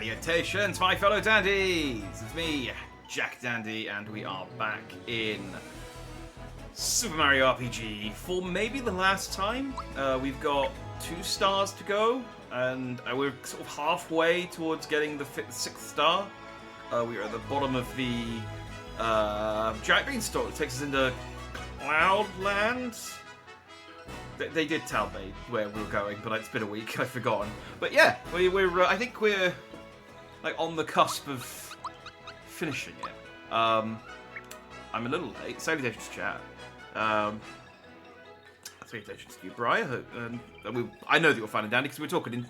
Salutations, my fellow dandies! It's me, Jack Dandy, and we are back in Super Mario RPG for maybe the last time. We've got 2 stars to go, and we're sort of halfway towards getting the 6th star. We are at the bottom of the giant beanstalk that takes us into Cloudland. They did tell me where we were going, but it's been a week. I've forgotten. But yeah, we're I think we're like on the cusp of finishing it. I'm a little late. Salutations, chat. Salutations to you, Brian. I know that you're fine and dandy because we were talking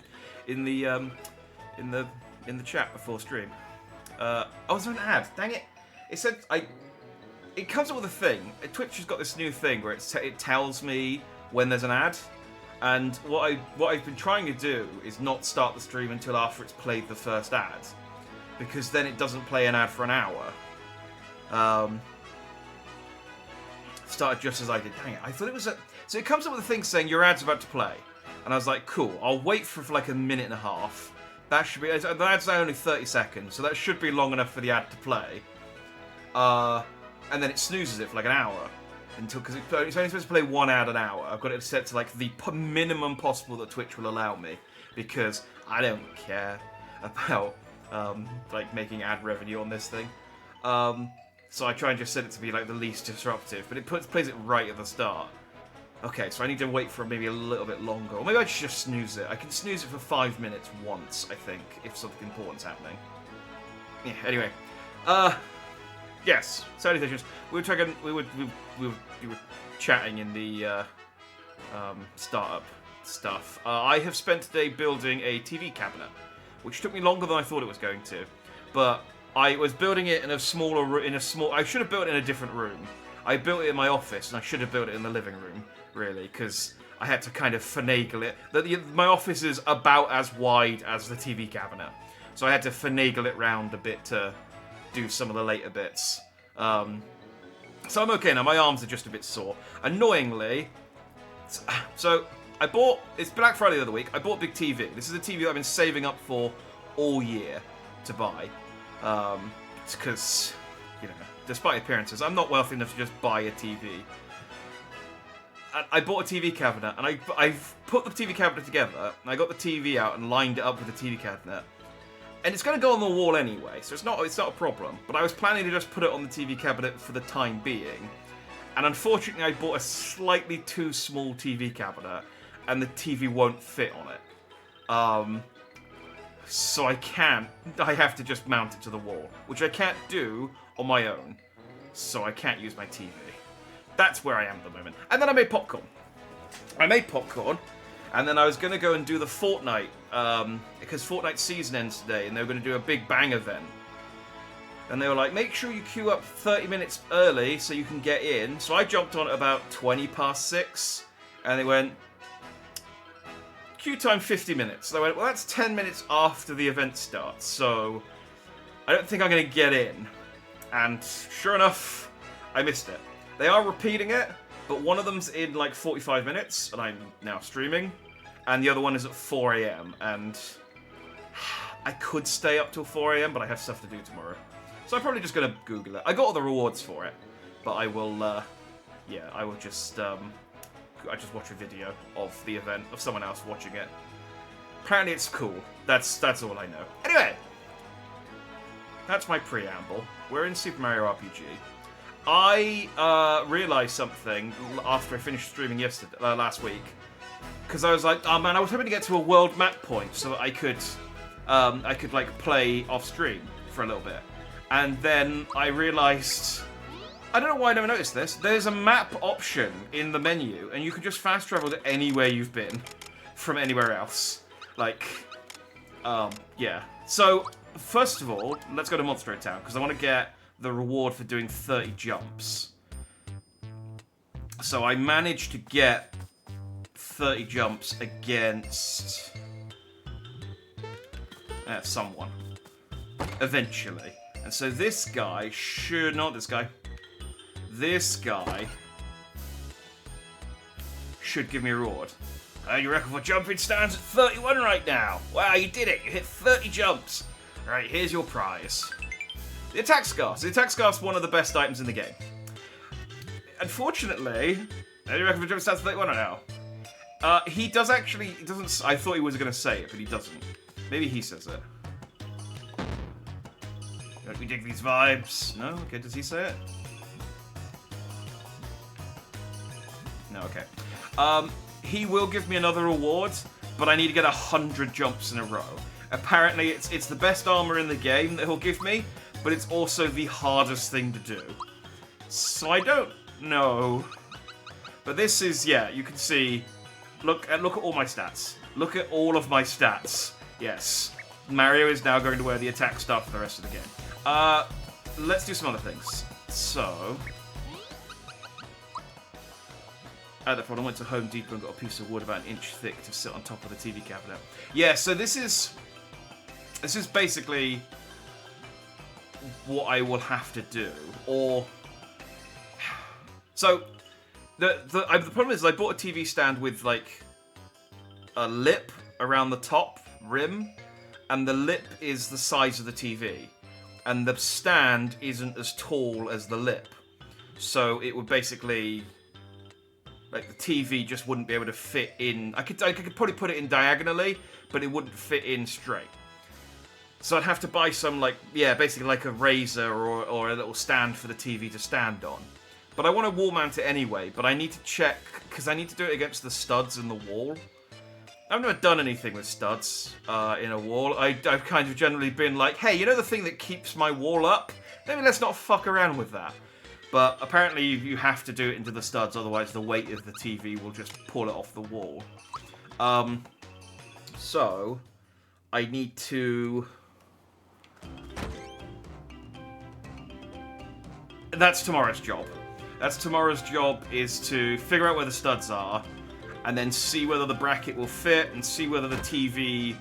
in the chat before stream. Oh, was there an ad? Dang it! It said it comes up with a thing. Twitch has got this new thing where it tells me when there's an ad, and what I've been trying to do is not start the stream until after it's played the first ad, because then it doesn't play an ad for an hour. Started just as I did. Dang it! I thought it was so it comes up with a thing saying your ad's about to play, and I was like, cool. I'll wait for like a minute and a half. That should be. The ad's only 30 seconds, so that should be long enough for the ad to play. And then it snoozes it for like an hour. Because it's only supposed to play 1 ad an hour. I've got it set to like the minimum possible that Twitch will allow me, because I don't care about like making ad revenue on this thing. So I try and just set it to be like the least disruptive, but it plays it right at the start. Okay, so I need to wait for maybe a little bit longer, or maybe I should just snooze it. I can snooze it for 5 minutes once, I think, if something important's happening. Yeah. Anyway, yes, salutations. We were chatting in the startup stuff. I have spent today building a TV cabinet, which took me longer than I thought it was going to. But I was building it in a small. I should have built it in a different room. I built it in my office, and I should have built it in the living room, really, because I had to kind of finagle it. My office is about as wide as the TV cabinet, so I had to finagle it round a bit to do some of the later bits. So I'm okay now. My arms are just a bit sore. Annoyingly, so it's Black Friday the other week. I bought a big TV. This is a TV that I've been saving up for all year to buy. It's because, despite appearances, I'm not wealthy enough to just buy a TV. I bought a TV cabinet, and I've put the TV cabinet together, and I got the TV out and lined it up with the TV cabinet. And it's going to go on the wall anyway, so it's not a problem. But I was planning to just put it on the TV cabinet for the time being. And unfortunately, I bought a slightly too small TV cabinet, and the TV won't fit on it. So I have to just mount it to the wall, which I can't do on my own. So I can't use my TV. That's where I am at the moment. And then I made popcorn. And then I was going to go and do the Fortnite, because Fortnite season ends today, and they were going to do a big bang event. And they were like, make sure you queue up 30 minutes early so you can get in. So I jumped on at about 20 past 6, and they went, queue time 50 minutes. So I went, well, that's 10 minutes after the event starts, so I don't think I'm going to get in. And sure enough, I missed it. They are repeating it, but one of them's in like 45 minutes, and I'm now streaming, and the other one is at 4 a.m, and I could stay up till 4 a.m, but I have stuff to do tomorrow. So I'm probably just going to Google it. I got all the rewards for it, but I will, I just watch a video of the event, of someone else watching it. Apparently it's cool. That's all I know. Anyway, that's my preamble. We're in Super Mario RPG. I realised something after I finished streaming last week, because I was like, oh man, I was hoping to get to a world map point so that I could like play off stream for a little bit, and then I realised, I don't know why I never noticed this. There's a map option in the menu, and you can just fast travel to anywhere you've been from anywhere else. Like, yeah. So first of all, let's go to Monster Town because I want to get the reward for doing 30 jumps. So I managed to get 30 jumps against someone eventually. And so this guy should not this guy should give me a reward. Your record for jumping stands at 31 right now. Wow, you did it. You hit 30 jumps. Right, here's your prize. The attack scarf. The attack scarf's one of the best items in the game. Unfortunately, do you reckon for jump stats 31 or no? He does actually. He doesn't. I thought he was going to say it, but he doesn't. Maybe he says it. Don't we dig these vibes? No? Okay, does he say it? No, okay. He will give me another reward, but I need to get 100 jumps in a row. Apparently, it's the best armor in the game that he'll give me, but it's also the hardest thing to do. So I don't know. But this is, yeah, you can see. Look at all my stats. Look at all of my stats. Yes. Mario is now going to wear the attack stuff for the rest of the game. Let's do some other things. So, at the front, I went to Home Depot and got a piece of wood about an inch thick to sit on top of the TV cabinet. Yeah, so this is basically what I will have to do. Or, so the problem is I bought a TV stand with like a lip around the top rim, and the lip is the size of the TV, and the stand isn't as tall as the lip, so it would basically, like, the TV just wouldn't be able to fit in. I could probably put it in diagonally, but it wouldn't fit in straight. So I'd have to buy some, like, yeah, basically like a razor or a little stand for the TV to stand on. But I want to wall mount it anyway, but I need to check, because I need to do it against the studs in the wall. I've never done anything with studs in a wall. I've kind of generally been like, hey, you know the thing that keeps my wall up? Maybe let's not fuck around with that. But apparently you have to do it into the studs, otherwise the weight of the TV will just pull it off the wall. So, I need to... That's tomorrow's job. Tomorrow's job is to figure out where the studs are, and then see whether the bracket will fit, and see whether the TV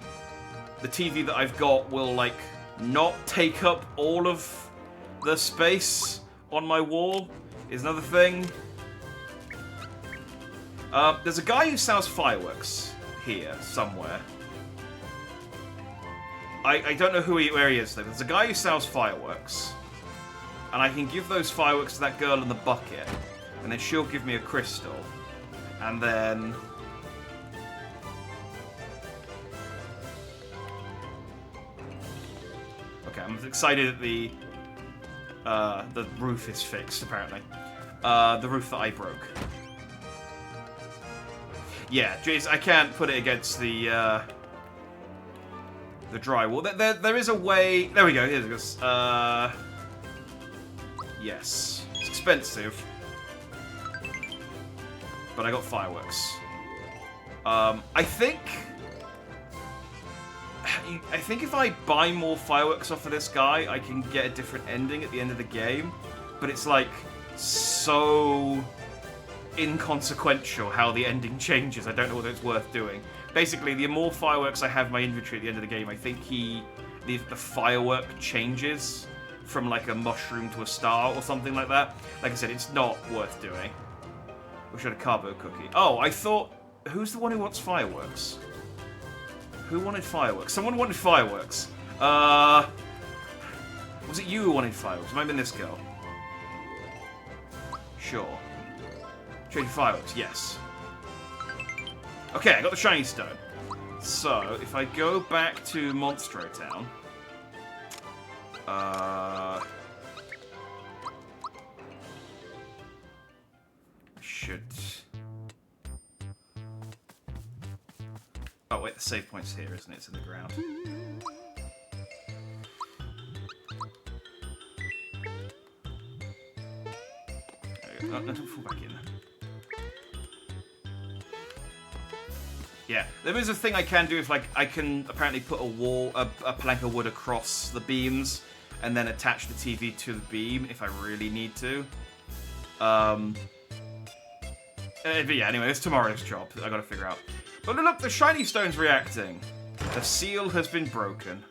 that I've got will, like, not take up all of the space on my wall, is another thing. There's a guy who sells fireworks here, somewhere. I don't know where he is, though. There's a guy who sells fireworks, and I can give those fireworks to that girl in the bucket, and then she'll give me a crystal. And then... Okay, I'm excited that the roof is fixed, apparently. The roof that I broke. Yeah, jeez, I can't put it against the drywall. There is a way... There we go, here it goes. Yes. It's expensive. But I got fireworks. I think if I buy more fireworks off of this guy, I can get a different ending at the end of the game. But it's like so inconsequential how the ending changes. I don't know whether it's worth doing. Basically, the more fireworks I have in my inventory at the end of the game, I think the firework changes from like a mushroom to a star or something like that. Like I said, it's not worth doing. We should have a carbo cookie. Oh, I thought... Who's the one who wants fireworks? Who wanted fireworks? Someone wanted fireworks. Was it you who wanted fireworks? Might have been this girl. Sure. Trading fireworks, yes. Okay, I got the shiny stone. So, if I go back to Monstro Town... should... Oh wait, the save point's here, isn't it? It's in the ground. There we go. Don't fall back in. Yeah, there is a thing I can do if, like, I can apparently put a plank of wood across the beams and then attach the TV to the beam if I really need to. But yeah, anyway, it's tomorrow's job. I gotta figure out. But look, the shiny stone's reacting. The seal has been broken.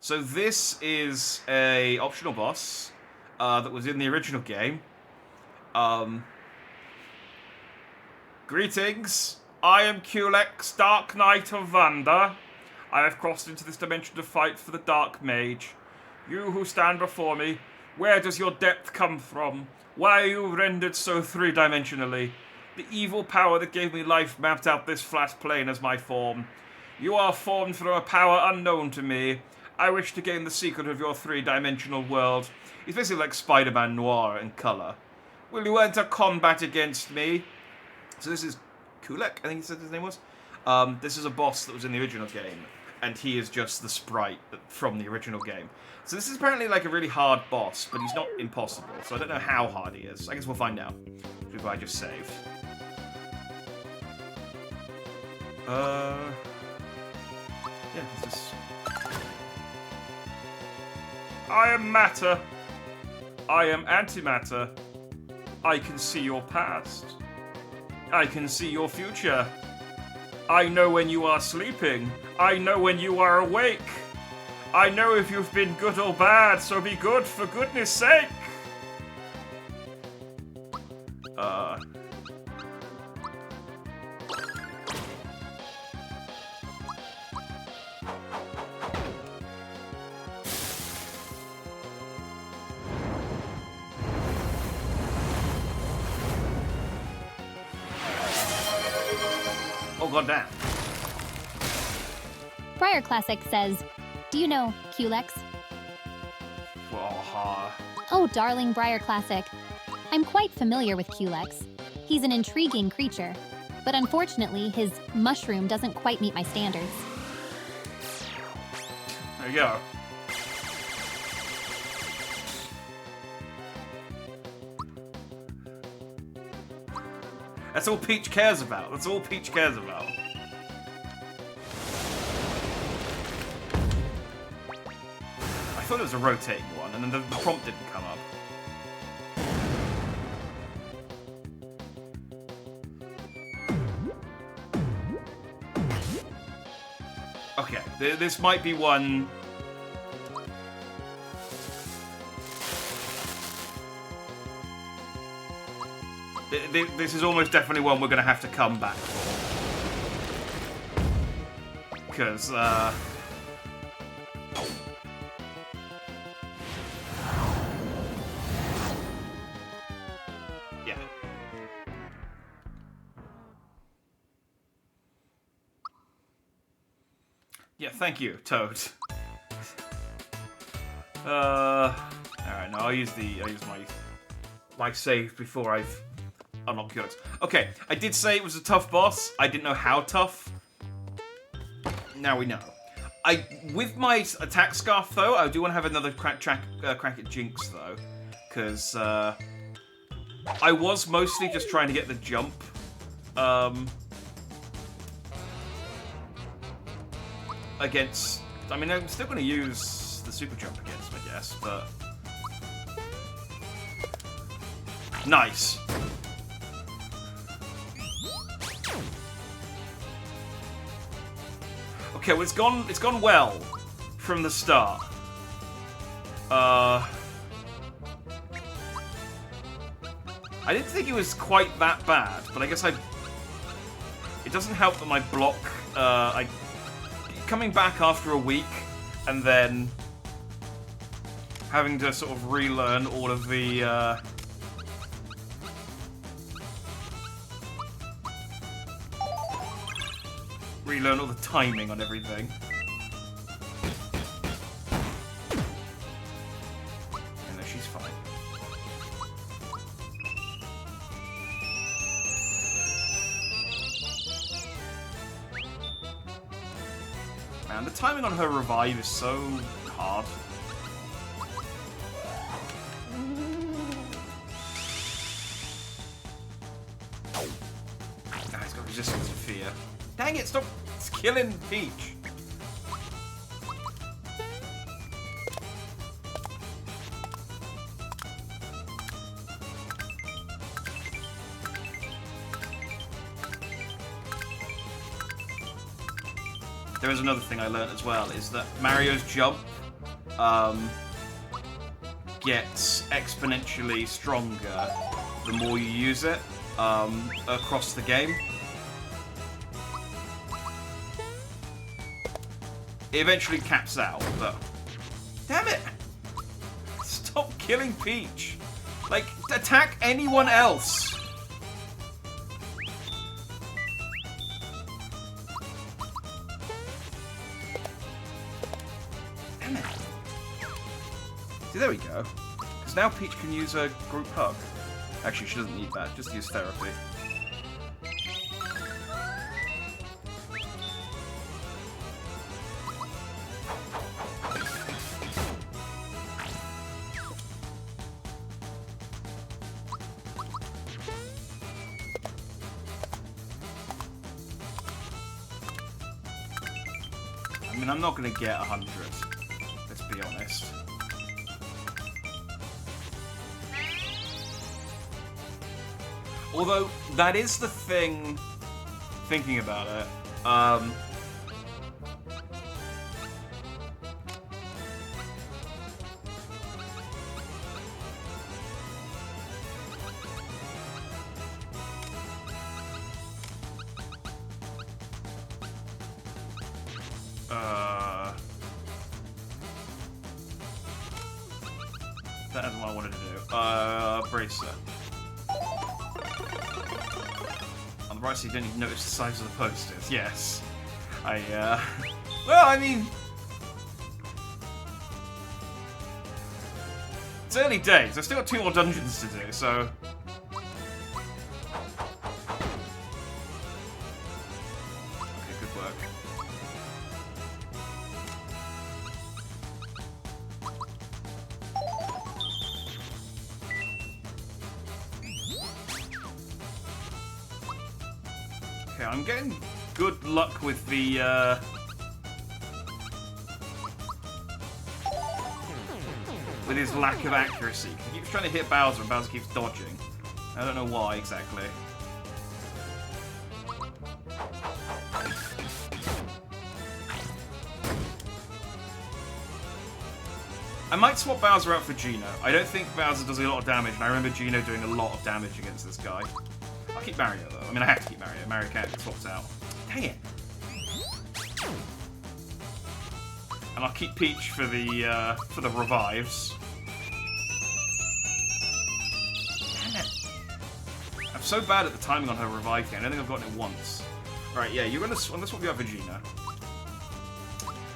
So this is a optional boss that was in the original game. Greetings. I am Culex, Dark Knight of Vanda. I have crossed into this dimension to fight for the Dark Mage. You who stand before me, where does your depth come from? Why are you rendered so three-dimensionally? The evil power that gave me life mapped out this flat plane as my form. You are formed from a power unknown to me. I wish to gain the secret of your three-dimensional world. He's basically like Spider-Man Noir in colour. Will you enter combat against me? So this is Kulek, I think he said his name was. This is a boss that was in the original game, and he is just the sprite from the original game. So this is apparently like a really hard boss, but he's not impossible, so I don't know how hard he is. I guess we'll find out, which is why I just saved. Yeah, this is... I am matter. I am antimatter. I can see your past. I can see your future. I know when you are sleeping. I know when you are awake. I know if you've been good or bad, so be good for goodness sake. Oh, goddamn. Briar Classic says, do you know Culex? Oh, darling Briar Classic. I'm quite familiar with Culex. He's an intriguing creature, but unfortunately, his mushroom doesn't quite meet my standards. There you go. That's all Peach cares about. That's all Peach cares about. I thought it was a rotating one, and then the prompt didn't come up. Okay, this might be one... This is almost definitely one we're going to have to come back for. Because, yeah. Yeah, thank you, Toad. Alright, no, I'll use my save before I've unlocked Culex. Okay, I did say it was a tough boss. I didn't know how tough. Now we know. With my attack scarf though, I do want to have another crack at Jinx though, because I was mostly just trying to get the jump. Against, I mean, I'm still going to use the super jump against him, I guess, but nice. Okay, well, it's gone well from the start. I didn't think it was quite that bad, but I guess it doesn't help that my block, coming back after a week and then having to sort of relearn all of the, relearn all the timing on everything. I know she's fine. Man, the timing on her revive is so hard. Ah, he's got resistance to fear. Dang it, stop killing Peach. There is another thing I learned as well, is that Mario's jump gets exponentially stronger the more you use it across the game. it eventually caps out, but... Damn it! Stop killing Peach! Like, attack anyone else! Damn it! See, there we go. Because now Peach can use a group hug. Actually, she doesn't need that. Just use therapy. I mean, I'm not going to get 100. Let's be honest. Although, that is the thing, thinking about it, that isn't what I wanted to do. Bracer. On the right side, you don't even notice the size of the posters. Yes. Well, I mean... It's early days. I've still got 2 more dungeons to do, so... Okay, good work. Okay, I'm getting good luck with the, with his lack of accuracy. He keeps trying to hit Bowser and Bowser keeps dodging. I don't know why exactly. I might swap Bowser out for Geno. I don't think Bowser does a lot of damage, and I remember Geno doing a lot of damage against this guy. I'll keep Mario, though. I mean, I have to keep Mario. Mario can't get swapped out. Dang it! And I'll keep Peach for the revives. Damn it! I'm so bad at the timing on her revive thing. I don't think I've gotten it once. Right, yeah, you're gonna swap you out for Geno.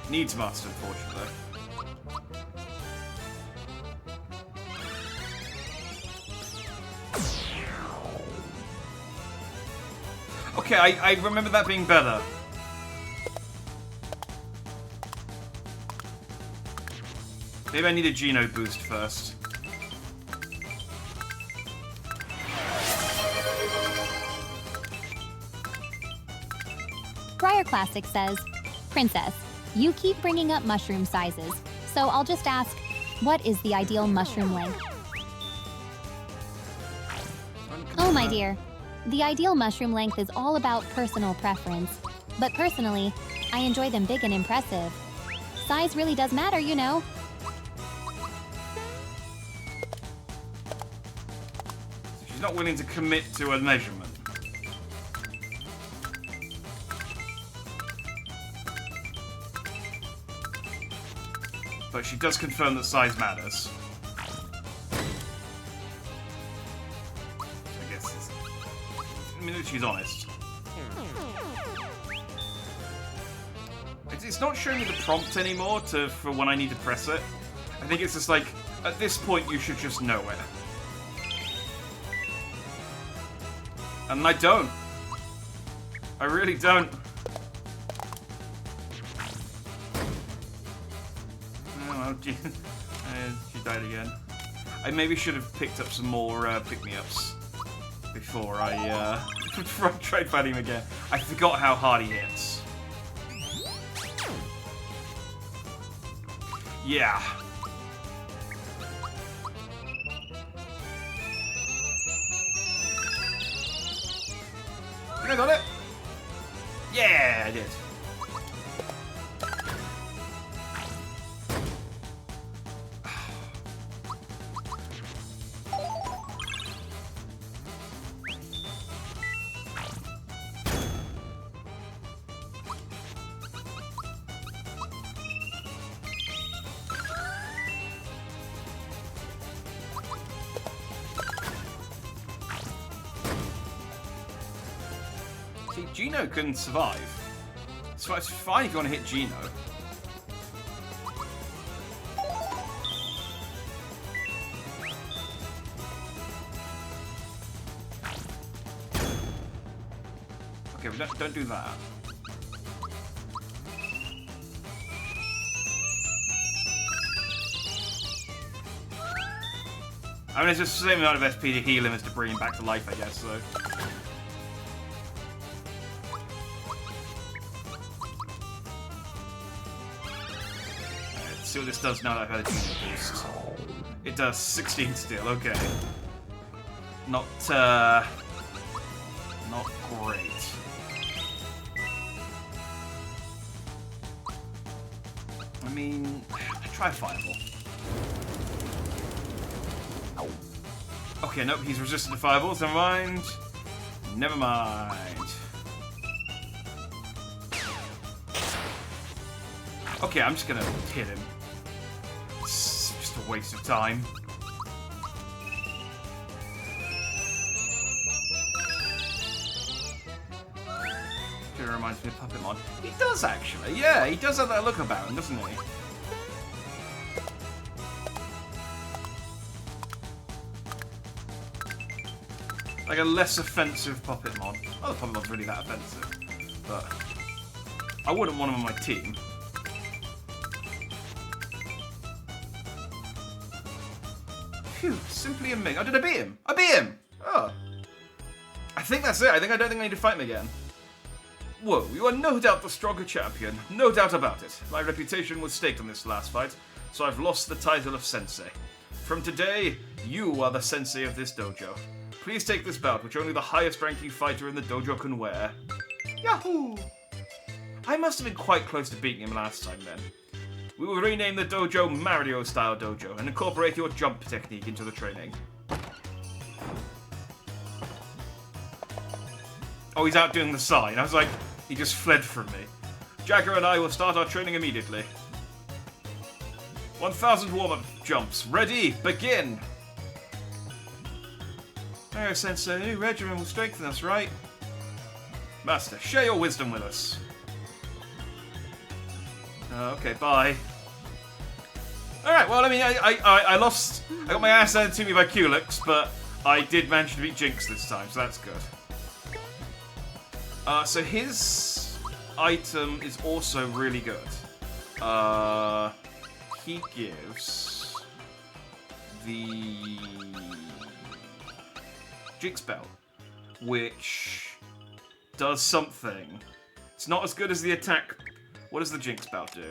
Needs Master, unfortunately. Okay, I remember that being better. Maybe I need a Geno boost first. Briar Classic says, Princess, you keep bringing up mushroom sizes, so I'll just ask, what is the ideal mushroom length? Oh, my dear. The ideal mushroom length is all about personal preference. But personally, I enjoy them big and impressive. Size really does matter, you know. She's not willing to commit to a measurement. But she does confirm that size matters. I guess it's... I mean, she's honest. It's not showing me the prompt anymore for when I need to press it. I think it's just like, at this point you should just know it. And I don't. I really don't. Oh, she died again. I maybe should have picked up some more pick-me-ups before I tried fighting him again. I forgot how hard he hits. Yeah. Think I got it? Yeah, I did. See, Gino can survive. It's fine if you want to hit Gino. Okay, but don't do that. I mean, it's just the same amount of SP to heal him as to bring him back to life, I guess, so... Let's see what this does now that I've had a Geno boost. It does 16 still, okay. Not great. I mean, I try Fireball. Okay, nope, he's resistant to fireballs, never mind. Never mind. Okay, I'm just gonna hit him. It's just a waste of time. It reminds me of Puppetmon. He does, actually. Yeah, he does have that look about him, doesn't he? Like a less offensive Puppetmon. Oh, the Puppetmon's really that offensive. But I wouldn't want him on my team. Phew, simply amazing. Oh, did I beat him? I beat him! Oh. I think that's it. I don't think I need to fight him again. Whoa, you are no doubt the stronger champion. No doubt about it. My reputation was staked on this last fight, so I've lost the title of Sensei. From today, you are the Sensei of this dojo. Please take this bout, which only the highest-ranking fighter in the dojo can wear. Yahoo! I must have been quite close to beating him last time, then. We will rename the dojo Mario-style dojo and incorporate your jump technique into the training. Oh, he's out doing the sign. I was like, he just fled from me. Jagger and I will start our training immediately. 1,000 warm-up jumps. Ready, begin! Mario Sensei, the new regimen will strengthen us, right? Master, share your wisdom with us. Okay, bye. Alright, well, I mean, I lost... I got my ass handed to me by Culex, but I did manage to beat Jinx this time, so that's good. So his item is also really good. He gives the Jinx Belt, which does something. It's not as good as the attack. What does the Jinx Belt do?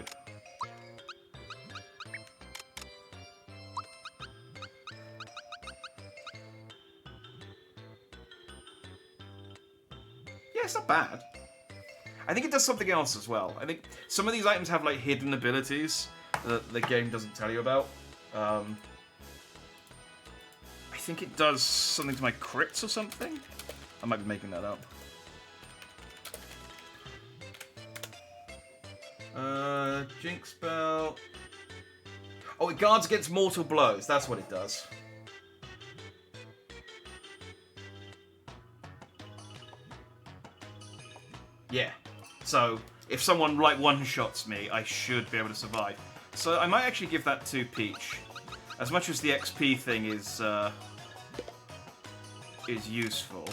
Yeah, it's not bad. I think it does something else as well. I think some of these items have like hidden abilities that the game doesn't tell you about. I think it does something to my crits or something. I might be making that up. Jinx Belt. Oh, it guards against mortal blows. That's what it does. Yeah. So, if someone, like, one-shots me, I should be able to survive. So, I might actually give that to Peach. As much as the XP thing is useful.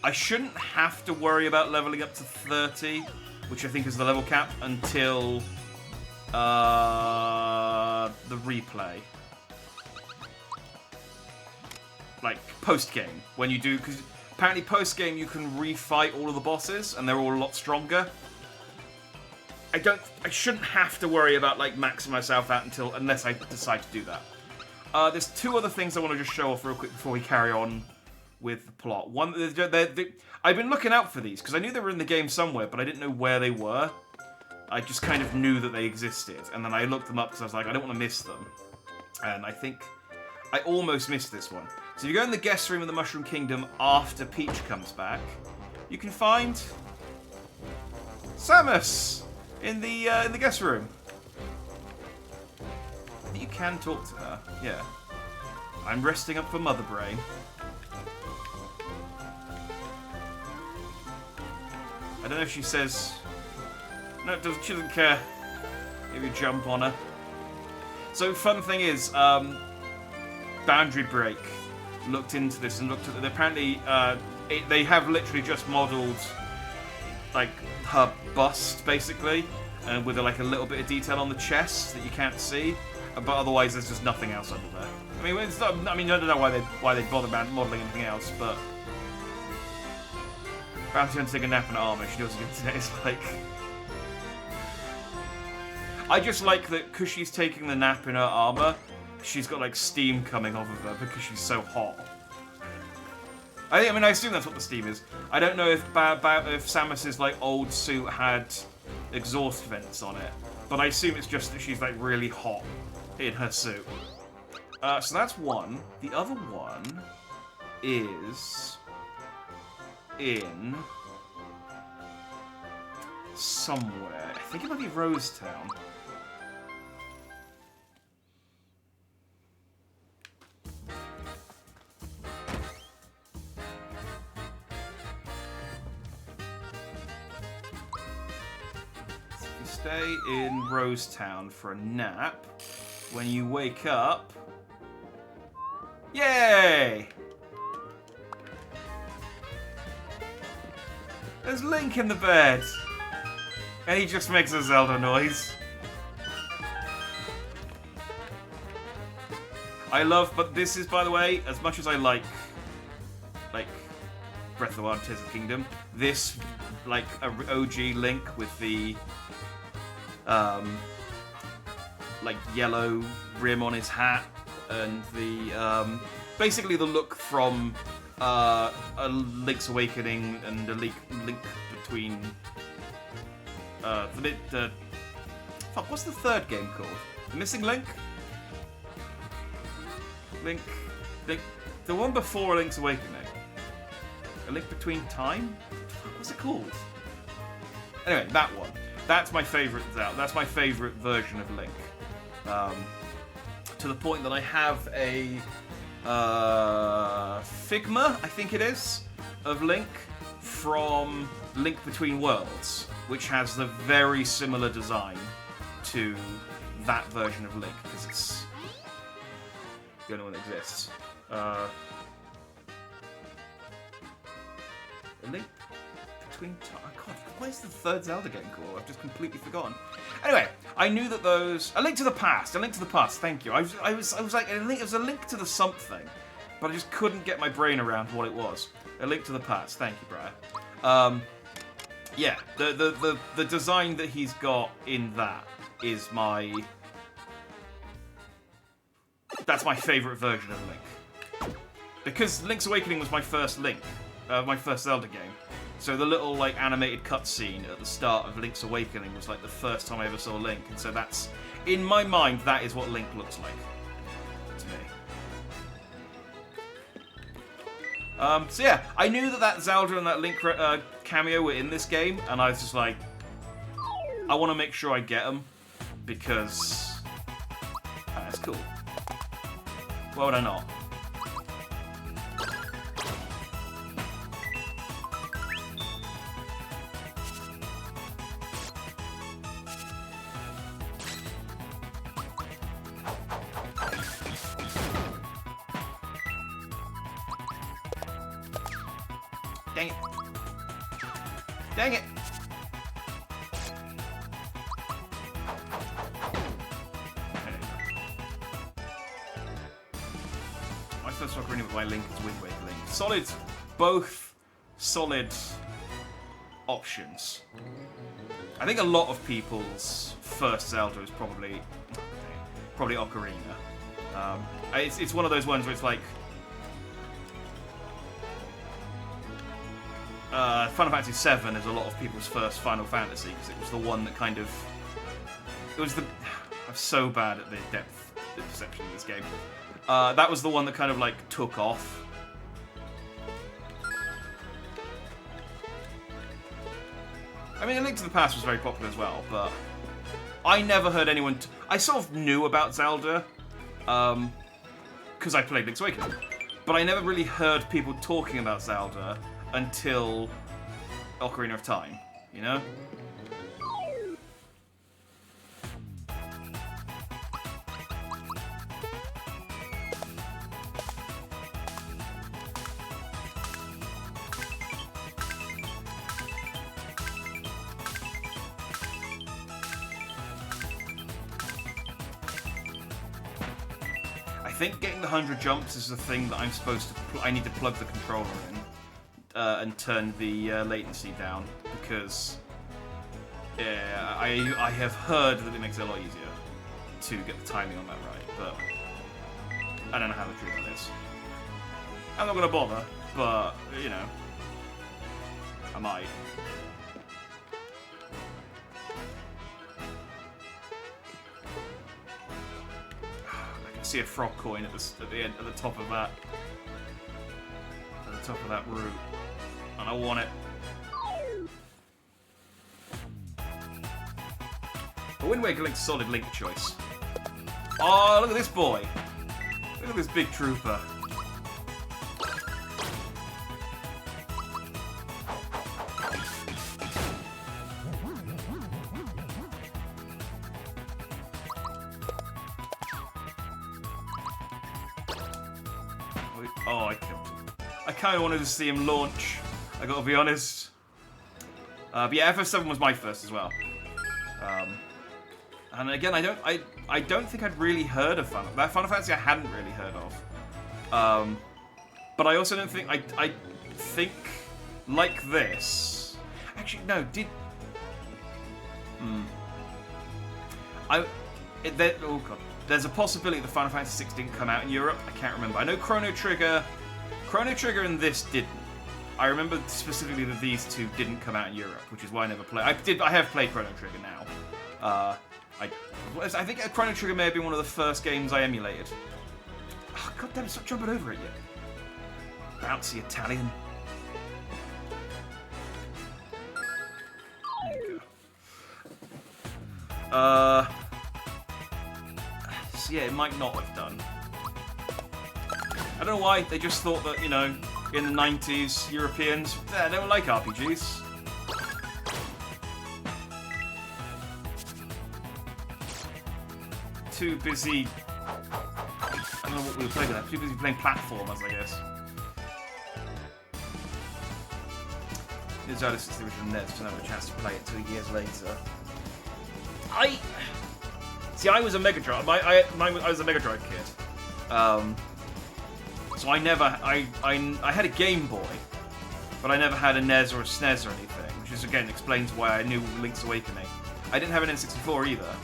I shouldn't have to worry about leveling up to 30, which I think is the level cap, until the replay. Like, post-game, when you do, because apparently post-game you can refight all of the bosses, and they're all a lot stronger. I shouldn't have to worry about, like, maxing myself out unless I decide to do that. There's two other things I want to just show off real quick before we carry on with the plot. One, I've been looking out for these, because I knew they were in the game somewhere, but I didn't know where they were. I just kind of knew that they existed, and then I looked them up because I was like, I don't want to miss them. And I think I almost missed this one. So if you go in the guest room of the Mushroom Kingdom after Peach comes back, you can find Samus in the guest room. You you can talk to her. Yeah. I'm resting up for Mother Brain. I don't know if she says... No, she doesn't care. Maybe jump on her. So, fun thing is, Boundary Break looked into this and looked at it. Apparently, they have literally just modelled, like, her bust, basically, and with like a little bit of detail on the chest that you can't see. But otherwise, there's just nothing else under there. I mean, it's not, I don't know why they bother modelling anything else, but Bounty Hunter take a nap in her armor. She knows what it's like. I just like that because she's taking the nap in her armor, she's got like steam coming off of her because she's so hot. I assume that's what the steam is. I don't know if Samus's like old suit had exhaust vents on it, but I assume it's just that she's like really hot in her suit. So that's one. The other one is in somewhere. I think it might be Rosetown. Stay in Rosetown for a nap. When you wake up... Yay! There's Link in the bed! And he just makes a Zelda noise. I love, but this is, by the way, as much as I like Breath of the Wild, Tears of the Kingdom, this, like, a OG Link with the, like, yellow rim on his hat, and the, basically the look from, a Link's Awakening and a link between, fuck, what's the third game called? The Missing Link? Link, the one before A Link's Awakening. A Link Between Time? What's it called? Anyway, that one. That's my favourite Zelda. That's my favourite version of Link. To the point that I have a Figma, I think it is, of Link from Link Between Worlds, which has the very similar design to that version of Link, because it's the only one that exists. A Link Between Time. God, what is the third Zelda game called? I've just completely forgotten. Anyway, I knew that those. A Link to the Past. A Link to the Past. Thank you. I was like, it was a link to the something, but I just couldn't get my brain around what it was. A Link to the Past. Thank you, Brad. Yeah, the design that he's got in that is that's my favourite version of Link. Because Link's Awakening was my first Link, my first Zelda game. So the little like animated cutscene at the start of Link's Awakening was like the first time I ever saw Link, and so that's, in my mind, that is what Link looks like to me. So yeah, I knew that Zelda and that Link cameo were in this game, and I was just like, I want to make sure I get them because that's cool. Why would I not? Dang it. Dang it! My first Ocarina with my Link is Wind Waker Link. Solid, both solid options. I think a lot of people's first Zelda is probably Ocarina. It's one of those ones where it's like, Final Fantasy VII is a lot of people's first Final Fantasy because it was the one that kind of... I'm so bad at the depth of perception of this game. That was the one that kind of, like, took off. I mean, A Link to the Past was very popular as well, but I never heard anyone... I sort of knew about Zelda because I played Link's Awakening. But I never really heard people talking about Zelda until Ocarina of Time, you know? I think getting the 100 jumps is the thing that I'm supposed to. I need to plug the controller in and turn the latency down because I have heard that it makes it a lot easier to get the timing on that right, but I don't know how to treat that is. I'm not gonna bother, but you know, I might. See a frog coin at the top of that route, and I want it. But Wind Waker Link's a solid Link choice. Oh, look at this boy! Look at this big trooper. Oh, I killed him. I kind of wanted to see him launch, I gotta be honest. But yeah, FF7 was my first as well. And again, I don't think I'd really heard of Final Fantasy. I hadn't really heard of. But I also don't think I think like this. Actually, no. Oh god. There's a possibility that Final Fantasy VI didn't come out in Europe. I can't remember. I know Chrono Trigger and this didn't. I remember specifically that these two didn't come out in Europe, which is why I never played. I have played Chrono Trigger now. I think Chrono Trigger may have been one of the first games I emulated. Oh, God damn it, stop jumping over it yet. Bouncy Italian. There you go. So yeah, it might not have done. I don't know why, they just thought that, you know, in the 90s, Europeans, they don't like RPGs. Too busy... I don't know what we were playing with that. Too busy playing platformers, I guess. Zelda 6 the original NES, didn't have a chance to play it 2 years later. See, I was a Mega Drive. I was a Mega Drive kid. So I never... I had a Game Boy, but I never had a NES or a SNES or anything, which is, again, explains why I knew Link's Awakening. I didn't have an N64 either.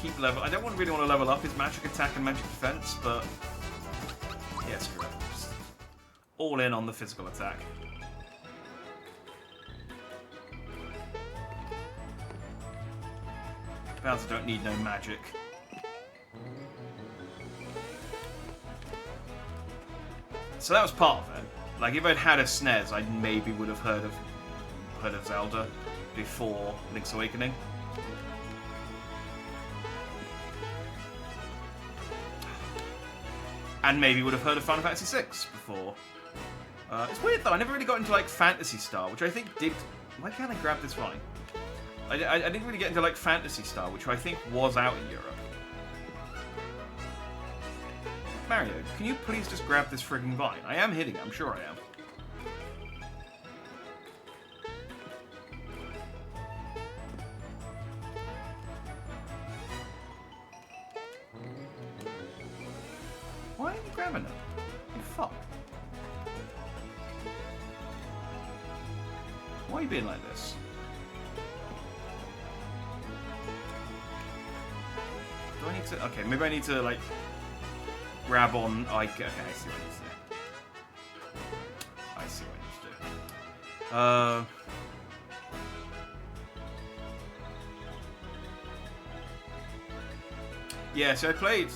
Keep level. I don't really want to level up his magic attack and magic defense, but yeah, screw it. Just all in on the physical attack. Bowser don't need no magic. So that was part of it. Like if I'd had a SNES, I maybe would have heard of Zelda before Link's Awakening. And maybe would have heard of Final Fantasy VI before. It's weird though, I never really got into like Phantasy Star, which I think did... Why can't I grab this vine? I didn't really get into like Phantasy Star, which I think was out in Europe. Mario, can you please just grab this frigging vine? I am hitting it, I'm sure I am. Why are you grabbing it? You fuck. Why are you being like this? Do I need to... Okay, maybe I need to, like, grab on... Oh, okay, I see what I need to do. I see what I need to do. Yeah, so I played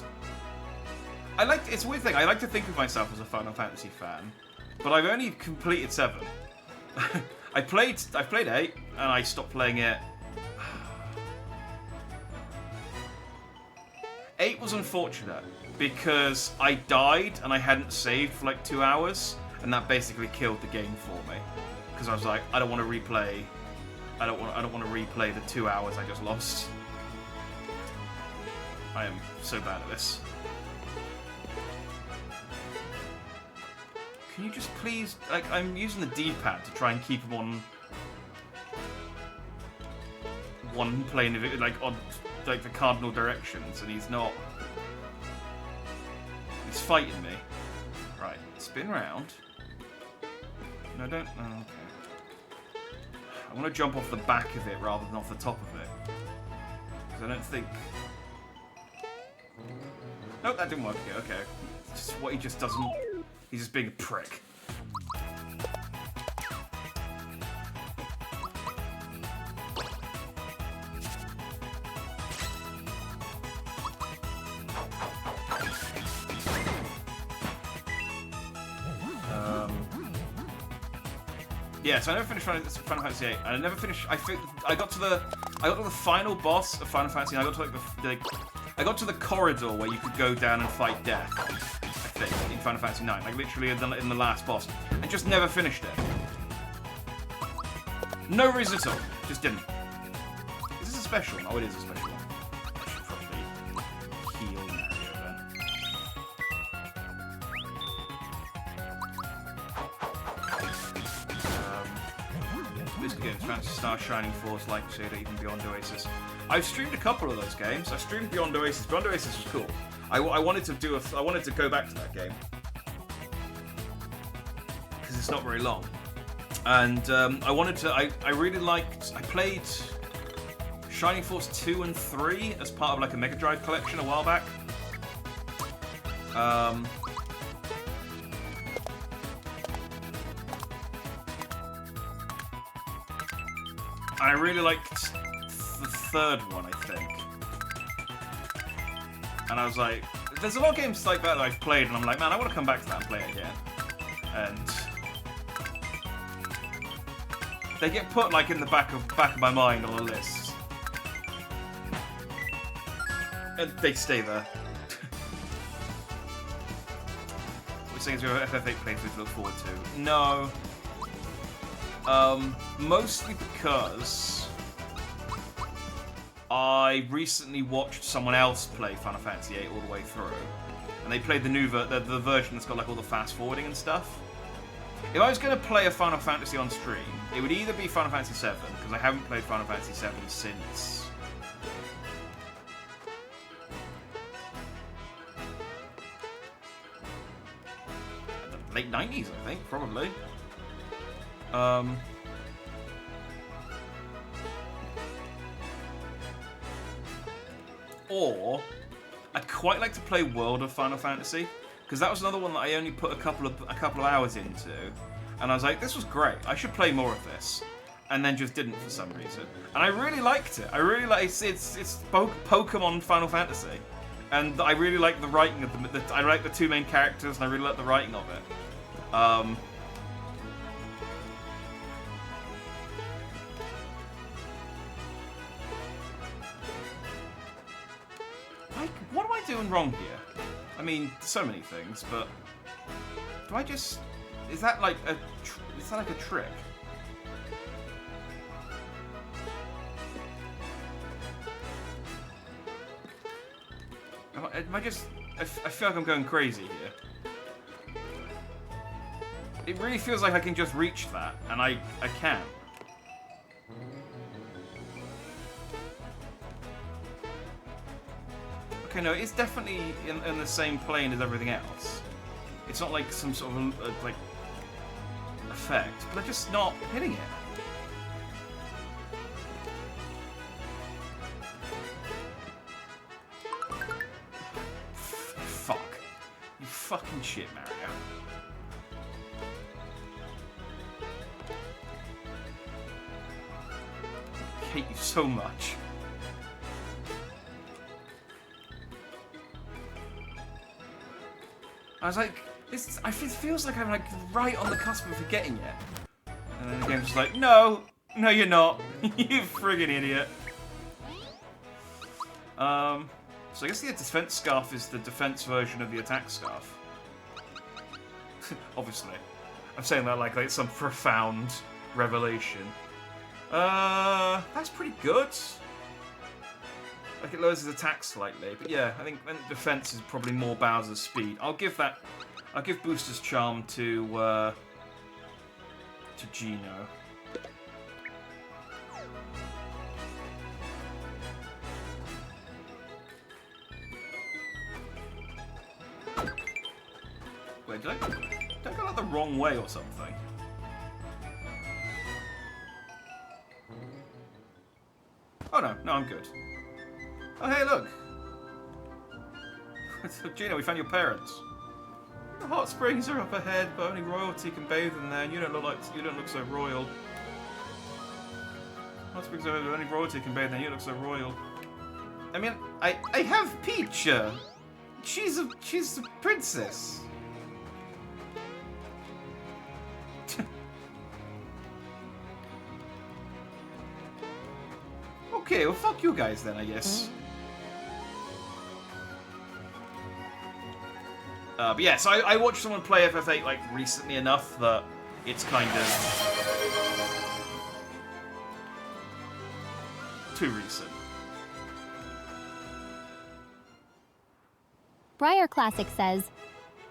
It's a weird thing. I like to think of myself as a Final Fantasy fan, but I've only completed 7. I've played 8, and I stopped playing it. 8 was unfortunate because I died and I hadn't saved for like 2 hours, and that basically killed the game for me. Because I was like, I don't want to replay. I don't want to replay the 2 hours I just lost. I am so bad at this. Can you just please, like, I'm using the D-pad to try and keep him on one plane of it, like on like the cardinal directions, and he's not. He's fighting me. Right, spin round. No, don't. Oh, okay. I want to jump off the back of it rather than off the top of it, because I don't think. Nope, that didn't work. Okay, it's just what he just doesn't. He's just being a prick. Yeah, so I never finished Final Fantasy VIII, and I never finished. I got to the final boss of Final Fantasy, and I got to like I got to the corridor where you could go down and fight death. I think in Final Fantasy IX, like literally in the last boss, and just never finished it. No reason at all, just didn't. Is this a special one? Oh, it is a special one. I should probably heal Mario then. This game, Phantasy Star, Shining Force, Light Crusader, even Beyond Oasis. I've streamed a couple of those games. I streamed Beyond Oasis. Beyond Oasis was cool. I wanted to go back to that game because it's not very long, and I really liked. I played Shining Force 2 and 3 as part of like a Mega Drive collection a while back. I really liked the third one, I think. And I was like, there's a lot of games like that I've played, and I'm like, man, I want to come back to that and play it again. And they get put like in the back of my mind on a list, and they stay there. Which things we have FF8 playthrough to look forward to? No. Mostly because I recently watched someone else play Final Fantasy VIII all the way through, and they played the version that's got like all the fast forwarding and stuff. If I was going to play a Final Fantasy on stream, it would either be Final Fantasy VII, because I haven't played Final Fantasy VII since the late 90s, I think, probably. Or I'd quite like to play World of Final Fantasy, because that was another one that I only put a couple of hours into, and I was like, this was great. I should play more of this, and then just didn't for some reason. And I really liked it. I really like it's Pokemon Final Fantasy, and I really like the writing of I like the two main characters, and I really like the writing of it. What am I doing wrong here? I mean, so many things, but do I just? Is that like a trick? Am I just? I feel like I'm going crazy here. It really feels like I can just reach that, and I can't. Okay, no, it's definitely in the same plane as everything else. It's not like some sort of like effect, but I'm just not hitting it. Fuck. You fucking shit, Mario. I hate you so much. I was like, it feels like I'm like right on the cusp of forgetting it. And then the game's just like, no, you're not. You friggin' idiot. So I guess the defense scarf is the defense version of the attack scarf. Obviously. I'm saying that like it's some profound revelation. That's pretty good. Like it lowers his attack slightly, but yeah, I think defense is probably more Bowser's speed. I'll give Booster's Charm to Geno. Wait, did I go like the wrong way or something? Oh no, I'm good. Oh hey, look! Geno, we found your parents. The hot springs are up ahead, but only royalty can bathe in there, and you don't look so royal. Hot springs are only royalty can bathe in there, you look so royal. I mean, I have Peach. She's a princess. Okay, well fuck you guys then, I guess. But yeah, so I watched someone play FF8 like recently enough that it's kind of too recent. Briar Classic says,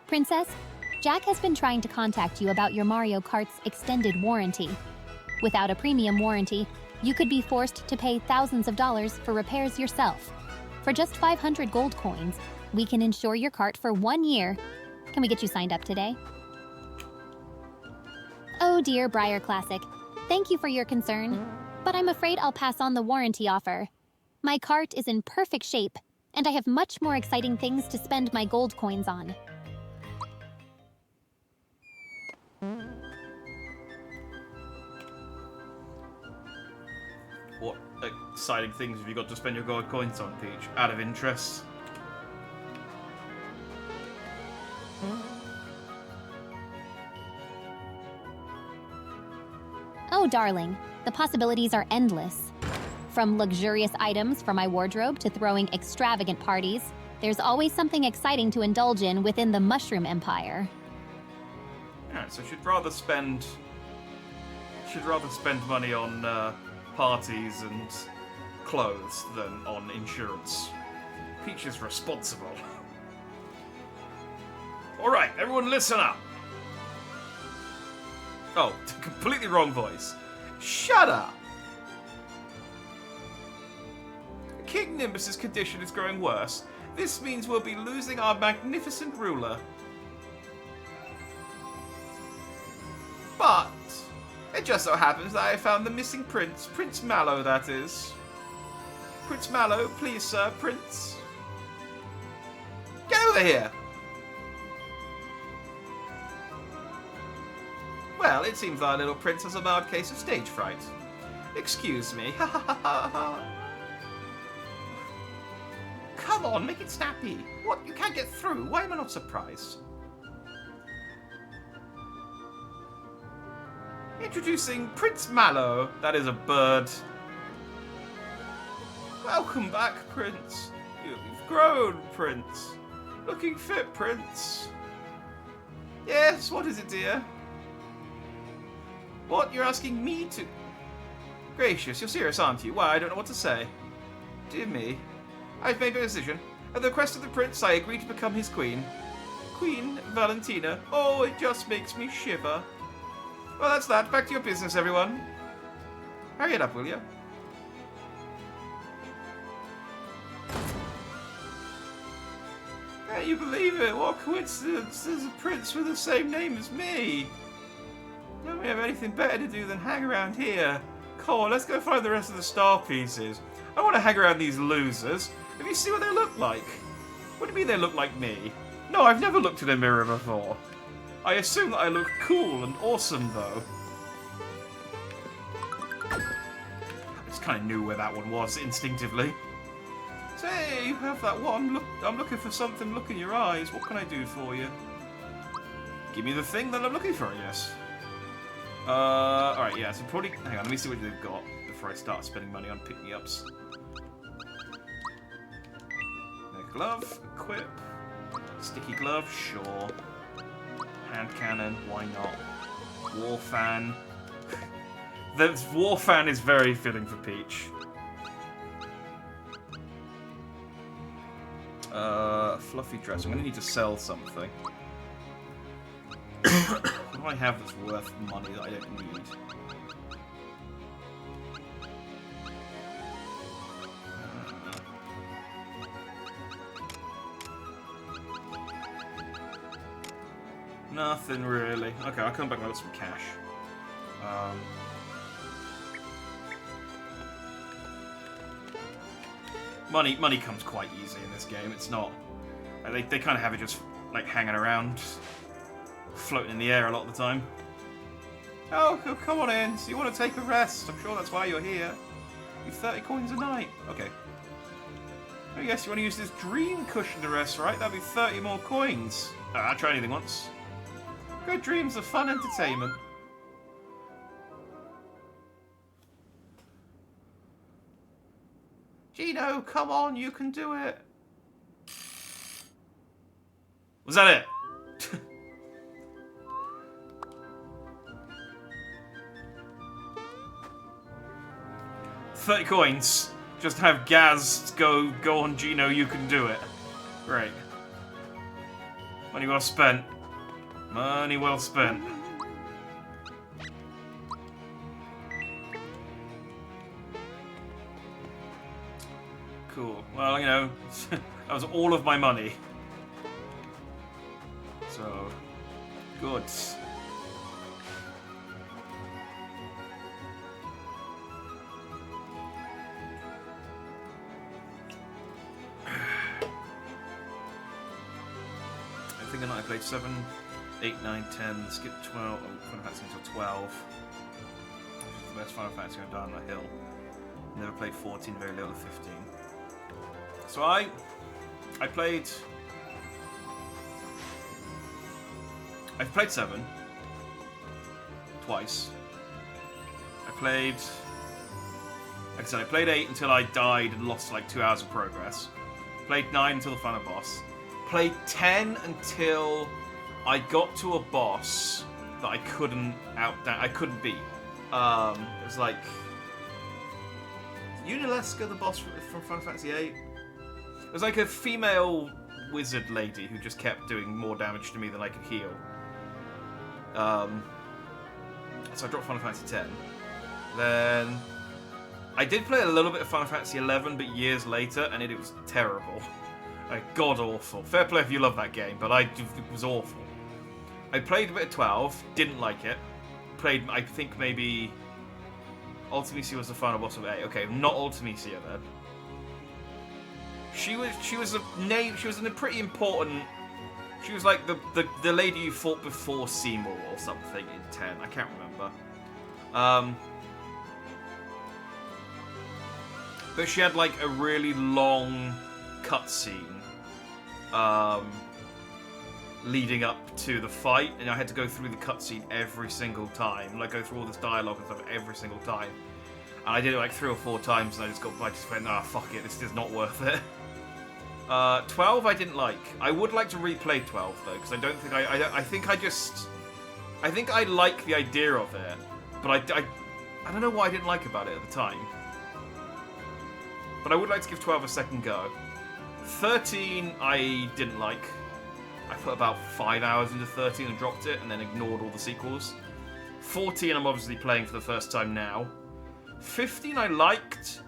Princess, Jack has been trying to contact you about your Mario Kart's extended warranty. Without a premium warranty, you could be forced to pay thousands of dollars for repairs yourself. For just 500 gold coins, we can insure your cart for 1 year. Can we get you signed up today? Oh dear Briar Classic, thank you for your concern, but I'm afraid I'll pass on the warranty offer. My cart is in perfect shape, and I have much more exciting things to spend my gold coins on. What exciting things have you got to spend your gold coins on, Peach? Out of interest? Oh, darling, the possibilities are endless. From luxurious items for my wardrobe to throwing extravagant parties, there's always something exciting to indulge in within the Mushroom Empire. Yeah, so she'd rather spend money on parties and clothes than on insurance. Peach is responsible. Alright, everyone listen up. Oh, completely wrong voice. Shut up! King Nimbus's condition is growing worse. This means we'll be losing our magnificent ruler. But it just so happens that I found the missing prince. Prince Mallow, that is. Prince Mallow, please, sir, Prince. Get over here! Well, it seems our little prince has a mild case of stage fright. Excuse me. Ha ha ha ha ha. Come on, make it snappy. What? You can't get through? Why am I not surprised? Introducing Prince Mallow. That is a bird. Welcome back, Prince. You've grown, Prince. Looking fit, Prince. Yes, what is it, dear? What? You're asking me to... Gracious, you're serious, aren't you? Why, I don't know what to say. Dear me. I've made my decision. At the request of the prince, I agree to become his queen. Queen Valentina. Oh, it just makes me shiver. Well, that's that. Back to your business, everyone. Hurry it up, will you? Can't you believe it? What coincidence. There's a prince with the same name as me. Don't we have anything better to do than hang around here? Come on, let's go find the rest of the star pieces. I want to hang around these losers. Have you seen what they look like? What do you mean they look like me? No, I've never looked in a mirror before. I assume that I look cool and awesome, though. I just kind of knew where that one was instinctively. Say, you have that one. Look, I'm looking for something. Look in your eyes. What can I do for you? Give me the thing that I'm looking for, I guess. Alright, yeah, so probably... Hang on, let me see what they've got before I start spending money on pick-me-ups. Make a glove, equip. Sticky glove, sure. Hand cannon, why not? War fan. The war fan is very fitting for Peach. Fluffy dress. I'm gonna need to sell something. What do I have that's worth money that I don't need? Nothing really. Okay, I'll come back with some cash. Money comes quite easy in this game. It's not... They kind of have it just, like, hanging around, floating in the air a lot of the time. Oh, come on in. So you want to take a rest? I'm sure that's why you're here. You 30 coins a night. Okay. I guess you want to use this dream cushion to rest, right? That'd be 30 more coins. I'll try anything once. Good dreams are fun entertainment. Gino, come on, you can do it. Was that it? 30 coins. Just have Gaz go on, Gino, you can do it. Great. Money well spent. Money well spent. Cool. Well, you know, that was all of my money. So, good. I think I played 7, 8, 9, 10, skipped 12, Final Fantasy until 12. Which is the best Final Fantasy I've done on the hill. Never played 14, very little of 15. So I played... I've played 7. Twice. Like I said, I played 8 until I died and lost like 2 hours of progress. Played 9 until the final boss. Played 10 until I got to a boss that I couldn't beat. It was like... Unileska, the boss from Final Fantasy VIII? It was like a female wizard lady who just kept doing more damage to me than I could heal. So I dropped Final Fantasy X. Then I did play a little bit of Final Fantasy XI, but years later, and it was terrible. Like, god awful. Fair play if you love that game, but it was awful. I played a bit of 12, didn't like it. Played, I think maybe Ultimisia was the final boss of 8. Okay, not Ultimisia then. She was a pretty important. She was like the lady you fought before Seymour or something in 10. I can't remember. But she had like a really long cutscene leading up to the fight, and I had to go through the cutscene every single time. Like, go through all this dialogue and stuff every single time. And I did it like 3 or 4 times, and I just went, ah, fuck it, this is not worth it. 12 I didn't like. I would like to replay 12 though, because I don't think I think I like the idea of it, but I don't know what I didn't like about it at the time. But I would like to give 12 a second go. 13 I didn't like. I put about 5 hours into 13 and dropped it, and then ignored all the sequels. 14 I'm obviously playing for the first time now. 15 I liked.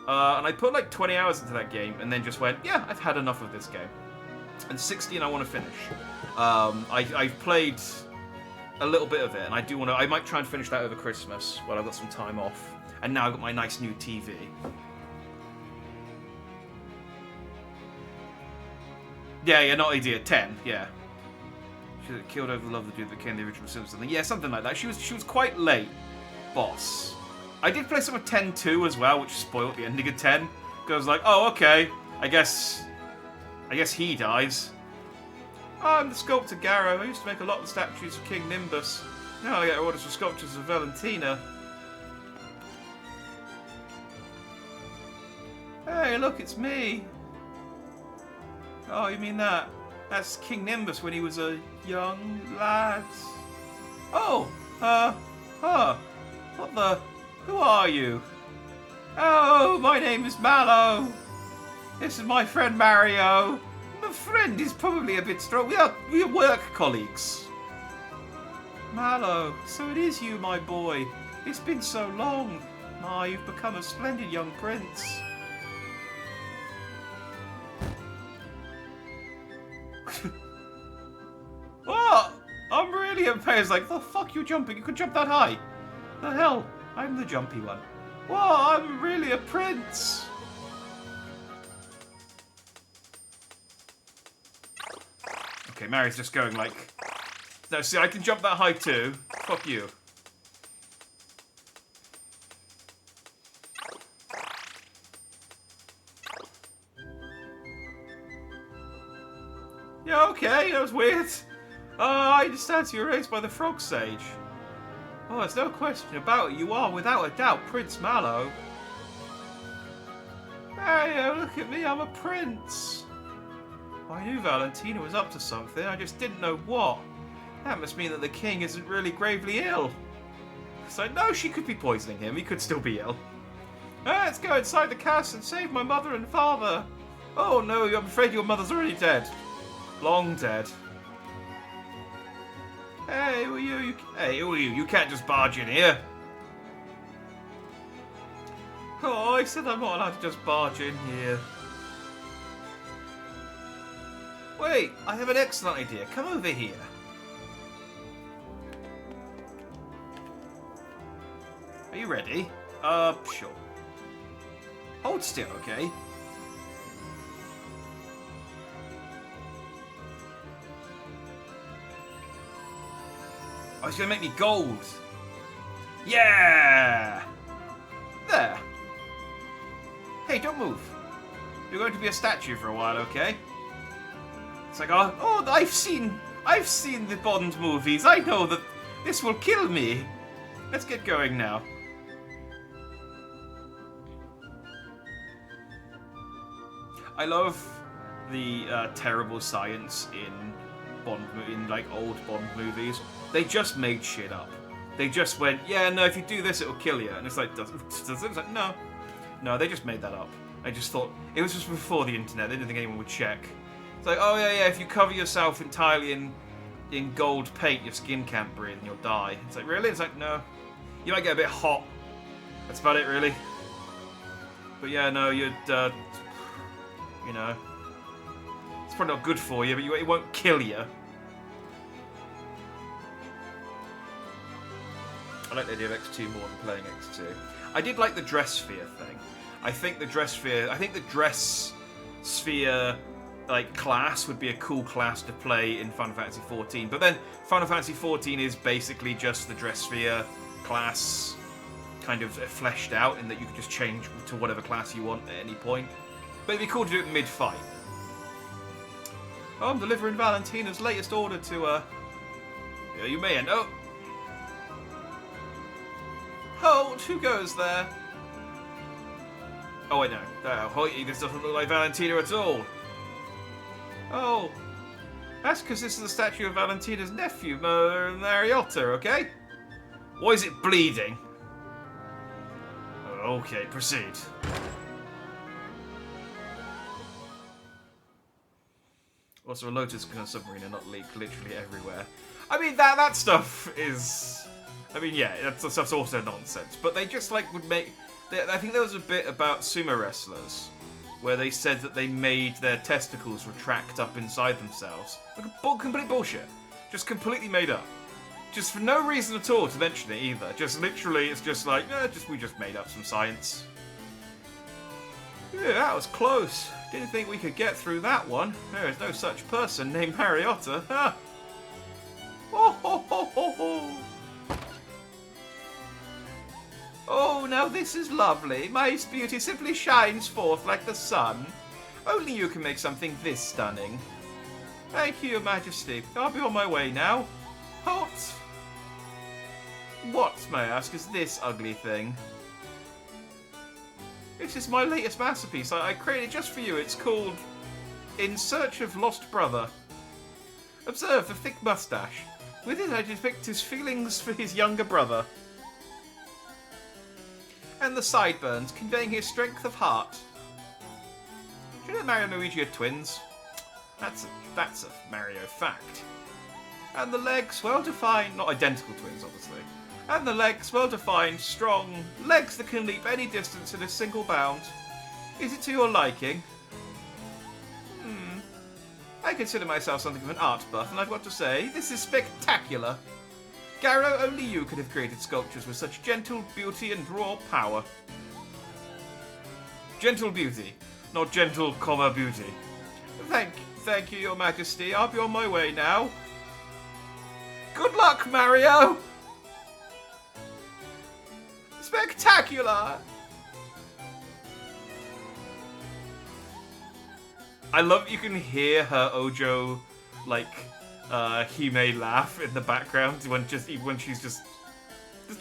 And I put like 20 hours into that game, and then just went, yeah, I've had enough of this game. And 16 I want to finish. I've played a little bit of it, and I might try and finish that over Christmas, while I've got some time off. And now I've got my nice new TV. Yeah, not idea. 10, yeah. She killed over the love of the dude that became the original Simpson. Yeah, something like that. She was quite late, boss. I did play some of 10-2 as well, which spoiled the ending of 10. Because I was like, oh, okay. I guess he dies. I'm the sculptor Garrow. I used to make a lot of statues of King Nimbus. Now I get orders for sculptures of Valentina. Hey, look, it's me. Oh, you mean that? That's King Nimbus when he was a young lad. Oh, what the? Who are you? Oh, my name is Mallow. This is my friend Mario. My friend is probably a bit strong. We are work colleagues. Mallow, so it is you, my boy. It's been so long. Ah, you've become a splendid young prince. What? I'm really amazed. Like, the fuck you jumping? You can jump that high. The hell? I'm the jumpy one. Whoa, I'm really a prince. Okay, Mary's just going like... No, see, I can jump that high too. Fuck you. Yeah, okay, that was weird. I understand you were raised by the Frog Sage. Oh, there's no question about it. You are, without a doubt, Prince Mallow. Hey, look at me, I'm a prince. I knew Valentina was up to something, I just didn't know what. That must mean that the king isn't really gravely ill. So, no, she could be poisoning him, he could still be ill. Let's go inside the castle and save my mother and father. Oh no, I'm afraid your mother's already dead. Long dead. Hey, who are you? Hey, who are you? You can't just barge in here. Oh, I said I'm not allowed to just barge in here. Wait, I have an excellent idea. Come over here. Are you ready? Sure. Hold still, okay? Oh, it's gonna make me gold. Yeah! There. Hey, don't move. You're going to be a statue for a while, okay? It's like, oh, I've seen the Bond movies. I know that this will kill me. Let's get going now. I love the terrible science in like old Bond movies. They just made shit up. They just went, yeah, no, if you do this, it'll kill you. And it's like, does it? It's like, no. No, they just made that up. I just thought, it was just before the internet. They didn't think anyone would check. It's like, oh, yeah, if you cover yourself entirely in gold paint, your skin can't breathe and you'll die. It's like, really? It's like, no. You might get a bit hot. That's about it, really. But yeah, no, you'd, you know. It's probably not good for you, but it won't kill you. I like the idea of X2 more than playing X2. I did like the dress sphere thing. I think the dress sphere like class would be a cool class to play in Final Fantasy XIV. But then Final Fantasy XIV is basically just the dress sphere class kind of fleshed out in that you can just change to whatever class you want at any point. But it'd be cool to do it mid-fight. Oh, I'm delivering Valentina's latest order to yeah, you may end. Hold, who goes there? Oh wait, no. Hoity, this doesn't look like Valentina at all. Oh, that's because this is a statue of Valentina's nephew, Mariotta, okay? Why is it bleeding? Okay, proceed. Also, a Lotus submarine and not leak literally everywhere. I mean, that stuff is... I mean, yeah, that stuff's also nonsense. But they just, like, would make... I think there was a bit about sumo wrestlers where they said that they made their testicles retract up inside themselves. Like, complete bullshit. Just completely made up. Just for no reason at all to mention it either. Just literally, it's just like, we just made up some science. Yeah, that was close. Didn't think we could get through that one. There is no such person named Mariotta. Ha! Oh, ho, ho, ho, ho. Oh, now this is lovely. My beauty simply shines forth like the sun. Only you can make something this stunning. Thank you, Your Majesty. I'll be on my way now. Halt! What, may I ask, is this ugly thing? This is my latest masterpiece. I created just for you. It's called In Search of Lost Brother. Observe the thick mustache. With it, I depict his feelings for his younger brother. And the sideburns, conveying his strength of heart. Do you know Mario and Luigi are twins? That's a Mario fact. And the legs, well-defined, not identical twins, obviously. And the legs, well-defined, strong, legs that can leap any distance in a single bound. Is it to your liking? I consider myself something of an art buff, and I've got to say, this is spectacular. Garo, only you could have created sculptures with such gentle beauty and raw power. Gentle beauty, not gentle, beauty. Thank you, Your Majesty. I'll be on my way now. Good luck, Mario! Spectacular! I love you can hear her Ojo, like, Hime laugh in the background when she's just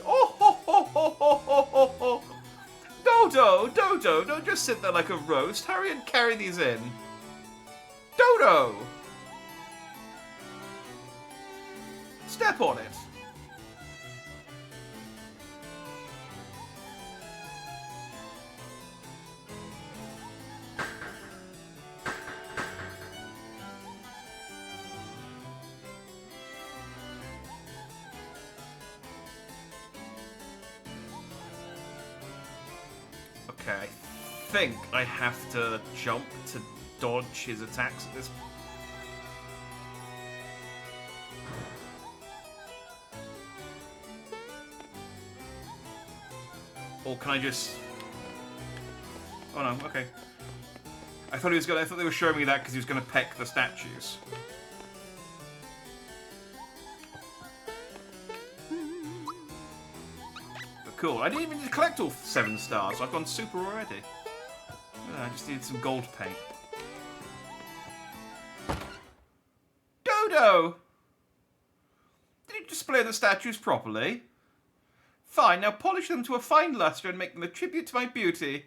oh ho ho ho ho ho ho ho. Dodo, don't just sit there like a roast. Hurry and carry these in. Dodo! Step on it. Okay, I think I have to jump to dodge his attacks at this. Or can I just? Oh no, okay. I thought they were showing me that because he was gonna peck the statues. Cool. I didn't even need to collect all 7 stars. I've gone super already. I just needed some gold paint. Dodo! Did you display the statues properly? Fine, now polish them to a fine luster and make them a tribute to my beauty.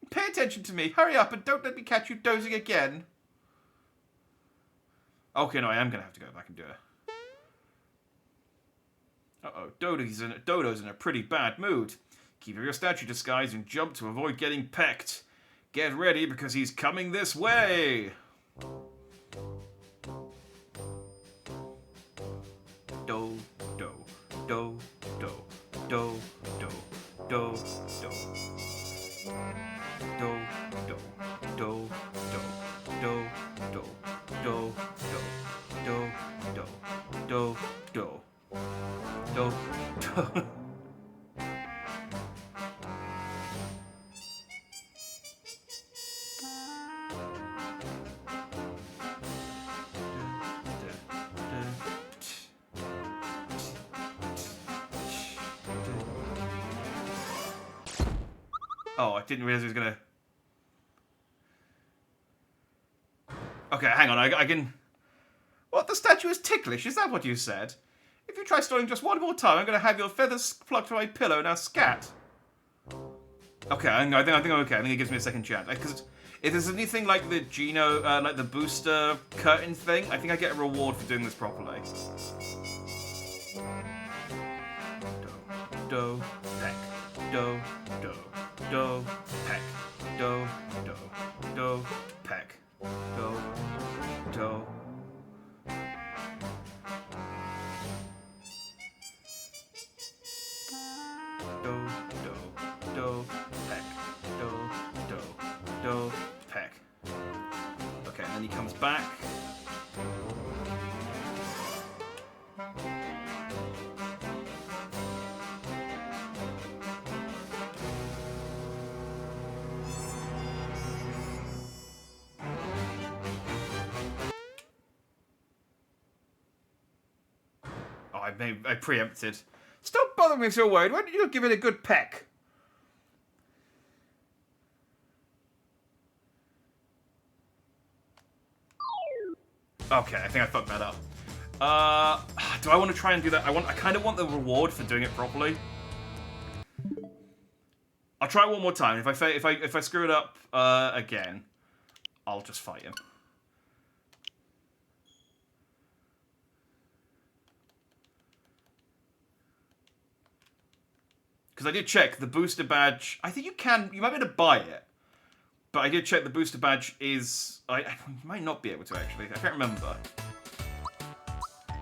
Pay attention to me. Hurry up and don't let me catch you dozing again. Okay, no, I am going to have to go back and do it. Uh-oh, Dodo's in a pretty bad mood. Keep your statue disguise and jump to avoid getting pecked. Get ready because he's coming this way. Do, do, do, do, do, do, do, do. Do, do, do, do, do, do, do, do, do, do, do. Do, do. Oh, I didn't realize he was gonna. Okay, hang on. I can. What? The statue is ticklish? Is that what you said? If you try stalling just one more time, I'm going to have your feathers plucked from my pillow. Now scat. Okay, I think I'm okay. I think it gives me a second chance. Because if there's anything like the Geno, like the booster curtain thing, I think I get a reward for doing this properly. Do, peck. Do, do, do, peck. Do, do, do, peck. Do, do. Do, do, do, peck. Do, do, do, peck. Okay, and then he comes back. Oh, I preempted. Stop bothering me so worried. Why don't you give it a good peck? Okay, I think I fucked that up. Do I want to try and do that? I kind of want the reward for doing it properly. I'll try it one more time. If I screw it up again, I'll just fight him. Because I did check the booster badge. I think you might be able to buy it. But I did check the booster badge is... you might not be able to, actually. I can't remember.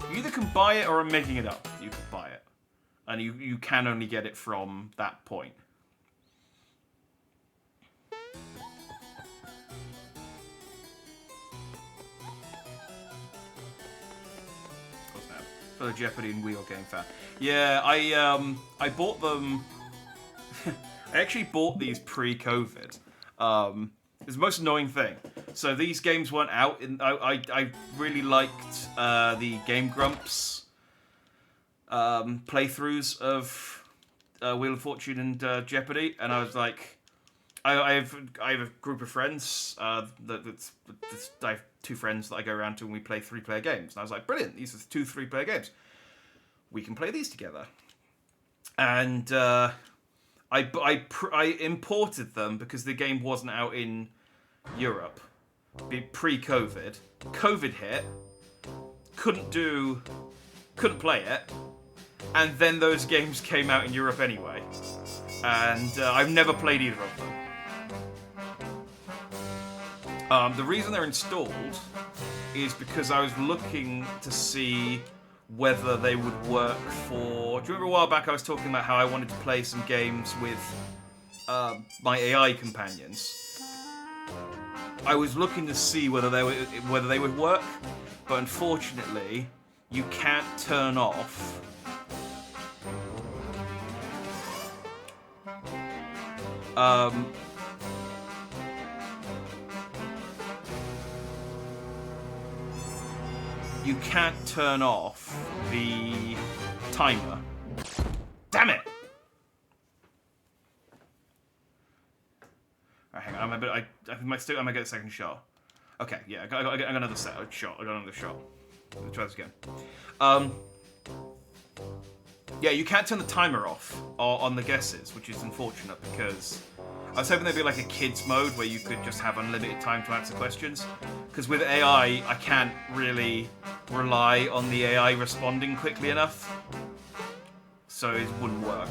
You either can buy it or I'm making it up. You can buy it. And you can only get it from that point. What's that? Fellow Jeopardy and Wheel Game fan. Yeah, I bought them... I actually bought these pre-COVID. It's the most annoying thing. So these games weren't out. I really liked the Game Grumps playthroughs of Wheel of Fortune and Jeopardy, and I was like, I have a group of friends. I have 2 friends that I go around to, and we play 3-player games. And I was like, brilliant! These are 2 3-player games. We can play these together. And I imported them because the game wasn't out in Europe pre-COVID. COVID hit, couldn't play it, and then those games came out in Europe anyway. And I've never played either of them. The reason they're installed is because I was looking to see whether they would work for... Do you remember a while back I was talking about how I wanted to play some games with my AI companions? I was looking to see whether they would work, but unfortunately, you can't turn off you can't turn off the timer. Damn it! Alright, hang on. I might get a second shot. Okay, yeah, I got another shot. I got another shot. Let's try this again. Yeah, you can't turn the timer off on the guesses, which is unfortunate because I was hoping there'd be like a kids mode where you could just have unlimited time to answer questions. Because with AI, I can't really rely on the AI responding quickly enough. So it wouldn't work.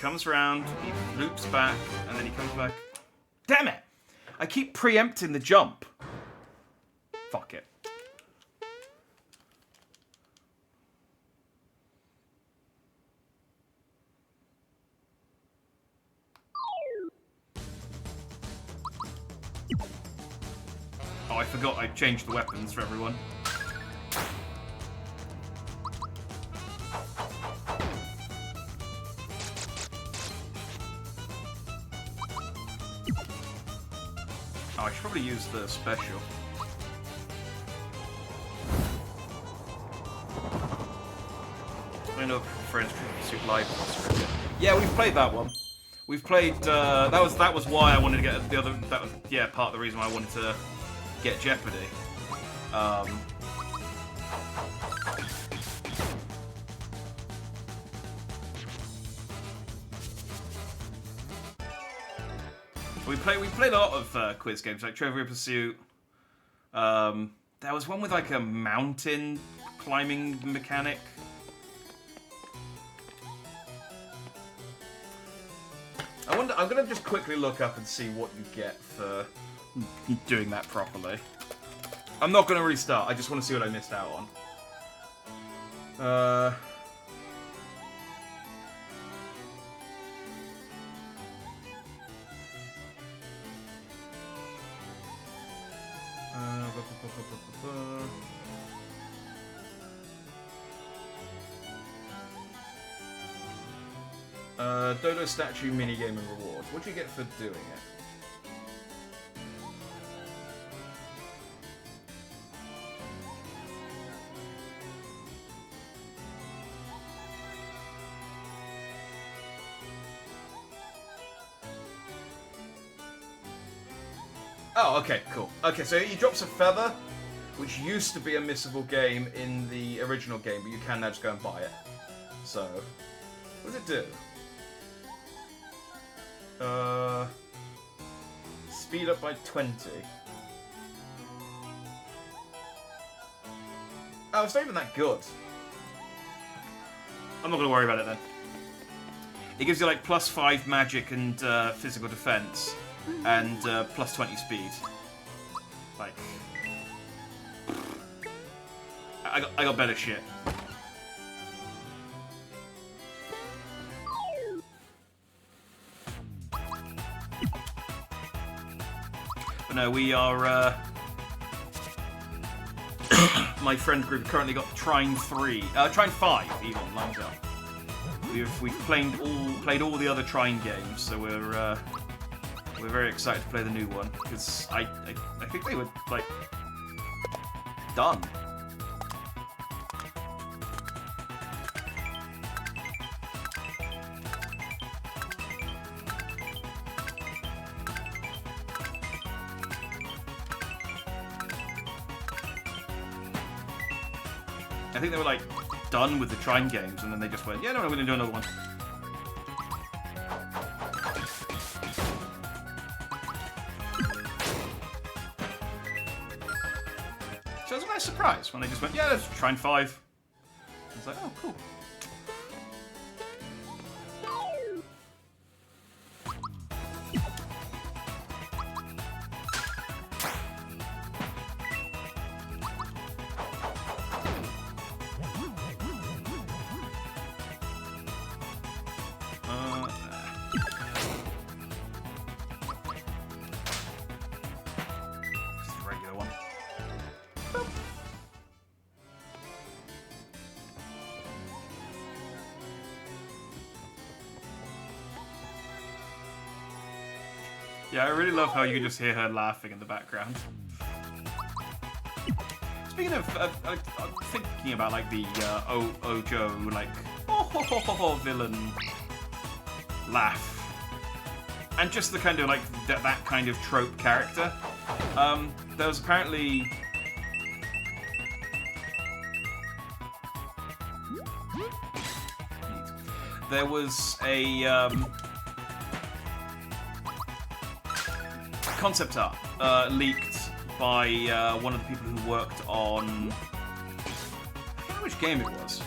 Comes around, he loops back, and then he comes back. Damn it! I keep preempting the jump. Fuck it. Oh, I forgot I changed the weapons for everyone. Oh, I should probably use the special. I know friends Pursuit Live. Yeah, we've played that one. We've played. That was why I wanted to get the other. That was part of the reason why I wanted to get Jeopardy. We played a lot of quiz games like Trivial Pursuit. There was one with like a mountain climbing mechanic. I'm gonna just quickly look up and see what you get for doing that properly. I'm not gonna restart. I just want to see what I missed out on. Dodo statue minigame and rewards. What do you get for doing it? Oh, okay, cool. Okay, so he drops a feather, which used to be a missable game in the original game, but you can now just go and buy it. So, what does it do? Speed up by 20. Oh, it's not even that good. I'm not going to worry about it then. It gives you like +5 magic and physical defense, and +20 speed. Like, I got better shit. But no, we are. My friend group currently got Trine 3, Trine 5 even lined up. We've played all the other Trine games, so we're very excited to play the new one because I think they were like done. I think they were like done with the Trine games, and then they just went, yeah, no, we're going to do another one. So it was a nice surprise when they just went, yeah, let's Trine 5. I was like, oh, cool. Yeah, I really love how you can just hear her laughing in the background. Speaking of, I'm thinking about like the Ojo like villain laugh, and just the kind of like that kind of trope character. There was apparently a concept art leaked by one of the people who worked on, I forget which game it was.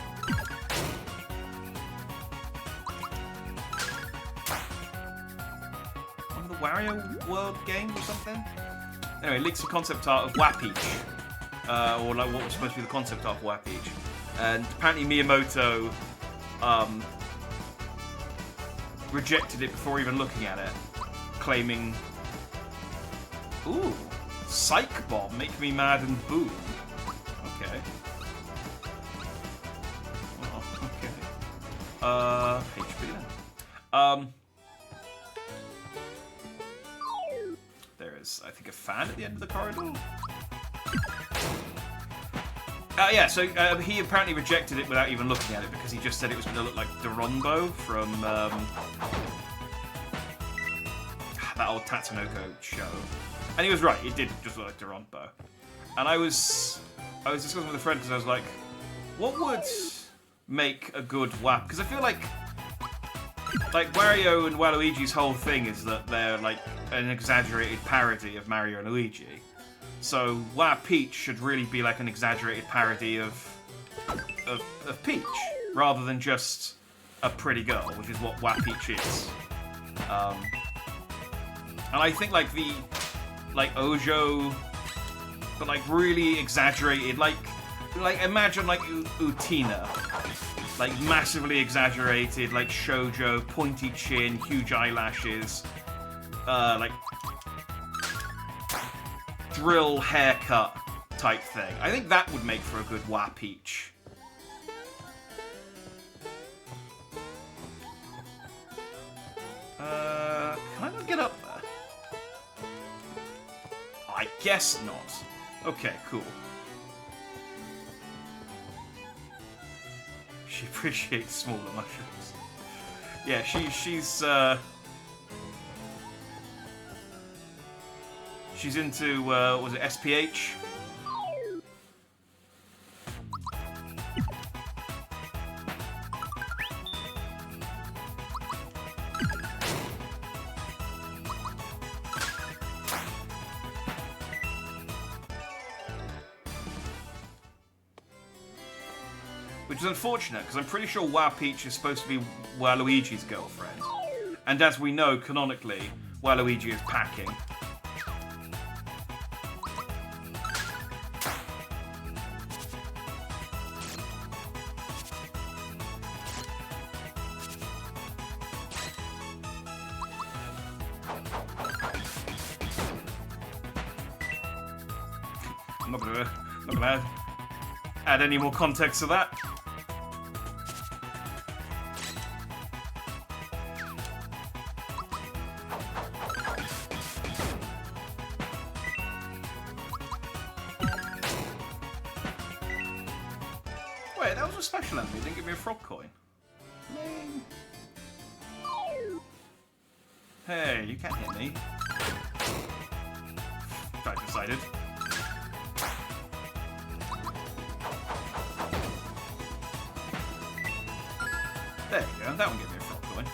One of the Wario World games or something? Anyway, leaked some concept art of Wapeach, or like what was supposed to be the concept art of Wapeach. And apparently Miyamoto rejected it before even looking at it, claiming, ooh, Psych Bomb, make me mad and boom. Okay. Oh, okay. HP then. There is, I think, a fan at the end of the corridor. Yeah, so he apparently rejected it without even looking at it because he just said it was going to look like Doronbo from that old Tatsunoko show. And he was right, it did just look like Doronbo. And I was discussing with a friend because I was like, what would make a good WAP? Because I feel like Wario and Waluigi's whole thing is that they're like an exaggerated parody of Mario and Luigi. So Wapeach should really be like an exaggerated parody of Peach, rather than just a pretty girl, which is what Wapeach is. And I think like the Ojo, but like really exaggerated, like imagine like Utina, like massively exaggerated, like shoujo, pointy chin, huge eyelashes, like drill haircut type thing. I think that would make for a good Wapeach. Can I not get up there? I guess not. Okay, cool. She appreciates smaller mushrooms. Yeah, she's into, was it SPH? Which is unfortunate, because I'm pretty sure Wow Peach is supposed to be Waluigi's girlfriend. And as we know, canonically, Waluigi is packing. I'm not gonna add any more context to that. Wait, that was a special enemy. It didn't give me a frog coin. Lame. Hey, you can't hit me. I decided. There you go. That one gave me a frog coin.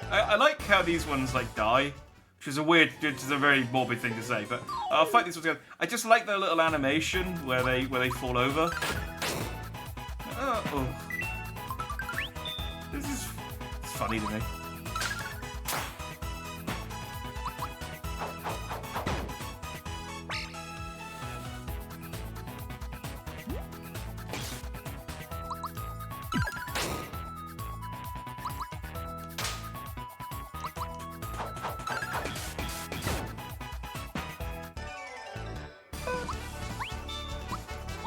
I like how these ones like die. Which is a very morbid thing to say, but I'll fight these ones again. I just like their little animation where they fall over. Oh. This is funny to me.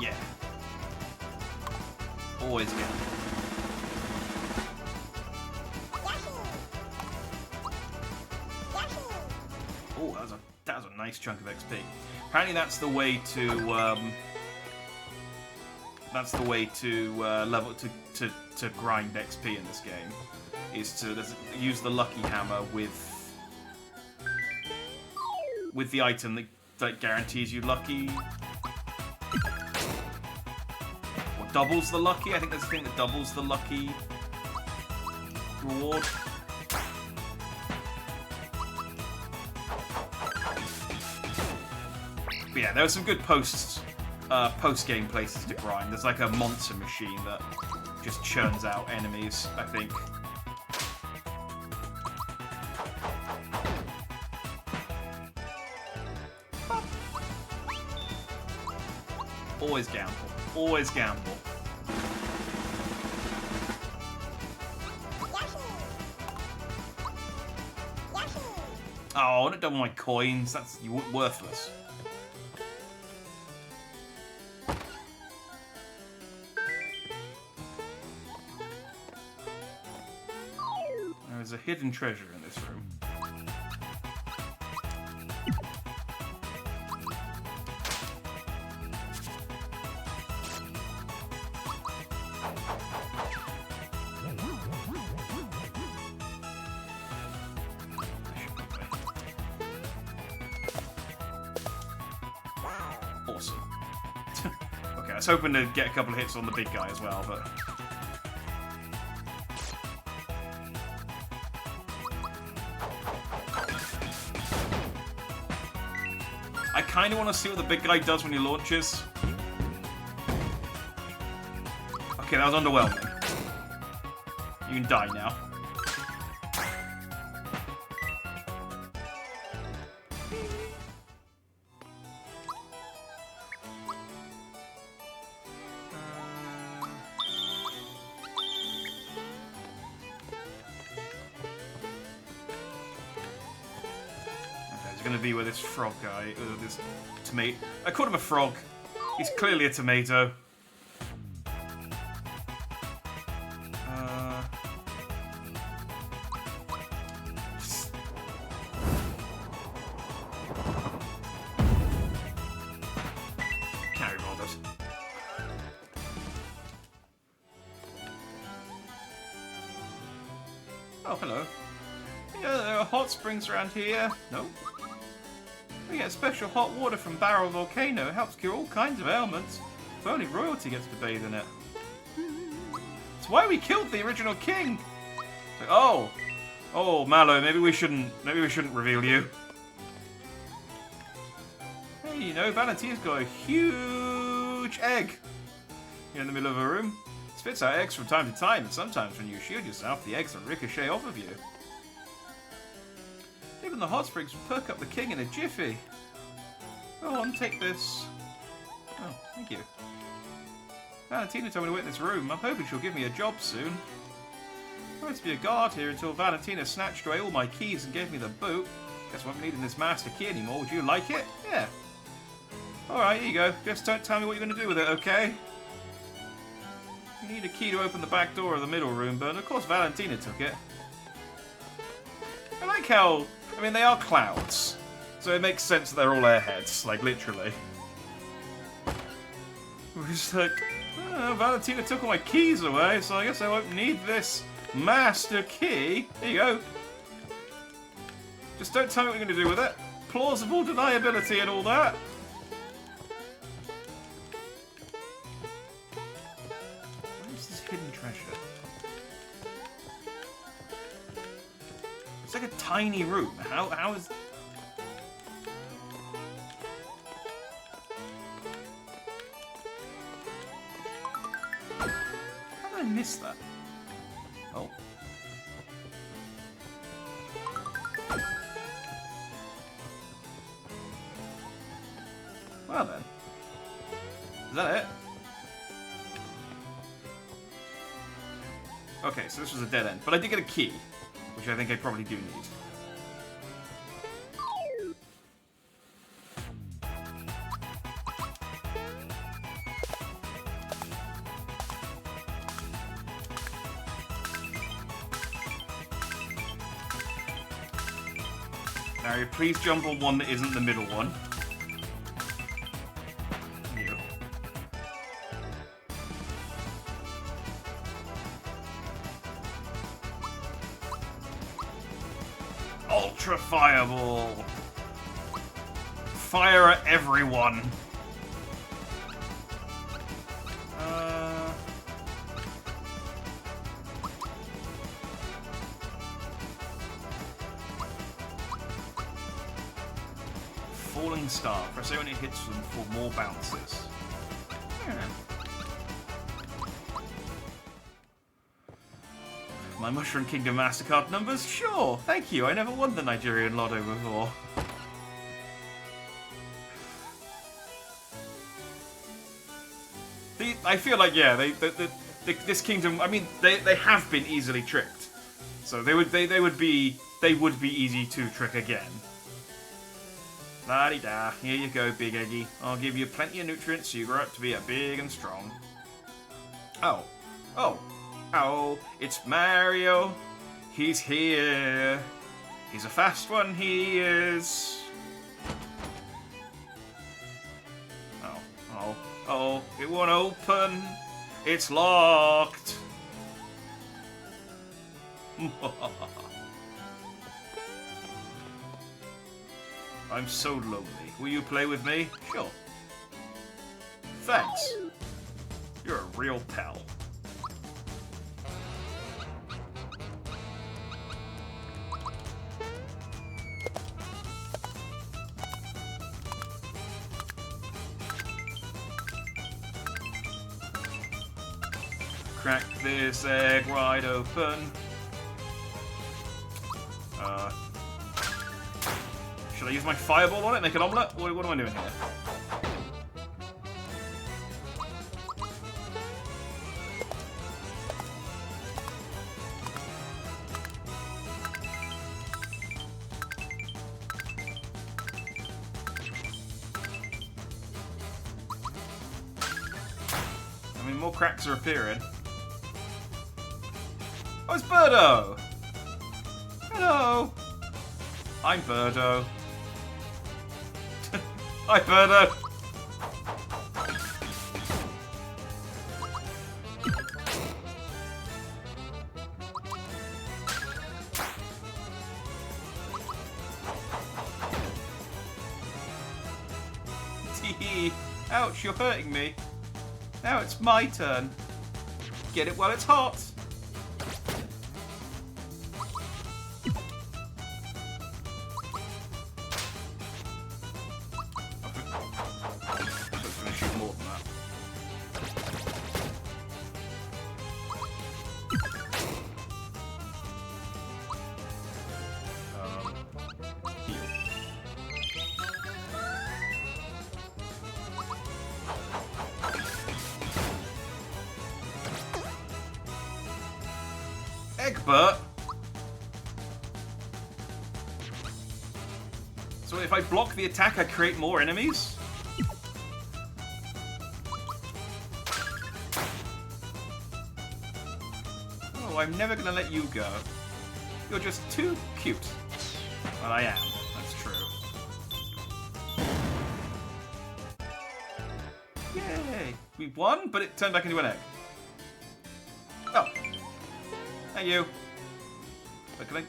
Yeah. Always get. Oh, that was a nice chunk of XP. Apparently, that's the way to level to grind XP in this game. Is to use the lucky hammer with the item that guarantees you lucky. Doubles the lucky. I think there's a thing that doubles the lucky reward. But yeah, there are some good post-game places to grind. There's like a monster machine that just churns out enemies, I think. Always gamble. Always gamble. Oh, don't double my coins. That's worthless. There's a hidden treasure in this room. Awesome. Okay, I was hoping to get a couple of hits on the big guy as well, but... I kind of want to see what the big guy does when he launches. Okay, that was underwhelming. You can die now. Going to be with this frog guy, this tomato. I called him a frog. He's clearly a tomato. Can't be bothered. Oh, hello. Yeah, there are hot springs around here. No. We get special hot water from Barrel Volcano. It helps cure all kinds of ailments. If only royalty gets to bathe in it. It's why we killed the original king. Like, oh, Mallow. Maybe we shouldn't reveal you. Hey, you know, Valentina's got a huge egg here in the middle of her room. It spits out eggs from time to time, and sometimes when you shield yourself, the eggs will ricochet off of you. Even the hot springs will perk up the king in a jiffy. Go on, take this. Oh, thank you. Valentina told me to wait in this room. I'm hoping she'll give me a job soon. I went to be a guard here until Valentina snatched away all my keys and gave me the boot. Guess I won't be needing this master key anymore. Would you like it? Yeah. Alright, here you go. Just don't tell me what you're going to do with it, okay? You need a key to open the back door of the middle room, but of course Valentina took it. I like how... I mean, they are clouds, so it makes sense that they're all airheads, like, literally. We're just like, oh, Valentina took all my keys away, so I guess I won't need this master key. Here you go. Just don't tell me what you're going to do with it. Plausible deniability and all that. Where's this hidden treasure? It's like a tiny room. How is... How did I miss that? Oh. Well then. Is that it? Okay, so this was a dead end. But I did get a key. Which I think I probably do need. Mario, please jump on one that isn't the middle one. You. Ultra Fireball! Fire at everyone! Falling Star. Press A when it hits them for more bounces. My Mushroom Kingdom MasterCard numbers? Sure, thank you. I never won the Nigerian Lotto before. I feel like, yeah, this kingdom. I mean, they have been easily tricked, so they would be easy to trick again. La-di-da. Here you go, Big Eggy. I'll give you plenty of nutrients so you grow up to be a big and strong. Oh. Oh, it's Mario. He's here. He's a fast one, he is. Oh, it won't open. It's locked. I'm so lonely. Will you play with me? Sure. Thanks. You're a real pal. Crack this egg wide open. Should I use my fireball on it? Make an omelette? What am I doing here? more cracks are appearing. Oh, it's Birdo! Hello! I'm Birdo. Hi, Birdo! Tee. Ouch, you're hurting me. Now it's my turn. Get it while it's hot. I was going to shoot more than that. Heal. Egbert? So if I block the attack, I create more enemies? Oh, I'm never gonna let you go. You're just too cute. Well, I am. That's true. Yay! We won, but it turned back into an egg. Oh. Hey, you. Quickly.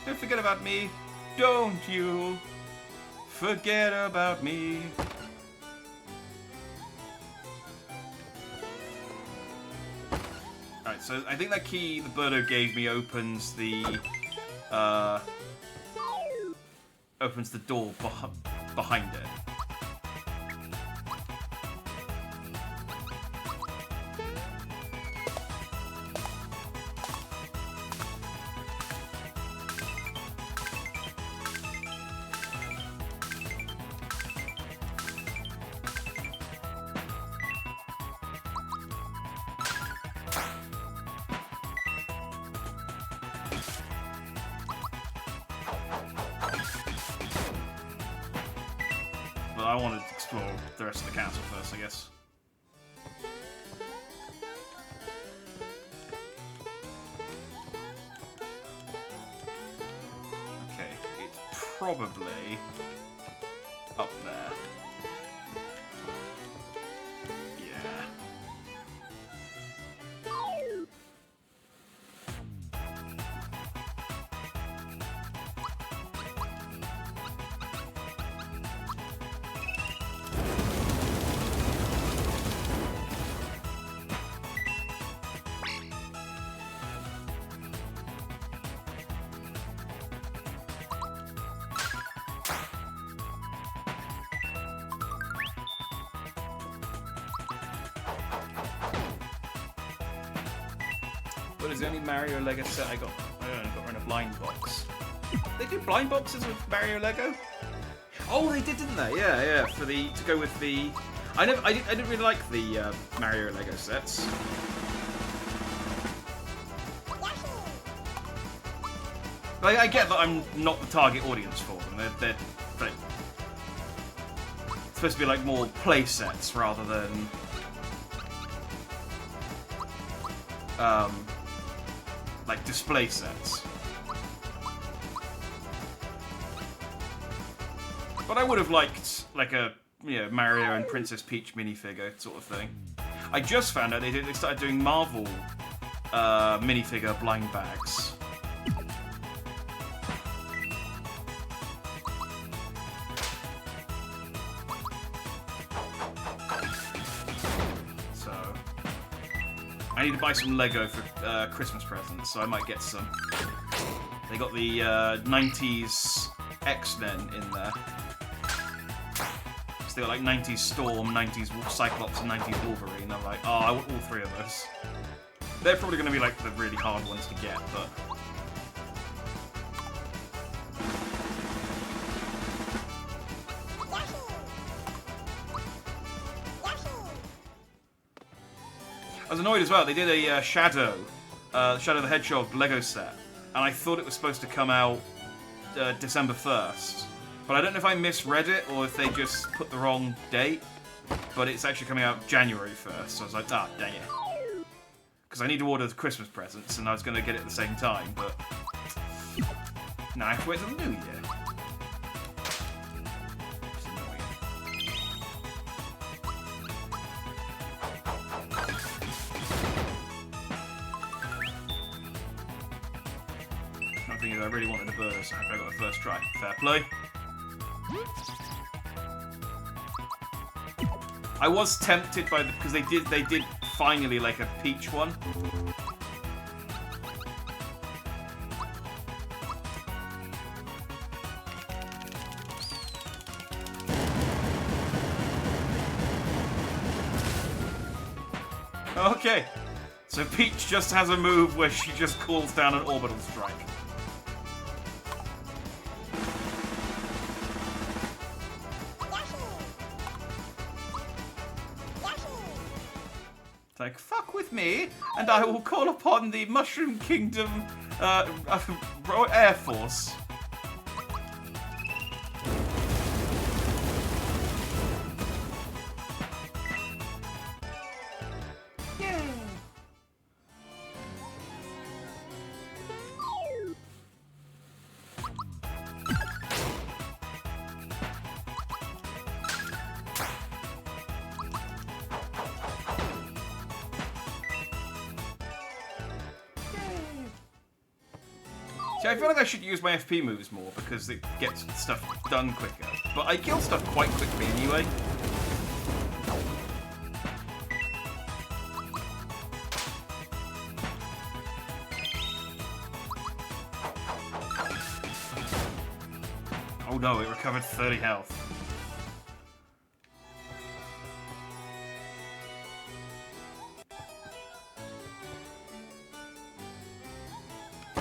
Don't forget about me. Don't you forget about me. Alright, so I think that key the Birdo gave me opens the door behind it. But I want to explore the rest of the castle first, I guess. Okay, it's probably up there. Yeah. But it's the only Mario Lego set I got. I only got rid of blind box. They did blind boxes with Mario Lego. Oh, they did, didn't they? Yeah, yeah. For the to go with the. I didn't really like the Mario Lego sets. Like, I get that I'm not the target audience for them. They're supposed to be like more play sets rather than like display sets. But I would have liked like a Mario and Princess Peach minifigure sort of thing. I just found out they started doing Marvel minifigure blind bags. So I need to buy some Lego for Christmas presents, so I might get some. They got the 90s X-Men in there. So they got like 90s Storm, 90s Cyclops, and 90s Wolverine. I'm like, oh, I want all three of those. They're probably going to be like the really hard ones to get, but... I was annoyed as well. They did a Shadow the Hedgehog Lego set, and I thought it was supposed to come out December 1st. But I don't know if I misread it or if they just put the wrong date. but it's actually coming out January 1st, so I was like, ah, dang it. Because I need to order the Christmas presents, and I was going to get it at the same time, but... now I have to wait till the new year. It's annoying. The thing is, I really wanted a burst, and I got a first try. Fair play. I was tempted by because they did finally like a peach one. Okay, so Peach just has a move where she just calls down an orbital strike. It's like, fuck with me, and I will call upon the Mushroom Kingdom Air Force. See, I feel like I should use my FP moves more because it gets stuff done quicker. But I kill stuff quite quickly anyway. Oh no, it recovered 30 health.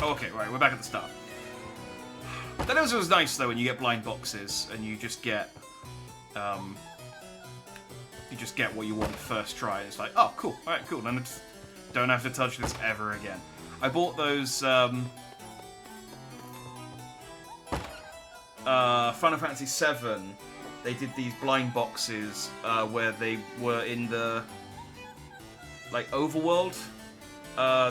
Okay, right, we're back at the start. That also was nice though when you get blind boxes and you just get what you want first try. It's like, oh, cool, all right, cool. Then it's, don't have to touch this ever again. I bought those Final Fantasy VII. They did these blind boxes where they were in the like overworld.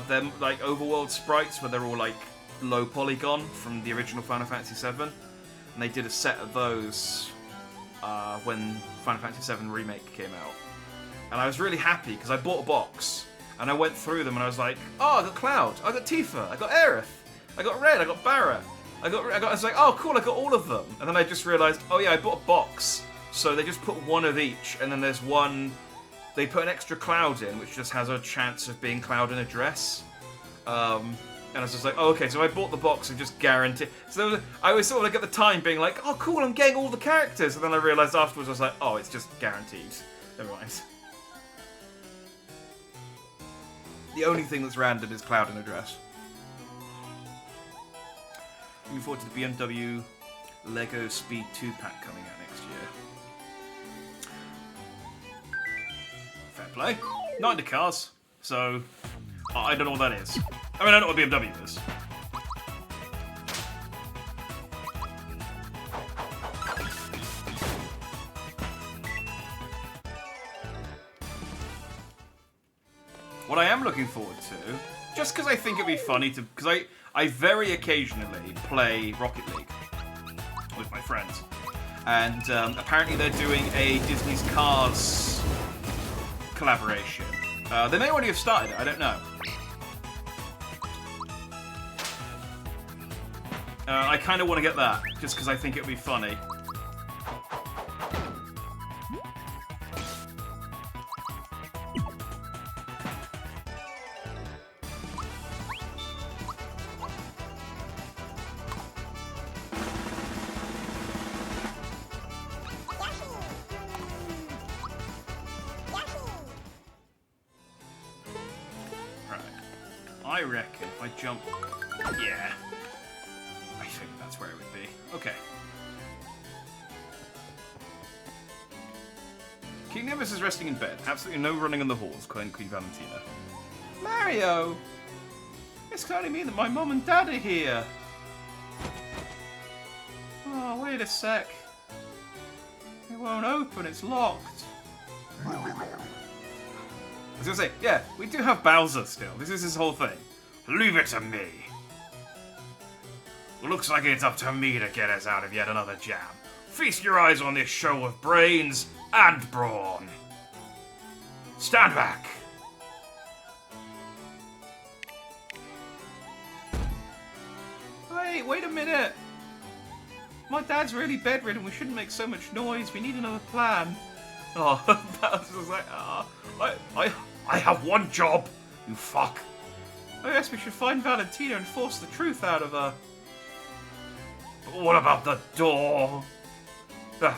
Them like overworld sprites where they're all like low polygon from the original Final Fantasy VII, and they did a set of those when Final Fantasy VII Remake came out, and I was really happy because I bought a box and I went through them and I was like, oh, I got Cloud, I got Tifa, I got Aerith, I got Red, I got Barra, I was like, oh cool, I got all of them, and then I just realised, oh yeah, I bought a box, so they just put one of each, and then there's one. They put an extra Cloud in, which just has a chance of being Cloud in a dress. And I was just like, oh, okay, so I bought the box and just guaranteed. So I was sort of like at the time being like, oh, cool, I'm getting all the characters. And then I realised afterwards, I was like, oh, it's just guaranteed. Never mind. The only thing that's random is Cloud in a dress. Looking forward to the BMW Lego Speed 2 pack coming out next year. Play. Not into cars, so I don't know what that is. I mean, I know what BMW is. What I am looking forward to, just because I think it'd be funny to, because I very occasionally play Rocket League with my friends, and apparently they're doing a Disney's Cars collaboration. They may already have started it, I don't know. I kind of want to get that, just because I think it would be funny. I reckon if I jump... Yeah. I think that's where it would be. Okay. King Nimbus is resting in bed. Absolutely no running in the halls, Queen Valentina. Mario! It's telling me that my mum and dad are here. Oh, wait a sec. It won't open, it's locked. I was gonna say, yeah, we do have Bowser still. This is his whole thing. Leave it to me. Looks like it's up to me to get us out of yet another jam. Feast your eyes on this show of brains and brawn. Stand back. Hey, wait a minute. My dad's really bedridden. We shouldn't make so much noise. We need another plan. Oh, Bowser's like, I have one job, you fuck. Oh yes, we should find Valentina and force the truth out of her. But what about the door? I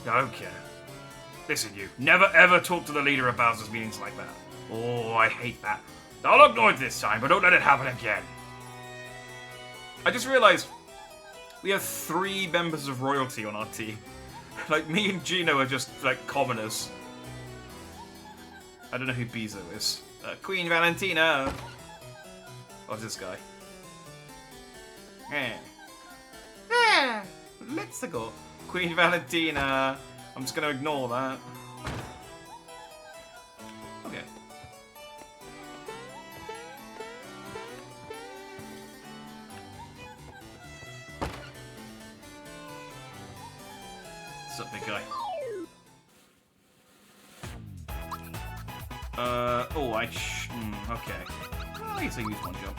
don't care. Listen, you. Never ever talk to the leader of Bowser's meetings like that. Oh, I hate that. I'll ignore it this time, but don't let it happen again. I just realized we have 3 members of royalty on our team. Like, me and Gino are just, like, commoners. I don't know who Bezo is. Queen Valentina! What's this guy? Let's go. Queen Valentina. I'm just gonna ignore that. Okay. What's up, big guy? Okay. I guess I use one jump.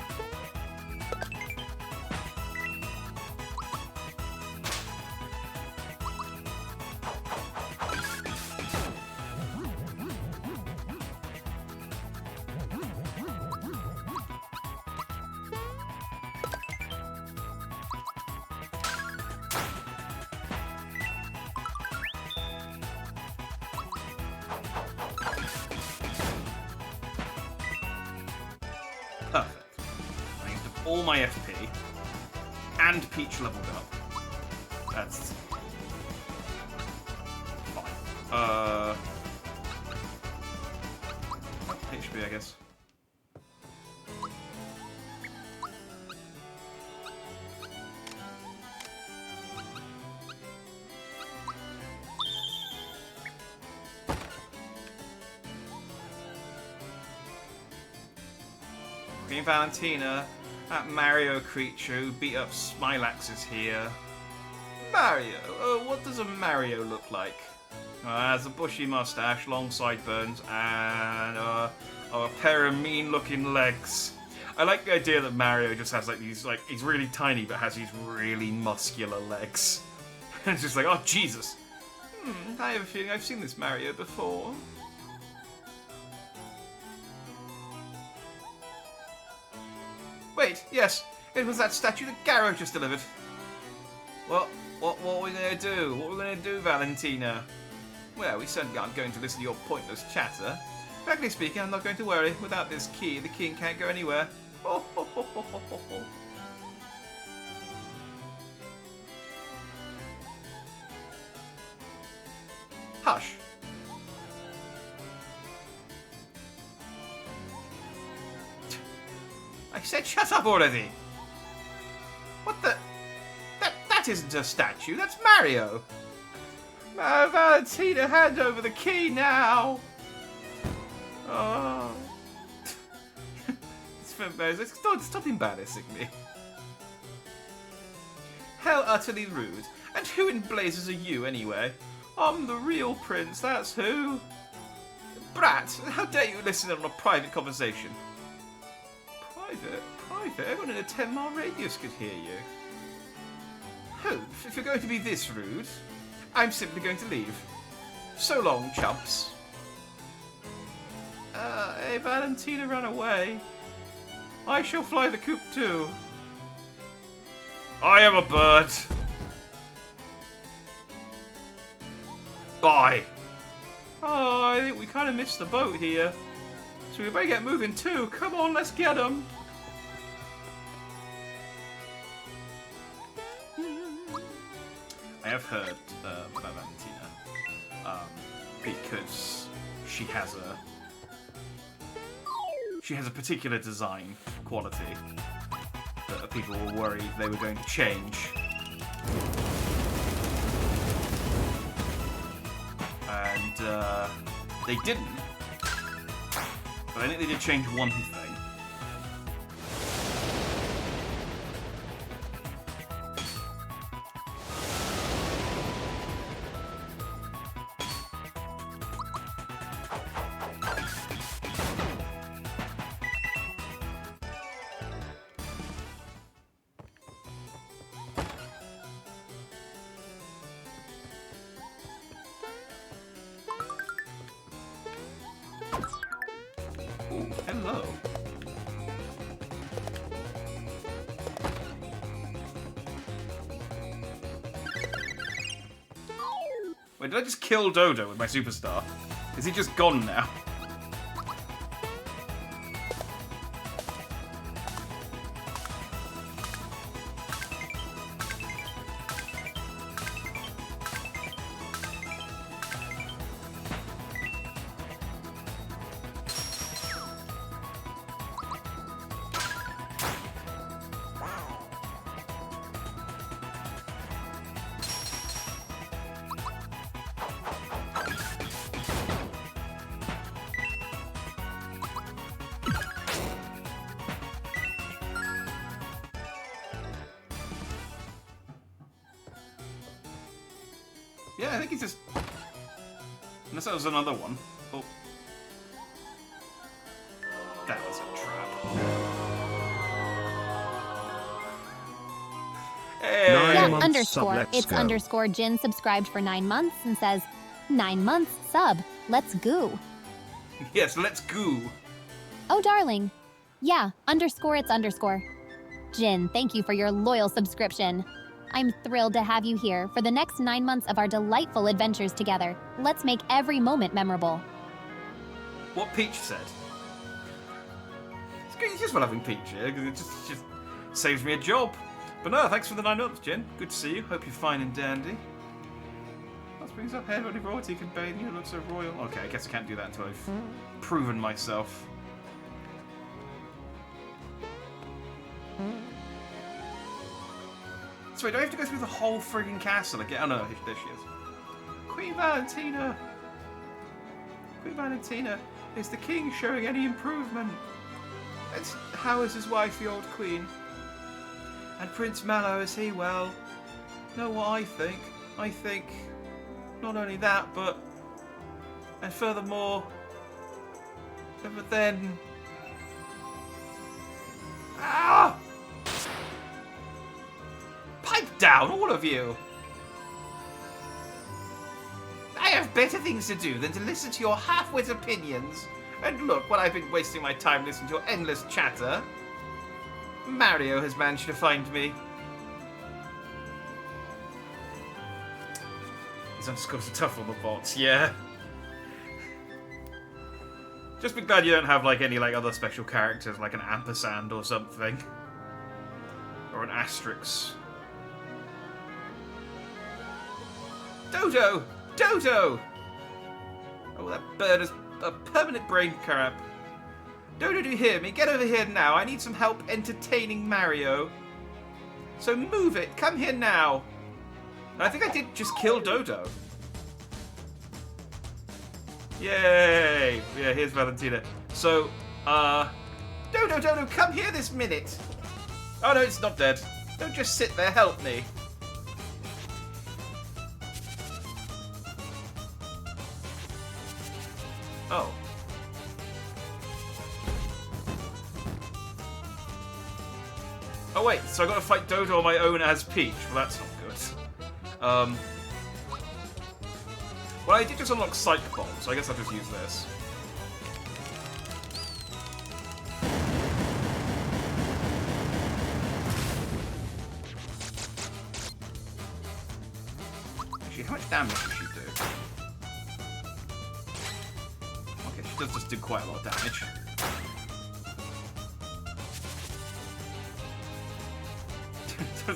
Perfect. I used up all my FP, and Peach leveled up. That's fine. HP, I guess. Queen Valentina, that Mario creature who beat up Smilax is here. Mario? What does a Mario look like? Has a bushy mustache, long sideburns, and a pair of mean-looking legs. I like the idea that Mario just has like these, like, he's really tiny but has these really muscular legs. It's just like, oh Jesus. I have a feeling I've seen this Mario before. Wait, yes, it was that statue that Garo just delivered. Well, what are we going to do? What are we going to do, Valentina? Well, we certainly aren't going to listen to your pointless chatter. Frankly speaking, I'm not going to worry. Without this key, the king can't go anywhere. Hush. I said shut up already! What the... That isn't a statue, that's Mario! Valentina, hand over the key now! Oh... Stop embarrassing me. How utterly rude. And who in blazes are you, anyway? I'm the real prince, that's who. Brat, how dare you listen in on a private conversation? Private? Everyone in a 10-mile radius could hear you. Oh, if you're going to be this rude, I'm simply going to leave. So long, chumps. Hey, Valentina ran away. I shall fly the coop too. I am a bird. Bye. Oh, I think we kind of missed the boat here. So we better get moving too. Come on, let's get them. I have heard about Valentina because she has a particular design quality that people were worried they were going to change. And they didn't. But I think they did change one thing. Hello. Wait, did I just kill Dodo with my superstar? Is he just gone now? Yeah, I think he's just... Unless that was another one. Oh. That was a trap. Hey! Yeah, months underscore. sub, let's It's go. underscore Jin subscribed for 9 months and says, 9 months sub. Let's goo. Yes, let's go. Oh, darling. Yeah, underscore it's underscore. Jin, thank you for your loyal subscription. I'm thrilled to have you here for the next 9 months of our delightful adventures together. Let's make every moment memorable. What Peach said. It's good, it's just for having Peach here, because it just saves me a job. But no, thanks for the 9 months, Jen. Good to see you. Hope you're fine and dandy. That brings up head only royalty can bathe you. Look so royal. Okay, I guess I can't do that until I've proven myself. So wait, do I have to go through the whole frigging castle again? Oh no, there she is. Queen Valentina! Queen Valentina, is the king showing any improvement? And how is his wife, the old queen? And Prince Mallow, is he well? Know what I think? I think not only that, but... And furthermore... But then... Ah! Pipe down, all of you! I have better things to do than to listen to your half-wit opinions. And look, while I've been wasting my time listening to your endless chatter, Mario has managed to find me. These underscores are tough on the bots, yeah. Just be glad you don't have like any like other special characters, like an ampersand or something. Or an asterisk. Dodo! Dodo! Oh, that bird is a permanent brain crab. Dodo, do you hear me? Get over here now. I need some help entertaining Mario. So move it. Come here now. I think I did just kill Dodo. Yay! Yeah, here's Valentina. So, Dodo, come here this minute. Oh no, it's not dead. Don't just sit there. Help me. Oh. Oh wait, so I gotta fight Dodo on my own as Peach. Well, that's not good. Well, I did just unlock Psych Bomb, so I guess I'll just use this. Actually, how much damage does she do? Okay, she does just do quite a lot of damage.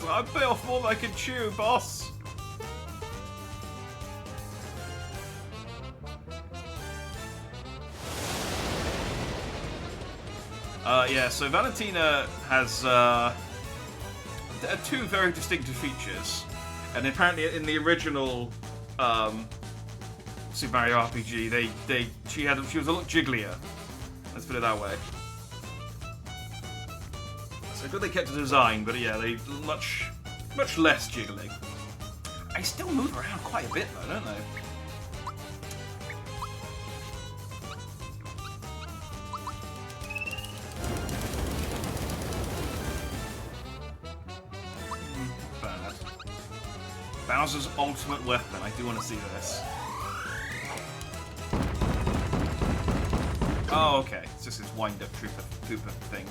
I bit off more than I can chew, boss! Yeah, so Valentina has two very distinctive features. And apparently in the original Super Mario RPG. She was a lot jigglier. Let's put it that way. So good they kept the design, but yeah, they much less jiggling. They still move around quite a bit though, don't they? Bad. Bowser's ultimate weapon. I do want to see this. Oh, okay. It's just his wind-up pooper thing.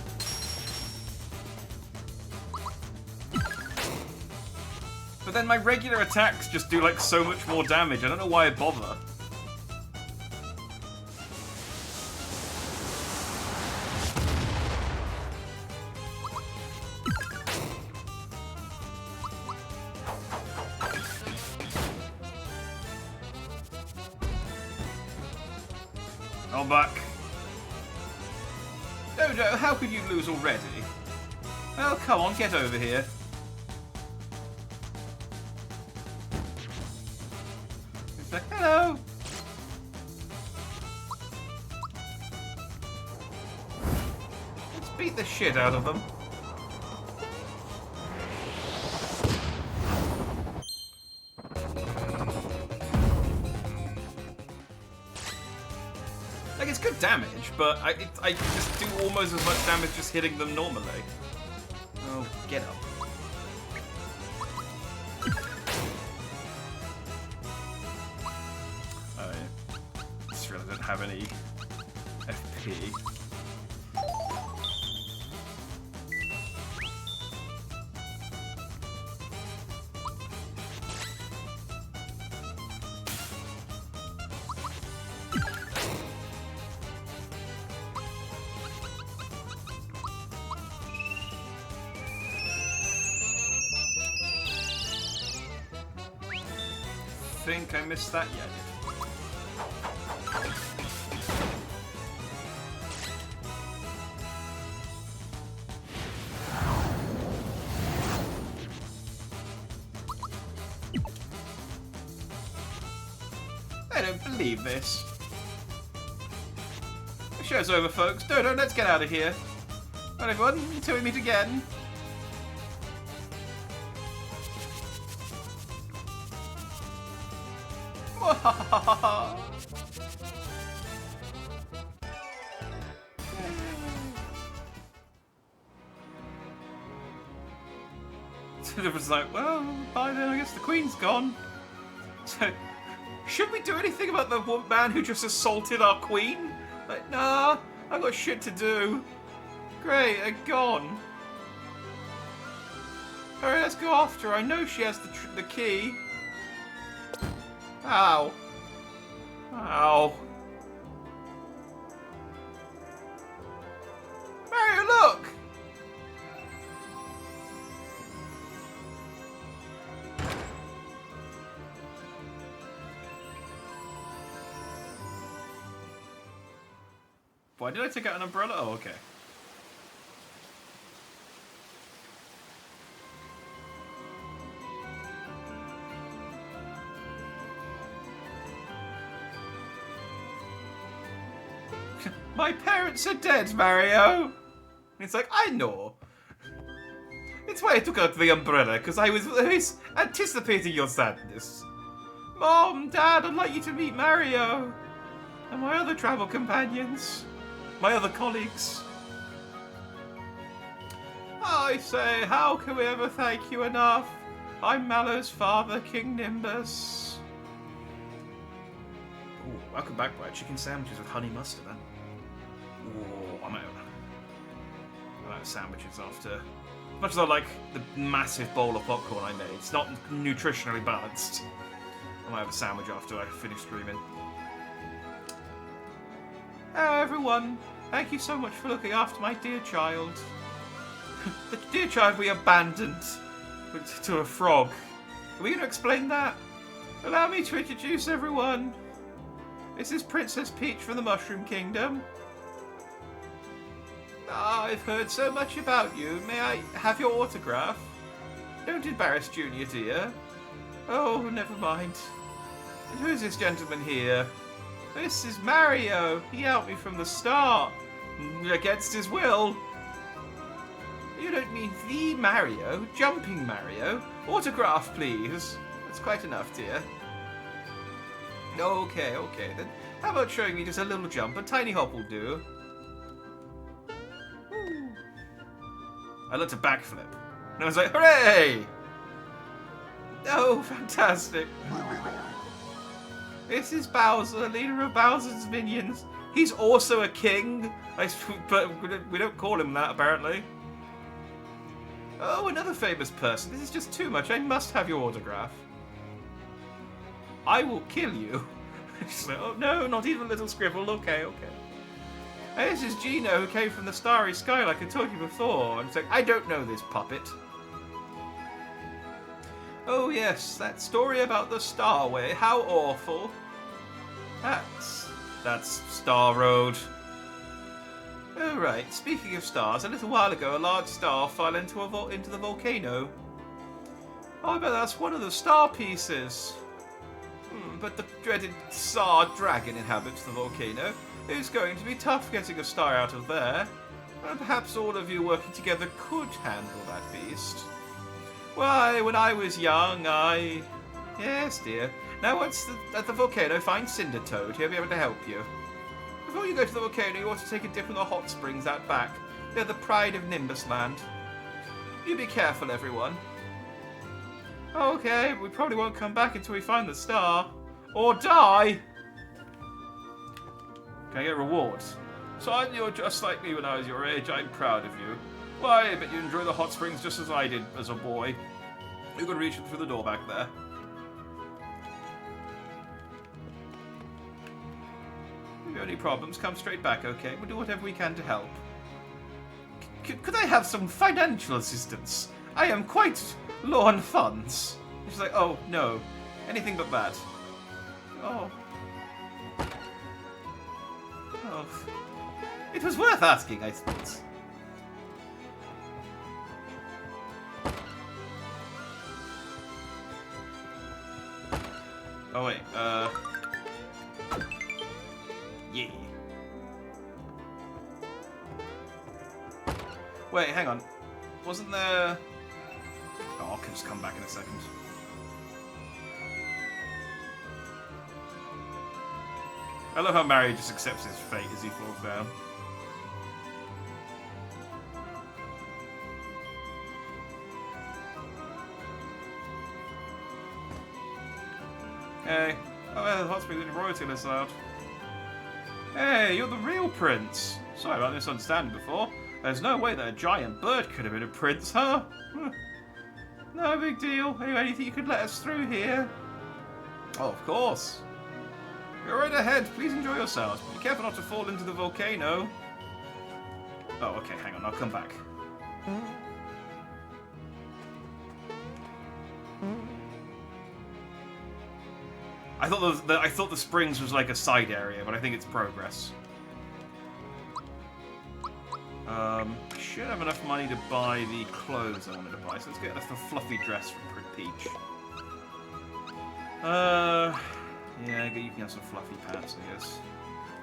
But then my regular attacks just do like so much more damage. I don't know why I bother. I'm back. Dodo, how could you lose already? Well, come on, get over here. It's like, hello. Let's beat the shit out of them. Like, it's good damage, but I just do almost as much damage just hitting them normally. Oh, get up. Oh, yeah. Just really don't have any FP. I think I missed that yet. I don't believe this. The show's over, folks. Dodo, let's get out of here. Right, everyone, until we meet again. It was like, well, bye then, I guess the Queen's gone. So, should we do anything about the man who just assaulted our Queen? Like, nah, I've got shit to do. Great, they're gone. Alright, let's go after her. I know she has the key. Ow. Ow. Mario, look! Why did I take out an umbrella? Oh, okay. My parents are dead, Mario! It's like, I know. It's why I took out the umbrella, because I was anticipating your sadness. Mom, Dad, I'd like you to meet Mario. And my other travel companions. My other colleagues. I say, how can we ever thank you enough? I'm Mallow's father, King Nimbus. Ooh, welcome back, Brad. Chicken sandwiches with honey mustard, huh? Ooh, I'm out of sandwiches after. As much as I like the massive bowl of popcorn I made, it's not nutritionally balanced. I might have a sandwich after I finish streaming. Hello, everyone. Thank you so much for looking after my dear child. The dear child we abandoned to a frog. Are we going to explain that? Allow me to introduce everyone. This is Princess Peach from the Mushroom Kingdom. I've heard so much about you. May I have your autograph? Don't embarrass Junior, dear. Oh, never mind. Who's this gentleman here? This is Mario. He helped me from the start. Against his will. You don't mean the Mario? Jumping Mario? Autograph, please. That's quite enough, dear. Okay, okay. Then how about showing me just a little jump? A tiny hop will do. Woo. I learned to backflip. And I was like, hooray! Oh, fantastic. This is Bowser, leader of Bowser's minions. He's also a king, but we don't call him that, apparently. Oh, another famous person. This is just too much. I must have your autograph. I will kill you. She's like, oh, no, not even a little scribble. Okay, okay. Hey, this is Gino, who came from the starry sky, like I told you before. And it's like, I don't know this puppet. Oh, yes, that story about the Starway. How awful. That's Star Road. Oh, right. Speaking of stars, a little while ago, a large star fell into the volcano. Oh, I bet that's one of the star pieces. But the dreaded Tsar dragon inhabits the volcano. It's going to be tough getting a star out of there. And perhaps all of you working together could handle that beast. Why, when I was young, Yes, dear. Now, once at the volcano, find Cinder Toad. He'll be able to help you. Before you go to the volcano, you want to take a dip in the hot springs out back. They're the pride of Nimbus Land. You be careful, everyone. Okay, we probably won't come back until we find the star. Or die! Can I get rewards? So you're just like me when I was your age. I'm proud of you. Why, I bet you enjoy the hot springs just as I did as a boy. You can reach through the door back there. If you have any problems, come straight back, okay? We'll do whatever we can to help. Could I have some financial assistance? I am quite low on funds. She's like, oh, no. Anything but that. Oh. Oh. It was worth asking, I suppose. Oh, wait, yeah. Wait, hang on. Wasn't there... Oh, I can just come back in a second. I love how Mario just accepts his fate as he falls down. Hey. Oh, yeah, the hot springs in royalty list out. Hey, you're the real prince. Sorry about misunderstanding before. There's no way that a giant bird could have been a prince, huh? No big deal. Anyway, anything you could let us through here? Oh, of course. Go right ahead. Please enjoy yourselves. Be careful not to fall into the volcano. Oh, okay. Hang on. I'll come back. I thought the springs was like a side area, but I think it's progress. I should have enough money to buy the clothes I wanted to buy, so let's get the fluffy dress from Peach. Yeah, you can have some fluffy pants, I guess.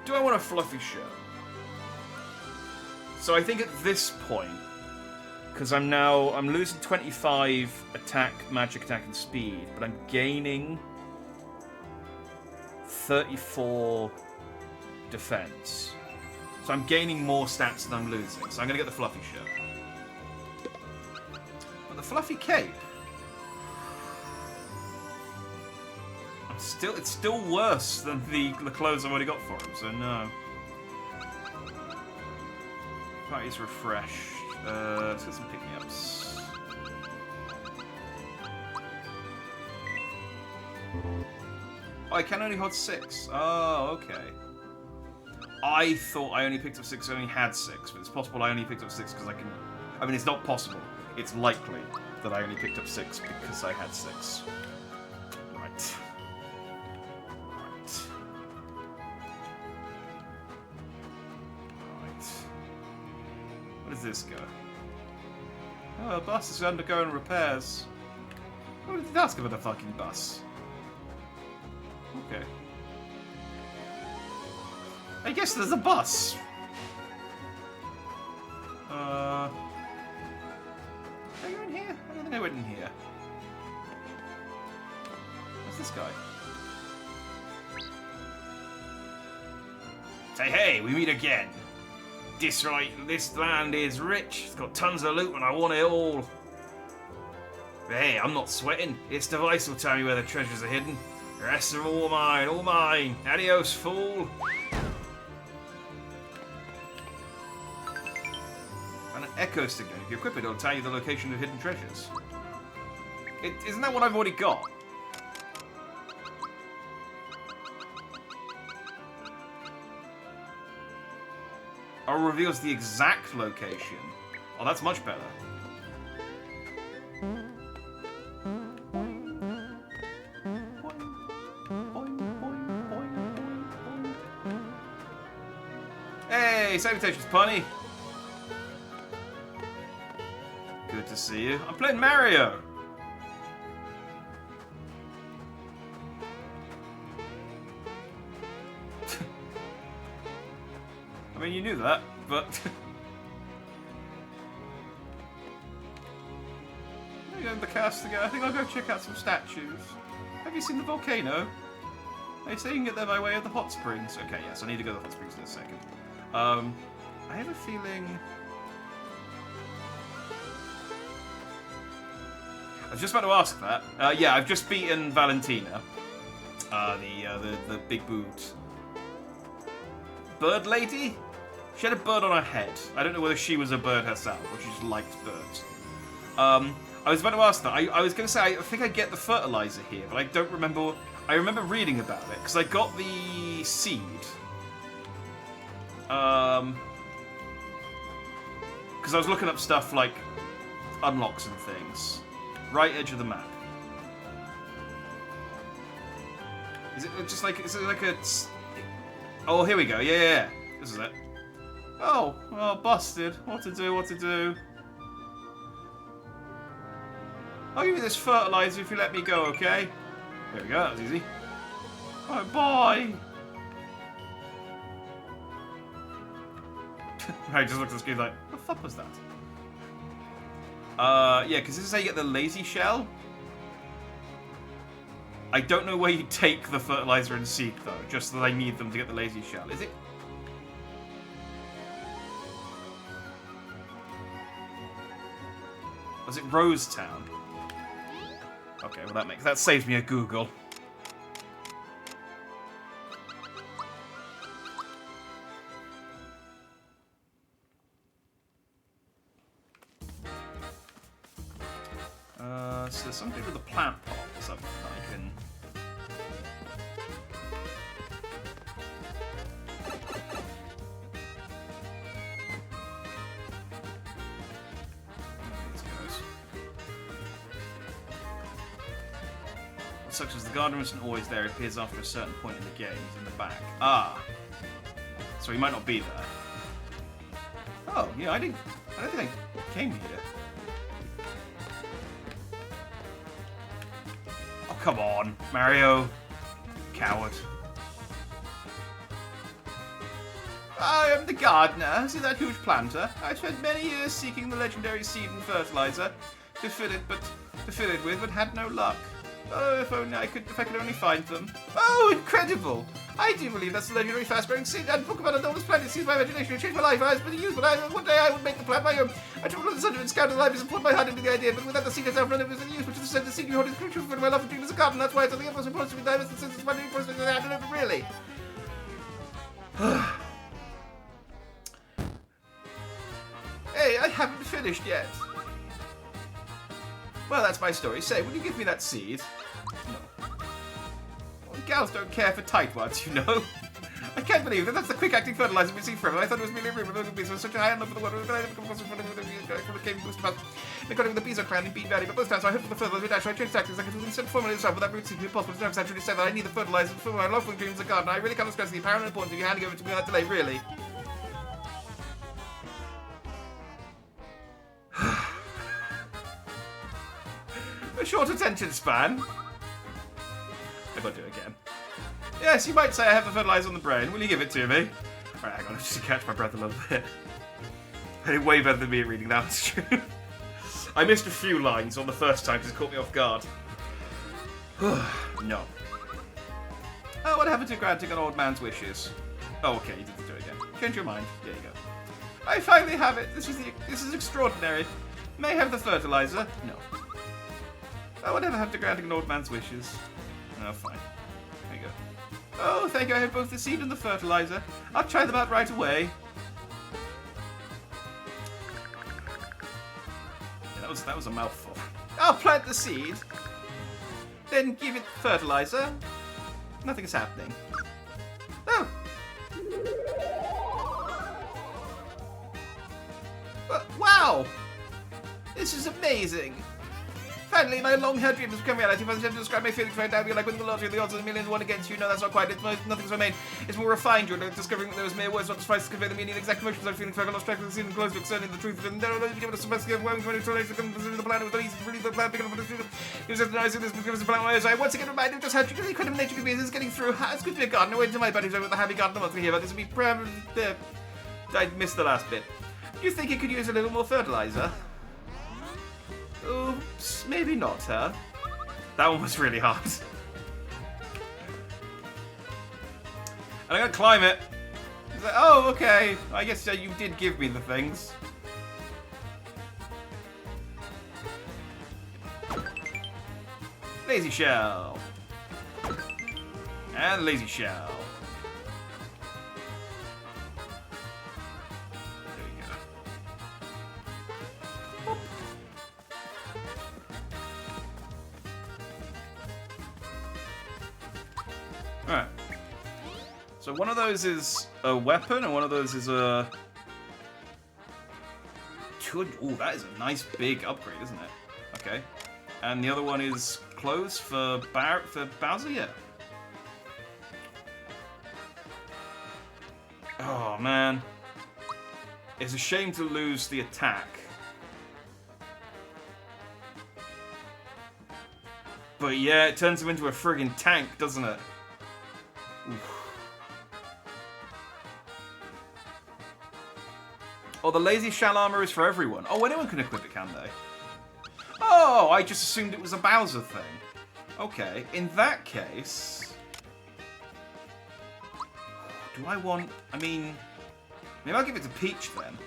Do I want a fluffy shirt? So I think at this point, because I'm losing 25 attack, magic attack, and speed, but I'm gaining 34 defense. So I'm gaining more stats than I'm losing. So I'm going to get the fluffy shirt. But the fluffy cape... It's still worse than the clothes I've already got for him, so no. Party's refreshed. Let's get some pick-me-ups. Oh, I can only hold 6. Oh, okay. I thought I only picked up 6, I only had 6, but it's possible I only picked up 6 because I can... I mean, it's not possible. It's likely that I only picked up 6 because I had 6. Right. Where does this go? Oh, a bus is undergoing repairs. What did it ask about a fucking bus? Okay. I guess there's a bus. Are you in here? I don't think I went in here. What's this guy? Say, hey, we meet again. This land is rich. It's got tons of loot and I want it all. But hey, I'm not sweating. This device will tell me where the treasures are hidden. The rest are all mine, all mine. Adios, fool. And an echo signal. If you equip it, it'll tell you the location of hidden treasures. Isn't that what I've already got? Or reveals the exact location. Oh, that's much better. Hey, salutations, Punny. Good to see you. I'm playing Mario. I mean, you knew that, but... I'm going to the castle. I think I'll go check out some statues. Have you seen the volcano? They say you can get there by way of the hot springs. Okay, yes, I need to go to the hot springs in a second. I have a feeling... I was just about to ask that. Yeah, I've just beaten Valentina. The big boot bird lady? She had a bird on her head. I don't know whether she was a bird herself or she just liked birds. I was about to ask that. I was going to say, I think I get the fertilizer here, but I don't remember. I remember reading about it, because I got the seed. Because I was looking up stuff like unlocks and things. Right edge of the map. Is it just like, is it like a... Oh, here we go. Yeah. This is it. Oh, busted. What to do? I'll give you this fertilizer if you let me go, okay? There we go, that was easy. Alright, bye! Harry just looks at the screen like, what the fuck was that? Yeah, because this is how you get the lazy shell. I don't know where you take the fertilizer and seed, though, just that I need them to get the lazy shell. Is it? Was it Rosetown? Okay, well that saves me a Google. So there's something with the plant pot or something that I can... Such as the garden isn't always there, it appears after a certain point in the game. He's in the back. Ah. So he might not be there. Oh, yeah, I don't think I came here. Oh, come on, Mario. Coward. I am the gardener. See that huge planter? I spent many years seeking the legendary seed and fertilizer to fill it with, but had no luck. Oh, if I could only find them. Oh, incredible! I do believe that's the legendary fast-growing seed and book about enormous planet seeds my imagination and changed my life. I was pretty used, but one day I would make the plant my own. I traveled to the center and scouted the libraries and put my heart into the idea, but without the seed itself, none of it was in use, which is to say the seed you hold is crucial for my love for dreams as a garden. That's why it's of the utmost importance to me that it's since it's my new person that I have to live really. Hey, I haven't finished yet. Well, that's my story. Say, will you give me that seed? No. Well, gals don't care for tightwads, you know. I can't believe that that's the quick-acting fertilizer we've seen forever. I thought it was merely a rumor. The bees were such a high love for the water. But I never come across it from the cave boost about according to the bees are clan in Bean Valley. But most times I hope for the fertilizer would actually change tactics. I could instant formula itself, but that route seems impossible. It's never actually said that I need the fertilizer for my love for dreams of the garden. I really can't stress the apparent importance of you handing over to me without delay, really. A short attention span. I gotta do it again. Yes, you might say I have the fertilizer on the brain. Will you give it to me? Alright, hang on, let's just catch my breath a little bit. I did way better than me at reading that, that's true. I missed a few lines on the first time because it caught me off guard. No. Oh, what happened to granting an old man's wishes? Oh, okay, you didn't do it again. Change your mind. There you go. I finally have it. This is extraordinary. May I have the fertilizer? No. I would never have to grant an old man's wishes. Oh, fine. There you go. Oh, thank you. I have both the seed and the fertilizer. I'll try them out right away. Yeah, that was a mouthful. I'll plant the seed. Then give it fertilizer. Nothing is happening. Oh. Wow! This is amazing! Finally, my long-held dream has become reality. If I was to describe my feelings right now, I'd be like winning the lottery, the odds of a million to one against you. No, that's not quite it. Nothing's remained. It's more refined. You're discovering that those mere words not suffice to convey the meaning and exact emotions I'm feeling. I lost track of the scene and close concerning the truth of it. No, give it a suppressed give when it's related to the plan. It was not easy to believe the plan. It was recognizing this because of the plan. I once again reminded of just how truly incredible nature can be. This is getting through. It's good to be a gardener. Wait until my buddies over with the happy gardener monthly here, but this will be I missed the last bit. Do you think it could use a little more fertilizer? Oops, maybe not, huh? That one was really hard. And I'm gonna climb it. It's like, oh, okay. I guess you did give me the things. Lazy shell. And lazy shell. Alright. So one of those is a weapon, and one of those is a... Ooh, that is a nice big upgrade, isn't it? Okay. And the other one is clothes for Bowser? Yeah. Oh, man. It's a shame to lose the attack. But yeah, it turns him into a friggin' tank, doesn't it? Oof. Oh, the lazy shell armor is for everyone. Oh, anyone can equip it, can they? Oh, I just assumed it was a Bowser thing. Okay, in that case... Do I want... I mean... Maybe I'll give it to Peach, then.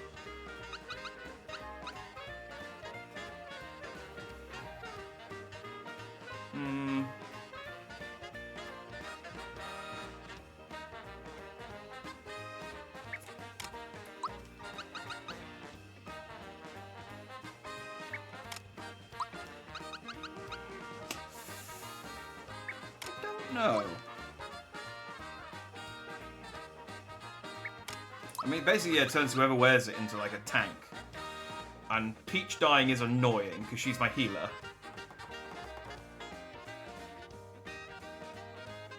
Hmm... No. I mean, basically, yeah, it turns whoever wears it into, like, a tank. And Peach dying is annoying, because she's my healer.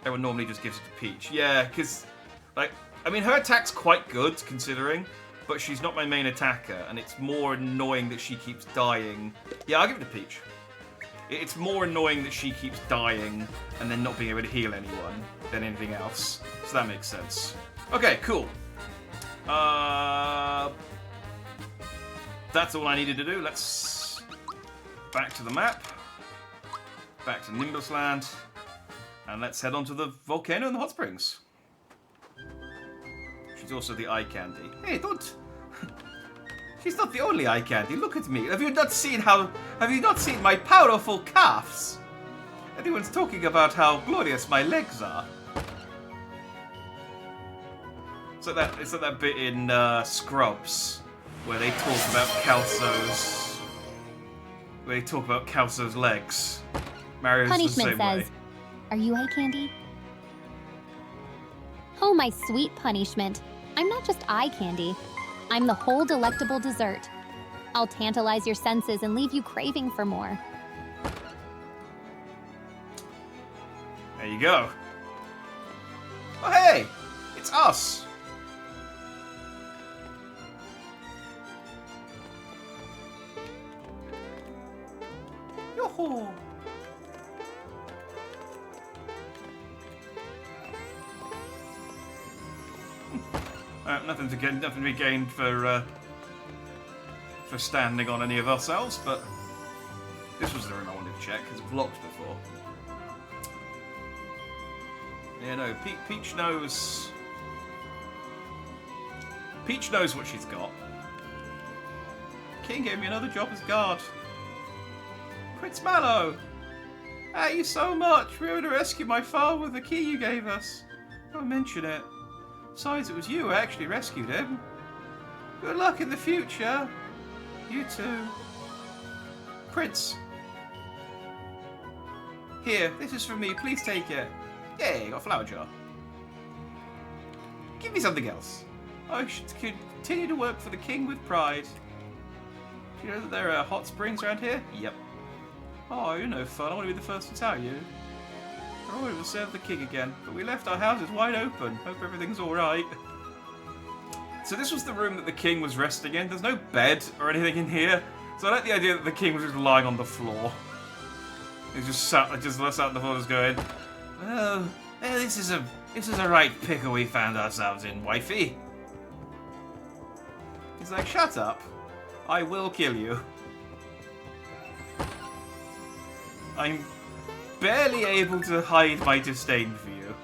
Everyone normally just gives it to Peach. Yeah, because, like, I mean, her attack's quite good, considering, but she's not my main attacker, and it's more annoying that she keeps dying. Yeah, I'll give it to Peach. It's more annoying that she keeps dying and then not being able to heal anyone than anything else. So that makes sense. Okay, cool. That's all I needed to do. Let's back to the map. Back to Nimbus Land. And let's head on to the volcano and the hot springs. She's also the eye candy. Hey, don't... She's not the only eye candy. Look at me. Have you not seen my powerful calves? Everyone's talking about how glorious my legs are. So it's like that bit in Scrubs where they talk about Kelso's legs. Mario's Punishment the same says, way. "Are you eye candy?" Oh, my sweet punishment. I'm not just eye candy. I'm the whole delectable dessert. I'll tantalize your senses and leave you craving for more. There you go. Oh, hey! It's us! Yoo-hoo! Nothing to be gained for standing on any of ourselves, but this was the room I wanted to check because it was locked before. Yeah, no, Peach knows. Peach knows what she's got. King gave me another job as guard. Prince Mallow! Thank you so much. We were to rescue my father with the key you gave us. Don't mention it. Besides, it was you who actually rescued him. Good luck in the future. You too. Prince. Here, this is from me. Please take it. Yay, got a flower jar. Give me something else. I should continue to work for the king with pride. Do you know that there are hot springs around here? Yep. Oh, you're no fun. I want to be the first to tell you. I wanted to serve the king again, but we left our houses wide open. Hope everything's alright. So this was the room that the king was resting in. There's no bed or anything in here. So I like the idea that the king was just lying on the floor. He just sat on the floor just going, oh, this is a right pickle we found ourselves in, wifey. He's like, shut up. I will kill you. I'm barely able to hide my disdain for you.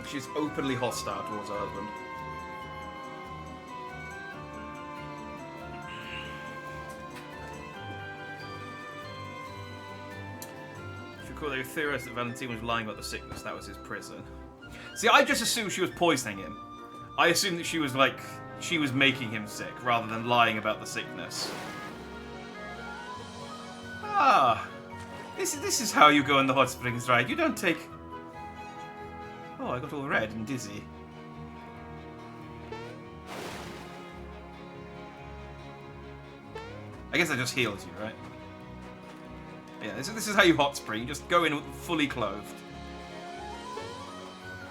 She's openly hostile towards her husband. If you recall, they theorized that Valentine was lying about the sickness. That was his prison. See, I just assumed she was poisoning him. I assumed that she was making him sick, rather than lying about the sickness. Ah, this is how you go in the hot springs, right? You don't take... Oh, I got all red and dizzy. I guess I just healed you, right? Yeah, this is how you hot spring. You just go in fully clothed.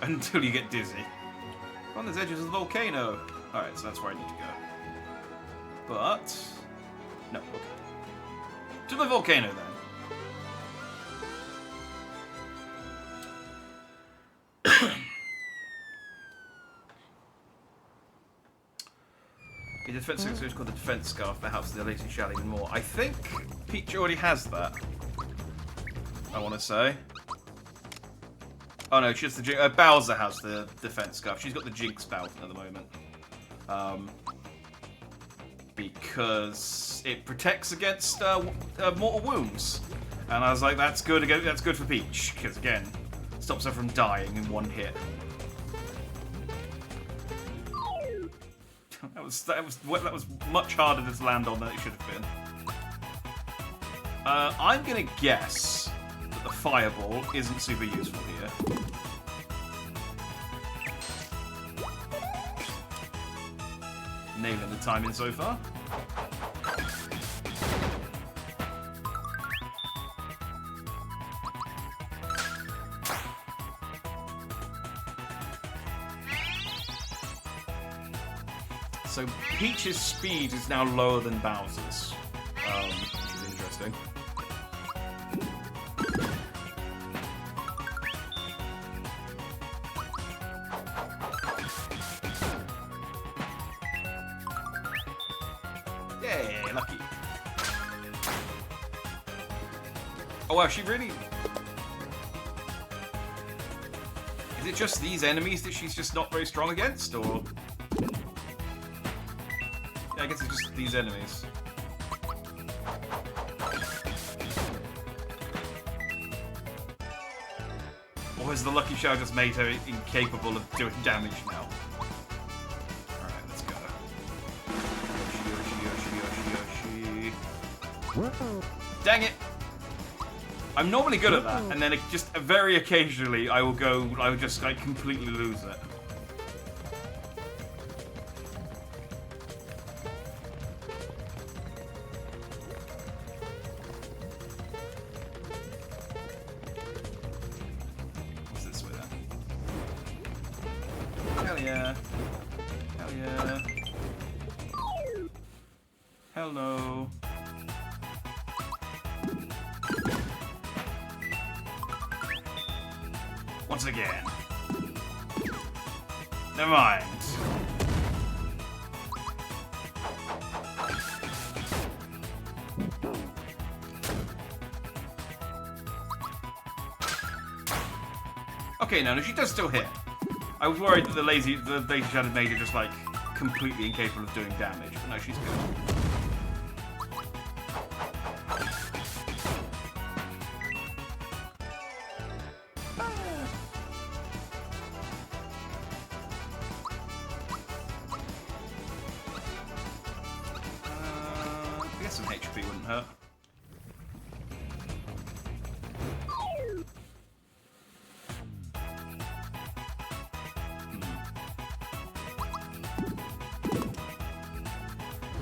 Until you get dizzy. On the edges of the volcano. Alright, so that's where I need to go. But... No, okay. To the volcano, then. The defense scarf is called the defense scarf. The house of the Lady Shall even more. I think Peach already has that. I want to say. Oh no, she has the Bowser has the defense scarf. She's got the Jinx belt at the moment. Because it protects against mortal wounds. And I was like, that's good. That's good for Peach because again, stops her from dying in one hit. That was much harder to land on than it should have been. I'm gonna guess that the fireball isn't super useful here. Nailing the timing so far. So Peach's speed is now lower than Bowser's, which is interesting. Yay, lucky. Oh wow, she really... Is it just these enemies that she's just not very strong against, or...? I guess it's just these enemies. Or has the Lucky Shell just made her incapable of doing damage now? Alright, let's go. Yoshi. Dang it! I'm normally good at that, and then just very occasionally I will just like completely lose it. Yeah. Hell yeah. Hell no. Not again. Never mind. Okay, no, she does still hit. I was worried that the lazy shot had made it just like completely incapable of doing damage, but no, she's good. I guess some HP wouldn't hurt.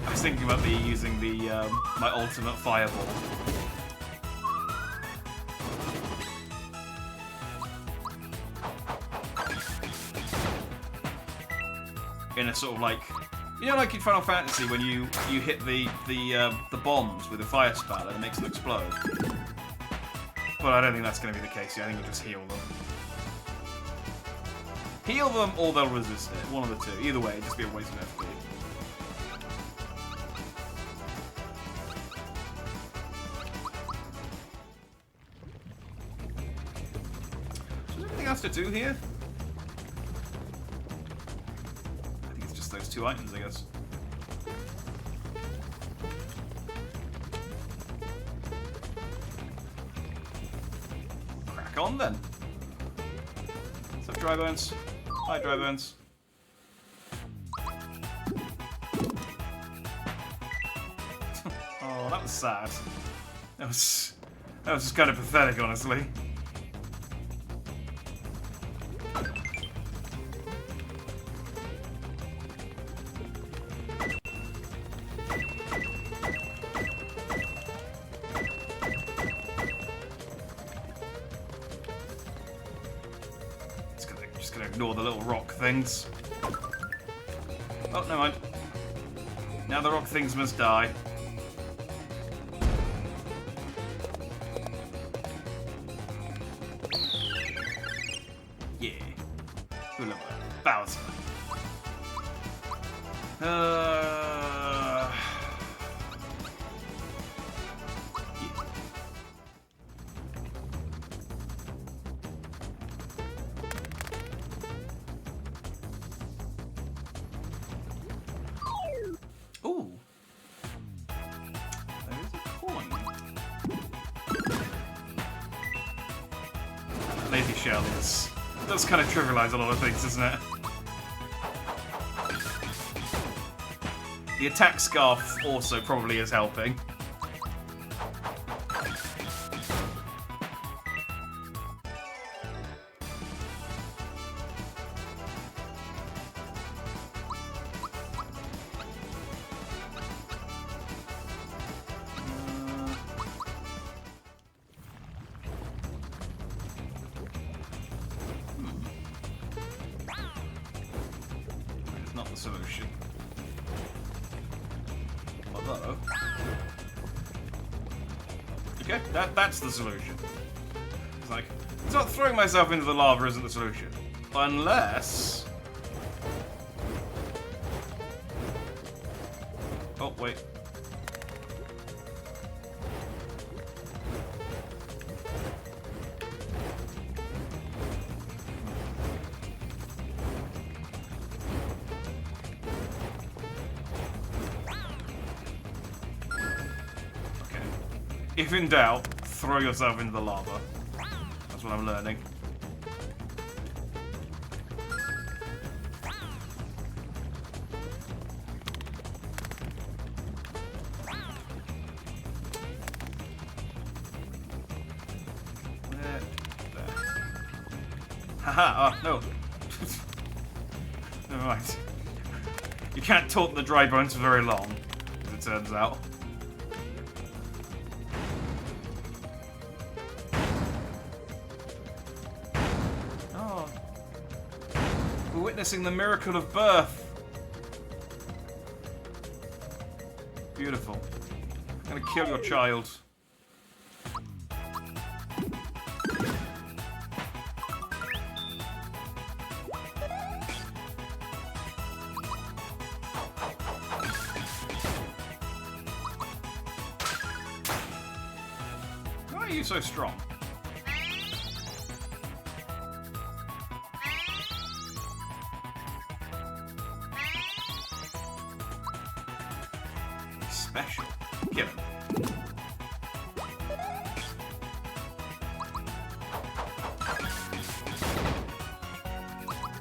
I was thinking about using my ultimate fireball. In a sort of like, you know, like in Final Fantasy when you hit the bombs with a fire spell and it makes them explode. But I don't think that's going to be the case here. I think you'll just heal them. Heal them or they'll resist it. One of the two. Either way, it'd just be a waste of FP. Is there anything else to do here? I think it's just those two items, I guess. Crack on then. What's up, Drybones? Hi, Drybones. Oh, that was sad. That was just kind of pathetic, honestly. Just gonna ignore the little rock things. Oh, never mind. Now the rock things must die. Yeah. Who love that? Bowser. Yeah. Ooh. There is a coin. Lazy Shell does kind of trivialize a lot of things, doesn't it? The attack scarf also probably is helping. It's not the solution. Although... Okay, that's the solution. It's like, it's not throwing myself into the lava isn't the solution. Unless... Oh, wait. If in doubt, throw yourself into the lava. That's what I'm learning. There. Haha, oh, no. Never mind. You can't taunt the dry bones for very long, as it turns out. We're witnessing the miracle of birth. Beautiful. I'm gonna kill your child. are you so strong? Special. Kill him.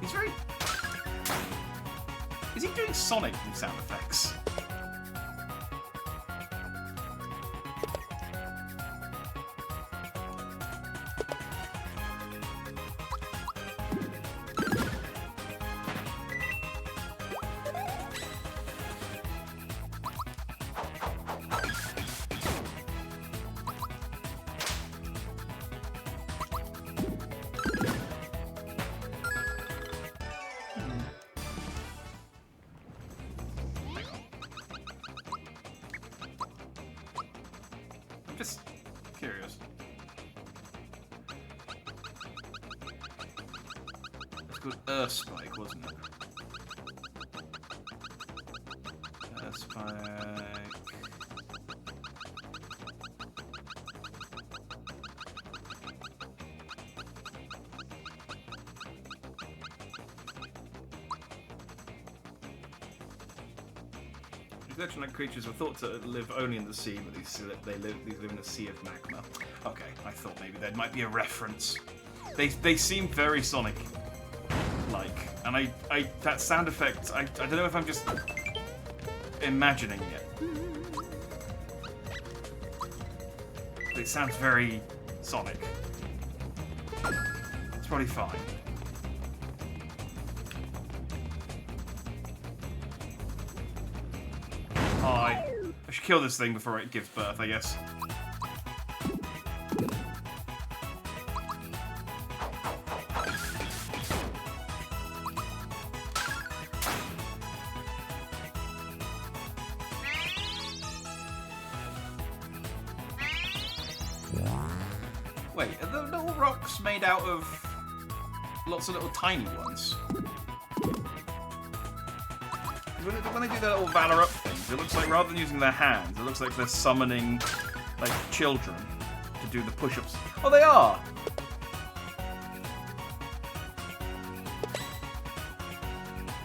He's very... Is he doing Sonic sound effects? Just curious. It's called Earthspike, wasn't it? Earthspike. Electronic creatures were thought to live only in the sea, but these live in a sea of magma. Okay, I thought maybe there might be a reference. They seem very Sonic-like, and I that sound effect, I don't know if I'm just imagining it. It sounds very Sonic. It's probably fine. I should kill this thing before it gives birth, I guess. Wait, are the little rocks made out of lots of little tiny ones? When they do their little Valor Up things, it looks like rather than using their hands, it looks like they're summoning, like, children to do the push-ups. Oh, they are!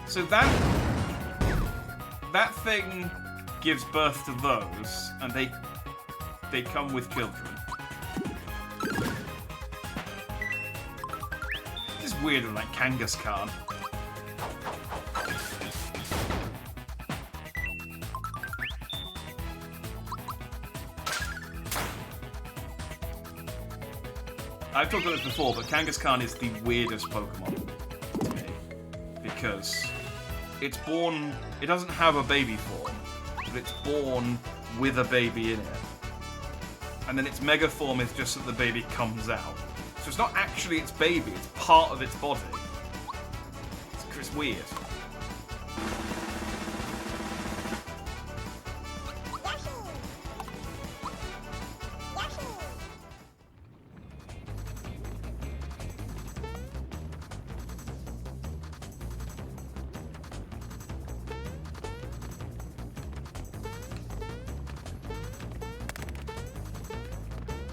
So that thing gives birth to those, and they come with children. This is weirder than, like, Kangaskhan. I've talked about this before, but Kangaskhan is the weirdest Pokemon to me. Because it's born... It doesn't have a baby form, but it's born with a baby in it. And then its mega form is just that the baby comes out. So it's not actually its baby, it's part of its body. It's weird.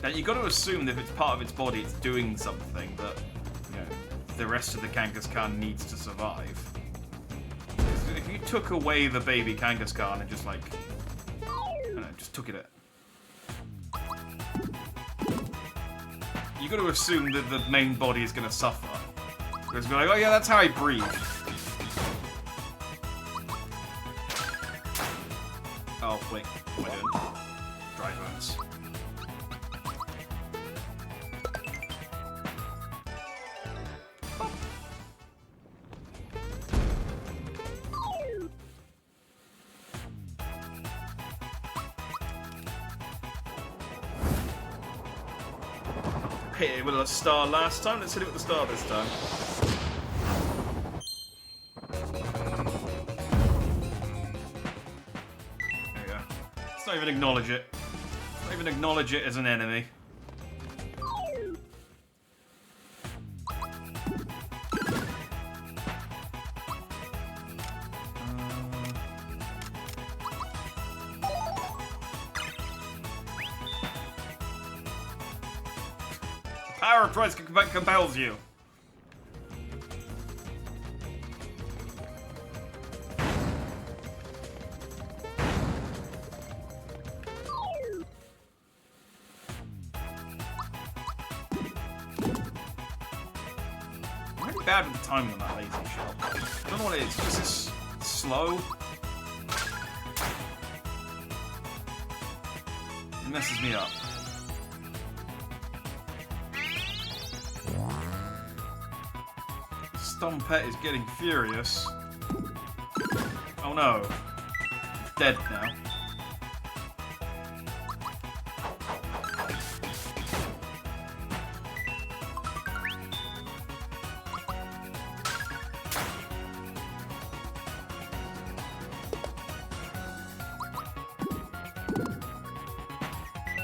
Now, you've got to assume that if it's part of its body, it's doing something that, you know, the rest of the Kangaskhan needs to survive. If you took away the baby Kangaskhan and just, like, I don't know, just took it you've got to assume that the main body is going to suffer. Because we're like, oh yeah, that's how I breathe. Oh, wait, what am I doing? Dry bones. Hit it with a star last time, let's hit it with a star this time. There we go. Let's not even acknowledge it. Let's not even acknowledge it as an enemy. Power of price compels you. I'm really bad with the timing on that lazy shot. I don't know what it is. It's just slow. It messes me up. Stompet is getting furious. Oh no. It's dead now.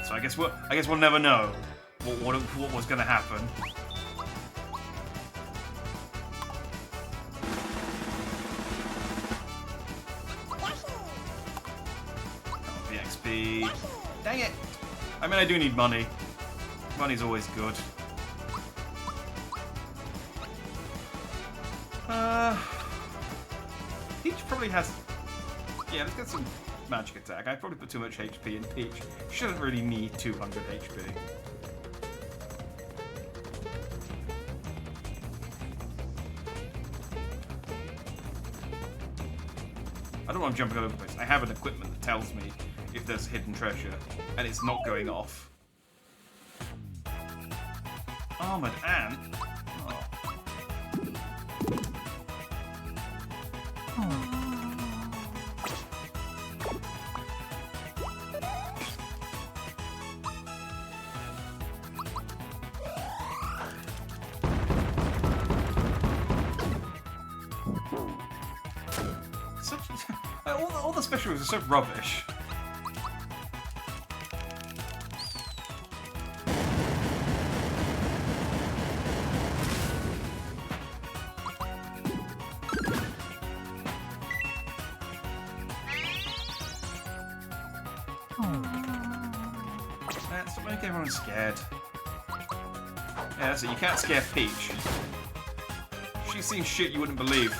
So I guess we'll never know what was going to happen. XP. Dang it! I mean, I do need money. Money's always good. Peach probably has... Yeah, let's get some magic attack. I probably put too much HP in Peach. She doesn't really need 200 HP. I don't know, I'm jumping all over the place. I have an equipment that tells me if there's hidden treasure, and it's not going off. Armored ant? Oh. All the special moves are so rubbish. Stop making everyone scared. Yeah, that's it. You can't scare Peach. She's seen shit you wouldn't believe.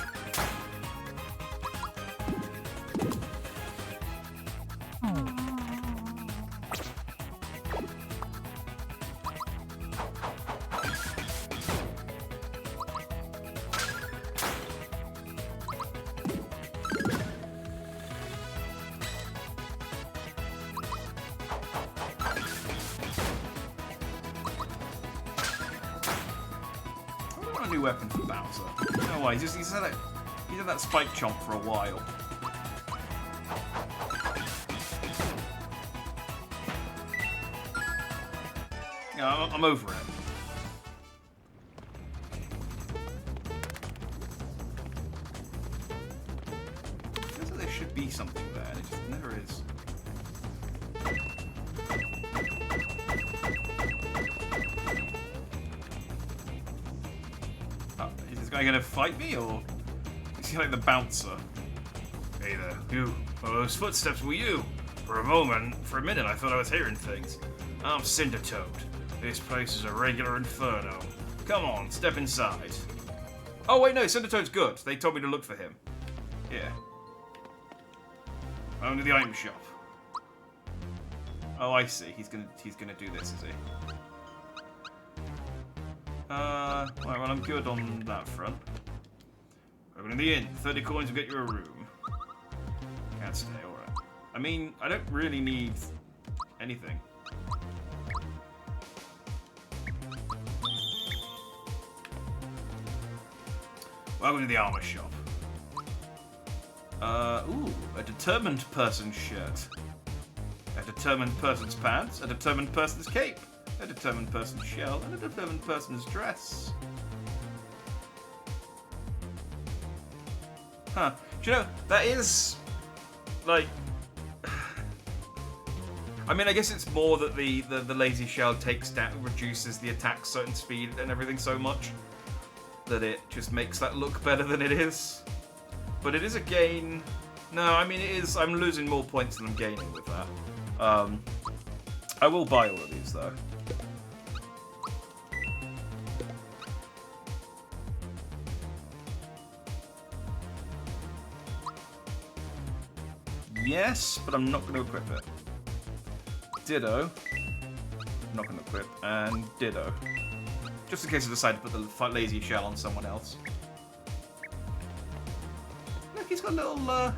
New weapon for Bowser. No way, he's had that spike chomp for a while. Yeah, I'm over it. Feels like there should be something there, and it just never is. Is this guy gonna fight me, or is he like the bouncer? Hey there, you. Oh, those footsteps were you. For a minute, I thought I was hearing things. I'm Cindertoad. This place is a regular inferno. Come on, step inside. Oh wait, no, Cindertoad's good. They told me to look for him. Yeah. Only the item shop. Oh, I see. He's gonna do this, is he? Right, well, I'm good on that front. Opening the inn. 30 coins will get you a room. Can't stay, alright. I mean, I don't really need anything. Welcome to the armor shop. Ooh, a determined person's shirt. A determined person's pants. A determined person's cape. A determined person's shell. And a determined person's dress. Huh. Do you know, that is... like... I mean, I guess it's more that the lazy shell reduces the attack certain speed and everything so much that it just makes that look better than it is. But it is a gain. No, I mean, it is. I'm losing more points than I'm gaining with that. I will buy all of these, though. yes, but I'm not going to equip it. Ditto. I'm not going to equip. And ditto. Just in case I decide to put the lazy shell on someone else. Look, he's got a little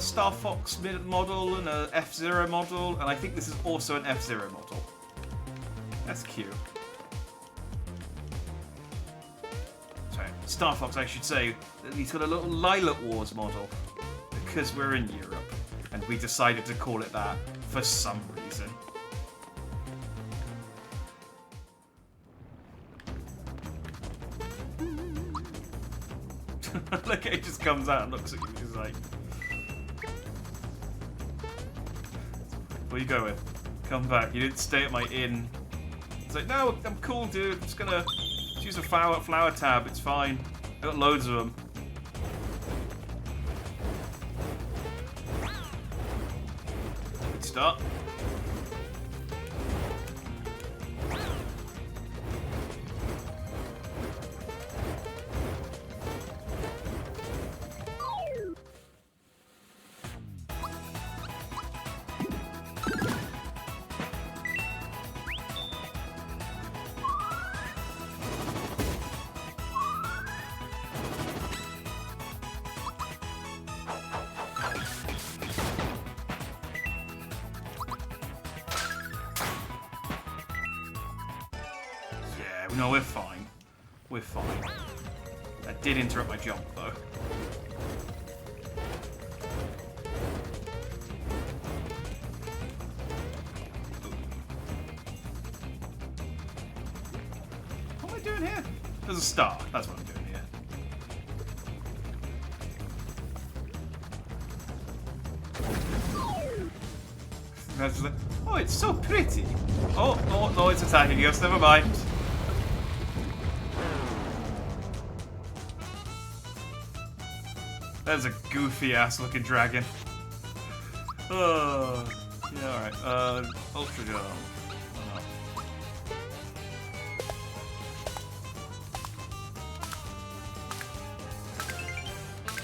Star Fox model and a F-Zero model, and I think this is also an F-Zero model. That's cute. Sorry, Star Fox, I should say. He's got a little Lilac Wars model because we're in Europe, and we decided to call it that for some reason. Look, it just comes out and looks at you. He's like, "Where you going? Come back. You didn't stay at my inn." It's like, "No, I'm cool, dude. I'm just gonna use a flower tab. It's fine. I got loads of them." Good start. No, we're fine. We're fine. That did interrupt my jump, though. What am I doing here? There's a star. That's what I'm doing here. That's like, oh, it's so pretty. Oh, no, it's attacking us. Never mind. That's a goofy-ass looking dragon. Oh, yeah, alright. Ultra Jump. Oh,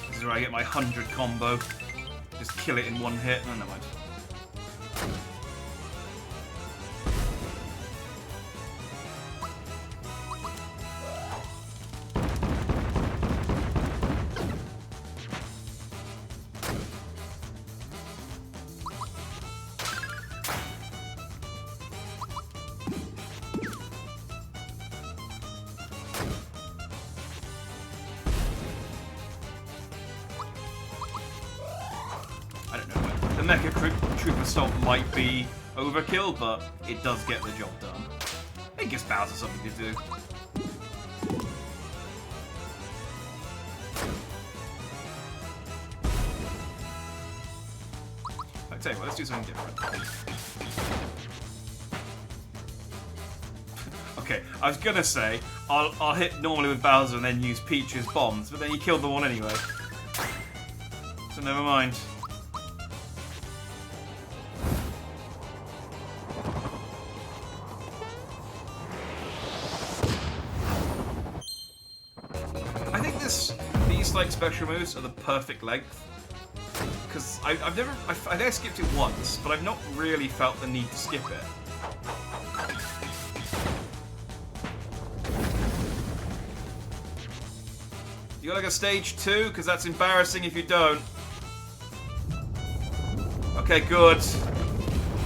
this is where I get my 100 combo. Just kill it in one hit. Oh, never mind. I don't know. The Mecha Trooper Stomp might be overkill, but it does get the job done. It gives Bowser something to do. I tell you what, let's do something different. Okay, I was gonna say I'll hit normally with Bowser and then use Peach's bombs, but then he killed the one anyway. So never mind. These like special moves are the perfect length because I think I skipped it once, but I've not really felt the need to skip it. You got like a stage 2? Because that's embarrassing if you don't. Okay, good.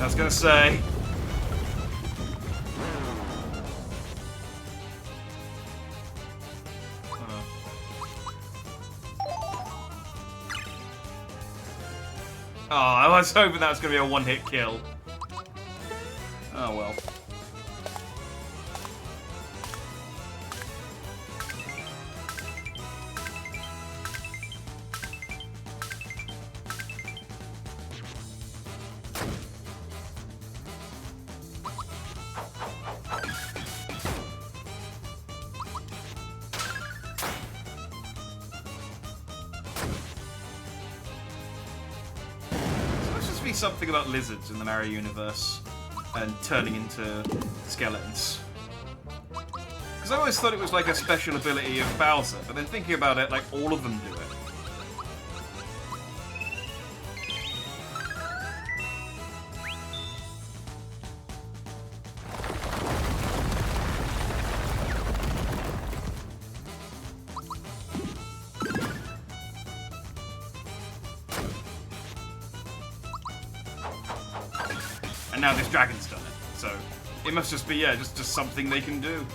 I was gonna say. Oh, I was hoping that was going to be a one-hit kill. Oh well. Be something about lizards in the Mario universe and turning into skeletons. Because I always thought it was like a special ability of Bowser, but then thinking about it, like all of them do it. now this dragon's done it. So it must just be, yeah, just something they can do.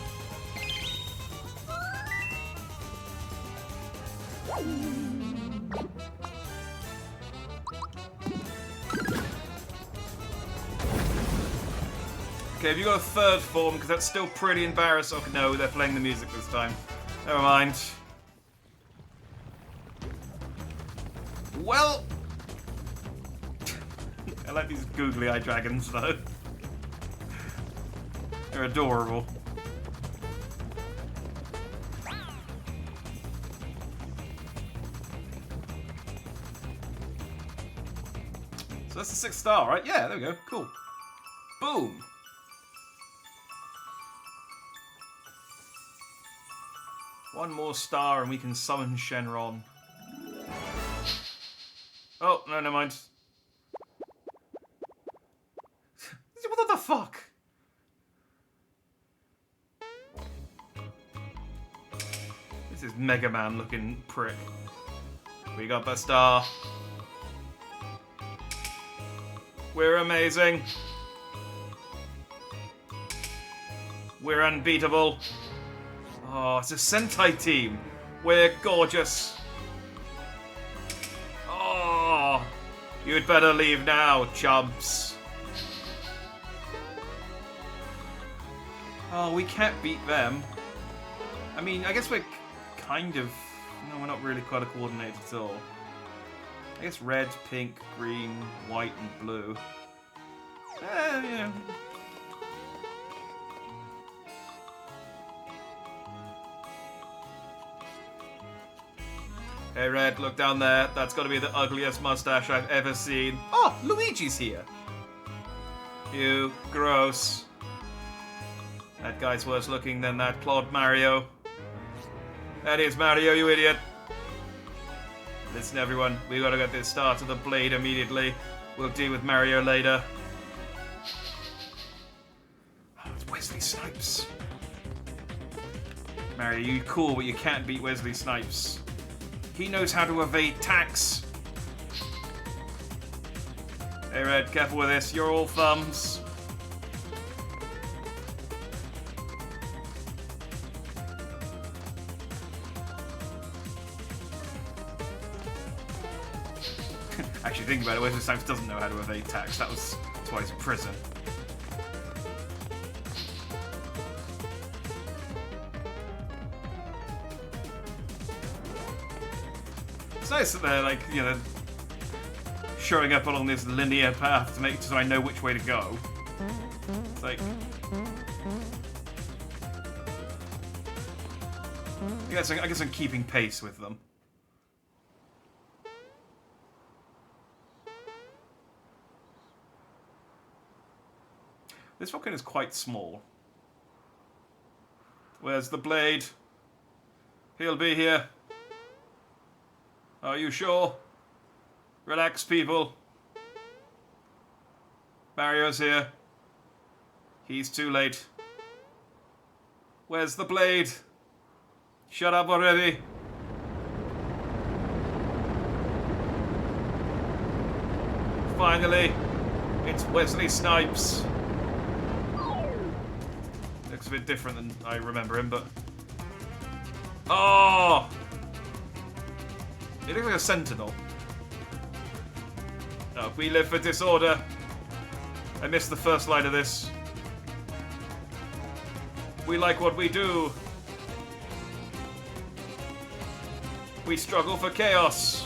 Okay, have you got a third form? Because that's still pretty embarrassing. Oh, no, they're playing the music this time. Never mind. Well... I like these googly-eyed dragons, though. They're adorable. So that's the 6th star, right? Yeah, there we go. Cool. Boom! One more star and we can summon Shenron. Oh, no, never mind. What the fuck? This is Mega Man looking prick. We got the star. We're amazing. We're unbeatable. Oh, it's a Sentai team. We're gorgeous. Oh, you'd better leave now, chumps. Oh, we can't beat them. I mean, I guess we're kind of... No, we're not really quite coordinated at all. I guess red, pink, green, white, and blue. Yeah. Hey, Red, look down there. That's got to be the ugliest mustache I've ever seen. Oh, Luigi's here. Ew, gross. That guy's worse looking than that Claude Mario. That is Mario, you idiot. Listen, everyone, we gotta get this star to the blade immediately. We'll deal with Mario later. Oh, it's Wesley Snipes. Mario, you cool, but you can't beat Wesley Snipes. He knows how to evade tax. Hey, Red, careful with this. You're all thumbs. Actually, think about it. Wesley Snipes doesn't know how to evade tax. That's why he's in prison. It's nice that they're, like, you know, showing up along this linear path to make so I know which way to go. It's like... I guess I'm keeping pace with them. This Vulcan is quite small. Where's the blade? He'll be here. Are you sure? Relax, people. Mario's here. He's too late. Where's the blade? Shut up already. Finally, it's Wesley Snipes. Looks a bit different than I remember him, but... Oh! It looks like a sentinel. Oh, we live for disorder. I missed the first line of this. We like what we do. We struggle for chaos.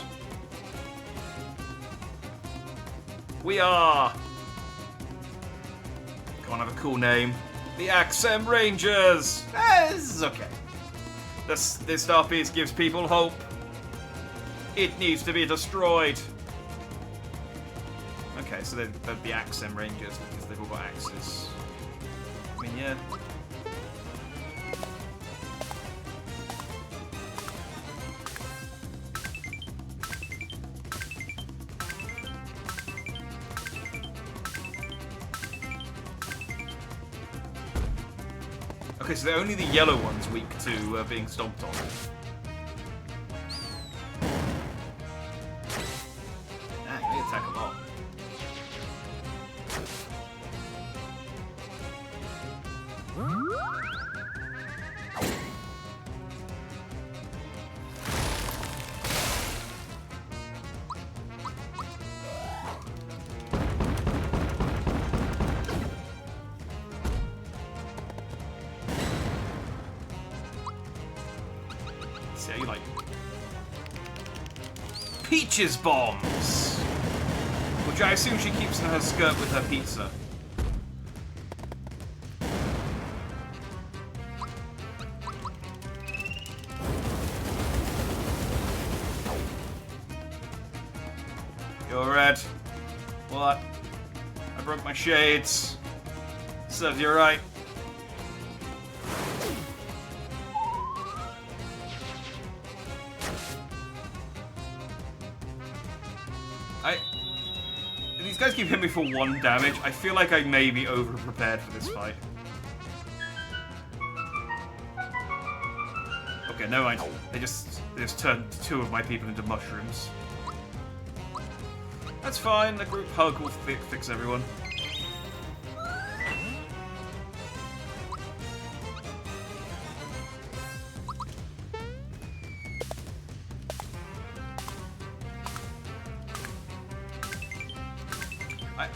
We are... Can't have a cool name. The Axem Rangers! This is okay. This star piece gives people hope. It needs to be destroyed. Okay, so they're the Axem Rangers because they've all got axes. I mean, yeah. Okay, so they're only the yellow ones weak to being stomped on. Ah, they attack a lot. you like? Peaches bombs! Which I assume she keeps in her skirt with her pizza. You're red. What? I broke my shades. Serves you right. These guys keep hitting me for 1 damage. I feel like I may be over-prepared for this fight. Okay, no mind. They just turned 2 of my people into mushrooms. That's fine. The group hug will fix everyone.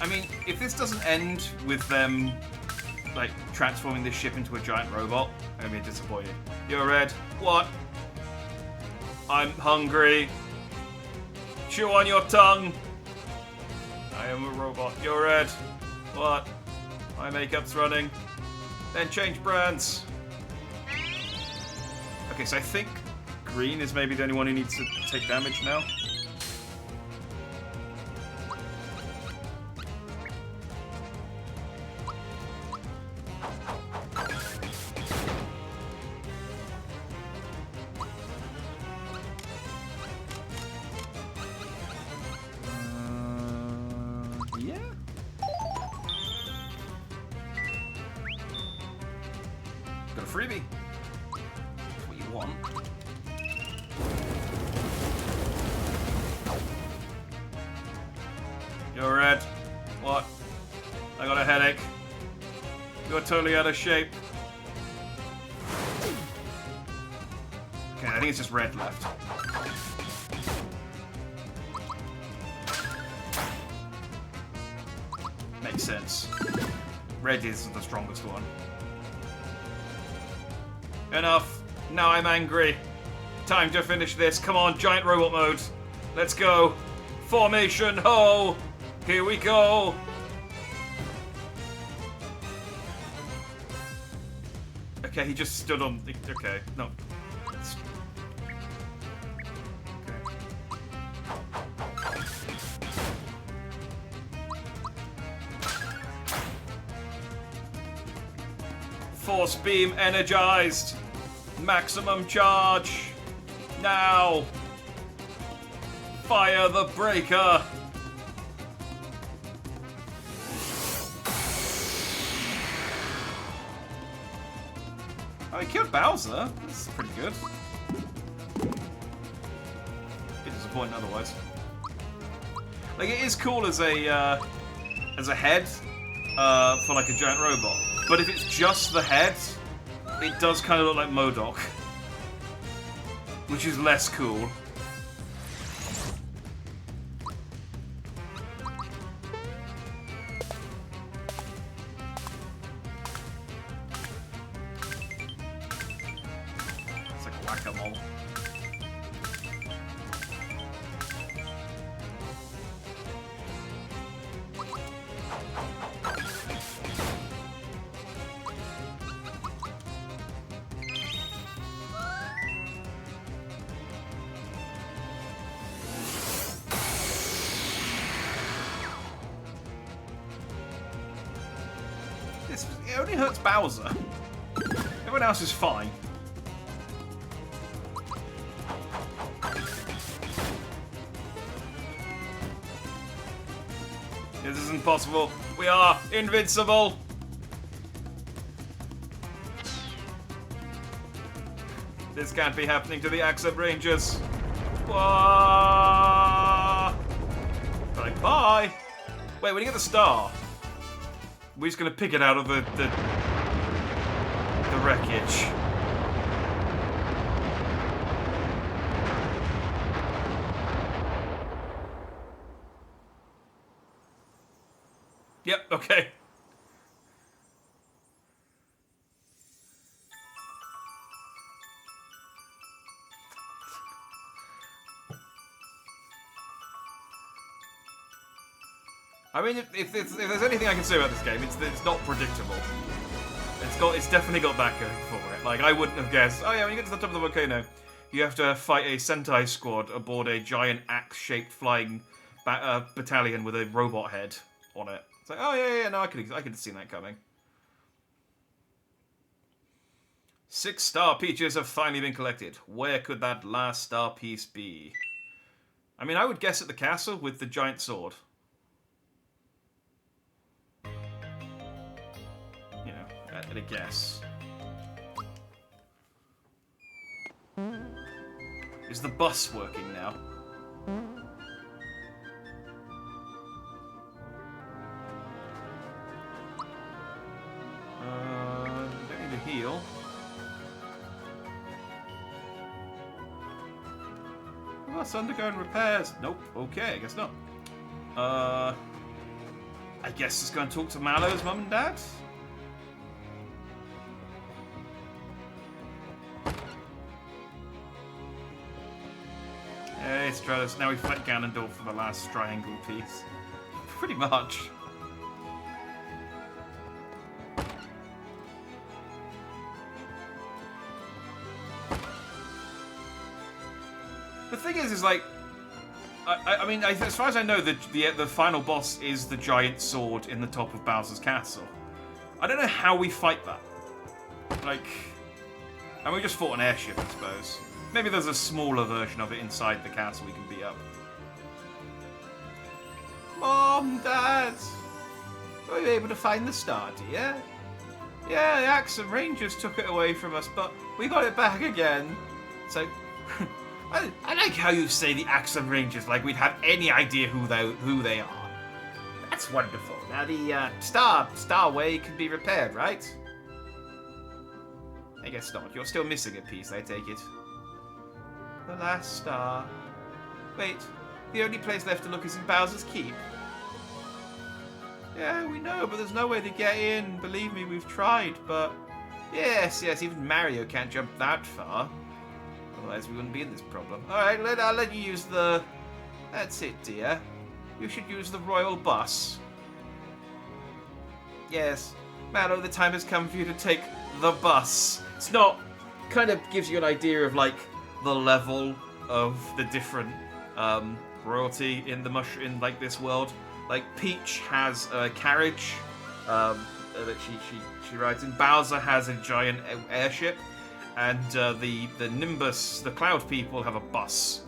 I mean, if this doesn't end with them, like, transforming this ship into a giant robot, I'm gonna be disappointed. You're red. What? I'm hungry. Chew on your tongue. I am a robot. You're red. What? My makeup's running. Then change brands. Okay, so I think green is maybe the only one who needs to take damage now. Freebie. That's what you want. You're red. What? I got a headache. You're totally out of shape. Okay, I think it's just red left. Makes sense. Red is the strongest one. Enough. Now I'm angry. Time to finish this. Come on, giant robot mode. Let's go. Formation ho! Here we go. Okay, he just stood on... Okay, no. Okay. Force beam energized. Maximum charge. Now. Fire the breaker. Oh, he killed Bowser. That's pretty good. Bit disappointing otherwise. Like, it is cool as a head for like a giant robot. But if it's just the head, it does kind of look like MODOK. Which is less cool. It's like a whack-a-mole. It only hurts Bowser. Everyone else is fine. This isn't possible. We are invincible. This can't be happening to the Axum Rangers. Whoa! Like, bye. Wait, when do you get the star? We're just gonna pick it out of the wreckage. Yep, okay. I mean, if there's anything I can say about this game, it's that it's not predictable. It's definitely got that going for it. Like, I wouldn't have guessed, oh yeah, when you get to the top of the volcano, you have to fight a Sentai squad aboard a giant axe-shaped flying battalion with a robot head on it. It's like, oh yeah, no, I could have seen that coming. 6 star peaches have finally been collected. Where could that last star piece be? I mean, I would guess at the castle with the giant sword. You know, at a guess. Is the bus working now? Don't need to heal. Bus undergoing repairs. Nope. Okay, I guess not. I guess it's going to talk to Mallow's mum and dad. Hey, Stratus. Now we fight Ganondorf for the last triangle piece. Pretty much. The thing is like, I mean, as far as I know, the final boss is the giant sword in the top of Bowser's castle. I don't know how we fight that. Like, and we just fought an airship, I suppose. Maybe there's a smaller version of it inside the castle we can beat up. Mom, Dad, were you able to find the star, dear? Yeah, the Axum Rangers took it away from us, but we got it back again. So, I like how you say the Axum Rangers like we'd have any idea who they are. That's wonderful. Now the Starway can be repaired, right? I guess not. You're still missing a piece, I take it. The last star. Wait, the only place left to look is in Bowser's Keep. Yeah, we know, but there's no way to get in. Believe me, we've tried, but... Yes, even Mario can't jump that far. Otherwise we wouldn't be in this problem. Alright, I'll let you use the... That's it, dear. You should use the royal bus. Yes, Mallow, the time has come for you to take the bus. It's not... Kind of gives you an idea of, like, the level of the different royalty in like this world. Like Peach has a carriage that she rides in. Bowser has a giant airship, and the Nimbus, the Cloud people, have a bus.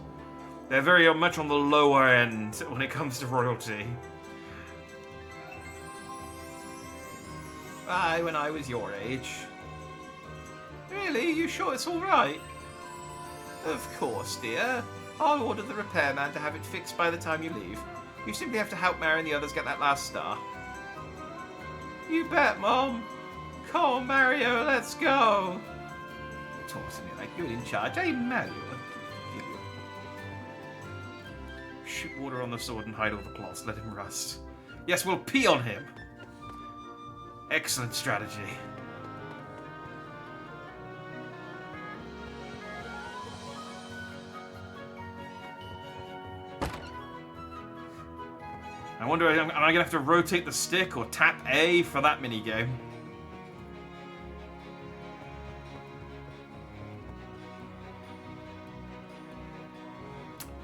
They're very much on the lower end when it comes to royalty. When I was your age. Really? You sure it's all right? Of course, dear. I'll order the repairman to have it fixed by the time you leave. You simply have to help Mary and the others get that last star. You bet, Mom. Come on, Mario, let's go. Talk to me like you're in charge. I'm Mario. Shoot water on the sword and hide all the cloths. Let him rust. Yes, we'll pee on him. Excellent strategy. I wonder, am I going to have to rotate the stick or tap A for that minigame?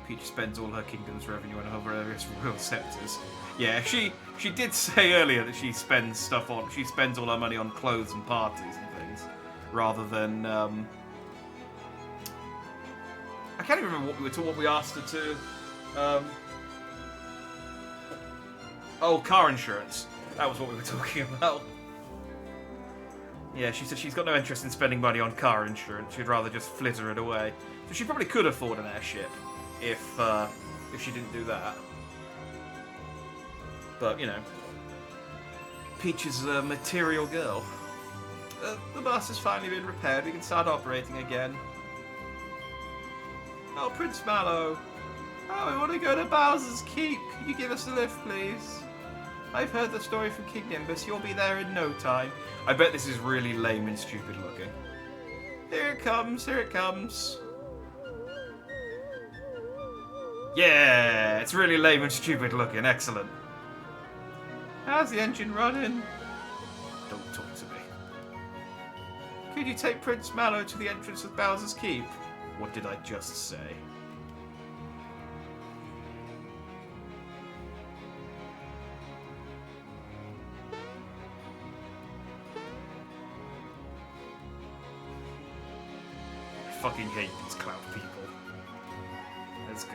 Peach spends all her kingdom's revenue on her various royal scepters. Yeah, she did say earlier that she spends all her money on clothes and parties and things, rather than, I can't even remember what we asked her to, oh, car insurance. That was what we were talking about. Yeah, she said she's got no interest in spending money on car insurance. She'd rather just flitter it away. So she probably could afford an airship if she didn't do that. But, you know, Peach is a material girl. The bus has finally been repaired. We can start operating again. Oh, Prince Mallow. Oh, we want to go to Bowser's Keep. Can you give us a lift, please? I've heard the story from King Nimbus. You'll be there in no time. I bet this is really lame and stupid looking. Here it comes. Here it comes. Yeah, it's really lame and stupid looking. Excellent. How's the engine running? Don't talk to me. Could you take Prince Mallow to the entrance of Bowser's Keep? What did I just say? I fucking hate these cloud people. Let's go.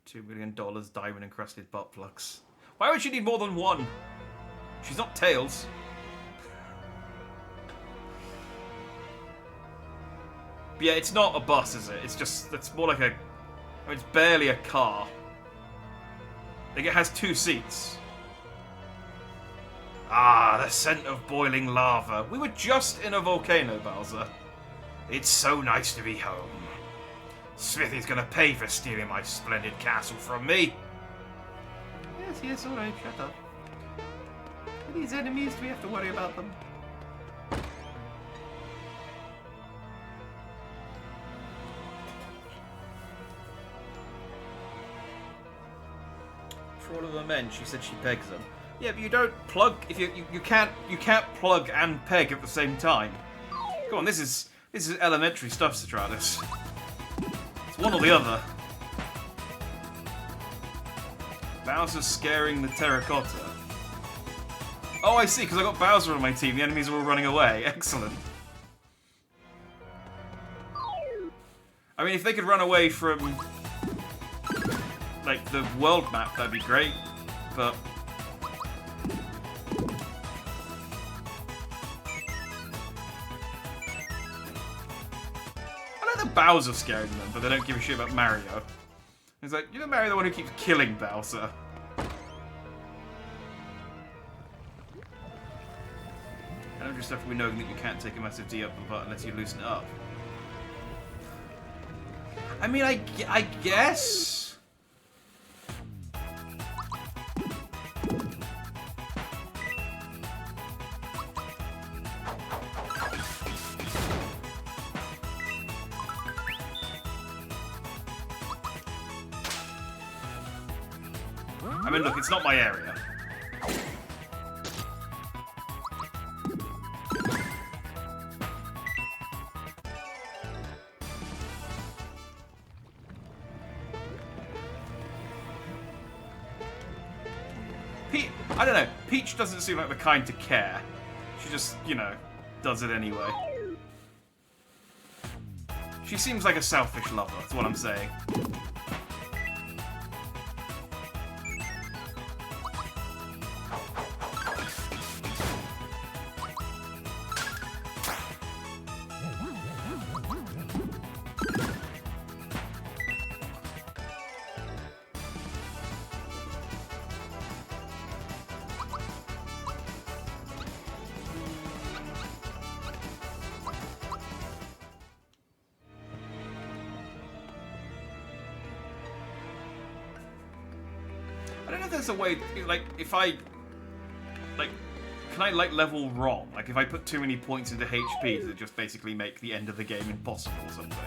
$2 million diamond encrusted butt plugs. Why would she need more than one? She's not Tails. But yeah, it's not a bus, is it? It's more like a... I mean, it's barely a car. Like, it has 2 seats. Ah, the scent of boiling lava. We were just in a volcano, Bowser. It's so nice to be home. Smithy's gonna pay for stealing my splendid castle from me. Yes, alright, shut up. Are these enemies? Do we have to worry about them? For all of the men, she said she pegs them. Yeah, but you don't plug if you can't plug and peg at the same time. Come on, this is elementary stuff, Citratus. It's one or the other. Bowser's scaring the terracotta. Oh, I see, because I got Bowser on my team. The enemies are all running away. Excellent. I mean, if they could run away from, like, the world map, that'd be great. But... I like the Bowser scaring them, but they don't give a shit about Mario. It's like, you know Mario the one who keeps killing Bowser? I don't just have to be knowing that you can't take a massive D up the butt unless you loosen it up. I mean, I guess... I mean, look, it's not my area. I don't know. Peach doesn't seem like the kind to care. She just, you know, does it anyway. She seems like a selfish lover, that's what I'm saying. I don't know if there's a way, like, if I, like, can I, like, level wrong? Like, if I put too many points into HP, does it just basically make the end of the game impossible or something?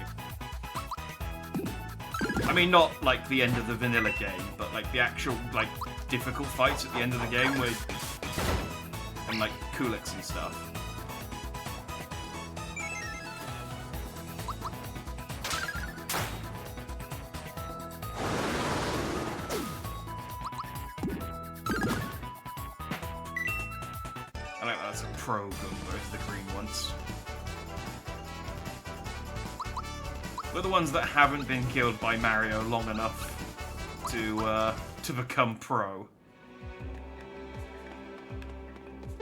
I mean, not, like, the end of the vanilla game, but, like, the actual, like, difficult fights at the end of the game where... and, like, Kulix and stuff. I like that, that's a pro Goomba, it's the green ones. We're the ones that haven't been killed by Mario long enough to become pro.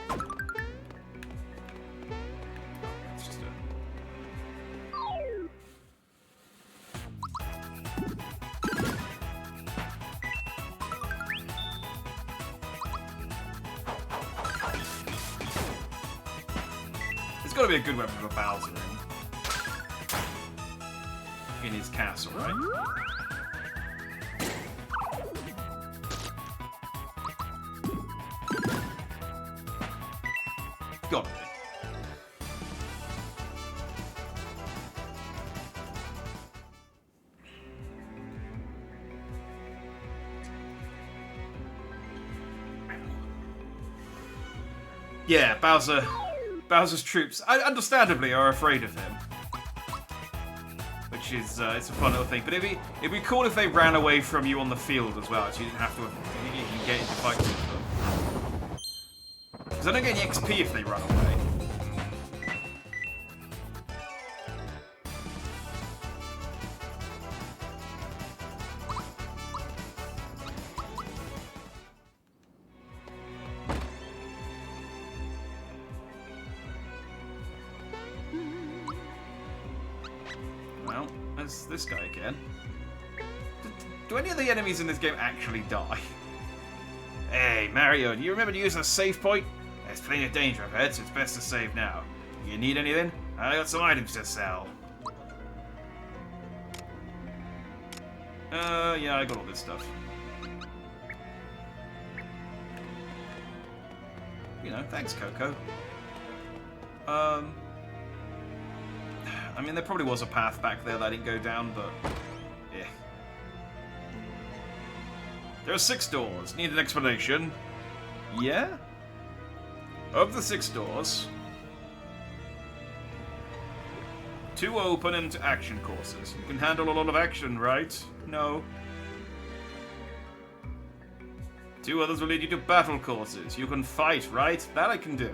Let's just do it. There's got to be a good weapon for Bowser in his castle, right? Gotta be. Yeah, Bowser's troops, understandably, are afraid of him. Which is, it's a fun little thing. But it'd be cool if they ran away from you on the field as well, so you didn't have to even get into fights with them. Because I don't get any XP if they run away. Well, there's this guy again. Do any of the enemies in this game actually die? Hey, Mario, do you remember to use a save point? There's plenty of danger ahead, so it's best to save now. You need anything? I got some items to sell. Yeah, I got all this stuff. You know, thanks, Coco. I mean, there probably was a path back there that I didn't go down, but... yeah. There are 6 doors. Need an explanation? Yeah? Of the 6 doors... 2 open into action courses. You can handle a lot of action, right? No. 2 others will lead you to battle courses. You can fight, right? That I can do.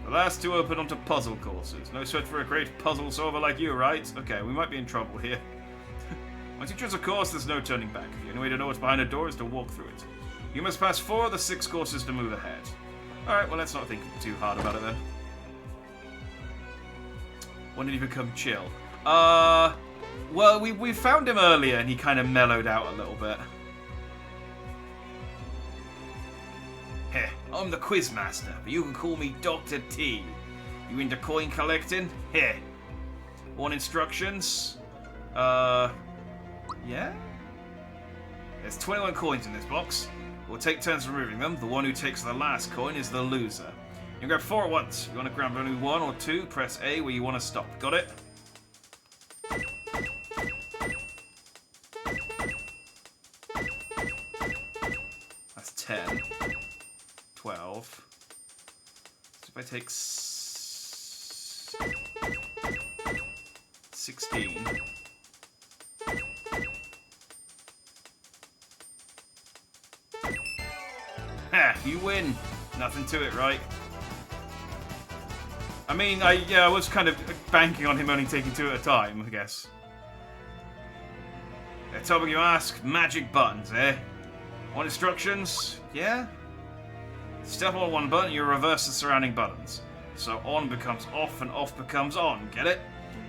The last 2 open onto puzzle courses. No sweat for a great puzzle solver like you, right? Okay, we might be in trouble here. Once you choose a course, there's no turning back. The only way to know what's behind a door is to walk through it. You must pass 4 of the 6 courses to move ahead. Alright, well, let's not think too hard about it then. When did he become chill? Well, we found him earlier and he kind of mellowed out a little bit. Heh, I'm the quiz master, but you can call me Dr. T. You into coin collecting? Heh. Want instructions? Yeah? There's 21 coins in this box. We'll take turns removing them. The one who takes the last coin is the loser. You can grab 4 at once. You want to grab only 1 or 2, press A where you want to stop. Got it? That's 10. 12. So if I take 16. Ha! You win! Nothing to it, right? I mean, I was kind of banking on him only taking 2 at a time, I guess. A topic you ask, magic buttons, eh? Want instructions? Yeah? Step on one button, you reverse the surrounding buttons. So on becomes off and off becomes on, get it?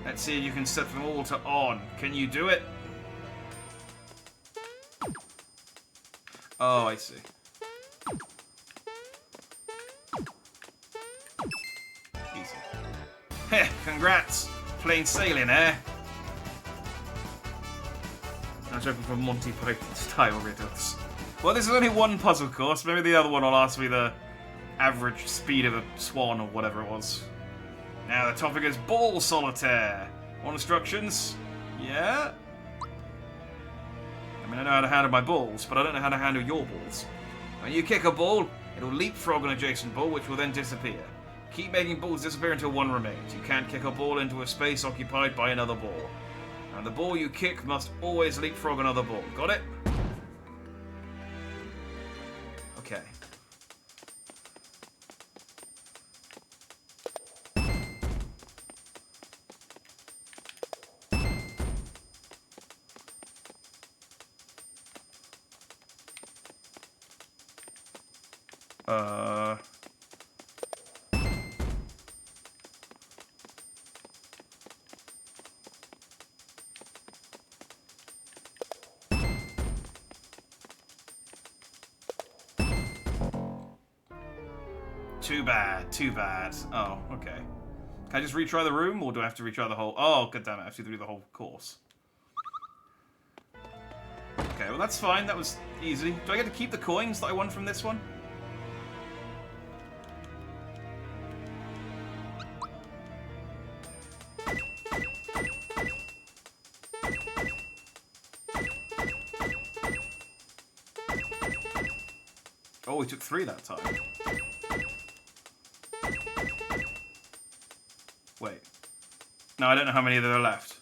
Let's see if you can set them all to on. Can you do it? Oh, I see. Easy. Heh, congrats! Plain sailing, eh? I was hoping for Monty Python-style riddles. Well, this is only one puzzle course. Maybe the other one will ask me the average speed of a swan or whatever it was. Now the topic is ball solitaire. Want instructions? Yeah? I mean, I know how to handle my balls, but I don't know how to handle your balls. When you kick a ball, it'll leapfrog an adjacent ball, which will then disappear. Keep making balls disappear until one remains. You can't kick a ball into a space occupied by another ball. And the ball you kick must always leapfrog another ball. Got it? Okay. Too bad, too bad. Oh, okay. Can I just retry the room, or do I have to retry the whole... Oh, goddammit, I have to do the whole course. Okay, well that's fine, that was easy. Do I get to keep the coins that I won from this one? Oh, we took 3 that time. Wait. No, I don't know how many there are left.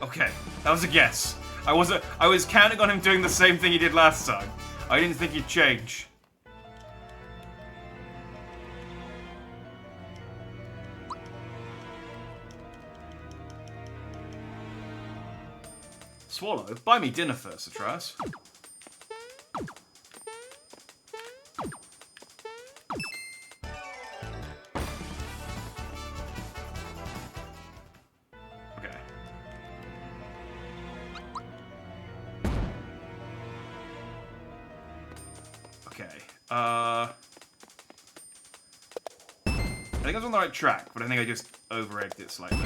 Okay, that was a guess. I was counting on him doing the same thing he did last time. I didn't think he'd change. Swallow, buy me dinner first, Atreus. Okay. Okay. I think I was on the right track, but I think I just over-egged it slightly.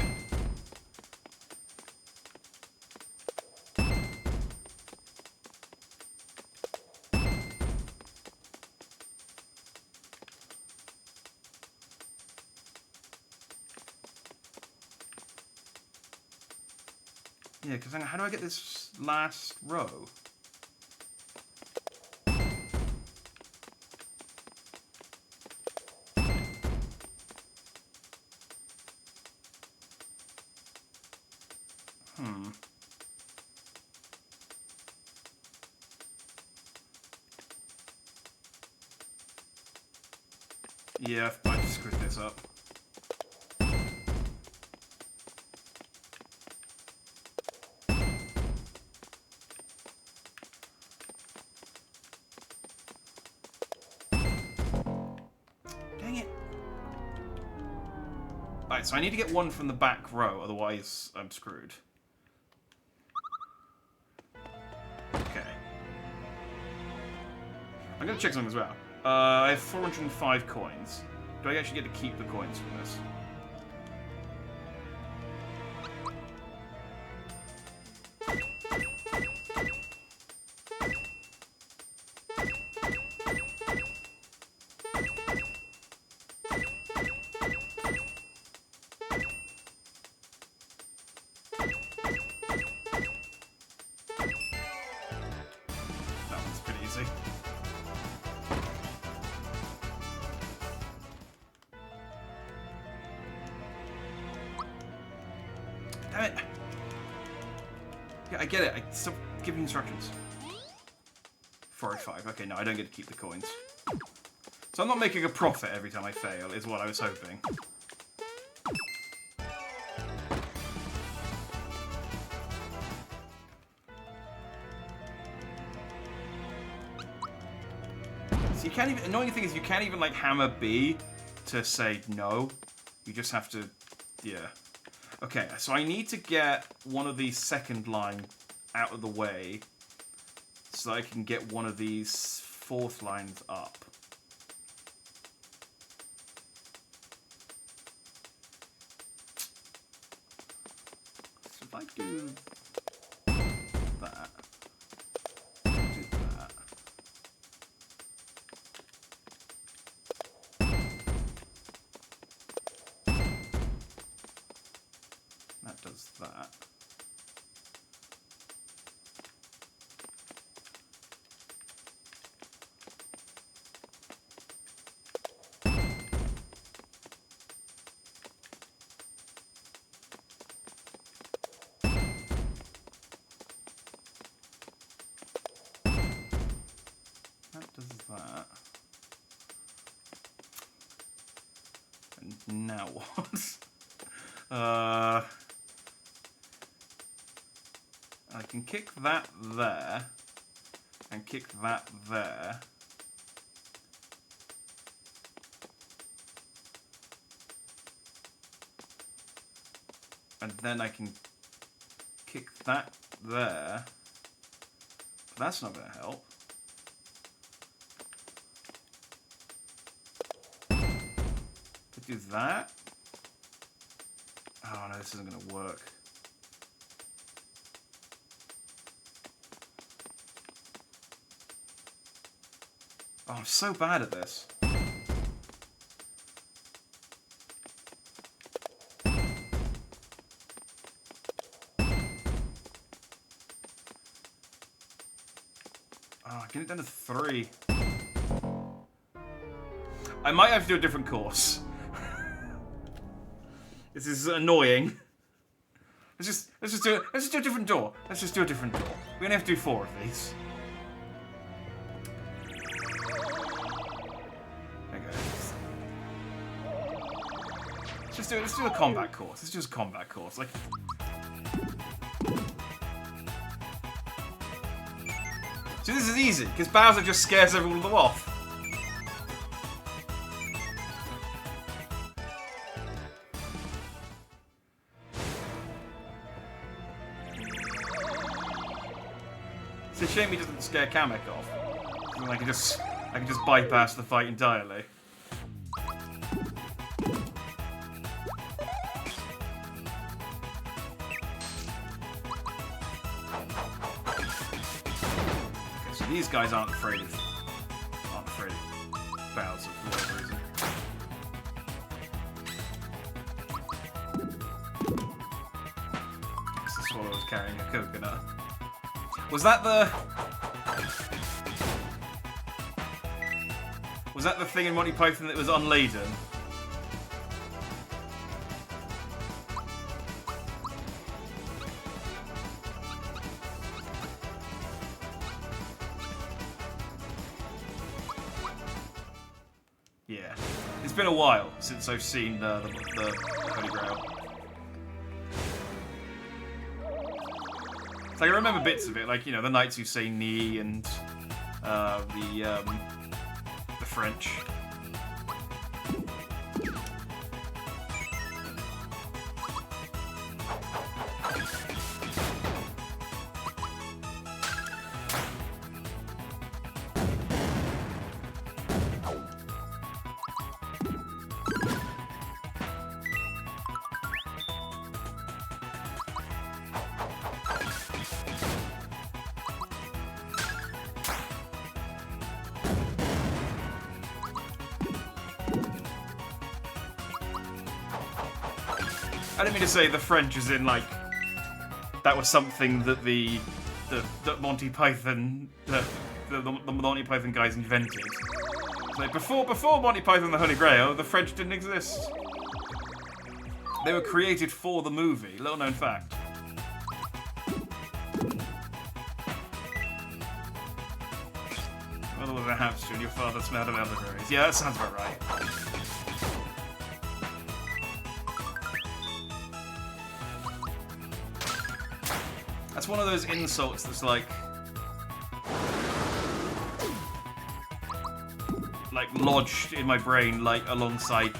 Yeah, because how do I get this last row? Yeah, I screwed this up. Dang it. Alright, so I need to get one from the back row, otherwise I'm screwed. Okay. I'm gonna check something as well. I have 405 coins. Do I actually get to keep the coins from this? That one's pretty easy. Damn it! Yeah, I get it. Stop giving instructions. 405. Okay, no, I don't get to keep the coins. So I'm not making a profit every time I fail, is what I was hoping. So you can't even... Annoying thing is you can't even, like, hammer B to say no. You just have to... Yeah. Okay, so I need to get one of these second line out of the way so I can get one of these fourth lines up. So if I do that, do that. That does that. That does that. And now what? I can kick that there, and kick that there. And then I can kick that there. But that's not going to help. Could do that. Oh no, this isn't going to work. Oh, I'm so bad at this. Oh, get it down to 3. I might have to do a different course. This is annoying. Let's just do a different door. Let's just do a different door. We only have to do 4 of these. Okay. Let's do a combat course. Let's do a combat course. Like. So this is easy because Bowser just scares everyone of them off. It's a shame he doesn't scare Kamek off. Then I can just bypass the fight entirely. Okay, so these guys aren't afraid of Bowser for whatever reason. I guess the swallow was carrying a coconut. Was that the thing in Monty Python that was unladen? Yeah. It's been a while since I've seen the Holy Grail. So I remember bits of it, like, you know, the Knights Who Say Knee and the French. I didn't mean to say the French as in, like, that was something that that Monty Python, the Monty Python guys invented. Like, before Monty Python and the Holy Grail, the French didn't exist. They were created for the movie, little known fact. Mother was a hamster and your father smelled of elderberries. Yeah, that sounds about right. That's one of those insults that's like lodged in my brain, like alongside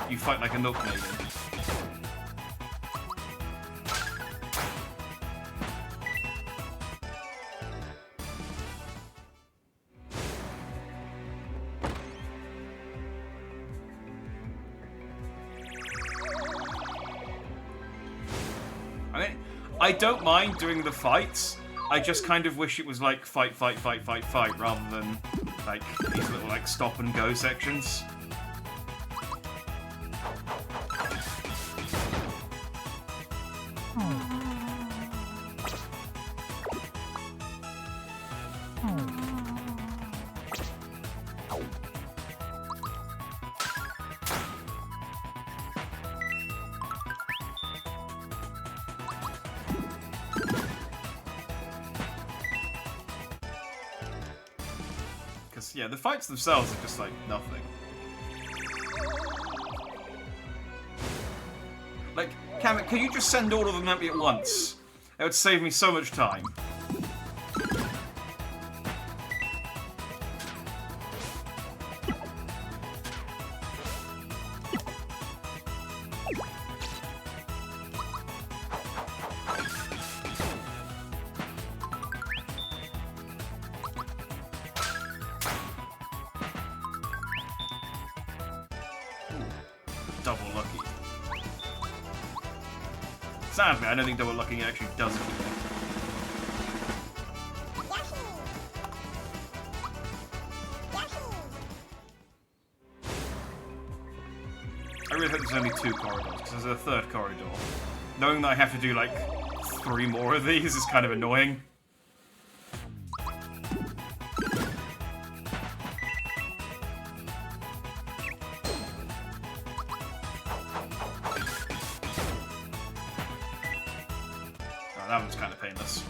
you fight like a milk maiden. I don't mind doing the fights. I just kind of wish it was like fight, rather than like these little like stop and go sections. Yeah, the fights themselves are just like nothing. Like, Kamek, can you just send all of them at me at once? It would save me so much time. Double lucky. Sadly, I don't think double lucky actually does anything. I really hope there's only 2 corridors, because there's a 3rd corridor. Knowing that I have to do like 3 more of these is kind of annoying. Alright, that one's kind of painless.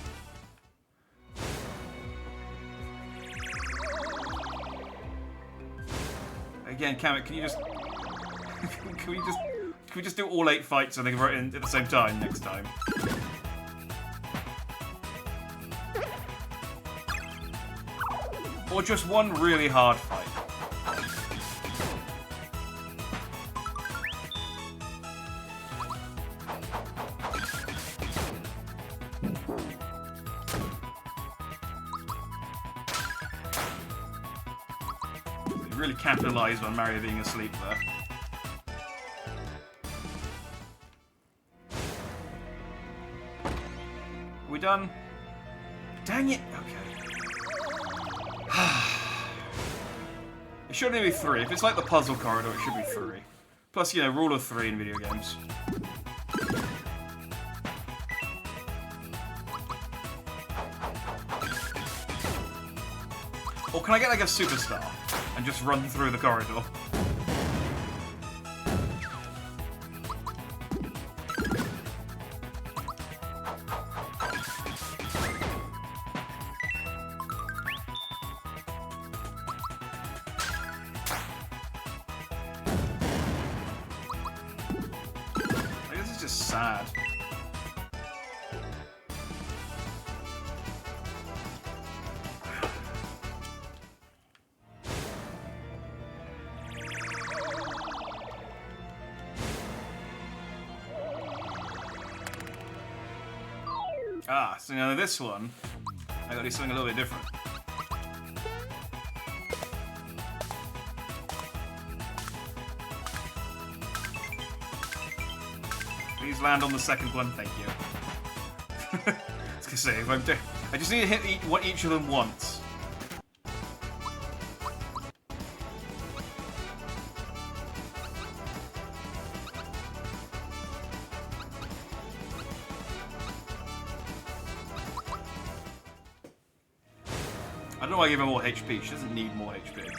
Again, Kamek, can you just... can we just do all 8 fights and they can run in at the same time next time? Or just one really hard fight. They really capitalised on Mario being asleep there. Are we done? Dang it! Okay. It should only be 3. If it's like the puzzle corridor, it should be 3. Plus, you know, rule of 3 in video games. Or can I get like a superstar and just run through the corridor? Sad. Ah, so now this one, I gotta do something a little bit different. Please land on the second one, thank you. I was gonna say, if I'm I just need to hit each of them once. I don't know why I give her more HP, she doesn't need more HP.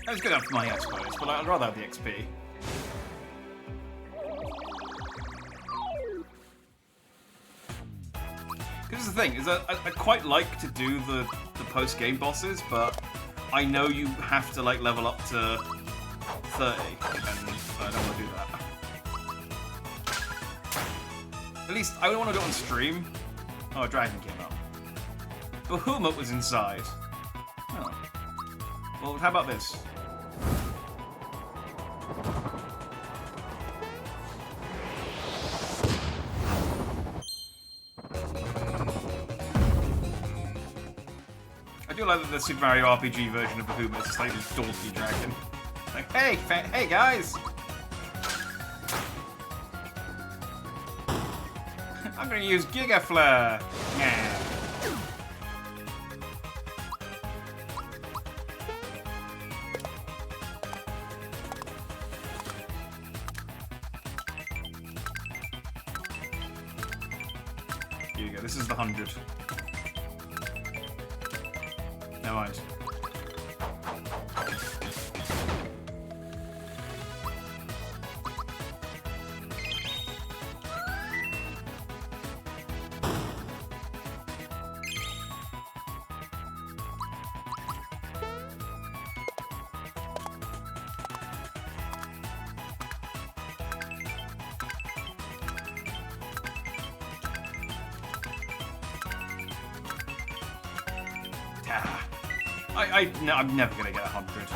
It's good enough for money, I suppose, but I'd rather have the XP. Because the thing is that I quite like to do the post-game bosses, but I know you have to like level up to 30, and I don't want to do that. At least I don't want to do it on stream. Oh, a dragon came up. Bahamut was inside. Oh. Well, how about this? I do like that the Super Mario RPG version of Bahamut is a slightly dorky dragon. Like, hey guys! I'm gonna use Giga Flare! Yeah. Here you go, this is the 100. Never mind. I'm never gonna get 100.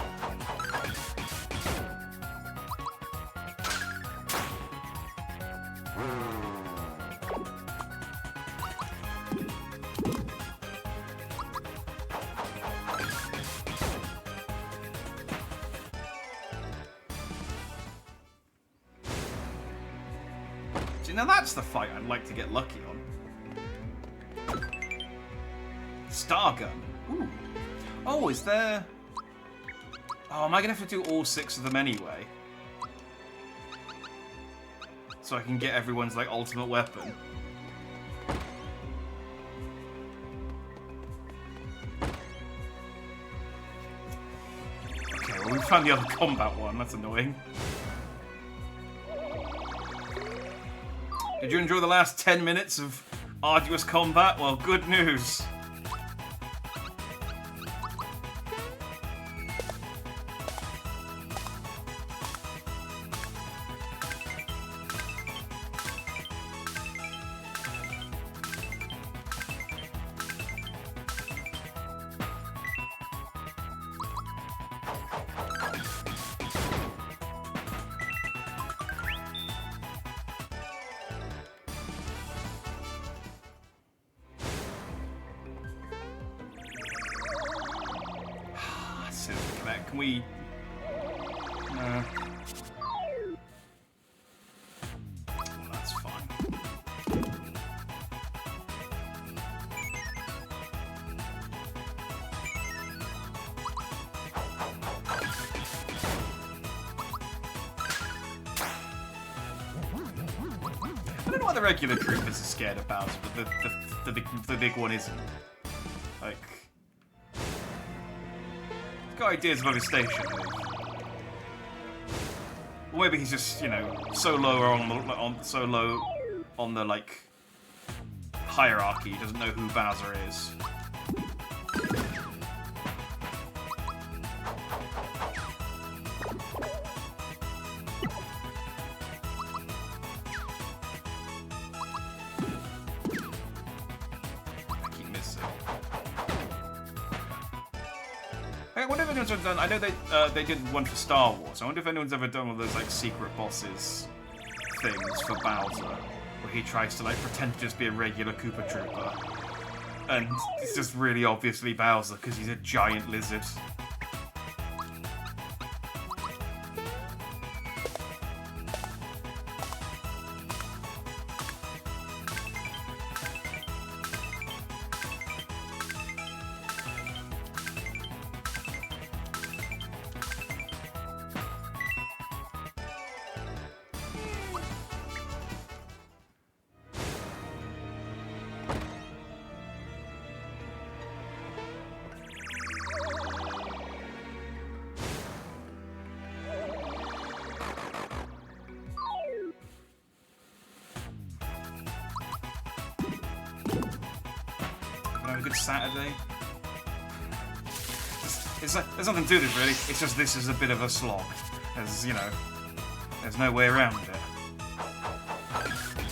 See, now that's the fight I'd like to get lucky on. Star Gun. Ooh. Oh, is there... Oh, am I going to have to do all 6 of them anyway? So I can get everyone's, like, ultimate weapon. Okay, well, we found the other combat one. That's annoying. Did you enjoy the last 10 minutes of arduous combat? Well, good news. Can we... No. Well, that's fine. I don't know why the regular troopers are scared of Bowser, but the big one isn't. Like... Got ideas about his station. Or maybe he's just, you know, so low on the like hierarchy, he doesn't know who Bowser is. I keep missing. I wonder if anyone's ever done. I know they did one for Star Wars. I wonder if anyone's ever done one of those like secret bosses things for Bowser, where he tries to like pretend to just be a regular Koopa Trooper, and it's just really obviously Bowser because he's a giant lizard. A good Saturday. There's nothing to this really. It's just this is a bit of a slog. There's, you know, there's no way around it.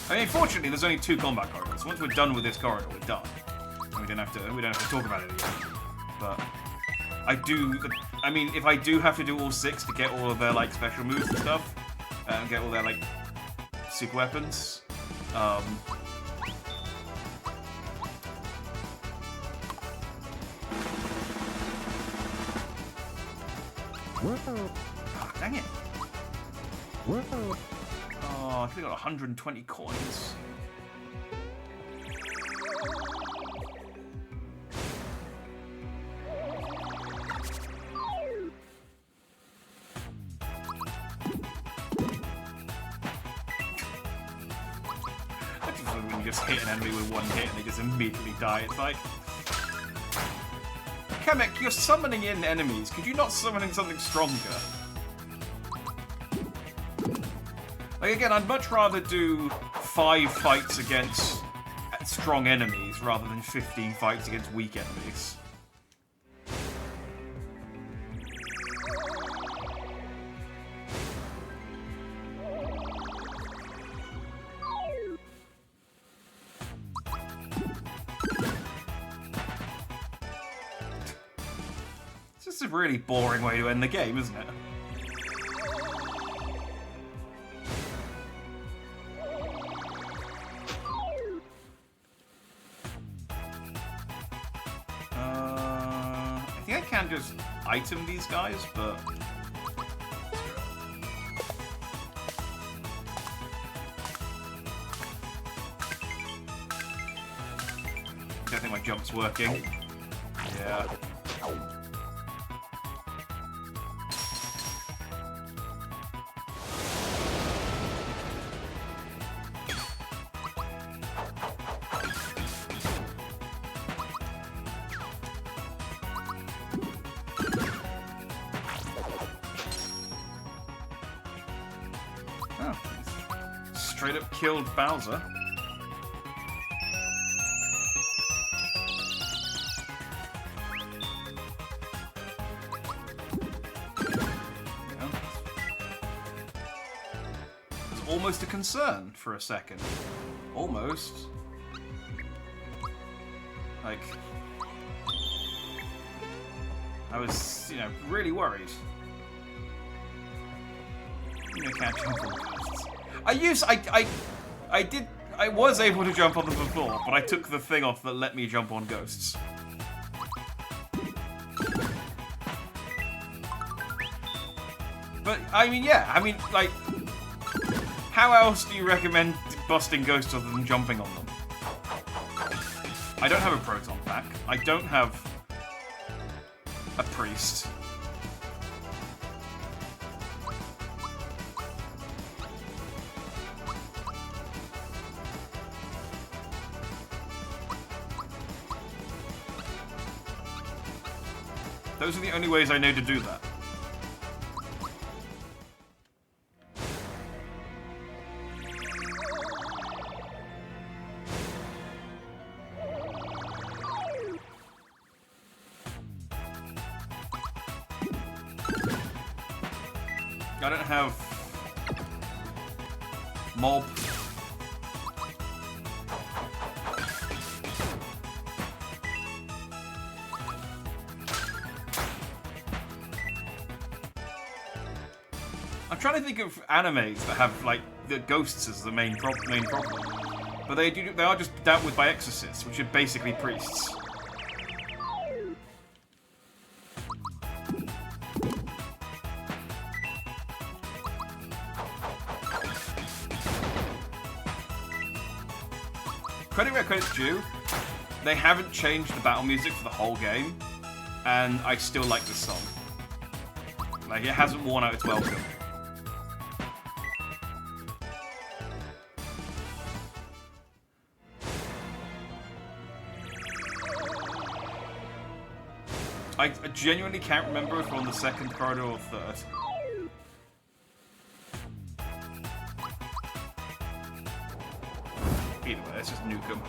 I mean, fortunately, there's only 2 combat corridors. Once we're done with this corridor, we're done. And we don't have to talk about it again. But I mean, if I do have to do all 6 to get all of their like special moves and stuff, and get all their like super weapons, oh, dang it. Oh, I think I got 120 coins. That's just when you just hit an enemy with one hit and they just immediately die. It's like... Kamek, you're summoning in enemies. Could you not summon in something stronger? Like, again, I'd much rather do 5 fights against strong enemies rather than 15 fights against weak enemies. It's a really boring way to end the game, isn't it? I think I can just item these guys, but... jump's working. Yeah. Oh, straight up killed Bowser. Almost a concern for a second. Almost. Like, I was, you know, really worried. You know, can't jump on ghosts. I was able to jump on them before, but I took the thing off that let me jump on ghosts. But, I mean, yeah, I mean, like, how else do you recommend busting ghosts other than jumping on them? I don't have a proton pack. I don't have a priest. Those are the only ways I know to do that. I don't have mob. I'm trying to think of animes that have like the ghosts as the main problem, but they are just dealt with by exorcists, which are basically priests. Credit where credit's due, they haven't changed the battle music for the whole game, and I still like this song. Like, it hasn't worn out its welcome. I genuinely can't remember if we're on the second corridor or third. Either way, let's just nuke him.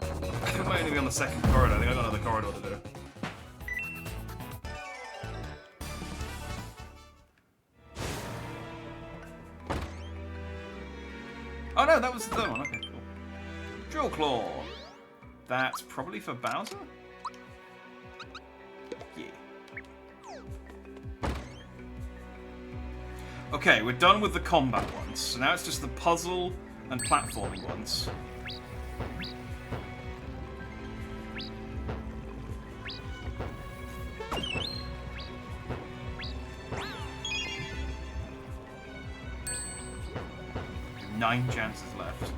I think I might only be on the second corridor. I think I got another corridor to do. Oh no, that was the third one. Okay, cool. Drill Claw. That's probably for Bowser? Yeah. Okay, we're done with the combat ones, so now it's just the puzzle and platforming ones. Nine chances left.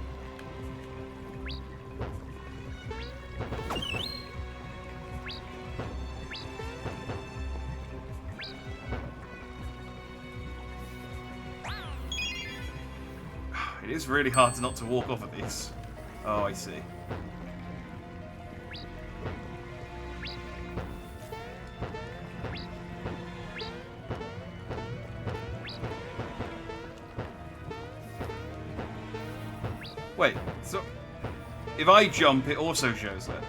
It is really hard not to walk off of these. Oh, I see. Wait, so if I jump, it also shows it.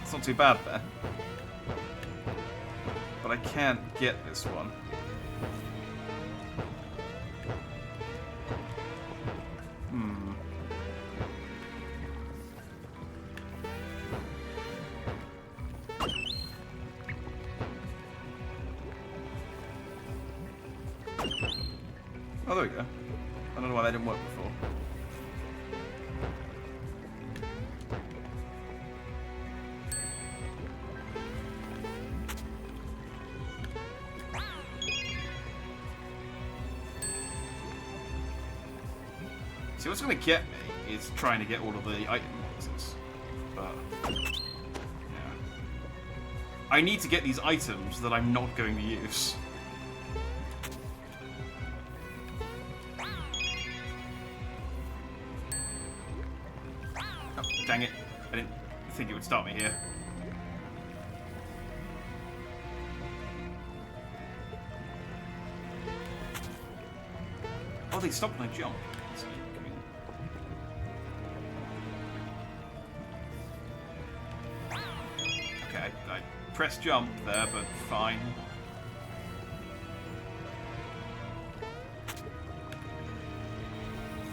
It's not too bad there. But I can't get this one. Oh, there we go. I don't know why that didn't work before. See, what's going to get me is trying to get all of the item boxes. But, yeah. I need to get these items that I'm not going to use. Oh, dang it. I didn't think it would start me here. Oh, they stopped when I jump. Okay, I pressed jump there, but fine.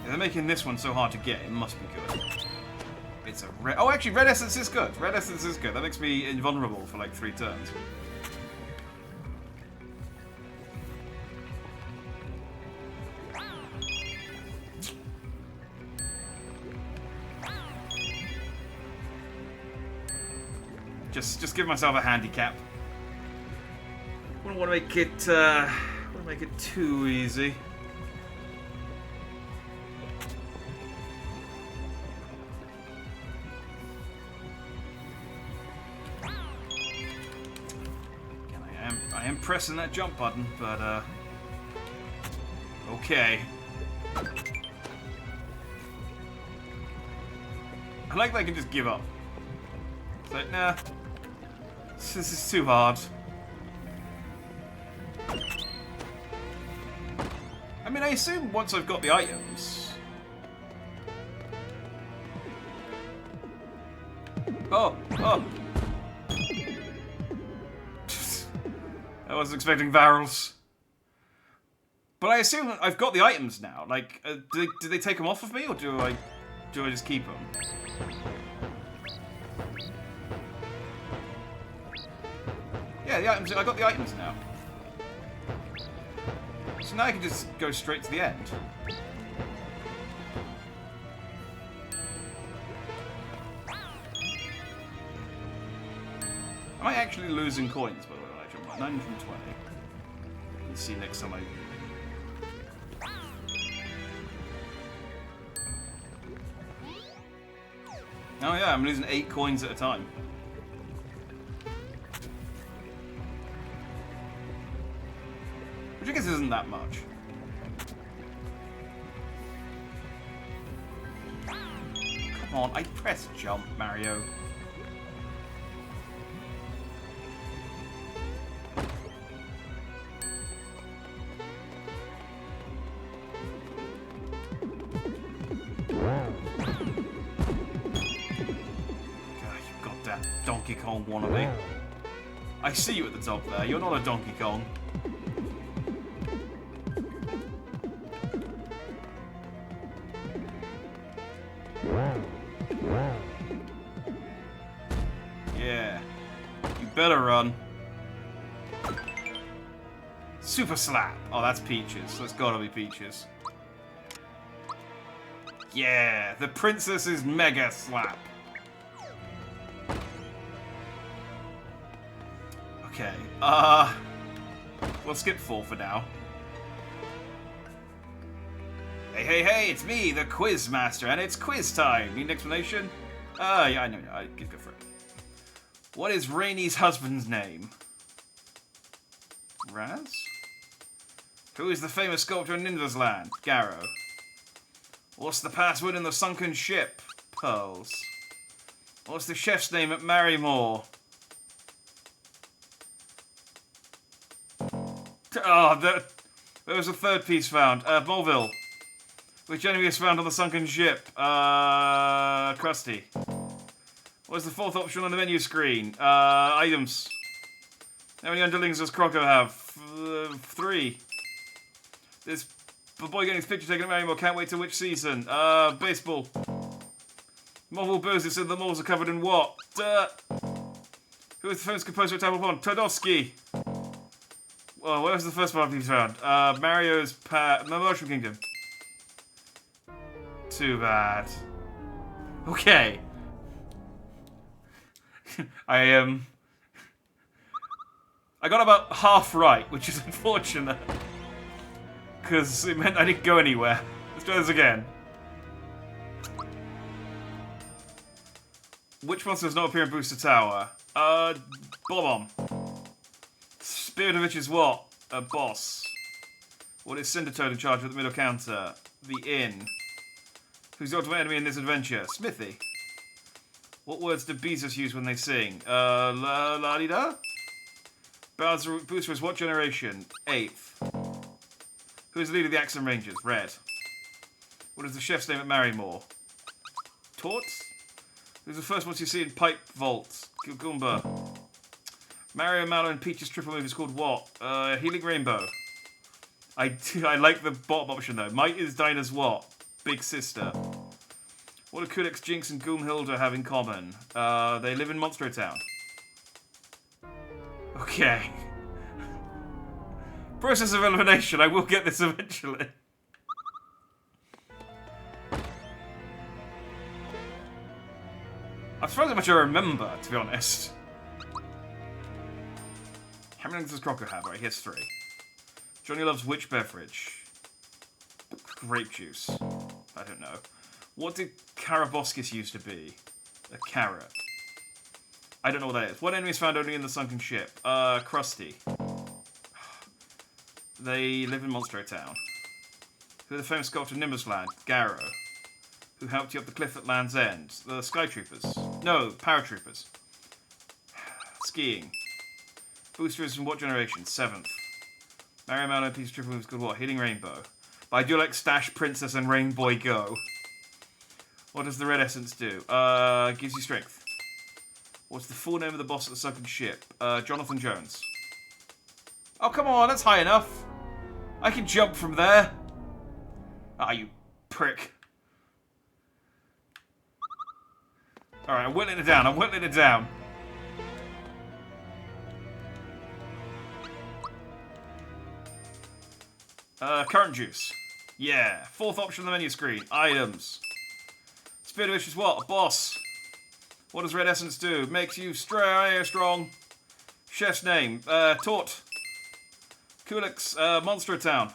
Yeah, they're making this one so hard to get, it must be good. It's a red... Oh, actually, red essence is good. Red essence is good. That makes me invulnerable for like 3 turns. Just give myself a handicap. Wouldn't want to make it too easy. I am pressing that jump button, but okay. I like that I can just give up. It's like, nah. This is too hard. I mean, I assume once I've got the items... Oh! Oh! I wasn't expecting barrels. But I assume I've got the items now. Like, do they take them off of me, or do I just keep them? Yeah, the items. I got the items now. So now I can just go straight to the end. Am I actually losing coins, by the way? 920. Let's see next time I... Oh yeah, I'm losing 8 coins at a time. Which I guess isn't that much. Come on, I pressed jump, Mario. Donkey Kong wannabe. I see you at the top there. You're not a Donkey Kong. Yeah. You better run. Super Slap. Oh, that's Peaches. That's gotta be Peaches. Yeah, the Princess's Mega Slap. Okay, we'll skip 4 for now. Hey, hey, hey, it's me, the Quiz Master, and it's quiz time. Need an explanation? Yeah, I know, go for it. What is Rainy's husband's name? Raz? Who is the famous sculptor in Ninja's Land? Garrow. What's the password in the sunken ship? Pearls. What's the chef's name at Marrymore? Oh, there was a 3rd piece found. Mulville. Which enemy is found on the sunken ship? Krusty. What's the 4th option on the menu screen? Items. How many underlings does Croco have? 3. This boy getting his picture taken at Marrymore. Can't wait till which season? Baseball. Marvel Bozis said the malls are covered in what? Dirt. Who is the famous composer at Temple Pond? Todosky. Well, where was the first one he's found? Mario's Mushroom Kingdom. Too bad. Okay. I got about half right, which is unfortunate. Because it meant I didn't go anywhere. Let's try this again. Which monster does not appear in Booster Tower? Bob-omb. Spirit of Witch is what? A boss. What is Cindertoad in charge of the middle counter? The inn. Who's the ultimate enemy in this adventure? Smithy. What words do Bezos use when they sing? La-di-da? Booster is what generation? 8th. Who is the leader of the Axum Rangers? Red. What is the chef's name at Marrymore? Torts? Who's the first one you see in Pipe Vault? Goomba. Mario, Mallow, and Peach's triple move is called what? Healing Rainbow. I like the bottom option though. Might is Dinah's what? Big sister. What do Kulix, Jinx, and Goomhilda have in common? They live in Monstro Town. Okay. Process of elimination. I will get this eventually. I'm surprised how much I remember, to be honest. How many does Croco have? Right, he has 3. Johnny loves which beverage? Grape juice. I don't know. What did Karaboscis used to be? A carrot. I don't know what that is. What enemy is found only in the sunken ship? Krusty. They live in Monstro Town. Who are the famous sculptor of Nimbus Land? Garrow. Who helped you up the cliff at Land's End? The Sky Troopers. No, Paratroopers. Skiing. Booster is from what generation? 7th. Mario Mallow, Peach Triple Moves, good what? Healing Rainbow. But I do like Stash, Princess, and Rainboy Go. What does the red essence do? Gives you strength. What's the full name of the boss at the sunken ship? Jonathan Jones. Oh, come on, that's high enough. I can jump from there. Ah, you prick. Alright, I'm whittling it down. I'm whittling it down. Current juice. Yeah. 4th option on the menu screen. Items. Spirit of Witch is what? A boss. What does red essence do? Makes you strong. Chef's name. Tort. Kulix. Monstro Town.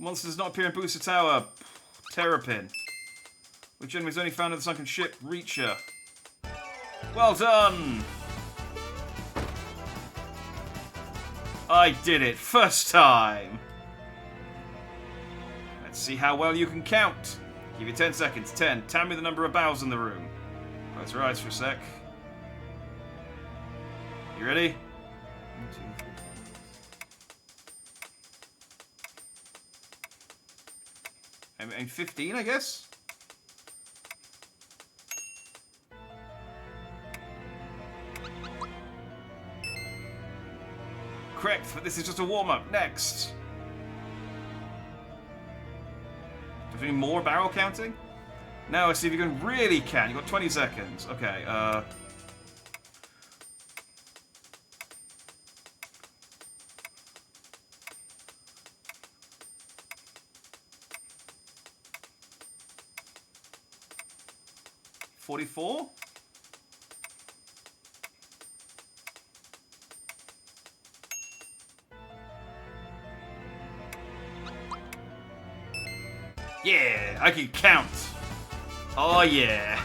Monster does not appear in Booster Tower. Terrapin. Which enemy is only found in the sunken ship? Reacher. Well done! I did it. First time. Let's see how well you can count. Give you 10 seconds. 10. Tell me the number of bows in the room. Close your eyes for a sec. You ready? 1, 2, 3. And 15, I guess? Correct, but this is just a warm-up. Next. Do you have any more barrel counting? Now let's see if you can really count. You've got 20 seconds. Okay, 44? Yeah, I can count. Oh yeah.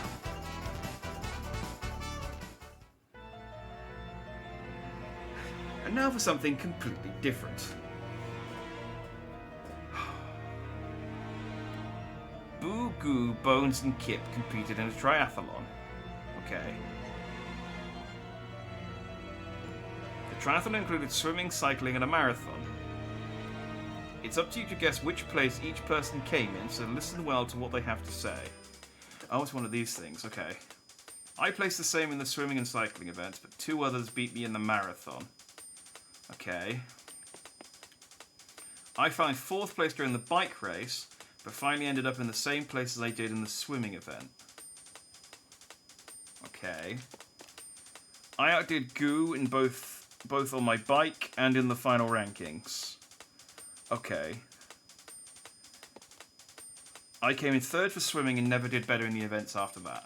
And now for something completely different. Boo Goo, Bones, and Kip competed in a triathlon. Okay. The triathlon included swimming, cycling, and a marathon. It's up to you to guess which place each person came in, so listen well to what they have to say. Oh, it's one of these things, okay. I placed the same in the swimming and cycling events, but 2 others beat me in the marathon. Okay. I found 4th place during the bike race, but finally ended up in the same place as I did in the swimming event. Okay. I outdid Goo in both on my bike and in the final rankings. Okay. I came in 3rd for swimming and never did better in the events after that.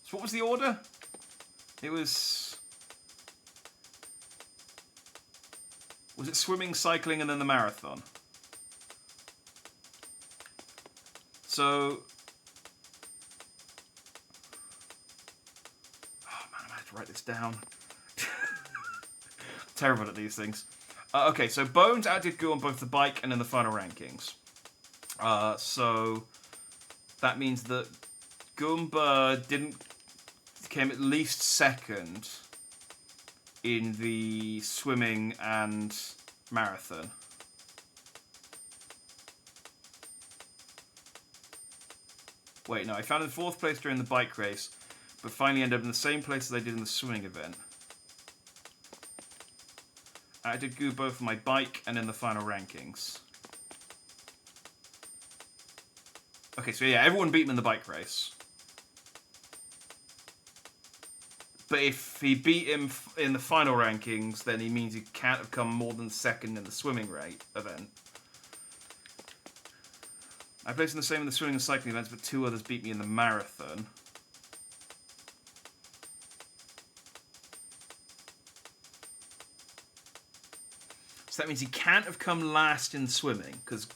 So what was the order? It was... Was it swimming, cycling, and then the marathon? So... to write this down. Terrible at these things. Okay, so Bones outdid Goo on both the bike and in the final rankings. So that means that Goomba came at least second in the swimming and marathon. Wait, no, I found in 4th place during the bike race, but finally ended up in the same place as I did in the swimming event. I did Goo both on my bike and in the final rankings. Okay, so yeah, everyone beat him in the bike race. But if he beat him in the final rankings, then he means he can't have come more than second in the swimming event. I placed in the same in the swimming and cycling events, but 2 others beat me in the marathon. So that means he can't have come last in swimming, because...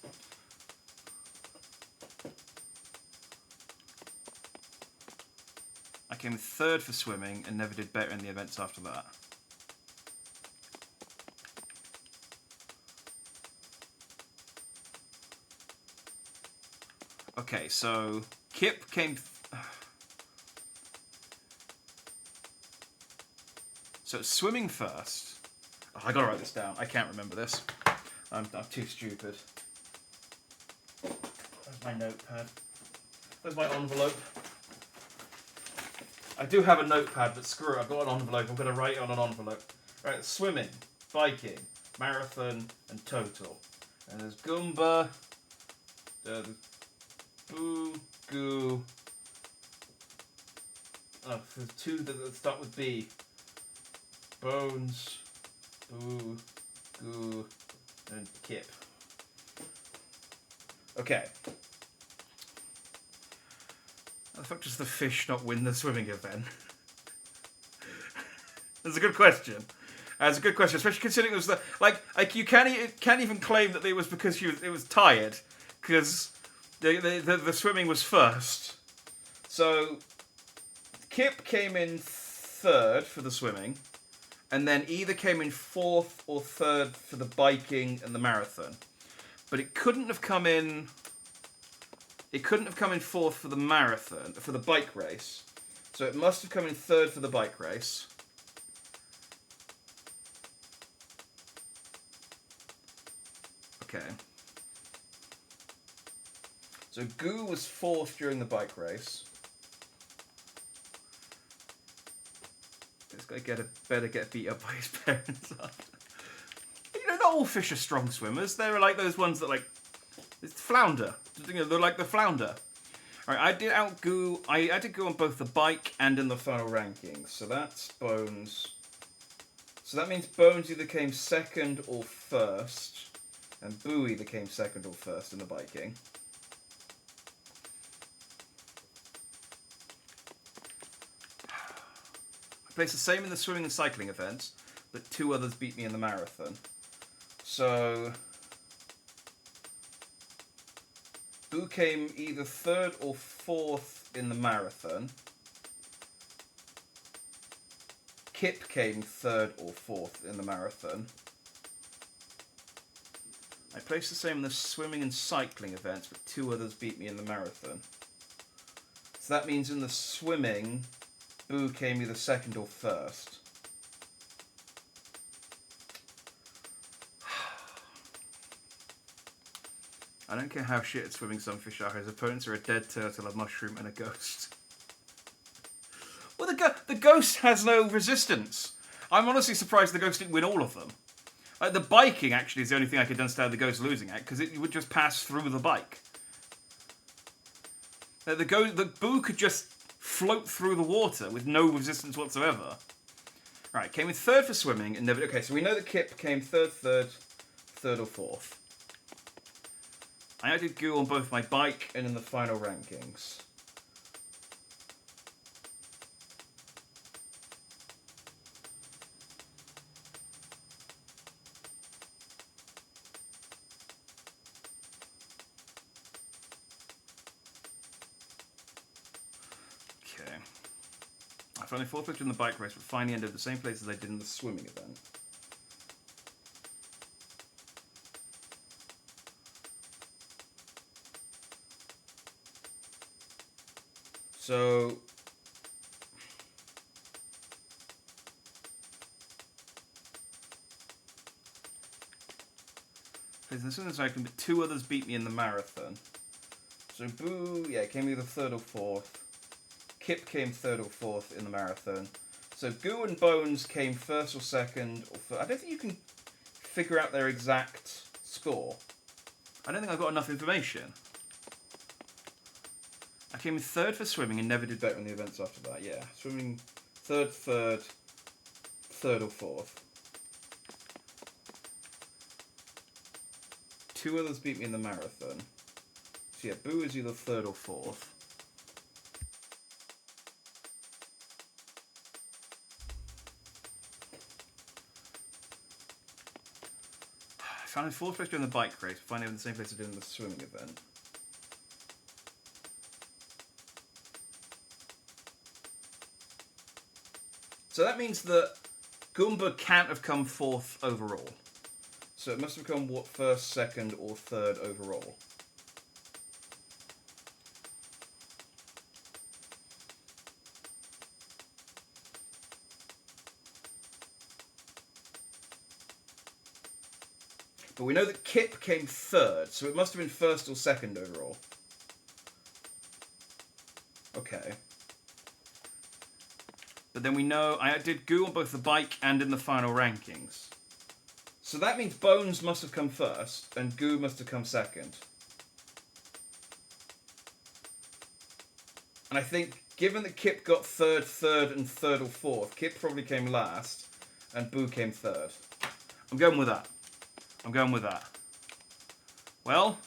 I came 3rd for swimming and never did better in the events after that. Okay, so Kip came... So swimming first. Oh, I gotta write this down. I can't remember this. I'm too stupid. There's my notepad. There's my envelope. I do have a notepad, but screw it, I've got an envelope. I'm going to write it on an envelope. Right, swimming, biking, marathon, and total. And there's Goomba, Boo, Goo. Oh, there's 2 that start with B. Bones, Boo, Goo, and Kip. Okay. How the fuck does the fish not win the swimming event? That's a good question. That's a good question, especially considering it was you can't even claim that it was because it was tired, because the swimming was first. So Kip came in 3rd for the swimming, and then either came in 4th or 3rd for the biking and the marathon. But it couldn't have come in 4th for the marathon, for the bike race. So it must have come in 3rd for the bike race. Okay. So Goo was 4th during the bike race. This guy better get beat up by his parents after. You know, not all fish are strong swimmers. They're like those ones that it's flounder. They're like the flounder. Alright, I did Goo on both the bike and in the final rankings. So that's Bones. So that means Bones either came 2nd or 1st. And Boo either came 2nd or 1st in the biking. I placed the same in the swimming and cycling events, but 2 others beat me in the marathon. So Boo came either 3rd or 4th in the marathon. Kip came 3rd or 4th in the marathon. I placed the same in the swimming and cycling events, but 2 others beat me in the marathon. So that means in the swimming, Boo came either 2nd or 1st. I don't care how shit at swimming some fish are. His opponents are a dead turtle, a mushroom, and a ghost. Well, the ghost has no resistance. I'm honestly surprised the ghost didn't win all of them. The biking, actually, is the only thing I could understand the ghost losing at, because it would just pass through the bike. The Boo could just float through the water with no resistance whatsoever. Right, came in 3rd for swimming, and never... Okay, so we know that Kip came 3rd or 4th. I did Goo on both my bike and in the final rankings. Okay. I finally 4th place in the bike race, but finally ended the same place as I did in the swimming event. So... As soon as I can, but 2 others beat me in the marathon. So Boo, yeah, came either 3rd or 4th. Kip came 3rd or 4th in the marathon. So Goo and Bones came 1st or 2nd. Or I don't think you can figure out their exact score. I don't think I've got enough information. I came in 3rd for swimming and never did better in the events after that. Yeah, swimming 3rd, 3rd or 4th. 2 others beat me in the marathon. So yeah, Boo is either 3rd or 4th. I found in 4th place during the bike race, finding in the same place I did in the swimming event. So that means that Goomba can't have come 4th overall. So it must have come, what, 1st, 2nd, or 3rd overall. But we know that Kip came 3rd, so it must have been 1st or 2nd overall. Okay. But then we know I did Goo on both the bike and in the final rankings. So that means Bones must have come 1st, and Goo must have come 2nd. And I think, given that Kip got 3rd, and 3rd or 4th, Kip probably came last, and Boo came 3rd. I'm going with that. I'm going with that. Well,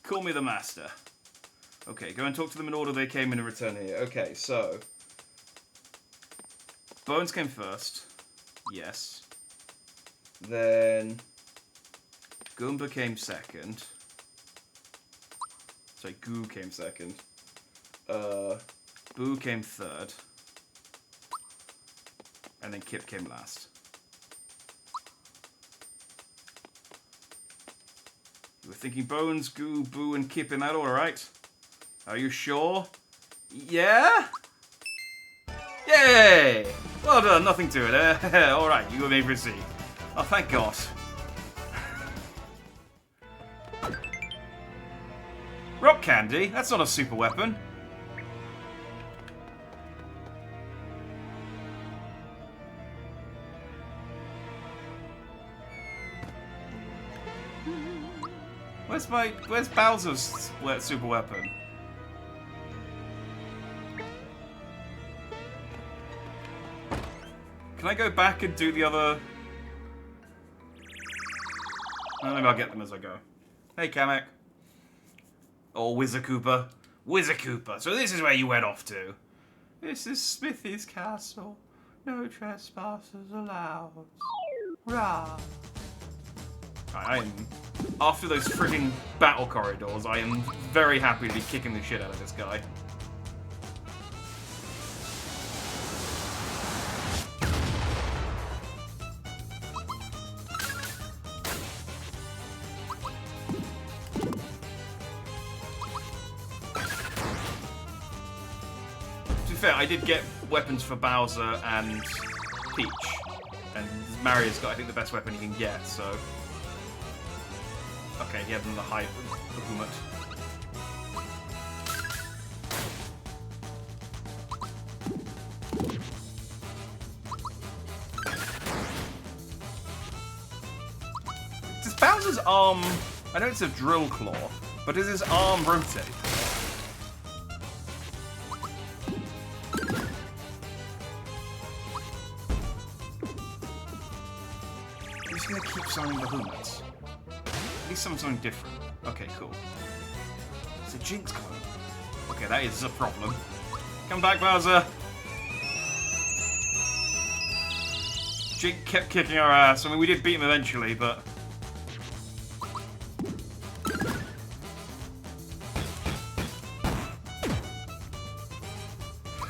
call me the master. Okay, go and talk to them in order they came in and return here. Okay, so... Bones came 1st. Yes. Then Goomba came 2nd. Sorry, Goo came 2nd. Boo came 3rd. And then Kip came last. You were thinking Bones, Goo, Boo, and Kip in that order, right? Are you sure? Yeah? Yay! Well done, nothing to it, eh? Alright, you may proceed. Oh, thank God. Rock candy? That's not a super weapon. Where's Bowser's super weapon? Can I go back and do the other... Maybe I'll get them as I go. Hey, Kamek. Or Whizzakoopa. Whizzakoopa. So this is where you went off to. This is Smithy's castle. No trespassers allowed. Rah. I am... After those frigging battle corridors, I am very happy to be kicking the shit out of this guy. Fair, I did get weapons for Bowser and Peach, and Mario's got, I think, the best weapon he can get, so... Okay, he had the high Bahamut. Does Bowser's arm... I know it's a drill claw, but does his arm rotate? He's gonna keep summoning Bahamuts. At least something different. Okay, cool. It's a Jinx clone. Okay, that is a problem. Come back, Bowser! Jinx kept kicking our ass. I mean, we did beat him eventually, but...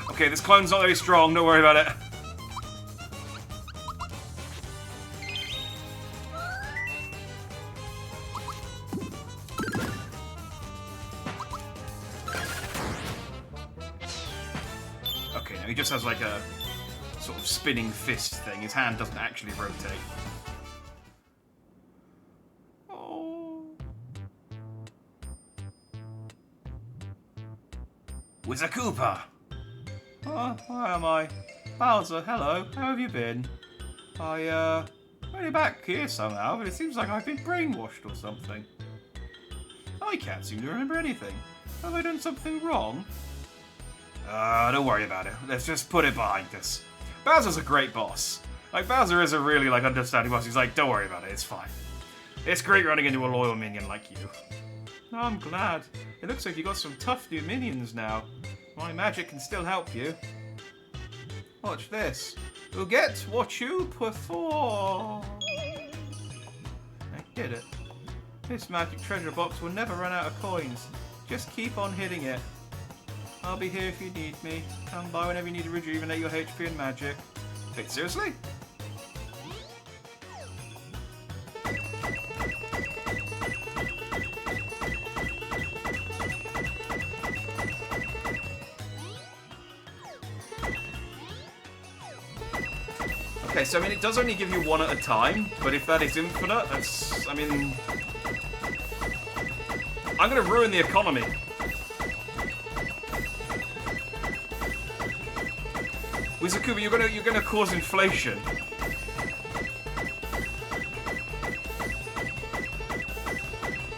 Okay, this clone's not very strong, don't worry about it. Okay, now he just has like a sort of spinning fist thing. His hand doesn't actually rotate. Oh. Wizakoopa! Oh, where am I? Bowser, hello. How have you been? I'm only back here somehow, but it seems like I've been brainwashed or something. I can't seem to remember anything. Have I done something wrong? Don't worry about it. Let's just put it behind us. Bowser's a great boss. Like, Bowser is a really, like, understanding boss. He's like, don't worry about it, it's fine. It's great running into a loyal minion like you. Oh, I'm glad. It looks like you got some tough new minions now. My magic can still help you. Watch this. You'll get what you perform. I did it. This magic treasure box will never run out of coins. Just keep on hitting it. I'll be here if you need me. Come by whenever you need to rejuvenate your HP and magic. Wait, seriously? Okay, so I mean, it does only give you one at a time, but if that is infinite, that's... I mean... I'm gonna ruin the economy. Wizakoopa, you're gonna cause inflation.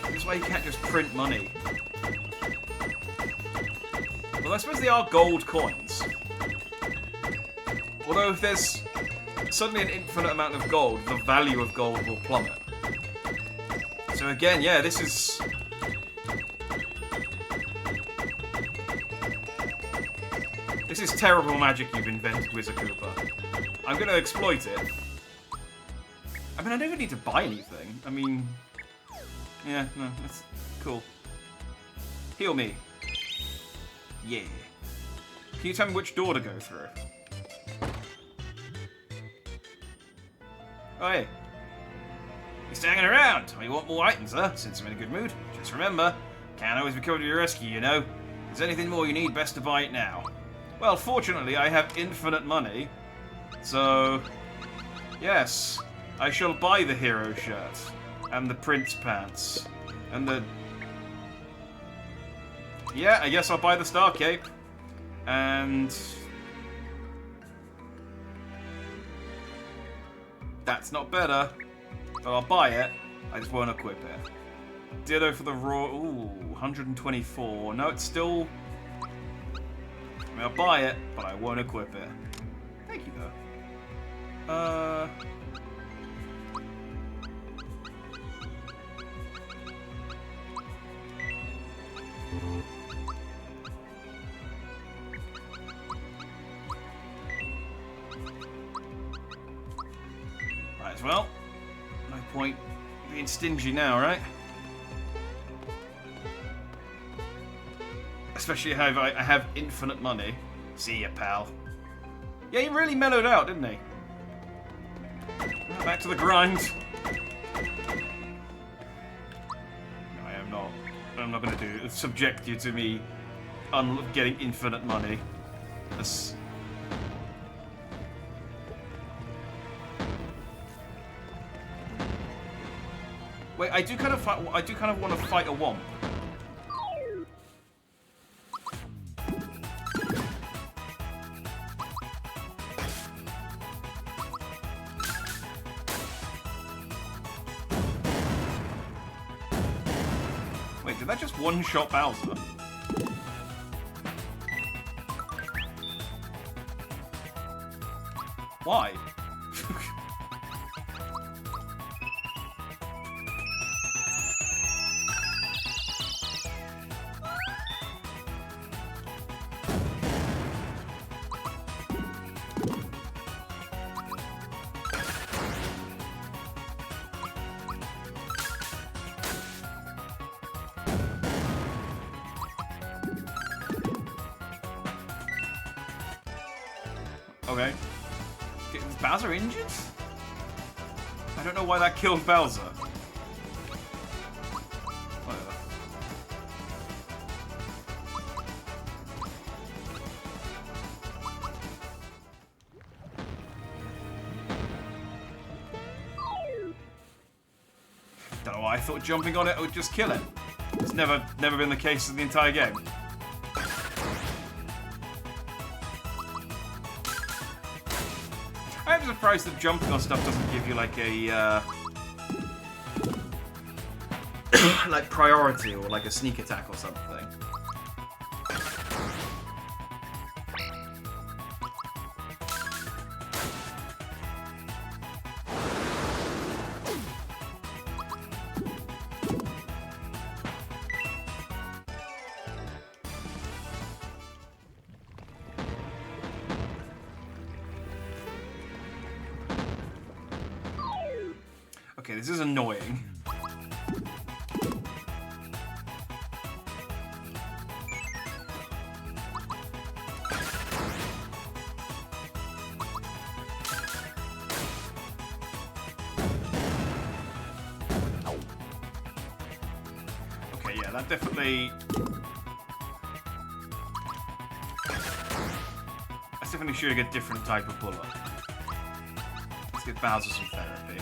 That's why you can't just print money. Well, I suppose they are gold coins. Although if there's suddenly an infinite amount of gold, the value of gold will plummet. So again, yeah, this is... This is terrible magic you've invented, Wizakoopa. I'm gonna exploit it. I mean, I don't even need to buy anything. I mean... Yeah, no, that's cool. Heal me. Yeah. Can you tell me which door to go through? Oh, hey. You're still hanging around. Oh, you want more items, huh? Since I'm in a good mood. Just remember, can't always be coming to your rescue, you know. If there's anything more you need, best to buy it now. Well, fortunately, I have infinite money. So, yes, I shall buy the hero shirt. And the prince pants. And the... Yeah, I guess I'll buy the star cape. And... That's not better. But I'll buy it. I just won't equip it. Ditto for the raw... Ooh, 124. No, it's still... I mean, I'll buy it, but I won't equip it. Thank you, though. Might as well. No point being stingy now, right? Especially how I have infinite money. See ya, pal. Yeah, he really mellowed out, didn't he? Back to the grind. No, I am not. I'm not going to subject you to me getting infinite money. That's... Wait, I do kind of want to fight a Womp. Wait, did that just one-shot Bowser? Why? Okay. Is Bowser injured? I don't know why that killed Bowser. Whatever. Don't know why I thought jumping on it would just kill it. It's never been the case in the entire game. I'm surprised that jumping on stuff doesn't give you like a like priority or like a sneak attack or something. Okay, this is annoying. Okay, yeah, that definitely... That's definitely shooting a different type of bullet. Let's give Bowser some therapy.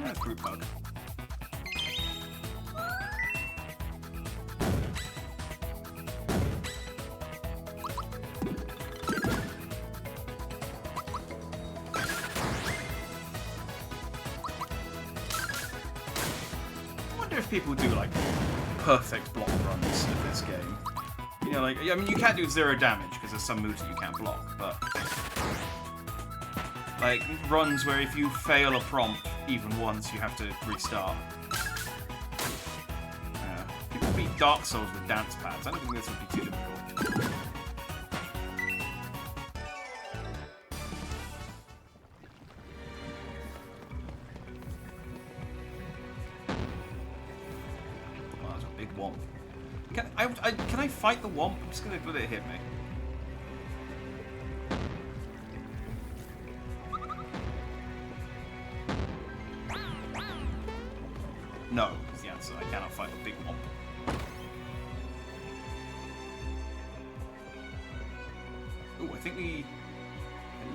That's Group Hug. I wonder if people do like perfect block runs of this game. You know, like, I mean, you can't do 0 damage because there's some moves that you can't block, but like runs where if you fail a prompt even once, you have to restart. Yeah. People beat Dark Souls with dance pads. I don't think this would be too difficult. Oh, that's a big womp. Can I fight the womp? I'm just gonna let it hit me. No, is the answer. I cannot fight a big womp. Ooh, I think we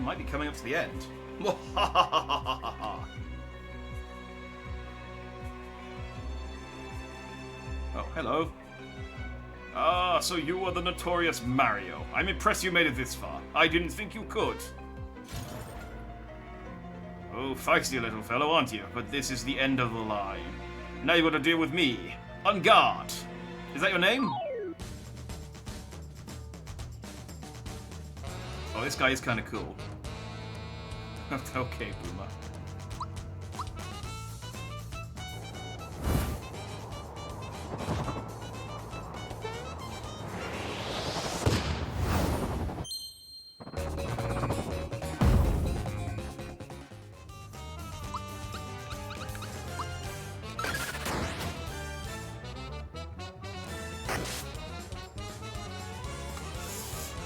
might be coming up to the end. Oh, hello. Ah, so you are the notorious Mario. I'm impressed you made it this far. I didn't think you could. Oh, feisty little fellow, aren't you? But this is the end of the line. Now you got to deal with me. On guard. Is that your name? Oh, this guy is kind of cool. Okay, Boomer.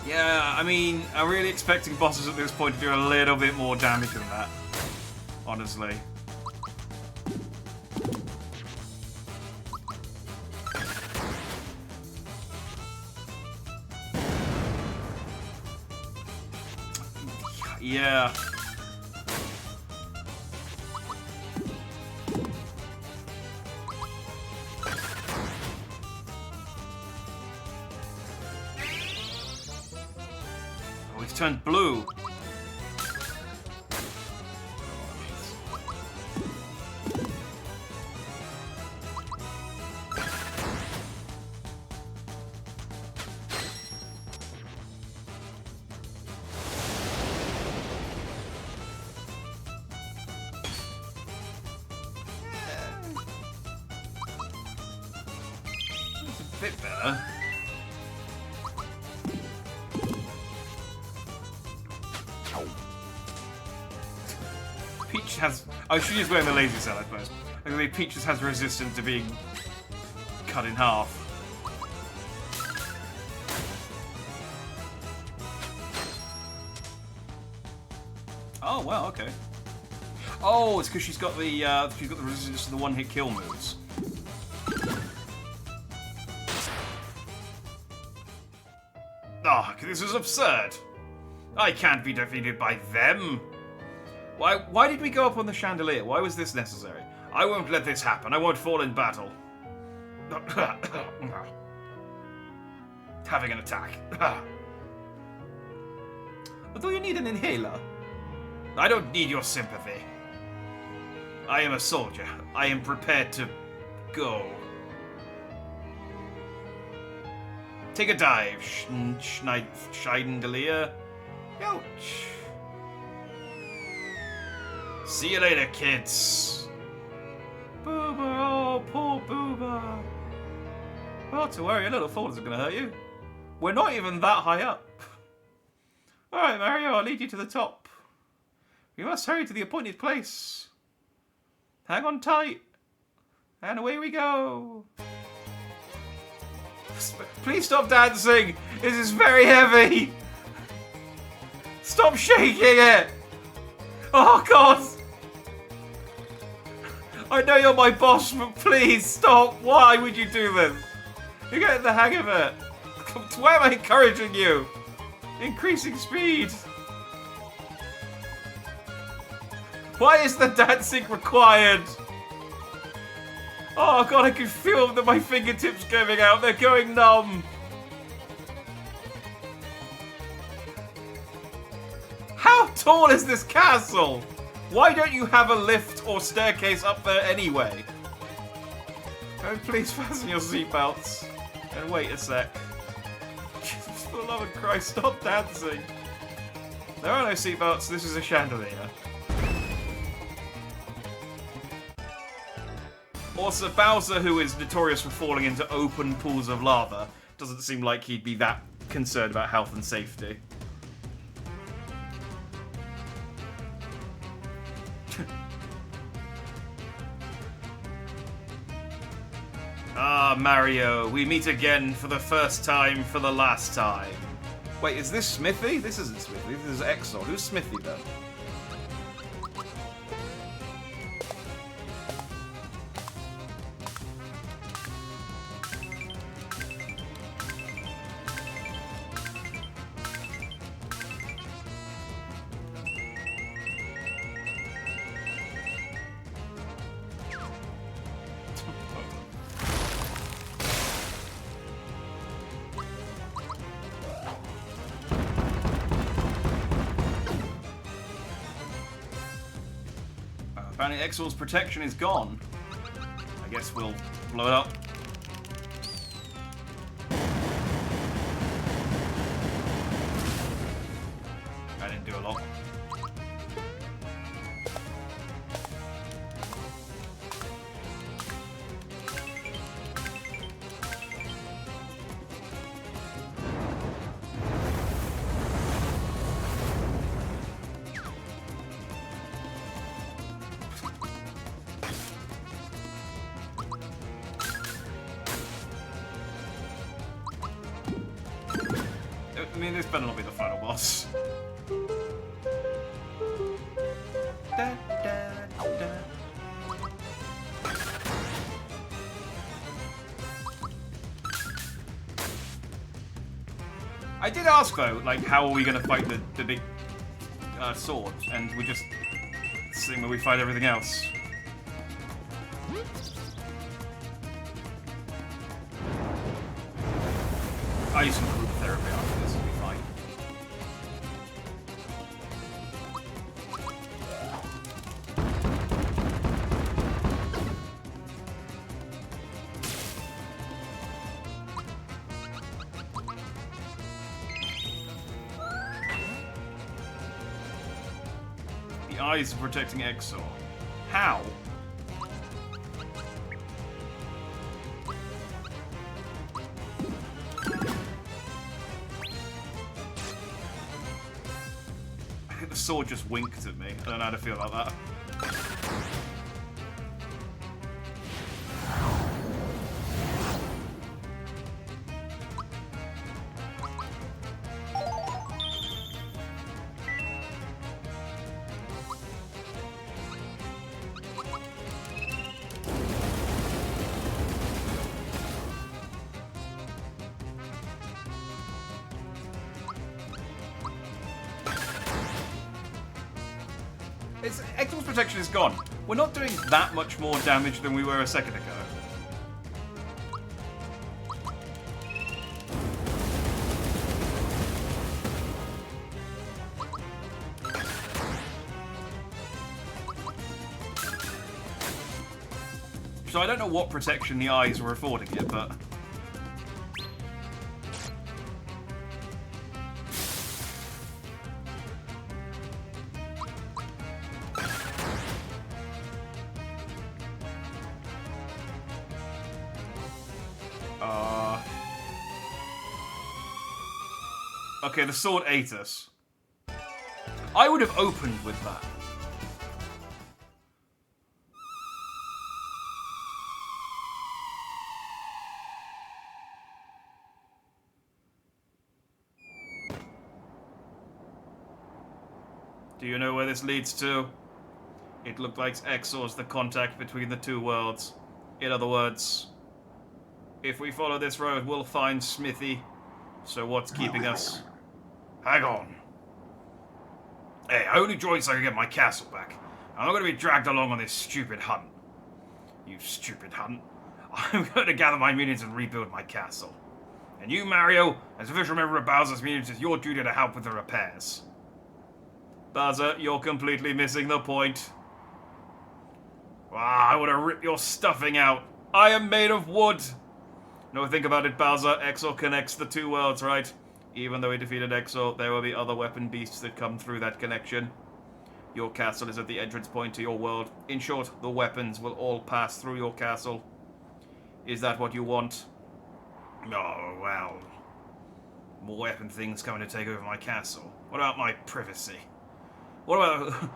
Yeah, I mean, I'm really expecting bosses at this point to do a little bit more damage than that. Honestly. Yeah. Oh, he's turned blue. bit better. Peach has... Oh, she is wearing the lazy cell, I suppose. I think Peach just has resistance to being cut in half. Oh, well, okay. Oh, it's because she's got the resistance to the one-hit kill moves. Oh, this is absurd. I can't be defeated by them. Why did we go up on the chandelier? Why was this necessary? I won't let this happen. I won't fall in battle. Having an attack. Do you need an inhaler? I don't need your sympathy. I am a soldier. I am prepared to go. Take a dive, Chandelier. Ouch. See you later, kids. Booba, oh, poor Booba. Not to worry, a little fall isn't going to hurt you. We're not even that high up. Alright, Mario, I'll lead you to the top. We must hurry to the appointed place. Hang on tight. And away we go. Please stop dancing. This is very heavy. Stop shaking it. Oh, God. I know you're my boss, but please stop. Why would you do this? You're getting the hang of it. Why am I encouraging you? Increasing speed. Why is the dancing required? Oh God, I can feel that my fingertips going out. They're going numb. How tall is this castle? Why don't you have a lift or staircase up there anyway? Oh, please fasten your seatbelts. And wait a sec. Jesus, for the love of Christ, stop dancing. There are no seatbelts, this is a chandelier. Also, Bowser, who is notorious for falling into open pools of lava, doesn't seem like he'd be that concerned about health and safety. Ah, Mario, we meet again for the first time for the last time. Wait, is this Smithy? This isn't Smithy, this is Exor. Who's Smithy then? Apparently Exor's protection is gone. I guess we'll blow it up. I didn't do a lot. I mean, this better not be the final boss. Da, da, da. I did ask though, like, how are we gonna fight the big sword? And we just sing where we fight everything else. I use some group therapy after this, it'll be fine. The eyes are protecting Exor. How? think the sword just winked at me. I don't know how to feel about that. Exhaust protection is gone. We're not doing that much more damage than we were a second ago. So I don't know what protection the eyes were affording it, but... Okay, the sword ate us. I would have opened with that. Do you know where this leads to? It looked like Exor's the contact between the two worlds. In other words, if we follow this road, we'll find Smithy. So what's keeping us? Hang on. Hey, I only joined so I can get my castle back. I'm not going to be dragged along on this stupid hunt. You stupid hunt. I'm going to gather my minions and rebuild my castle. And you, Mario, as official member of Bowser's minions, it's your duty to help with the repairs. Bowser, you're completely missing the point. I want to rip your stuffing out. I am made of wood. No, think about it, Bowser. Exor connects the two worlds, right? Even though he defeated Exor, there will be other weapon beasts that come through that connection. Your castle is at the entrance point to your world. In short, the weapons will all pass through your castle. Is that what you want? Oh, well. More weapon things coming to take over my castle. What about my privacy? What about...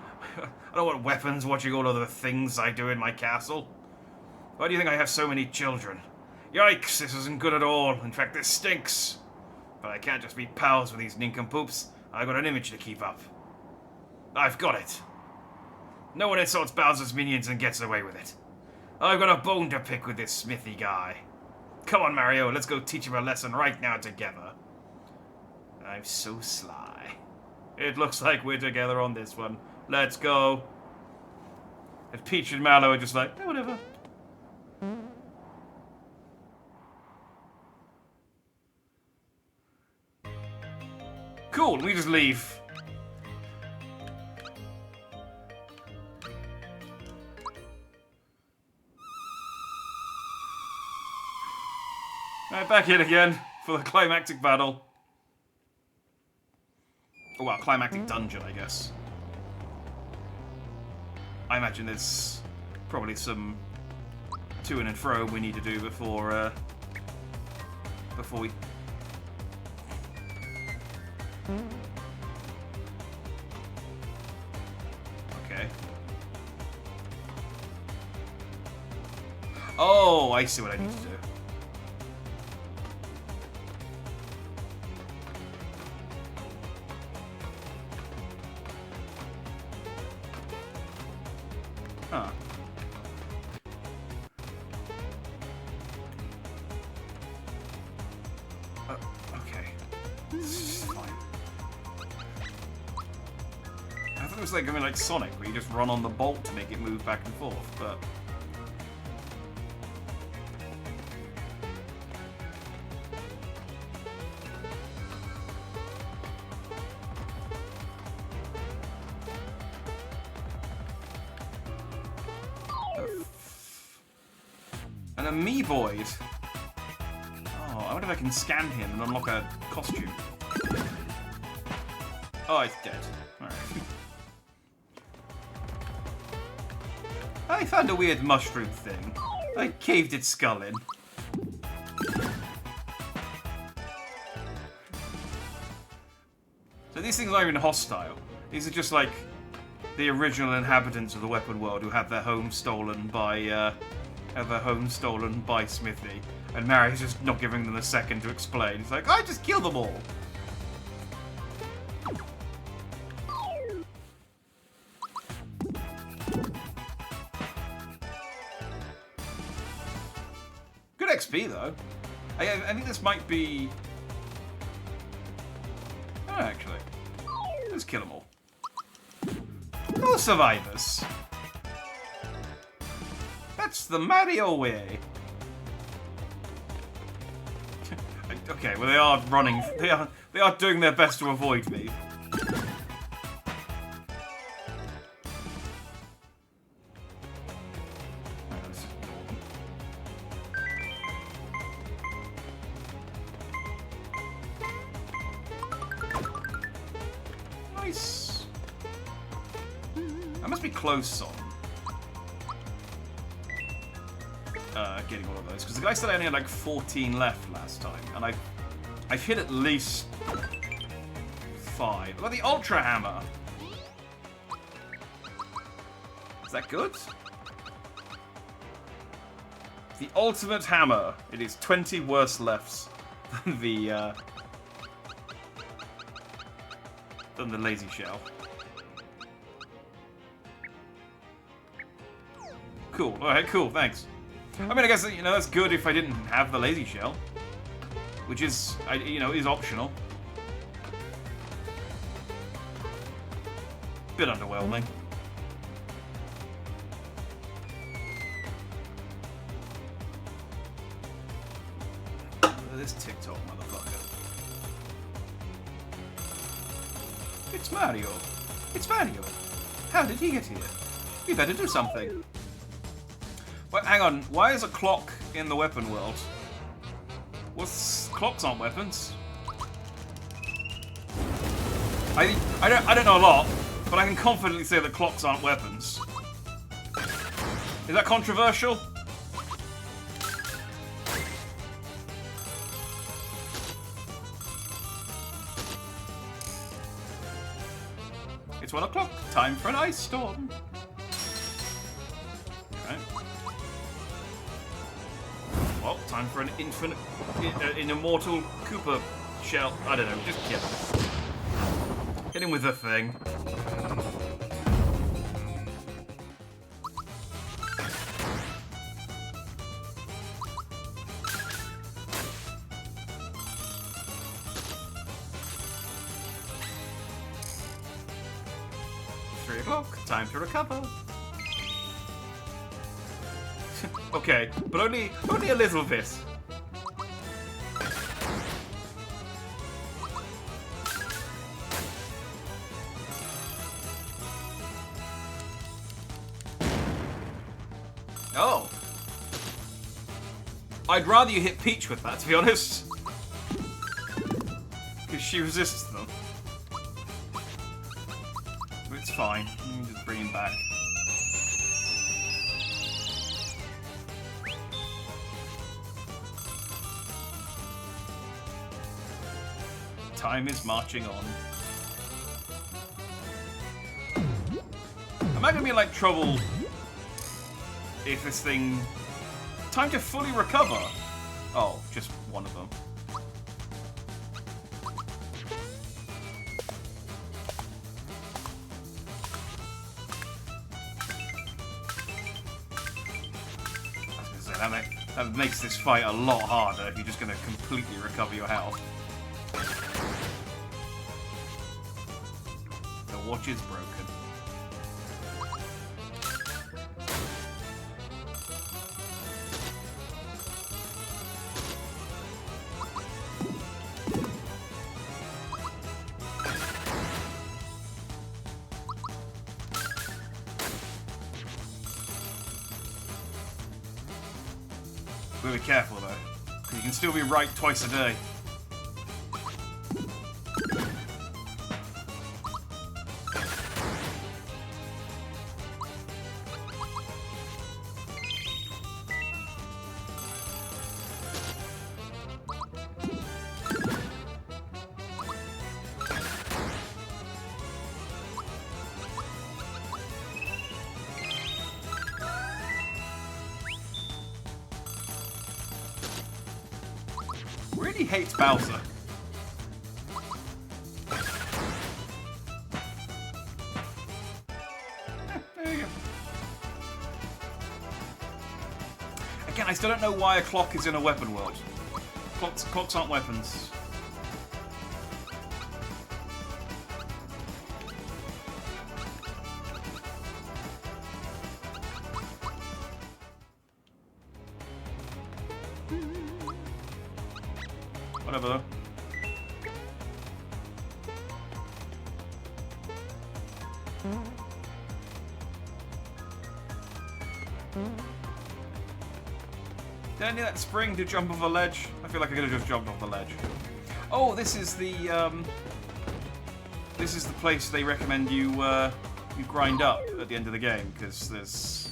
I don't want weapons watching all of the things I do in my castle. Why do you think I have so many children? Yikes, this isn't good at all. In fact, this stinks. But I can't just be pals with these nincompoops. I've got an image to keep up. I've got it. No one insults Bowser's minions and gets away with it. I've got a bone to pick with this Smithy guy. Come on, Mario, let's go teach him a lesson right now together. I'm so sly. It looks like we're together on this one. Let's go. And Peach and Mallow are just like, eh, whatever. Cool, we just leave. Right, back in again for the climactic battle. Oh, well, climactic dungeon, I guess. I imagine there's probably some to and fro we need to do before we... Okay. Oh, I see what I need to do. Huh. Okay. Fine. I thought it was like going like Sonic, where you just run on the bolt to make it move back and forth, but... An Amiiboid. Oh, I wonder if I can scan him and unlock a costume. Oh, he's dead. Alright. I found a weird mushroom thing. I caved its skull in. So these things aren't even hostile. These are just like the original inhabitants of the weapon world who had their home stolen by Smithy, and Mary's just not giving them a second to explain. He's like, I just killed them all. Good XP though. I think this might be. Oh, actually, let's kill them all. No survivors. That's the Mario way. Okay, well they are running. They are doing their best to avoid me. Nice. I must be close on getting all of those, because the guy said I only had like 14 left last time, and I've hit at least 5. What about the Ultra Hammer? Is that good? The Ultimate Hammer. It is 20 worse lefts than the Lazy Shell. Cool. Alright, cool, thanks. I mean, I guess, you know, that's good if I didn't have the Lazy Shell. Which is, you know, is optional. Bit underwhelming. This TikTok motherfucker. It's Mario. It's Mario. How did he get here? We better do something. Wait, hang on. Why is a clock in the weapon world? Clocks aren't weapons. I don't know a lot, but I can confidently say that clocks aren't weapons. Is that controversial? It's 1 o'clock. Time for an ice storm. Okay. Well, time for an an immortal Koopa shell. I don't know. Just kill him. Hit him with the thing. Time to recover. Okay, but only a little bit. Oh. I'd rather you hit Peach with that, to be honest. Because she resists them. It's fine. You can just bring him back. Time is marching on. Am I gonna be in like trouble if this thing... Time to fully recover! Oh, just one of them. That makes this fight a lot harder if you're just going to completely recover your health. The watch is broken. Be careful though, because you can still be right twice a day. Really hates Bowser. There you go. Again, I still don't know why a clock is in a weapon world. Clocks aren't weapons. Whatever. Did I need that spring to jump off a ledge? I feel like I could have just jumped off the ledge. Oh, this is the place they recommend you you grind up at the end of the game because there's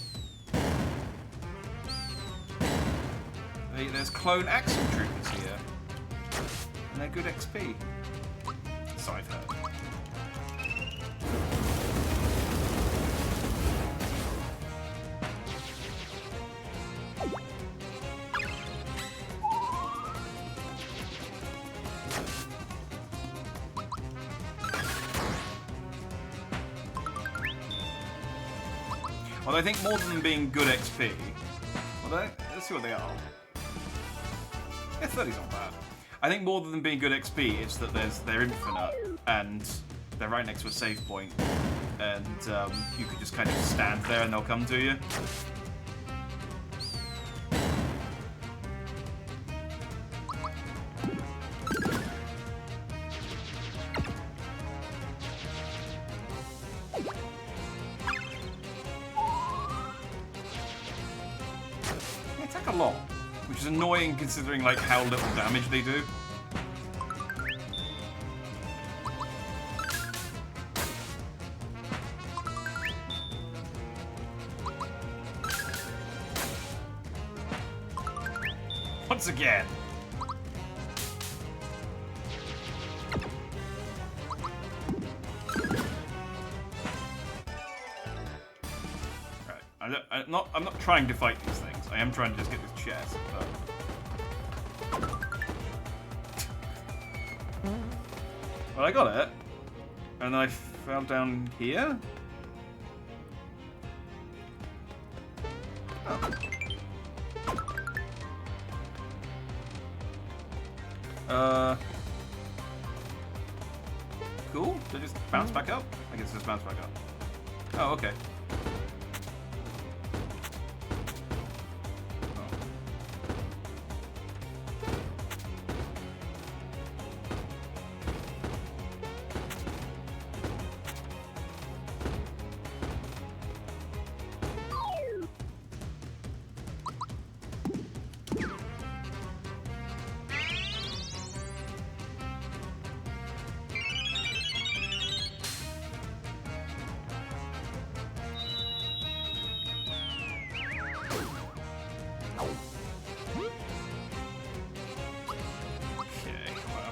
clone Axel troopers here, and they're good XP. So I've heard. Well, I think more than them being good XP. Well, let's see what they are. Yeah, 30's not bad. I think more than them being good XP, it's that they're infinite and they're right next to a save point, and you could just kind of stand there and they'll come to you. They attack a lot, which is annoying considering like how little damage they do. Once again. Right, I'm not trying to fight these things. I am trying to just get this chest. But... well, I got it, and then I fell down here. Oh. Cool. Did it just bounce back up? I guess it just bounced back up. Oh, okay.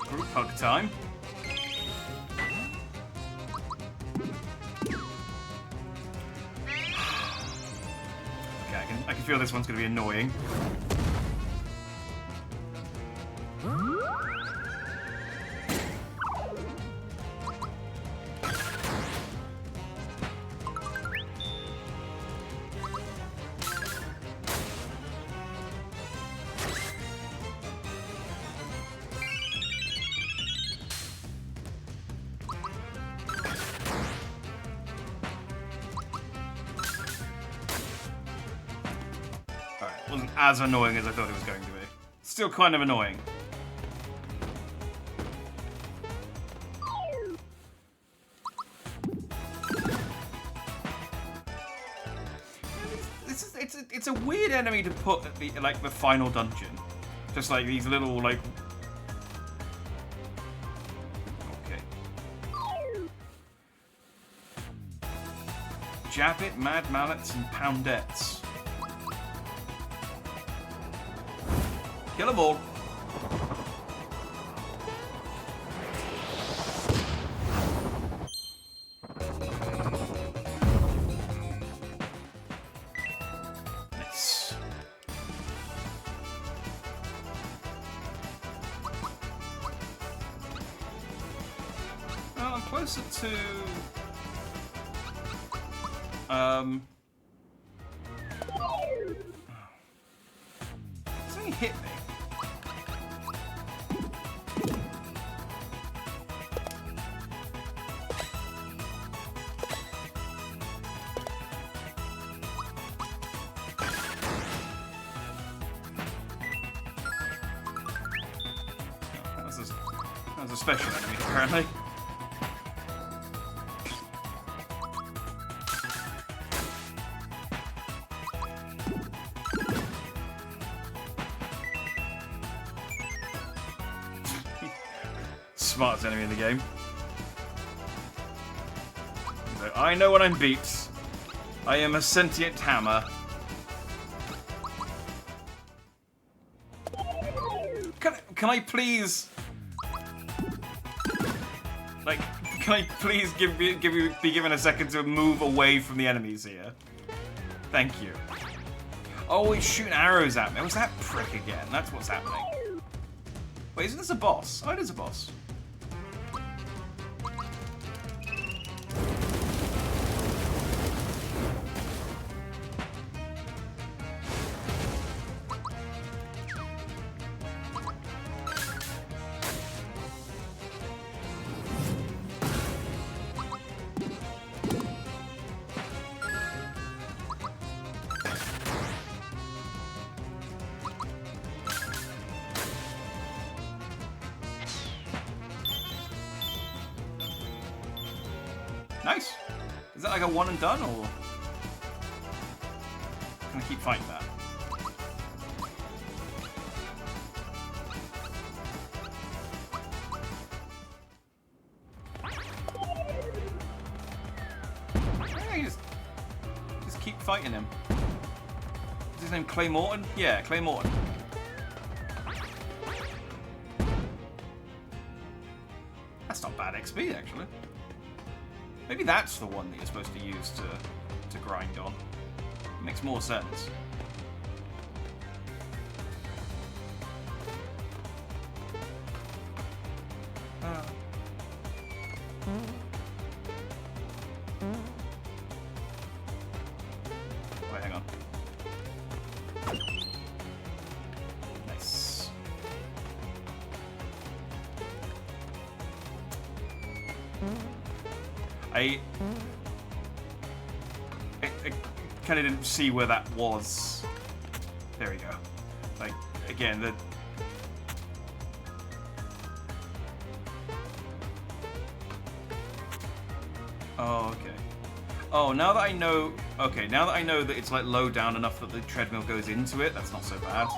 Group hug time. Okay, I can feel this one's going to be annoying. Wasn't as annoying as I thought it was going to be. Still kind of annoying. It's a weird enemy to put at the the final dungeon. Just like these little like. Okay. Jabbit, Mad Mallets, and Poundettes. Kill them all. Nice. closer to... Something hit me. That was a special enemy, apparently. Smartest enemy in the game. So I know when I'm beat. I am a sentient hammer. Can I please... Like, can I please be given a second to move away from the enemies here? Thank you. Oh, he's shooting arrows at me. Was that prick again? That's what's happening. Wait, isn't this a boss? Oh, it is a boss. Nice. Is that like a one and done, or can I keep fighting that? Yeah, just keep fighting him. Is his name Clay Morton? Yeah, Clay Morton. That's not bad XP, actually. Maybe that's the one that you're supposed to use to grind on. It makes more sense. Wait, hang on. Nice. I kind of didn't see where that was. There we go. Like, again, the... Oh, okay. Oh, now that I know... Okay, now that I know that it's, like, low down enough that the treadmill goes into it, that's not so bad.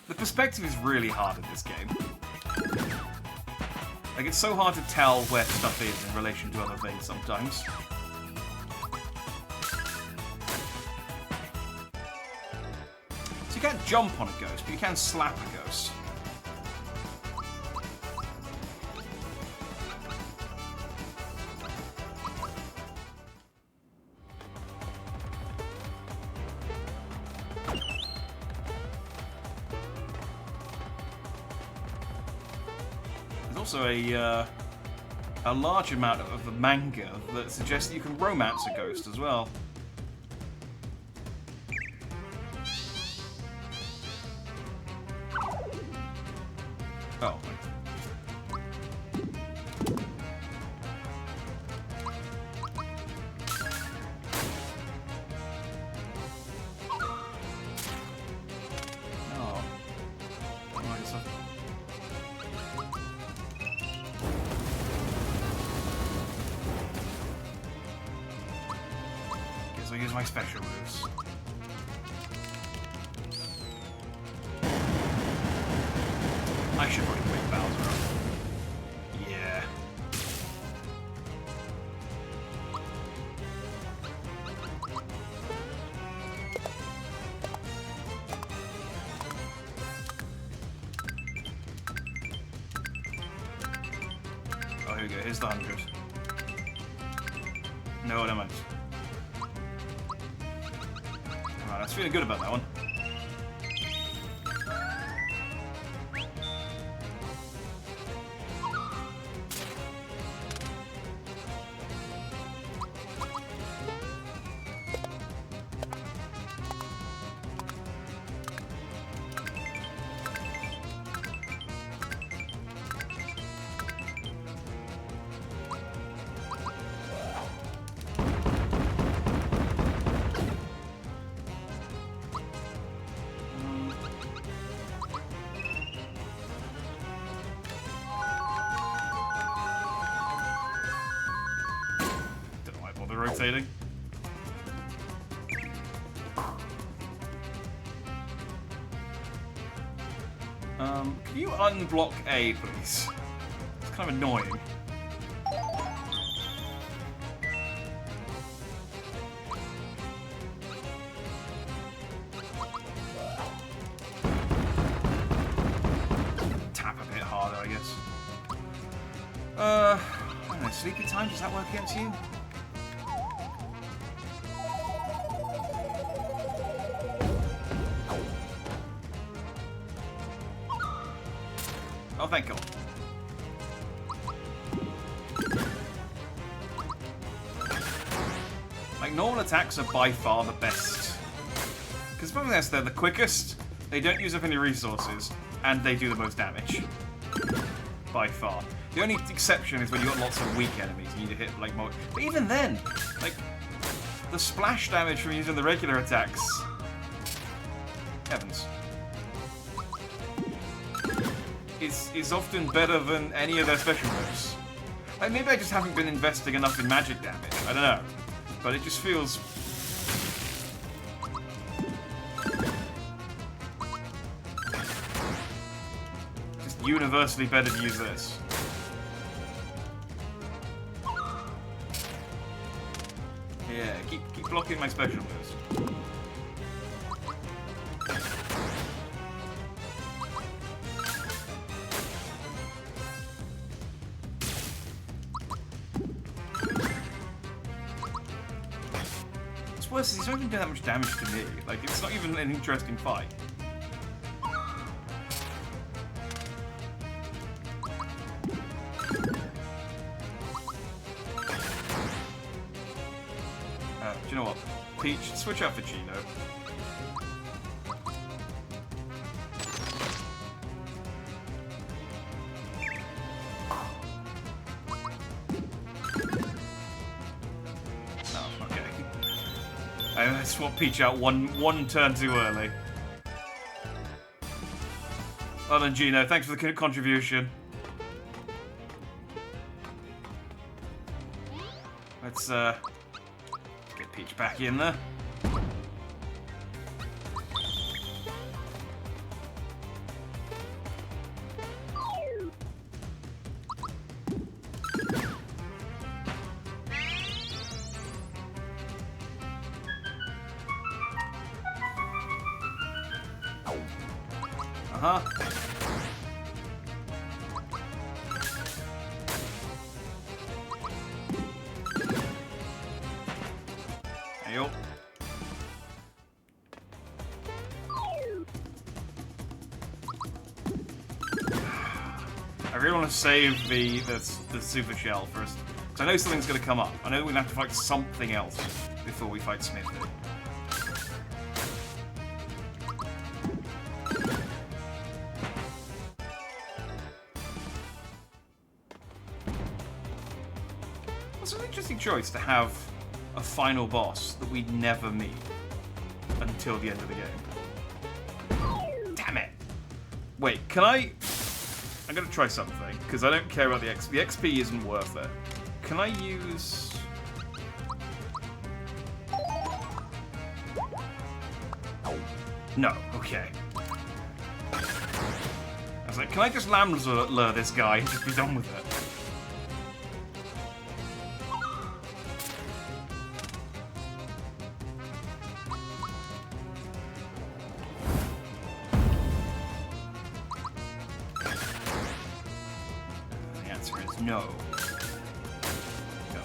The perspective is really hard in this game. Like, it's so hard to tell where stuff is in relation to other things sometimes. So you can't jump on a ghost, but you can slap a ghost. Also a large amount of the manga that suggests that you can romance a ghost as well. Oh. So use my special moves. I should probably wake Bowser up. Yeah. Oh, here we go. Here's the 100. No, never mind. Alright, I was feeling good about that one. while they're rotating. Can you unblock A, please? It's kind of annoying. Tap a bit harder, I guess. I don't know, sleepy time, does that work against you? Oh, thank God. Like, normal attacks are by far the best. Because both of this, they're the quickest, they don't use up any resources, and they do the most damage. By far. The only exception is when you've got lots of weak enemies, you need to hit, like, more. But even then, like, the splash damage from using the regular attacks. Heavens. Is often better than any of their special moves. Like, maybe I just haven't been investing enough in magic damage. I don't know. But it just feels... just universally better to use this. Yeah, keep blocking my special moves. Worse, he's not even doing that much damage to me. Like, it's not even an interesting fight. Do you know what? Peach, switch out for Gino. I swapped Peach out one turn too early. Well done, Gino. Thanks for the contribution. Let's get Peach back in there. Uh-huh. Hey-yo. I really want to save the super shell first. Because I know something's going to come up. I know we're going to have to fight something else before we fight Smithy. It's an interesting choice to have a final boss that we never meet until the end of the game. Damn it! Wait, can I... I'm gonna try something, because I don't care about the XP. The XP isn't worth it. Can I use... No, okay. I was like, can I just lure this guy and just be done with it? No. No.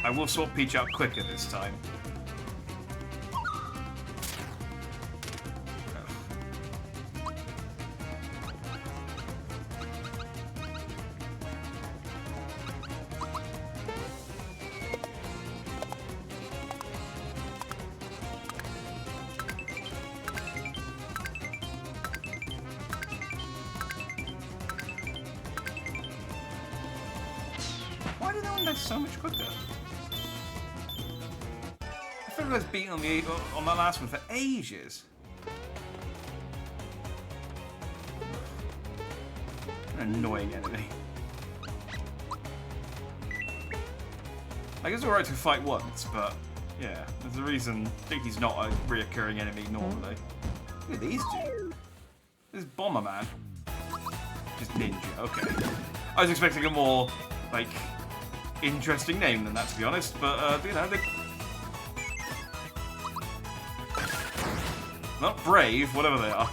I will sort Peach out quicker this time. died so much quicker. I feel like I was beating on that last one for ages. An annoying enemy. I guess it's alright to fight once, but yeah, there's a reason. I think he's not a reoccurring enemy normally. Look at these two. This is Bomberman. Just ninja, okay. I was expecting a more, like, interesting name than that, to be honest, but, you know, they're not brave, whatever they are.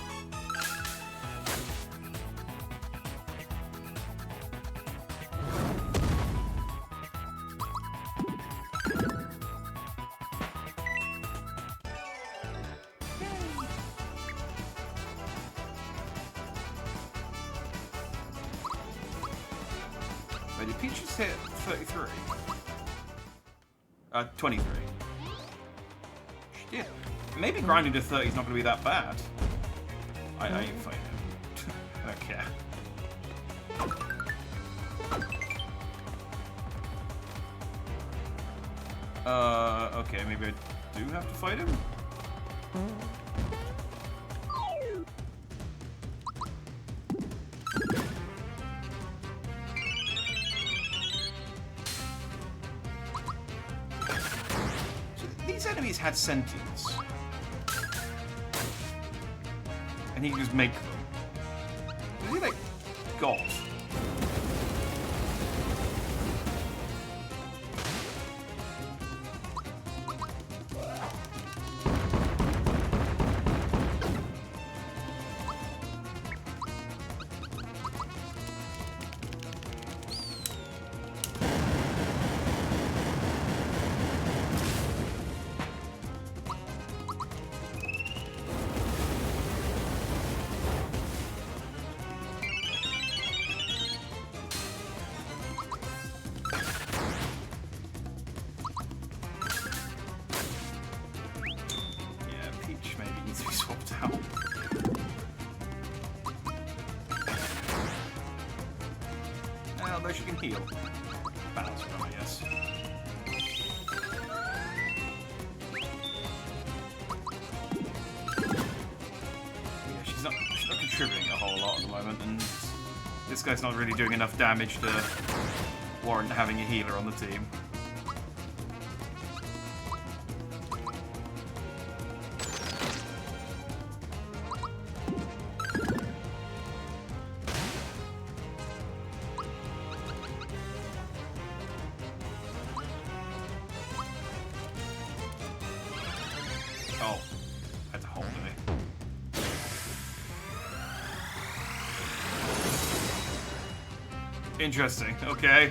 Wait, did Peach just hit 33? 23. She did. Maybe grinding to 30 is not going to be that bad. I ain't fighting him. I don't care. Okay, maybe I do have to fight him? These enemies had sentience. And he could just make them. Is he like God? Although she can heal. Balance from, I guess. Yeah, she's not contributing a whole lot at the moment, and this guy's not really doing enough damage to warrant having a healer on the team. Oh, I had to hold it. Interesting, okay.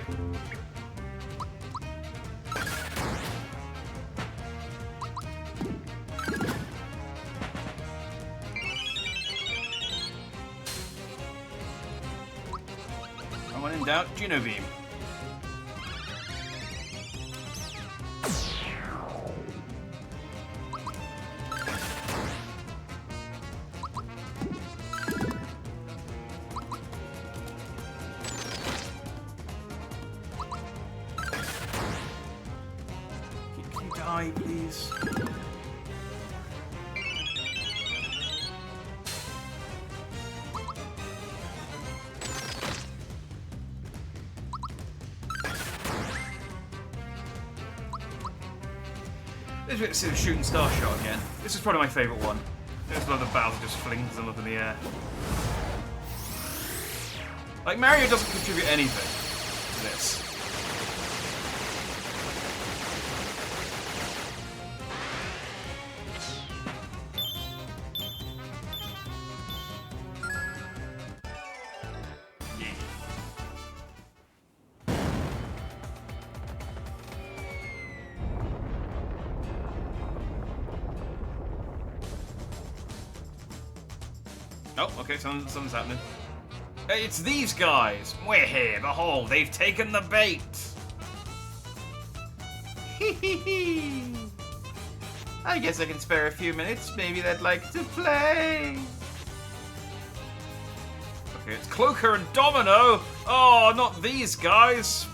When in doubt, Genobeam. Die, please. This is a shooting star shot again. This is probably my favourite one. There's one of the Bowser just flings them up in the air. Like, Mario doesn't contribute anything to this. Oh, okay, something's happening. Hey, it's these guys! We're here, behold, they've taken the bait! Hee. I guess I can spare a few minutes, maybe they'd like to play! Okay, it's Cloaker and Domino! Oh, not these guys!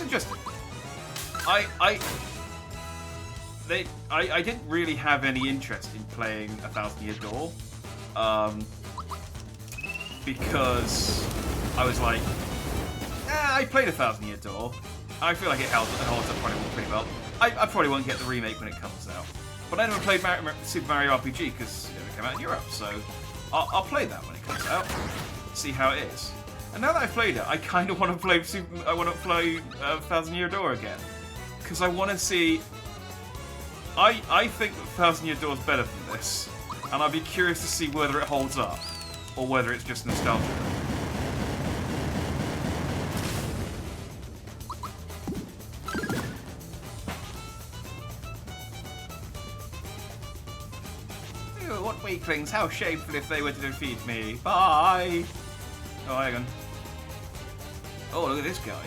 it's interesting. I didn't really have any interest in playing A Thousand Year Door, because I was like, I played A Thousand Year Door. I feel like it holds up pretty well. I probably won't get the remake when it comes out, but I never played Super Mario RPG because it never came out in Europe, so I'll play that when it comes out, see how it is. And now that I've played it, I kind of want to play A Thousand Year Door again, because I want to see. I think that Thousand Year Door is better than this, and I'd be curious to see whether it holds up, or whether it's just nostalgia. Ew, what weaklings, how shameful if they were to defeat me. Bye! Oh, hang on. Oh, look at this guy.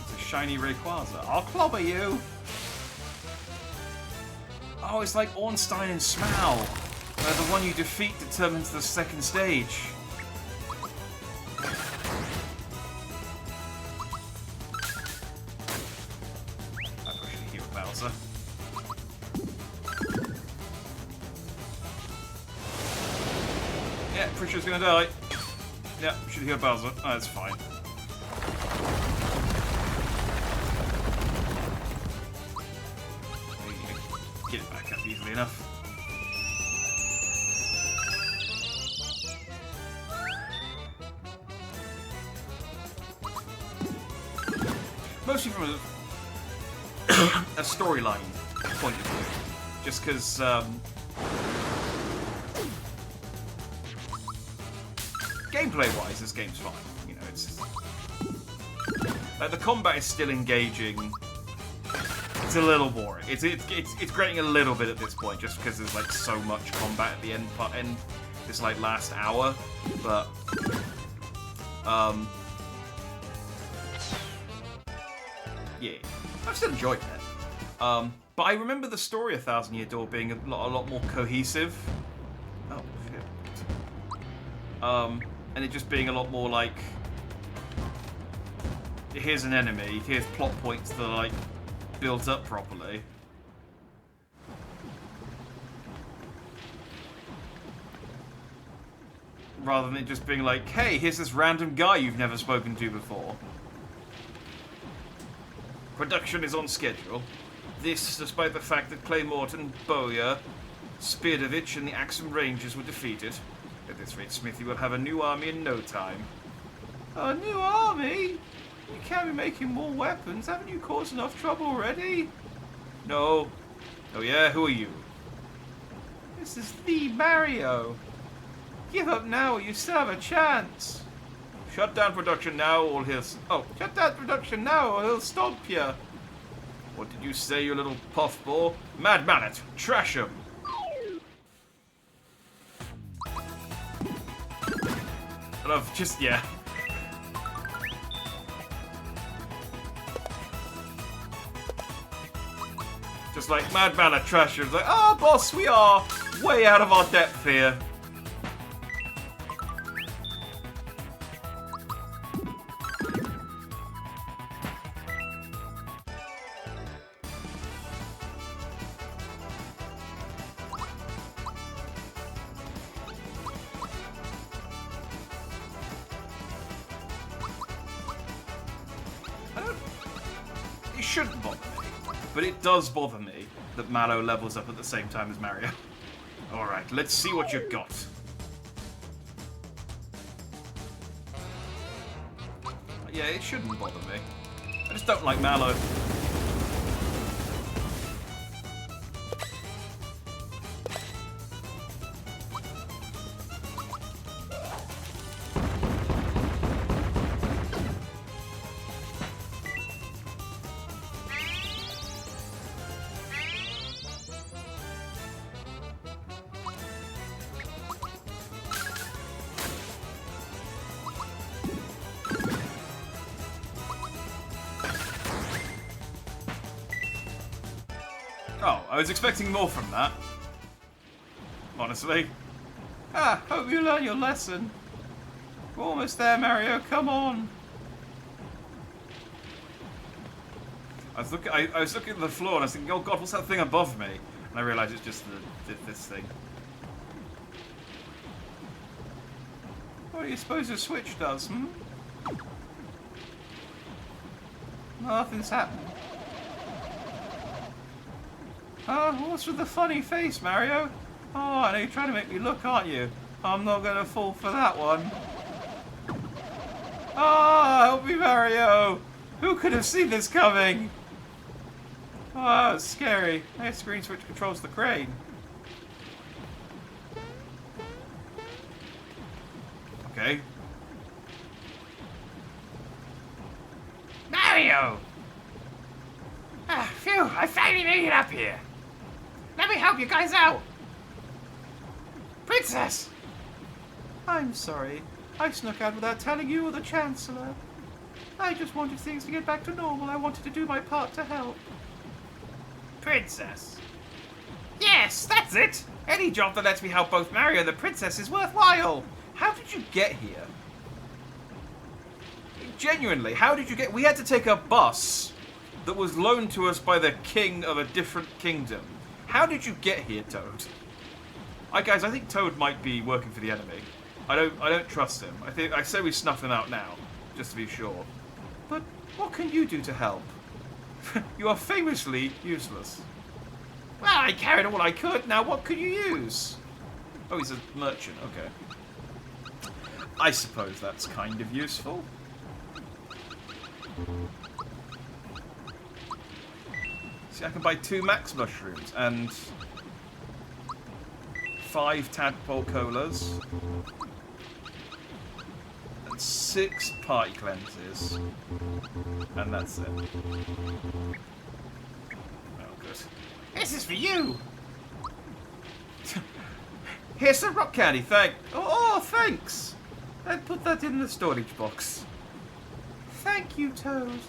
It's a shiny Rayquaza. I'll clobber you! Oh, it's like Ornstein and Smaug, where the one you defeat determines the second stage. I probably should heal Bowser. Yeah, pretty sure it's gonna die. Yeah, should heal Bowser. Oh, that's fine. Get it back up easily enough. Mostly from a storyline point of view, just because gameplay-wise, this game's fine. You know, it's like the combat is still engaging. It's a little boring. It's grating a little bit at this point, just because there's like so much combat at the end this like last hour. But yeah, I've still enjoyed it. But I remember the story of Thousand Year Door being a lot more cohesive. Oh shit. And it just being a lot more like, here's an enemy, here's plot points that are like built up properly. Rather than it just being like, hey, here's this random guy you've never spoken to before. Production is on schedule. This, despite the fact that Claymorton, Bowyer, Speardovich, and the Axum Rangers were defeated. At this rate, Smithy will have a new army in no time. A new army? You can't be making more weapons. Haven't you caused enough trouble already? No. Oh yeah? Who are you? This is the Mario. Give up now or you still have a chance. Shut down production now or he'll... Oh, shut down production now or he'll stomp you. What did you say, you little puffball? Mad Mallet, trash him. I love just, yeah. Just like Mad Mallet, trash him. It's like, oh, boss, we are way out of our depth here. It shouldn't bother me, but it does bother me that Mallow levels up at the same time as Mario. Alright, let's see what you've got. Yeah, it shouldn't bother me. I just don't like Mallow. Oh, I was expecting more from that. Honestly. Ah, hope you learn your lesson. We're almost there, Mario, come on. I was looking at the floor and I was thinking, oh god, what's that thing above me? And I realised it's just this thing. What do you suppose a switch does, hmm? Nothing's happening. What's with the funny face, Mario? Oh, I know you're trying to make me look, aren't you? I'm not going to fall for that one. Ah, help me, Mario! Who could have seen this coming? Oh, it's scary. Hey, screen switch controls the crane. Okay. Mario! Ah, phew, I finally made it up here. Let me help you guys out. Princess! I'm sorry. I snuck out without telling you or the Chancellor. I just wanted things to get back to normal. I wanted to do my part to help. Princess. Yes, that's it. Any job that lets me help both Mario and the princess is worthwhile. How did you get here? Genuinely, how did you get... We had to take a bus that was loaned to us by the king of a different kingdom. How did you get here, Toad? Guys, I think Toad might be working for the enemy. I don't trust him. I say we snuff him out now, just to be sure. But what can you do to help? You are famously useless. Well, I carried all I could. Now, what could you use? Oh, he's a merchant. Okay. I suppose that's kind of useful. See, I can buy 2 max mushrooms and 5 tadpole colas and 6 party cleanses, and that's it. Oh, good. This is for you. Here's some rock candy. Thanks. I'd put that in the storage box. Thank you, Toad.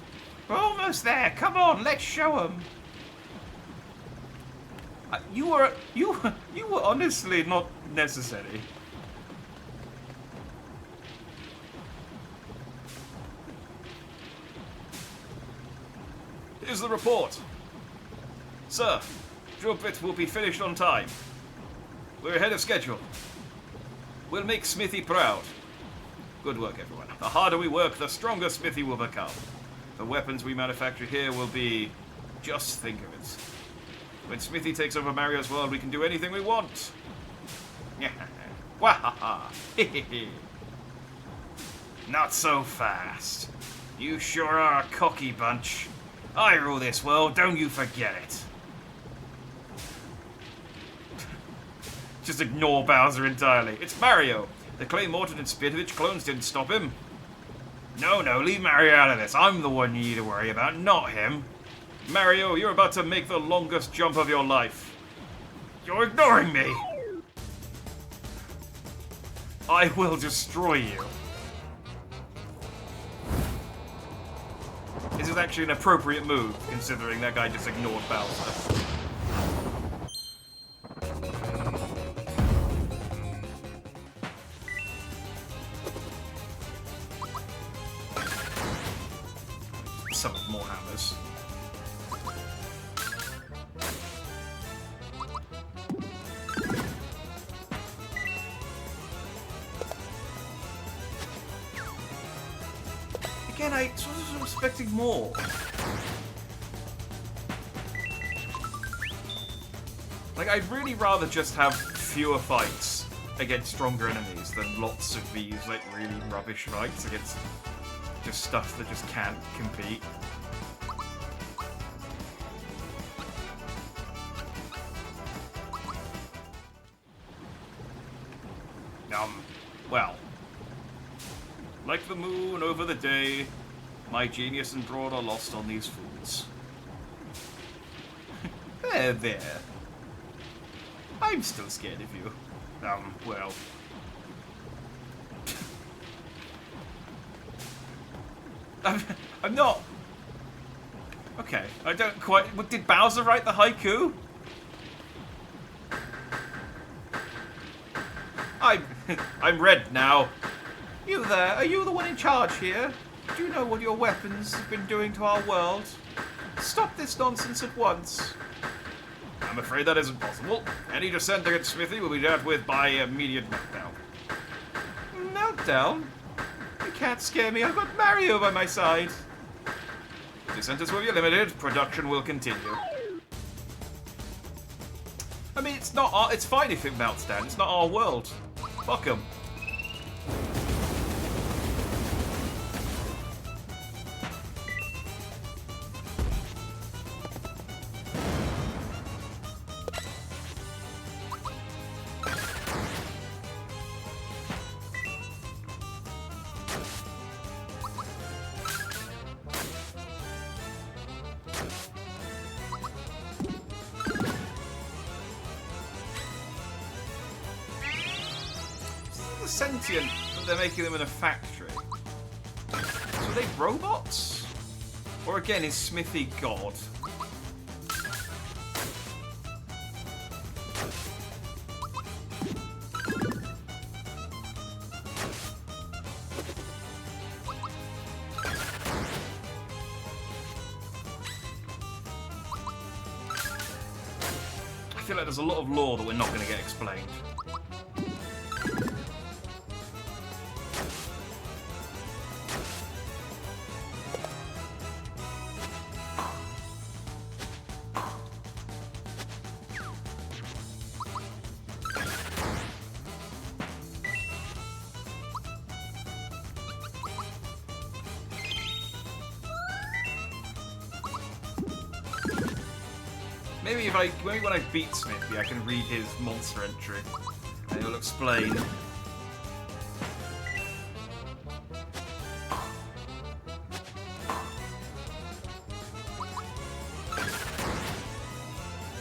We're almost there. Come on, let's show them. You were honestly not necessary. Here's the report. Sir, drill bit will be finished on time. We're ahead of schedule. We'll make Smithy proud. Good work, everyone. The harder we work, the stronger Smithy will become. The weapons we manufacture here will be... Just think of it. When Smithy takes over Mario's world, we can do anything we want. Wahaha. Not so fast. You sure are a cocky bunch. I rule this world, don't you forget it. Just ignore Bowser entirely. It's Mario. The Clay Morton and Spitovich clones didn't stop him. No, leave Mario out of this. I'm the one you need to worry about, not him. Mario, you're about to make the longest jump of your life. You're ignoring me. I will destroy you. This is actually an appropriate move, considering that guy just ignored Bowser. Some more hammers. Again, I was expecting more. Like, I'd really rather just have fewer fights against stronger enemies than lots of these, like, really rubbish fights against just stuff that just can't compete. Well, like the moon over the day, my genius and brawn are lost on these fools. There. I'm still scared of you. Well. I'm not. Okay, I don't quite... Did Bowser write the haiku? I'm red now. You there? Are you the one in charge here? Do you know what your weapons have been doing to our world? Stop this nonsense at once. I'm afraid that isn't possible. Any dissent against Smithy will be dealt with by immediate meltdown. Meltdown? You can't scare me. I've got Mario by my side. Dissenters will be limited. Production will continue. I mean, it's not our, it's fine if it melts down. It's not our world. Fuck 'em. Sentient, but they're making them in a factory. So are they robots? Or again, is Smithy God? I feel like there's a lot of lore that we're not going to get explained. Maybe when I beat Smithy, I can read his monster entry, and he'll explain.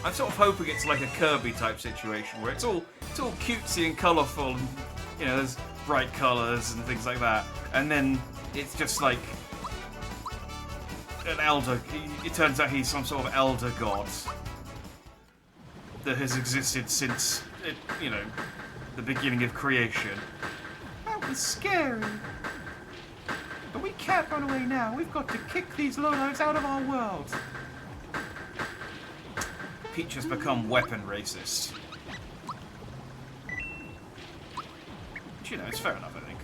I'm sort of hoping it's like a Kirby type situation where it's all cutesy and colourful, and you know, there's bright colours and things like that, and then it's just like an elder. It turns out he's some sort of elder god that has existed since, you know, the beginning of creation. That was scary. But we can't run away now. We've got to kick these lowlifes out of our world. Peach has become weapon racist. Which, you know, it's fair enough, I think.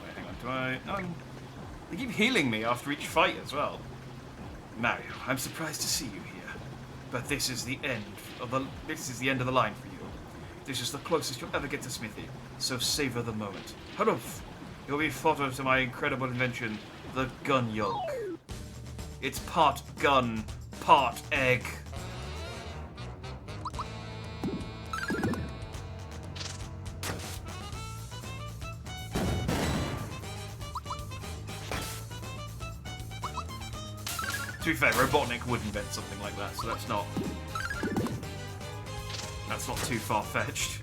Wait, hang on, do I... No, they keep healing me after each fight as well. Mario, I'm surprised to see you here. But this is the end of the line for you. This is the closest you'll ever get to Smithy, so savor the moment. Harumph! You'll be photo to my incredible invention, the gun yolk. It's part gun, part egg. To be fair, Robotnik would invent something like that, so that's not too far-fetched.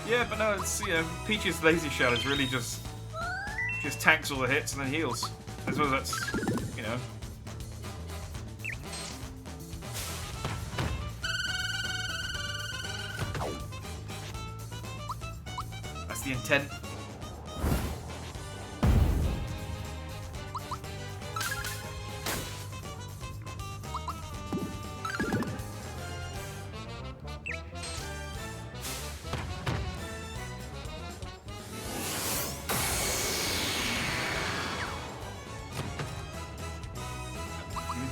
Yeah, but no, it's, you know, Peach's lazy shell is really just tanks all the hits and then heals. I suppose that's, you know. That's the intent.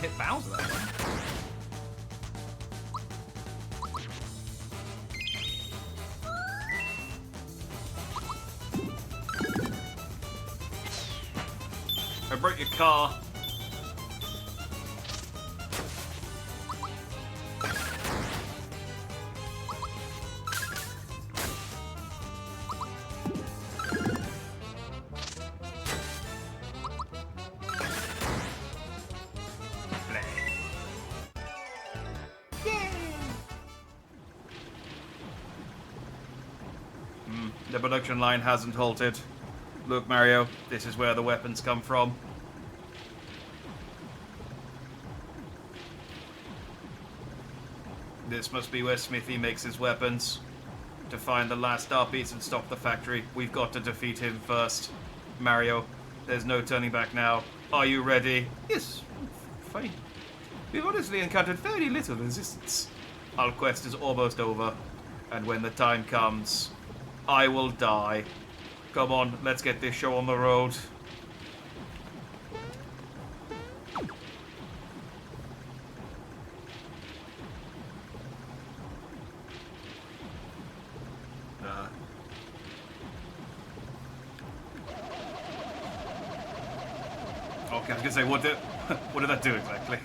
Hit Bowser that one. I broke your car. The production line hasn't halted. Look, Mario, this is where the weapons come from. This must be where Smithy makes his weapons. To find the last star piece and stop the factory, we've got to defeat him first. Mario, there's no turning back now. Are you ready? Yes, fine. We've honestly encountered very little resistance. Our quest is almost over, and when the time comes, I will die. Come on, let's get this show on the road. Okay, I was gonna say, what did that do exactly?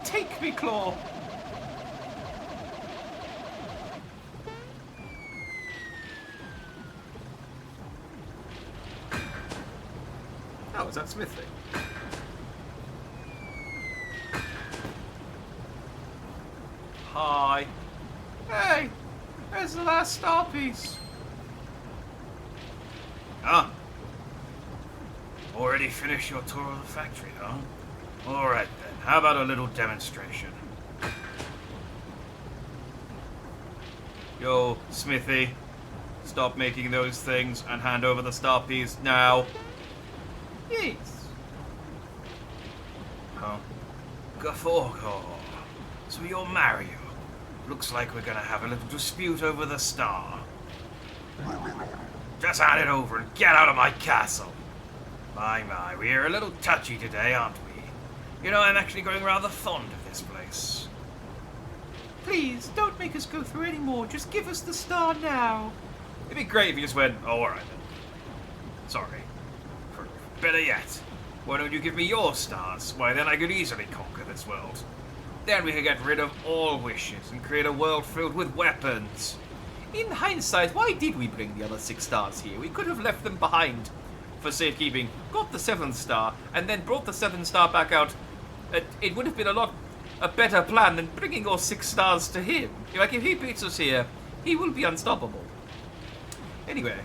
Take me, Claw! Oh, is that Smithy? Hi. Hey! Where's the last star piece? Ah. Already finished your tour of the factory, huh? Alright then, how about a little demonstration? Yo, Smithy. Stop making those things and hand over the star piece now. Yes. Huh? Gafforgor. So you're Mario. Looks like we're gonna have a little dispute over the star. Just hand it over and get out of my castle. My, we're a little touchy today, aren't we? You know, I'm actually growing rather fond of this place. Please, don't make us go through any more. Just give us the star now. It'd be great if you just went, oh, alright then. Sorry. Better yet, why don't you give me your stars? Why, then I could easily conquer this world. Then we could get rid of all wishes and create a world filled with weapons. In hindsight, why did we bring the other 6 stars here? We could have left them behind for safekeeping, got the 7th star, and then brought the 7th star back out. It would have been a better plan than bringing all 6 stars to him. Like, if he beats us here, he will be unstoppable. Anyway,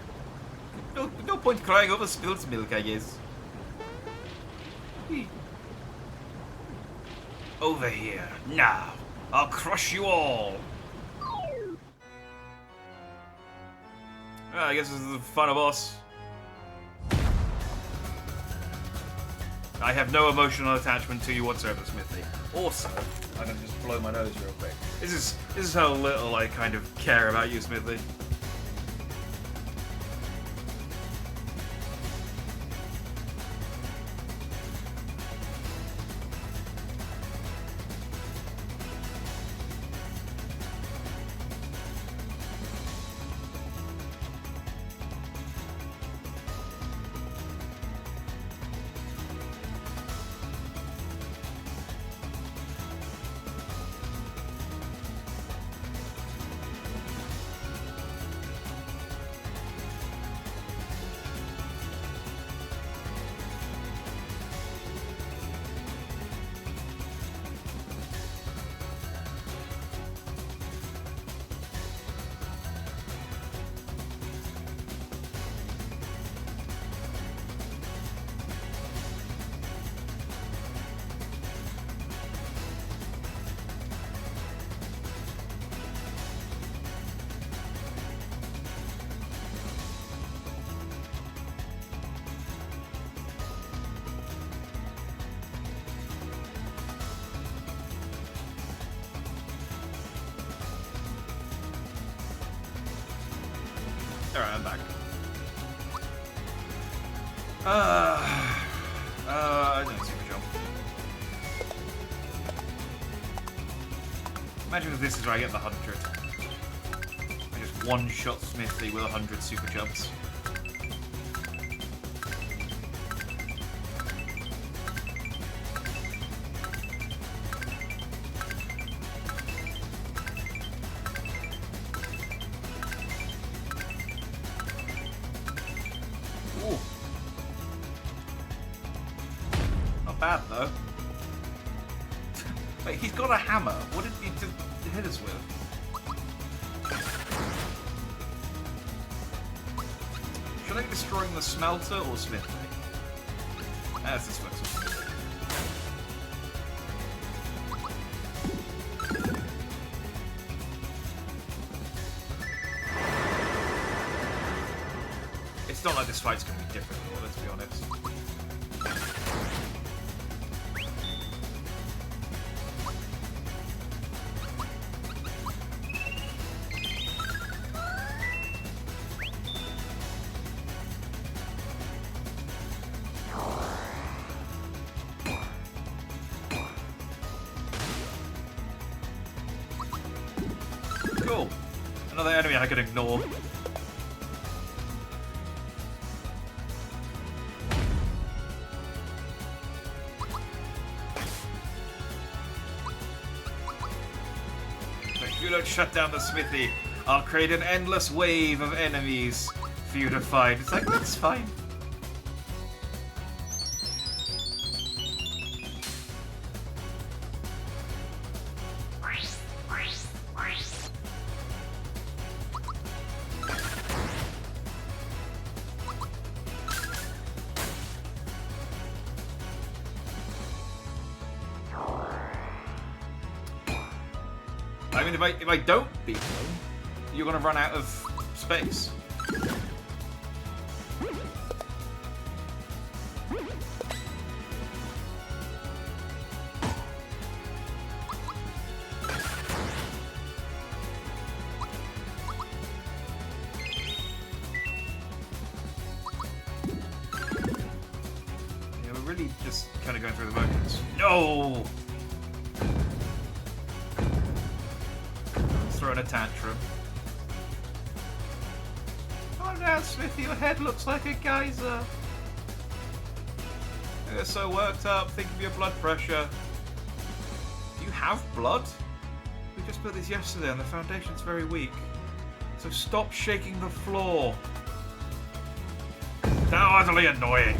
no point crying over spilled milk, I guess. Over here, now. I'll crush you all. I guess this is the fun of us. I have no emotional attachment to you whatsoever, Smithy. Also, I'm gonna just blow my nose real quick. This is how little I kind of care about you, Smithy. Alright, I'm back. No, super jump. Imagine if this is where I get the 100. I just one-shot Smithy with 100 super jumps. Bad though. Wait, he's got a hammer. What did he hit us with? Should I be destroying the smelter or Smithy? That's the smelter. It's not like this fight's going to be difficult, let's be honest. Cool. Another enemy I can ignore. If you don't shut down the smithy, I'll create an endless wave of enemies for you to fight. It's like, that's fine. I mean, if I don't beat them, you're gonna run out of space. Yeah, we're really just kind of going through the motions. No! Throwing a tantrum. Oh no, Smithy, your head looks like a geyser. You're so worked up. Think of your blood pressure. Do you have blood? We just put this yesterday and the foundation's very weak. So stop shaking the floor. How utterly annoying.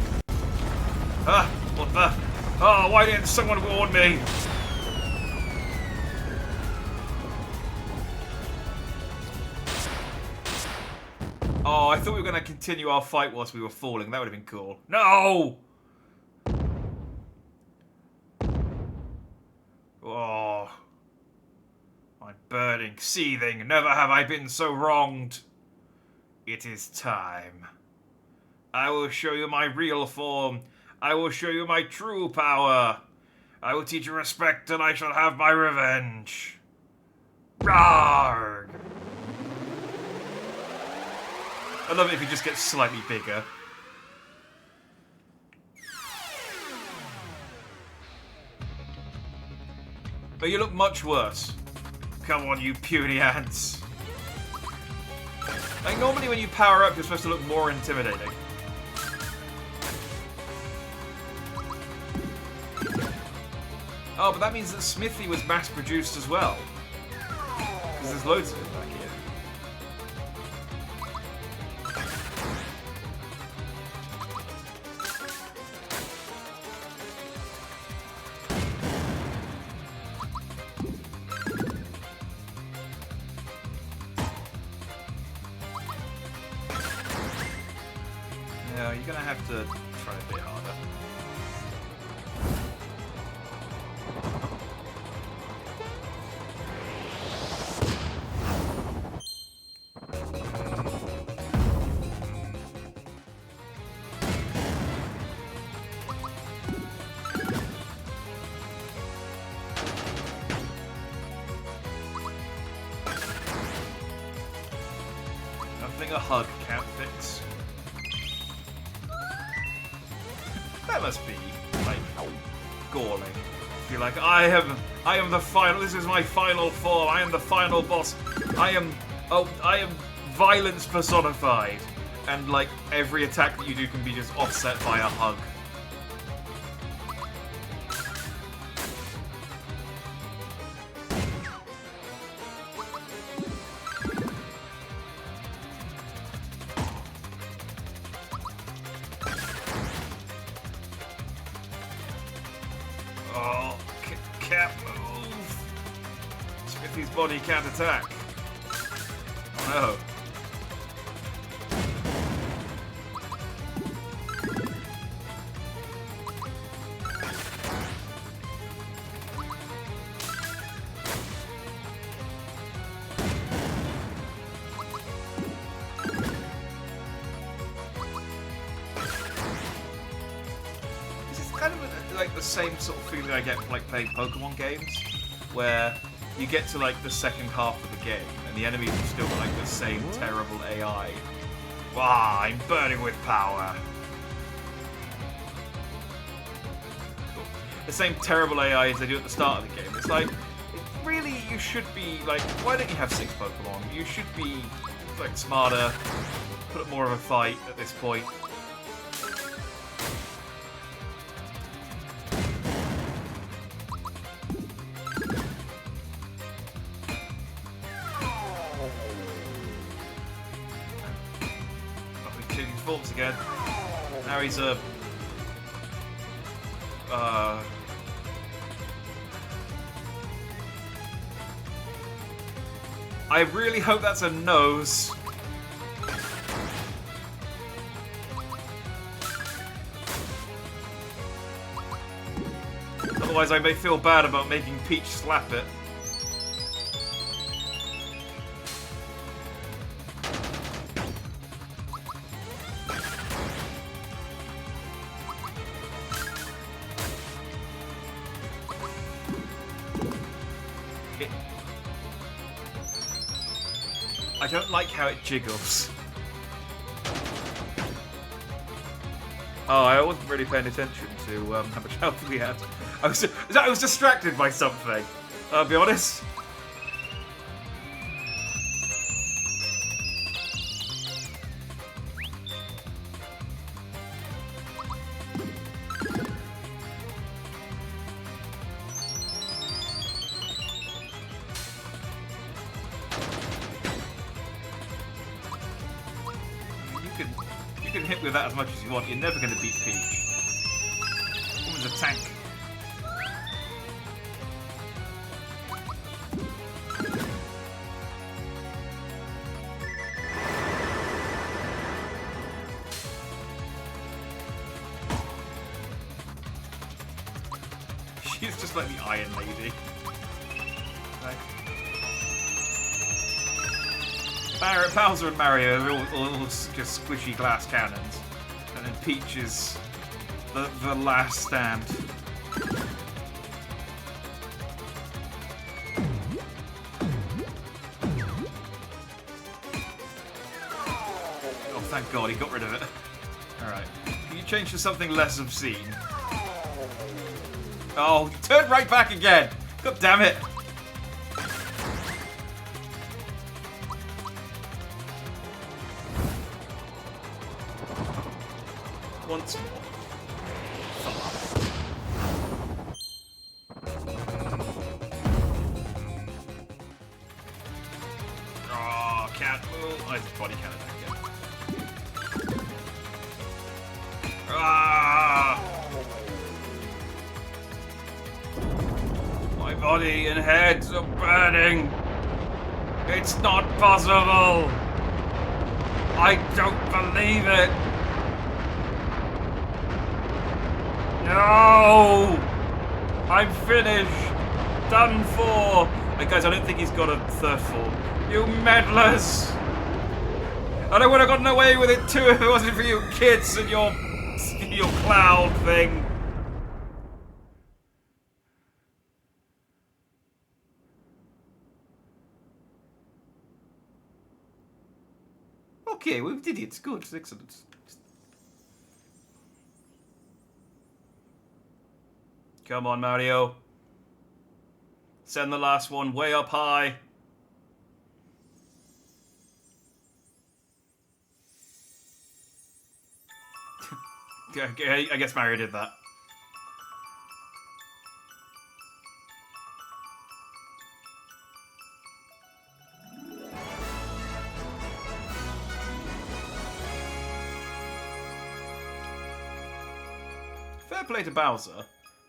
Ah, what the? Oh, why didn't someone warn me? Oh, I thought we were going to continue our fight whilst we were falling. That would have been cool. No! Oh. I'm burning, seething. Never have I been so wronged. It is time. I will show you my real form. I will show you my true power. I will teach you respect and I shall have my revenge. Rawr! I love it if he just gets slightly bigger. But you look much worse. Come on, you puny ants. Like, normally when you power up, you're supposed to look more intimidating. Oh, but that means that Smithy was mass-produced as well. Because there's loads of it back here. Yeah, you're gonna have to try a bit harder. Nothing a hug can't fix. That must be, like, galling. You're like, I am the final, this is my final form, I am the final boss, I am violence personified. And, like, every attack that you do can be just offset by a hug. Oh, can't move. Smithy's body can't attack. Oh no. kind of like the same sort of feeling I get from like playing Pokemon games, where you get to like the second half of the game and the enemies have still got like the same terrible AI. Ah, I'm burning with power. The same terrible AI as they do at the start of the game. It's like, really, you should be like, why don't you have 6 Pokemon? You should be like smarter, put up more of a fight at this point. Oh, he changed his forms again. Now he's a I really hope that's a nose. Otherwise I may feel bad about making Peach slap it. I don't like how it jiggles. Oh, I wasn't really paying attention to how much health we had. I was distracted by something. I'll be honest. You can hit with that as much as you want. You're never going to beat Peach. Woman's a tank. She's just like the Iron Lady. Bowser and Mario are all just squishy glass cannons, and then Peach is the last stand. Oh, thank God, he got rid of it. Alright. Can you change to something less obscene? Oh, he turned right back again! God damn it! Once more. Oh, can't move. Oh, it's body cannon again. Ah! My body and head are burning. It's not possible. I don't believe it. No! I'm finished! Done for! Hey guys, I don't think he's got a third form. You meddlers! And I would have gotten away with it too if it wasn't for you kids and your cloud thing. Okay, we did it. Good, excellent. Come on, Mario. Send the last one way up high. I guess Mario did that. Fair play to Bowser.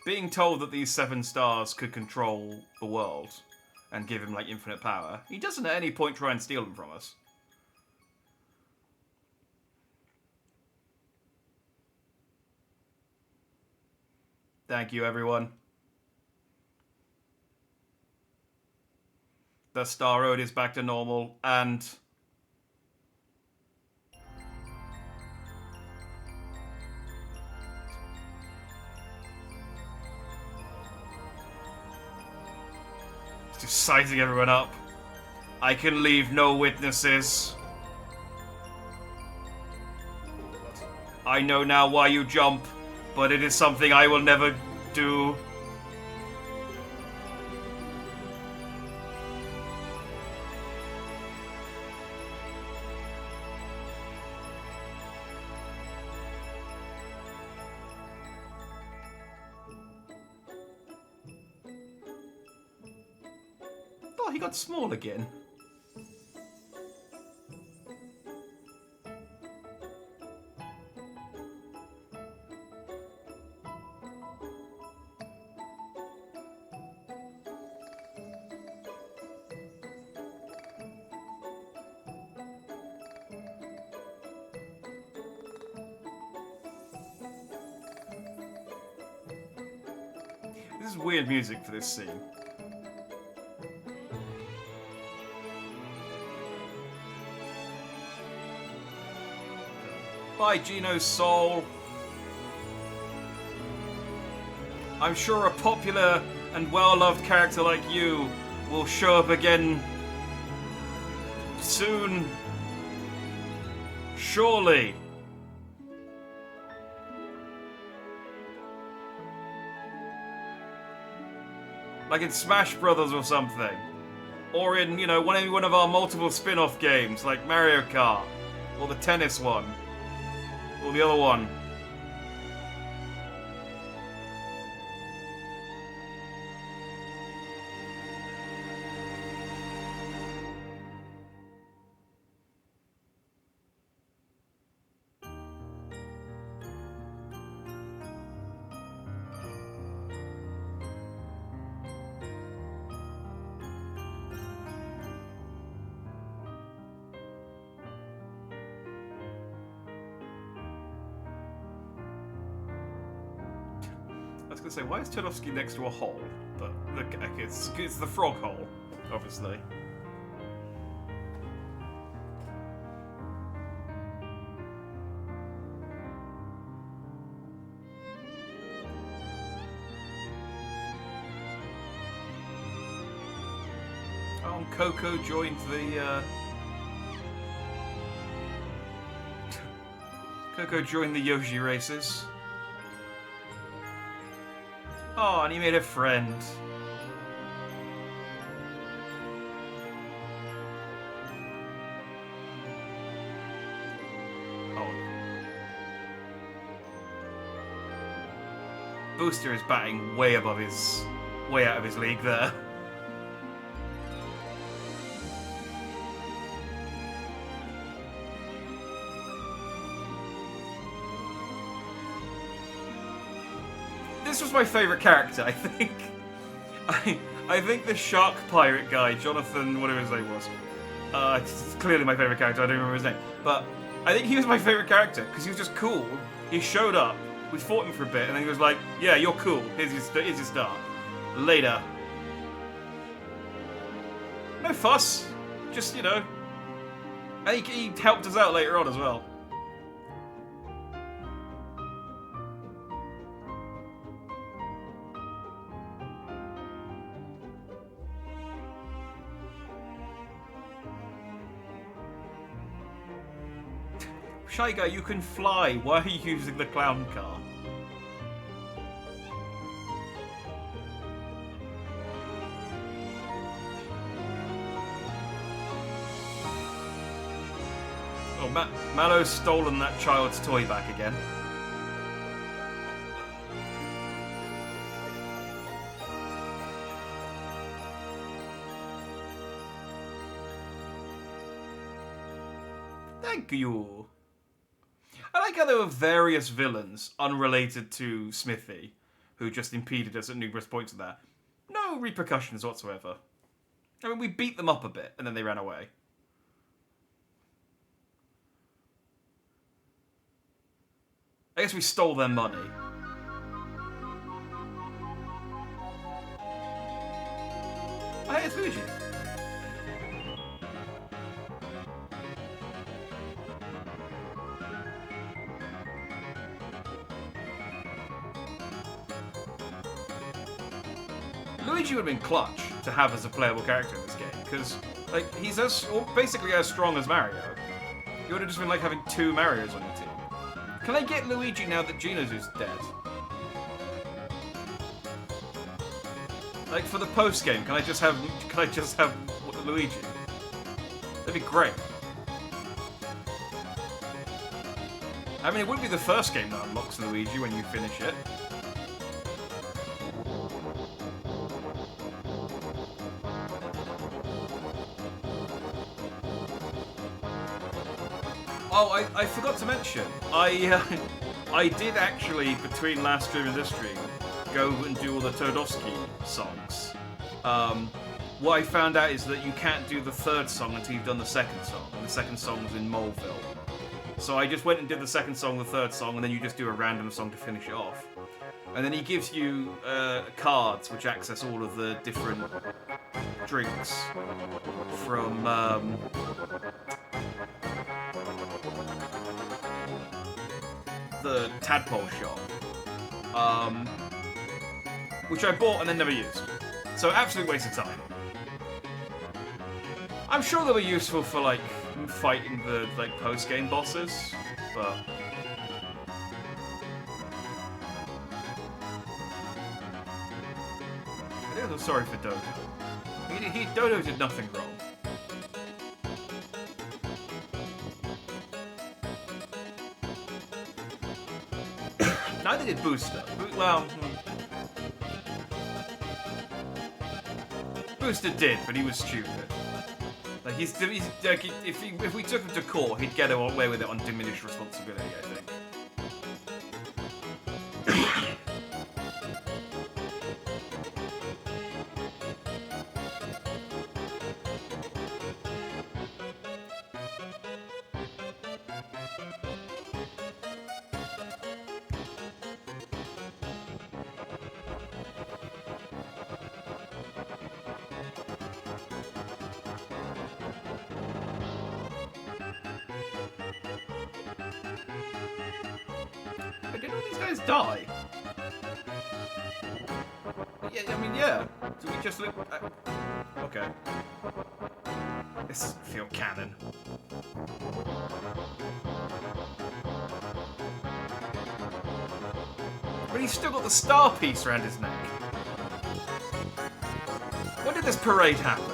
Being told that these 7 stars could control the world and give him, like, infinite power, he doesn't at any point try and steal them from us. Thank you, everyone. The Star Road is back to normal, and... Just sizing everyone up. I can leave no witnesses. I know now why you jump, but it is something I will never do. Oh, he got small again. This is weird music for this scene. Bye, Gino's soul. I'm sure a popular and well-loved character like you will show up again soon. Surely. Like in Smash Brothers or something. Or in, you know, one of our multiple spin-off games, like Mario Kart. Or the tennis one. Or the other one. I was gonna say, why is Turnovsky next to a hole? But look, it's the frog hole, obviously. Oh, and Coco joined the. Coco joined the Yoshi races. Oh, and he made a friend. Oh. Booster is batting way out of his league there. This was my favourite character, I think. I think the shark pirate guy, Jonathan, whatever his name was. It's clearly my favourite character, I don't remember his name. But I think he was my favourite character, because he was just cool. He showed up, we fought him for a bit, and then he was like, yeah, you're cool, here's your start. Later. No fuss. Just, you know. And he helped us out later on as well. Shy Guy, you can fly. Why are you using the clown car? Oh, Mallow's stolen that child's toy back again. Thank you. I like how there were various villains unrelated to Smithy who just impeded us at numerous points of that. No repercussions whatsoever. I mean, we beat them up a bit and then they ran away. I guess we stole their money. Oh, hey, it's Luigi. Luigi would have been clutch to to have as a playable character in this game, because like he's basically as strong as Mario. It would have just been like having 2 Marios on your team. Can I get Luigi now that Geno's dead? Like for the post game, can I just have Luigi? That'd be great. I mean, it would be the first game that unlocks Luigi when you finish it. Oh, I forgot to mention, I did actually, between last stream and this stream, go and do all the Toadofsky songs. What I found out is that you can't do the 3rd song until you've done the 2nd song, and the 2nd song was in Moleville. So I just went and did the 2nd song, the 3rd song, and then you just do a random song to finish it off. And then he gives you cards which access all of the different drinks from the Tadpole shop, which I bought and then never used. So absolute waste of time. I'm sure they were useful for like fighting the like post-game bosses, but I feel sorry for Dodo. Dodo did nothing wrong. Neither did Booster. Well, Booster did, but he was stupid. Like he's like, if we took him to court, he'd get away with it on diminished responsibility, I think. Did all these guys die? Yeah, I mean, yeah. Do we just look... okay. This doesn't feel canon. But he's still got the star piece around his neck. When did this parade happen?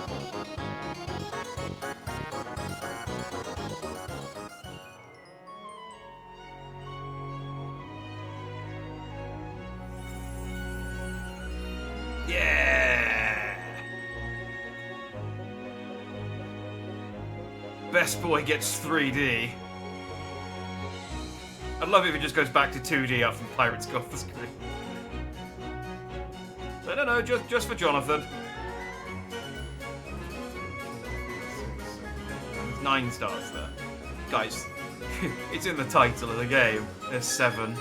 Best Boy gets 3D. I'd love it if it just goes back to 2D after the pirates go off the screen. No, just for Jonathan. 9 stars there. Guys, it's in the title of the game. There's 7.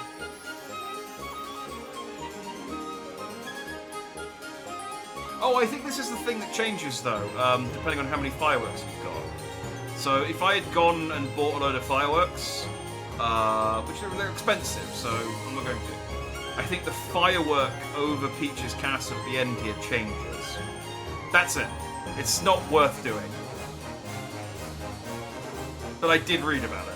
Oh, I think this is the thing that changes though, depending on how many fireworks you've got. So if I had gone and bought a load of fireworks, which they're expensive, so I'm not going to. I think the firework over Peach's castle at the end here changes. That's it. It's not worth doing. But I did read about it.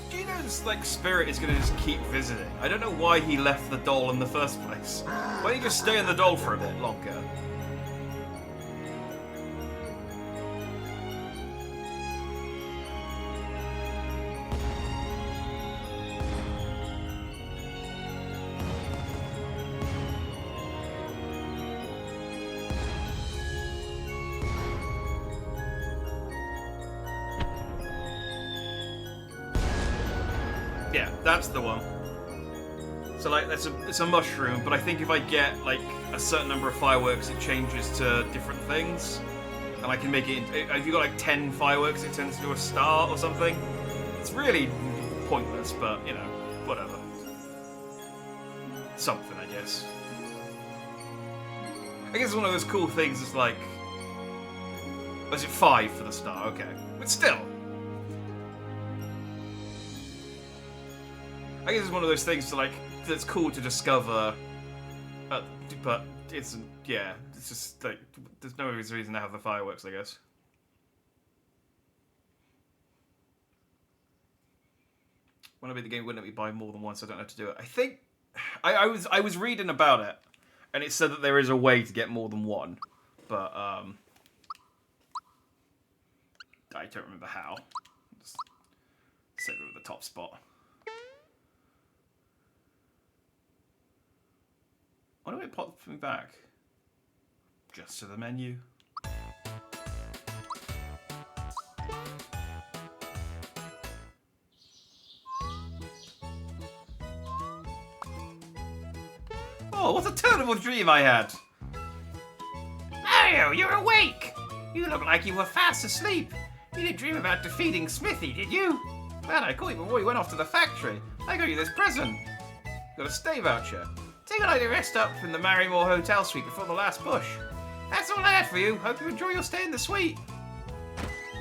Geno's like spirit is gonna just keep visiting. I don't know why he left the doll in the first place. Why don't you just stay in the doll for a bit longer? Yeah, that's the one. So like, it's a mushroom, but I think if I get like a certain number of fireworks, it changes to different things, and I can make it. If you got like 10 fireworks, it turns into a star or something. It's really pointless, but you know, whatever. Something, I guess. I guess one of those cool things is like, was it 5 for the star? Okay, but still. I guess it's one of those things to like that's cool to discover, but it's yeah, it's just like there's no reason to have the fireworks, I guess. When I beat the game, wouldn't let me buy more than one, so I don't have to do it. I think I was reading about it, and it said that there is a way to get more than one, but I don't remember how. Just save it with the top spot. Why don't it pop me back? Just to the menu. Oh, what a terrible dream I had! Mario, you're awake! You look like you were fast asleep. You didn't dream about defeating Smithy, did you? Man, I caught you before you went off to the factory. I got you this present. Got a stay voucher. Take a night to rest up in the Marrymore Hotel suite before the last push. That's all I had for you. Hope you enjoy your stay in the suite.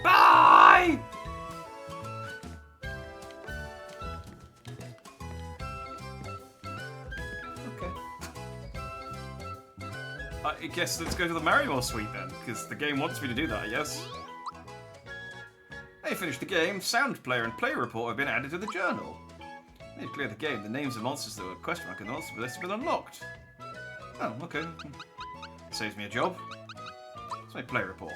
Bye! Okay. I guess let's go to the Marrymore suite then, because the game wants me to do that, I guess. Hey, finished the game. Sound player and player report have been added to the journal. When you clear the game, the names of monsters that were question mark and the monster list have been unlocked. Oh, okay. Saves me a job. It's my play report.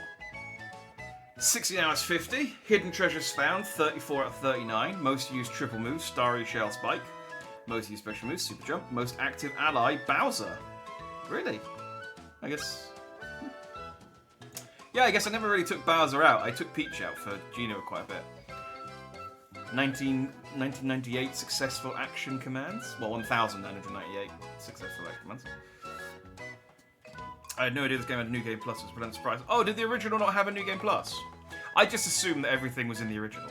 16 hours 50. Hidden treasures found, 34 out of 39. Most used triple move, Starry Shell Spike. Most used special moves, Super Jump. Most active ally, Bowser. Really? I guess... Yeah, I guess I never really took Bowser out. I took Peach out for Geno quite a bit. 1998 successful action commands. Well, 1,998 successful action commands. I had no idea this game had a New Game Plus. It was a pleasant surprise. Oh, did the original not have a New Game Plus? I just assumed that everything was in the original.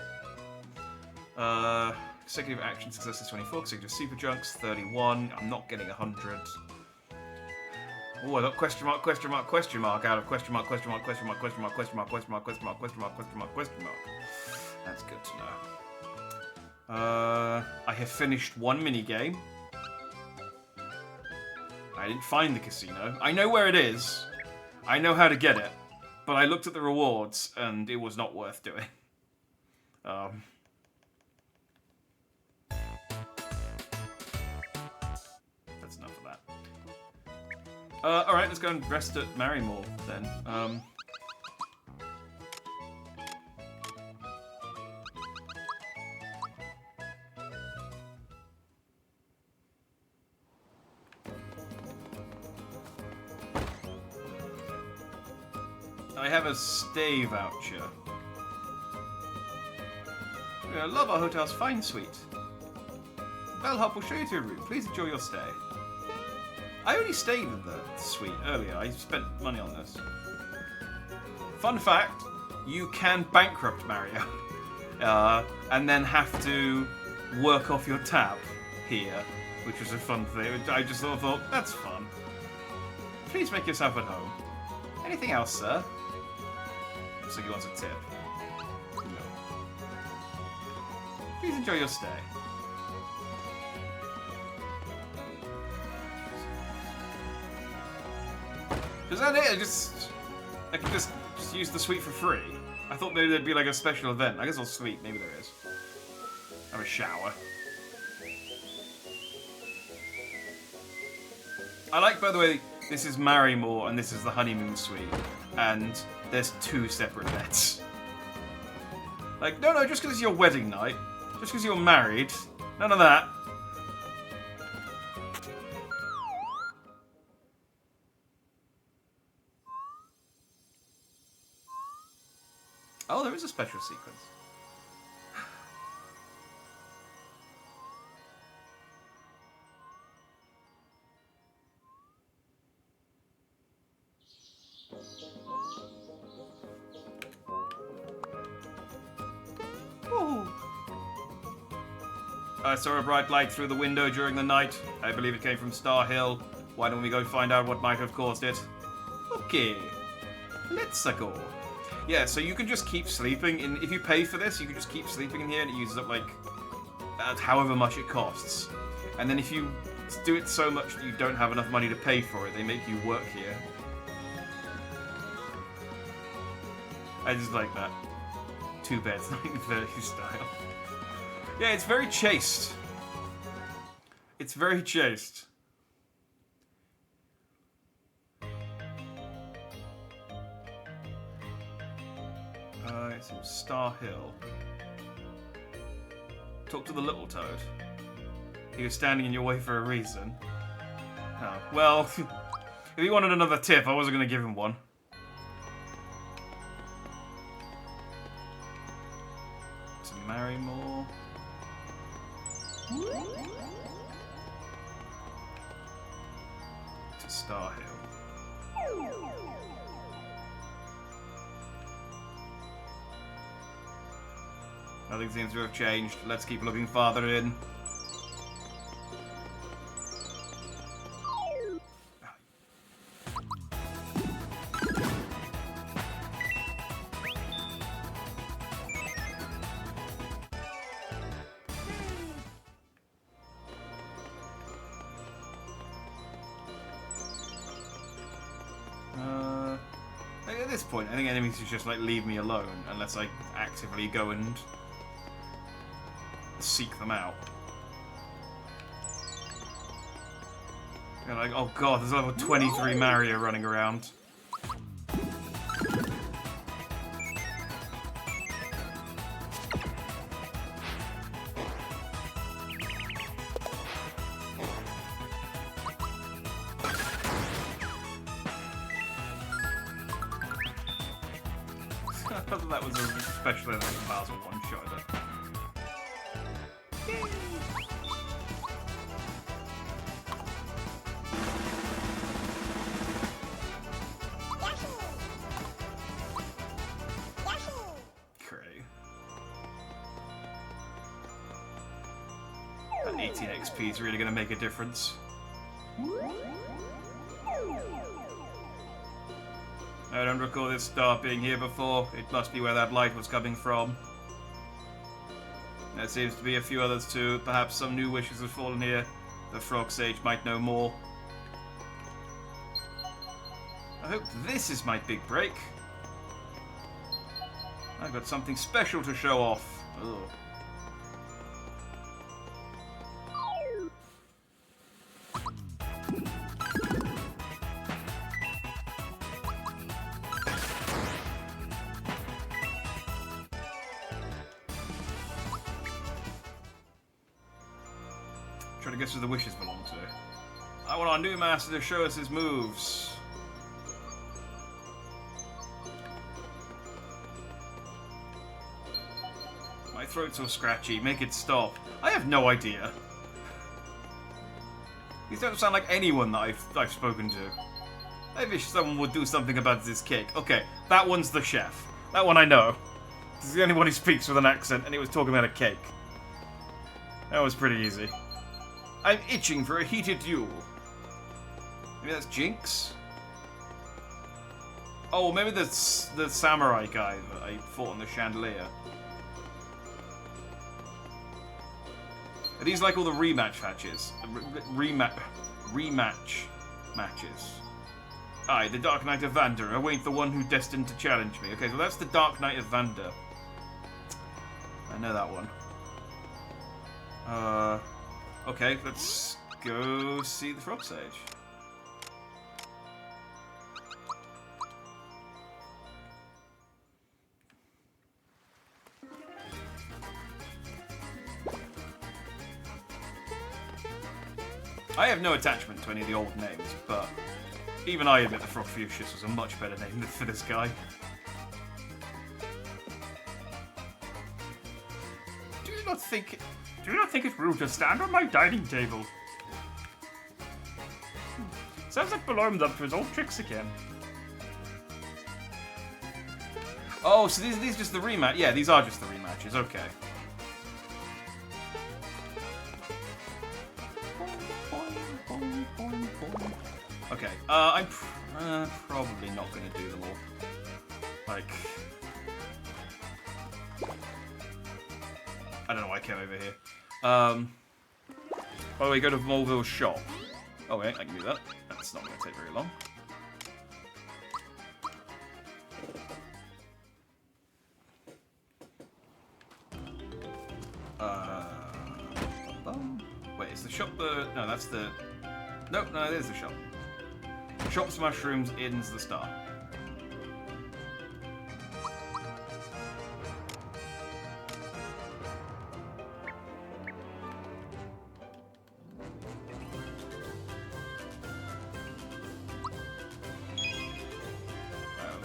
Consecutive action successes 24. Consecutive super junks 31. I'm not getting 100. Oh, I got question mark, question mark, question mark out of question mark, question mark, question mark, question mark, question mark, question mark, question mark, question mark, question mark, question mark. That's good to know. I have finished one minigame. I didn't find the casino. I know where it is. I know how to get it. But I looked at the rewards, and it was not worth doing. That's enough of that. Alright, let's go and rest at Marrymore, then. I have a stay voucher. I love our hotel's fine suite. Bellhop will show you to your room. Please enjoy your stay. I only stayed in the suite earlier. I spent money on this. Fun fact, you can bankrupt Mario. And then have to work off your tab here, which was a fun thing. I just thought, that's fun. Please make yourself at home. Anything else, sir? Looks like he wants a tip. No. Please enjoy your stay. Is that it? I could just use the suite for free. I thought maybe there'd be like a special event. I guess I'll suite. Maybe there is. Have a shower. I like, by the way, this is Marrymore and this is the honeymoon suite, and there's 2 separate beds. Like, no, just because it's your wedding night, just because you're married, none of that. Oh, there is a special sequence. I saw a bright light through the window during the night. I believe it came from Star Hill. Why don't we go find out what might have caused it? Okay. Let's go. Yeah, so you can just keep sleeping. If you pay for this, you can just keep sleeping in here and it uses up, like, however much it costs. And then if you do it so much that you don't have enough money to pay for it, they make you work here. I just like that. 2 beds, 1930s style. Yeah, it's very chaste. It's very chaste. It's in Star Hill. Talk to the little toad. He was standing in your way for a reason. Oh, well, if he wanted another tip, I wasn't going to give him one. To marry more. To Star Hill. Nothing seems to have changed. Let's keep looking farther in. At this point, I think enemies should just like leave me alone unless I actively go and seek them out. You're like, oh god, there's level 23 Mario running around. I thought that was a special enemy Bowser one-shot it. That 18 XP is really going to make a difference. I don't recall this star being here before. It must be where that light was coming from. There seems to be a few others too. Perhaps some new wishes have fallen here. The Frog Sage might know more. I hope this is my big break. I've got something special to show off. Ugh. Trying to guess who the wishes belong to. I want our new master to show us his moves. My throat's so scratchy. Make it stop. I have no idea. These don't sound like anyone that I've spoken to. I wish someone would do something about this cake. Okay, that one's the chef. That one I know. This is the only one who speaks with an accent, and he was talking about a cake. That was pretty easy. I'm itching for a heated duel. Maybe that's Jinx? Oh, maybe that's the samurai guy that I fought on the chandelier. Are these like all the rematch matches? Rematch matches. Aye, the Dark Knight of Vander. Await the one who destined to challenge me. Okay, so that's the Dark Knight of Vander. I know that one. Okay, let's go see the Frog Sage. I have no attachment to any of the old names, but even I admit the Frogfucius was a much better name than for this guy. Do you not think it's rude to stand on my dining table? Sounds like Belorm's up to his old tricks again. Oh, so these are just the rematch? Yeah, these are just the rematches, okay. Okay, I'm probably not going to do them all. Like... I don't know why I came over here. By the way, go to Moleville's shop. Oh wait, I can do that. That's not going to take very long. Wait, is the shop the... No, that's the... Nope, no, it is the shop. Shop's mushrooms, in's the star.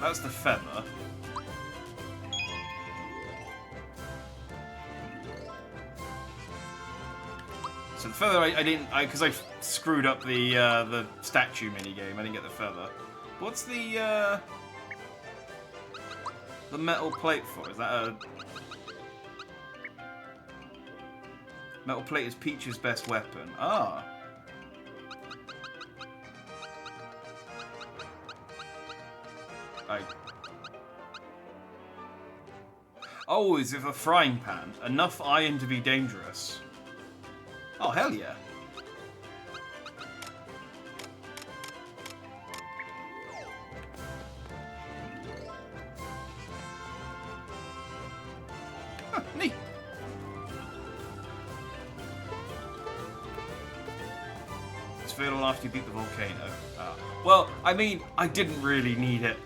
That's the feather. So the feather, I didn't, because I screwed up the statue minigame. I didn't get the feather. What's the metal plate for? Is that a metal plate? Is Peach's best weapon? Ah. Oh, is it a frying pan? Enough iron to be dangerous. Oh, hell yeah. Huh, neat. It's fatal after you beat the volcano. Well, I mean, I didn't really need it.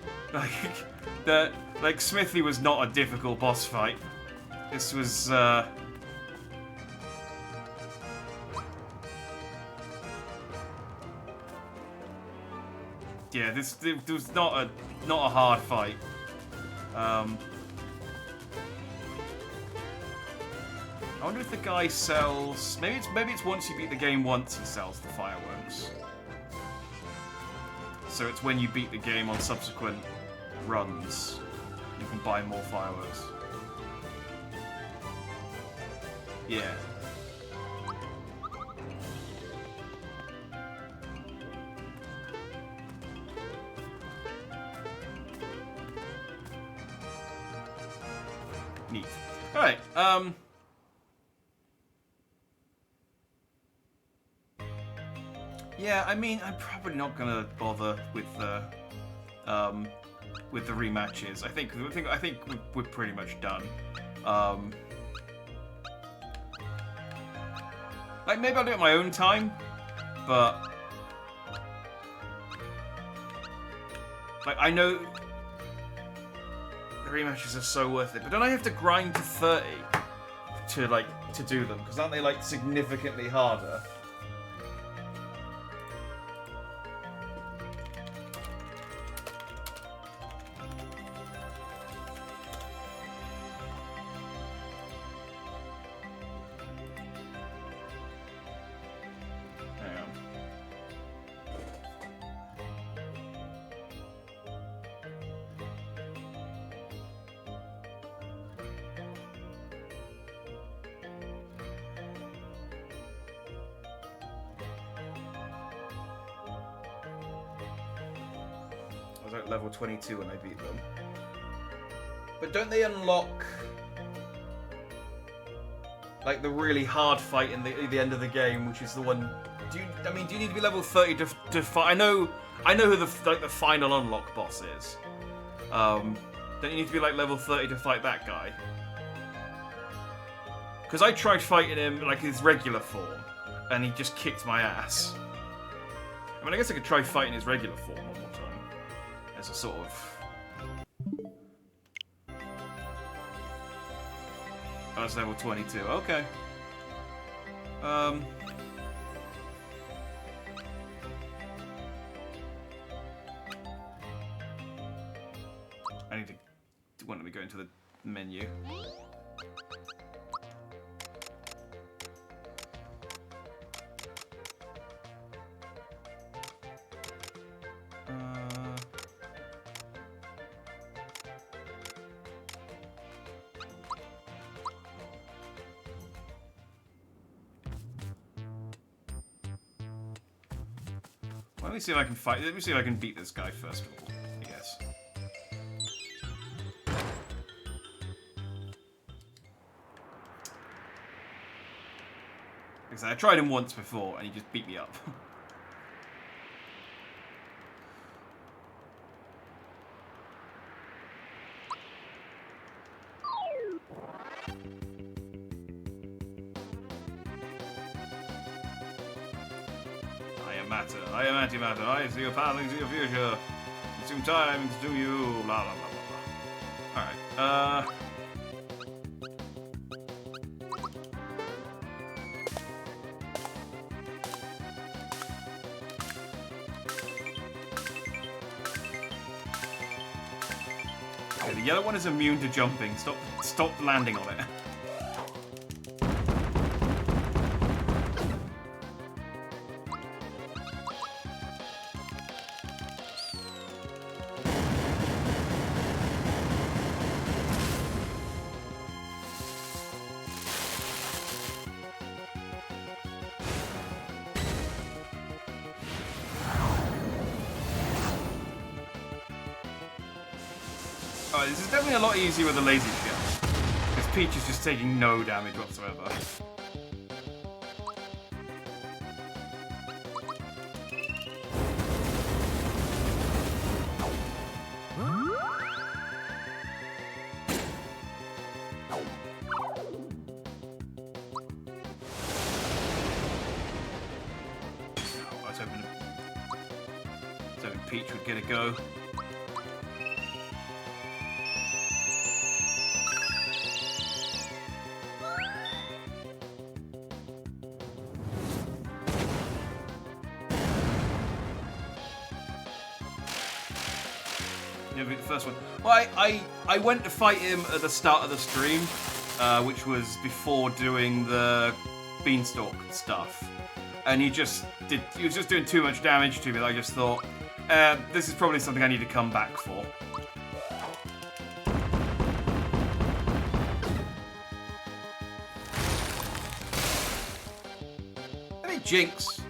Like, Smithy was not a difficult boss fight. This was, yeah, this was not a hard fight. I wonder if the guy sells. Maybe it's once you beat the game once he sells the fireworks. So it's when you beat the game on subsequent runs, you can buy more fireworks. Yeah. Neat. Alright, yeah, I mean, I'm probably not gonna bother with the rematches. I think we're pretty much done. Like, maybe I'll do it at my own time, but like, I know the rematches are so worth it, but don't I have to grind to 30 to do them? Because aren't they like significantly harder? At level 22 when I beat them. But don't they unlock like the really hard fight in the end of the game, which is the one? Do you need to be level 30 to fight? I know who the final unlock boss is. Don't you need to be like level 30 to fight that guy? Because I tried fighting him like his regular form, and he just kicked my ass. I mean, I guess I could try fighting his regular form one more time. As a sort of... Oh, that's level 22. Okay. I need to... When do we go into the menu? Well, let me see if I can fight. Let me see if I can beat this guy first of all. I guess. Because I tried him once before and he just beat me up. I am antimatter. I see your path into your future. Consume time to do you. Blah blah blah blah blah. Alright. Okay, the yellow one is immune to jumping. Stop landing on it. Alright, this is definitely a lot easier with a laser shell. Because Peach is just taking no damage whatsoever. I was hoping Peach would get a go. Be the first one. Well, I went to fight him at the start of the stream, which was before doing the beanstalk stuff, and he was just doing too much damage to me. That I just thought, this is probably something I need to come back for. Hey, Jinx.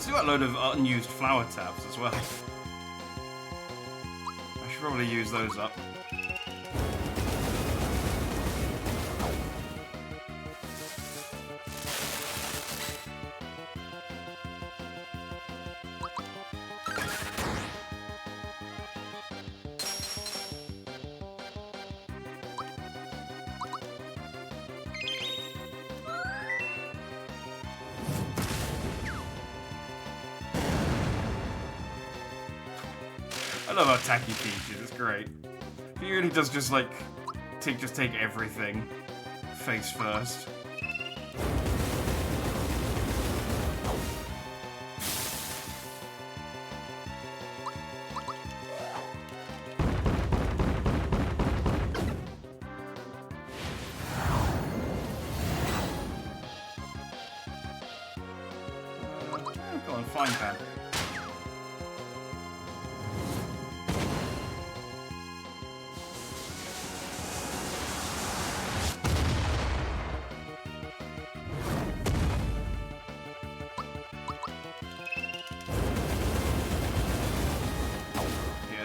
I've got a load of unused flower tabs as well. I should probably use those up. I love how tacky Peach is, it's great. He really does just like take everything face first. Go on, fine pan.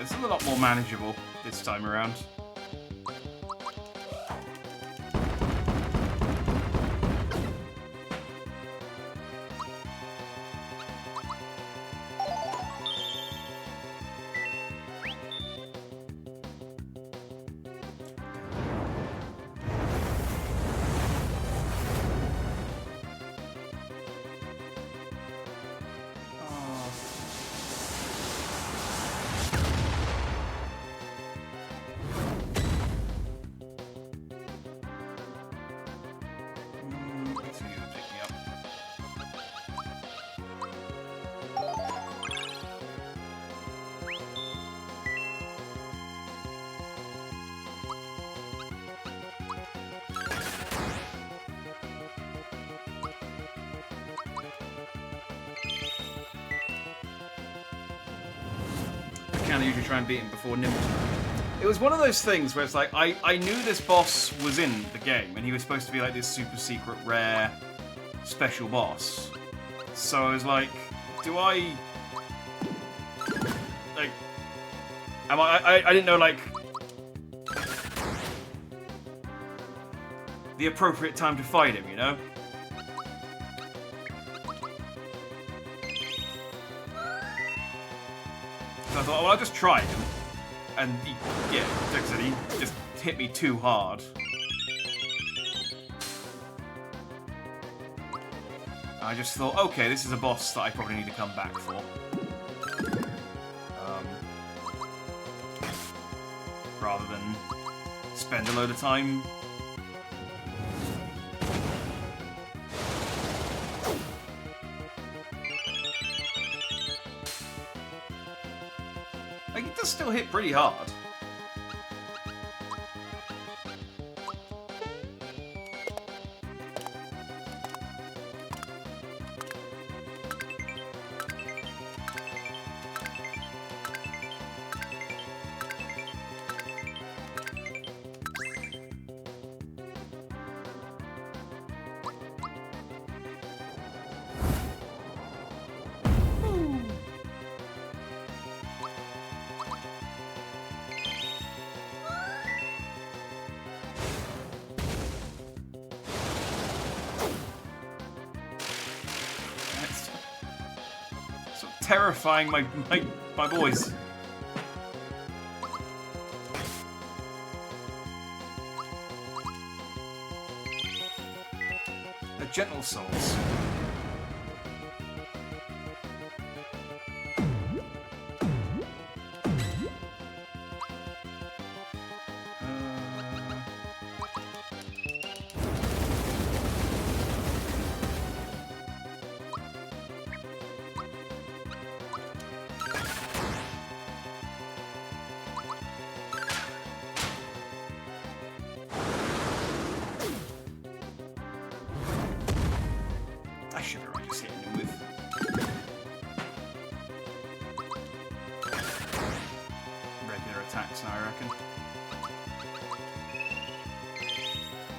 It's a lot more manageable this time around. can. I usually try and beat him before Nimble. It was one of those things where it's like, I knew this boss was in the game, and he was supposed to be like this super secret, rare, special boss. So I was like, do I... Like... I didn't know, like... the appropriate time to fight him, you know? So I thought, well, I'll just try him. And he, yeah, like I said, he just hit me too hard. I just thought, okay, this is a boss that I probably need to come back for. Rather than spend a load of time. Like, it does still hit pretty hard. Terrifying my boys. The gentle souls. I should have just hit him with regular attacks now, I reckon.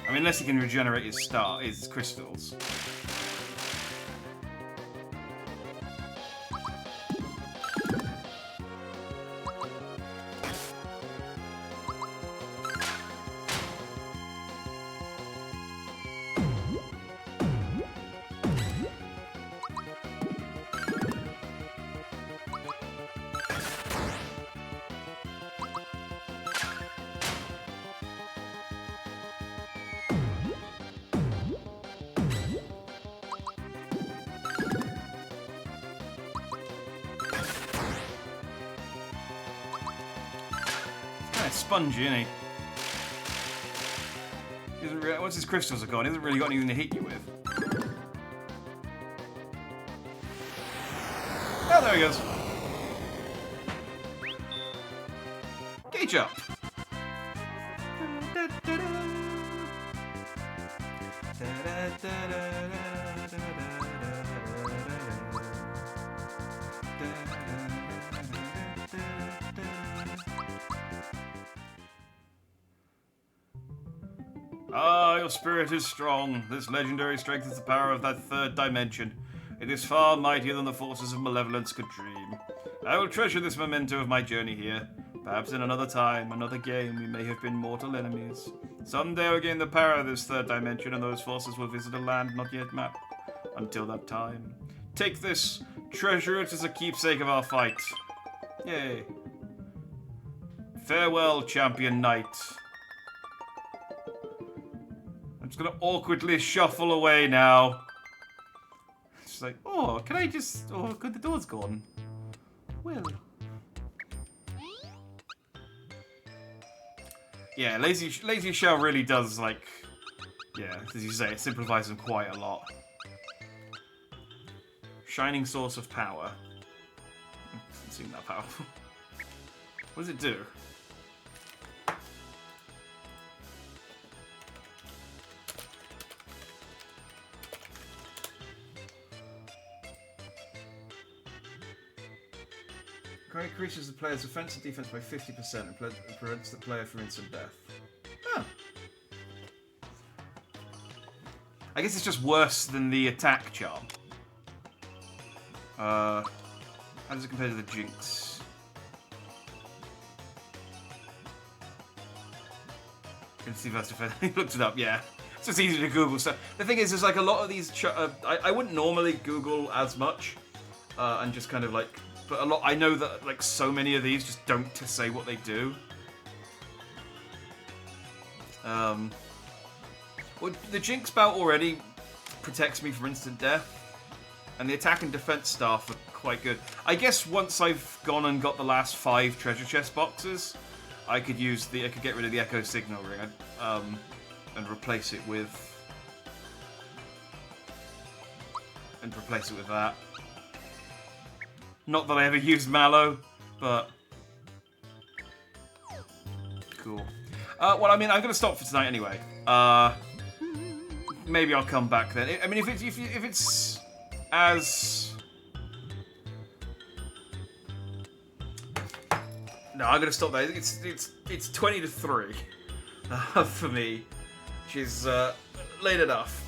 I mean, unless he can regenerate his crystals. Spongy, isn't he? Once his crystals are gone, he hasn't really got anything to hit you with. Oh, there he goes. Gauge up. Ah, your spirit is strong. This legendary strength is the power of that third dimension. It is far mightier than the forces of malevolence could dream. I will treasure this memento of my journey here. Perhaps in another time, another game, we may have been mortal enemies. Someday I'll gain the power of this third dimension, and those forces will visit a land not yet mapped. Until that time, take this. Treasure it as a keepsake of our fight. Yay. Farewell, champion knight. I'm just gonna awkwardly shuffle away now. It's like, oh, can I just... Oh, good, the door's gone. Well. Yeah, Lazy Shell really does, like... Yeah, as you say, it simplifies them quite a lot. Shining source of power. Doesn't seem that powerful. What does it do? Currently increases the player's offense and defense by 50% and prevents the player from instant death. Oh. I guess it's just worse than the attack charm. How does it compare to the Jinx? Can see first defense. He looked it up, yeah. It's just easy to Google stuff. The thing is, there's like a lot of these. I wouldn't normally Google as much, and just kind of like. But a lot. I know that like so many of these just don't to say what they do. Well, the Jinx bout already protects me from instant death, and the attack and defense staff are quite good. I guess once I've gone and got the last 5 treasure chest boxes, I could get rid of the Echo Signal Ring, and replace it with that. Not that I ever used Mallow, but cool. Well, I mean, I'm gonna stop for tonight anyway. Maybe I'll come back then. I mean, if it's as no, I'm gonna stop there. It's 20 to 3 for me, which is late enough.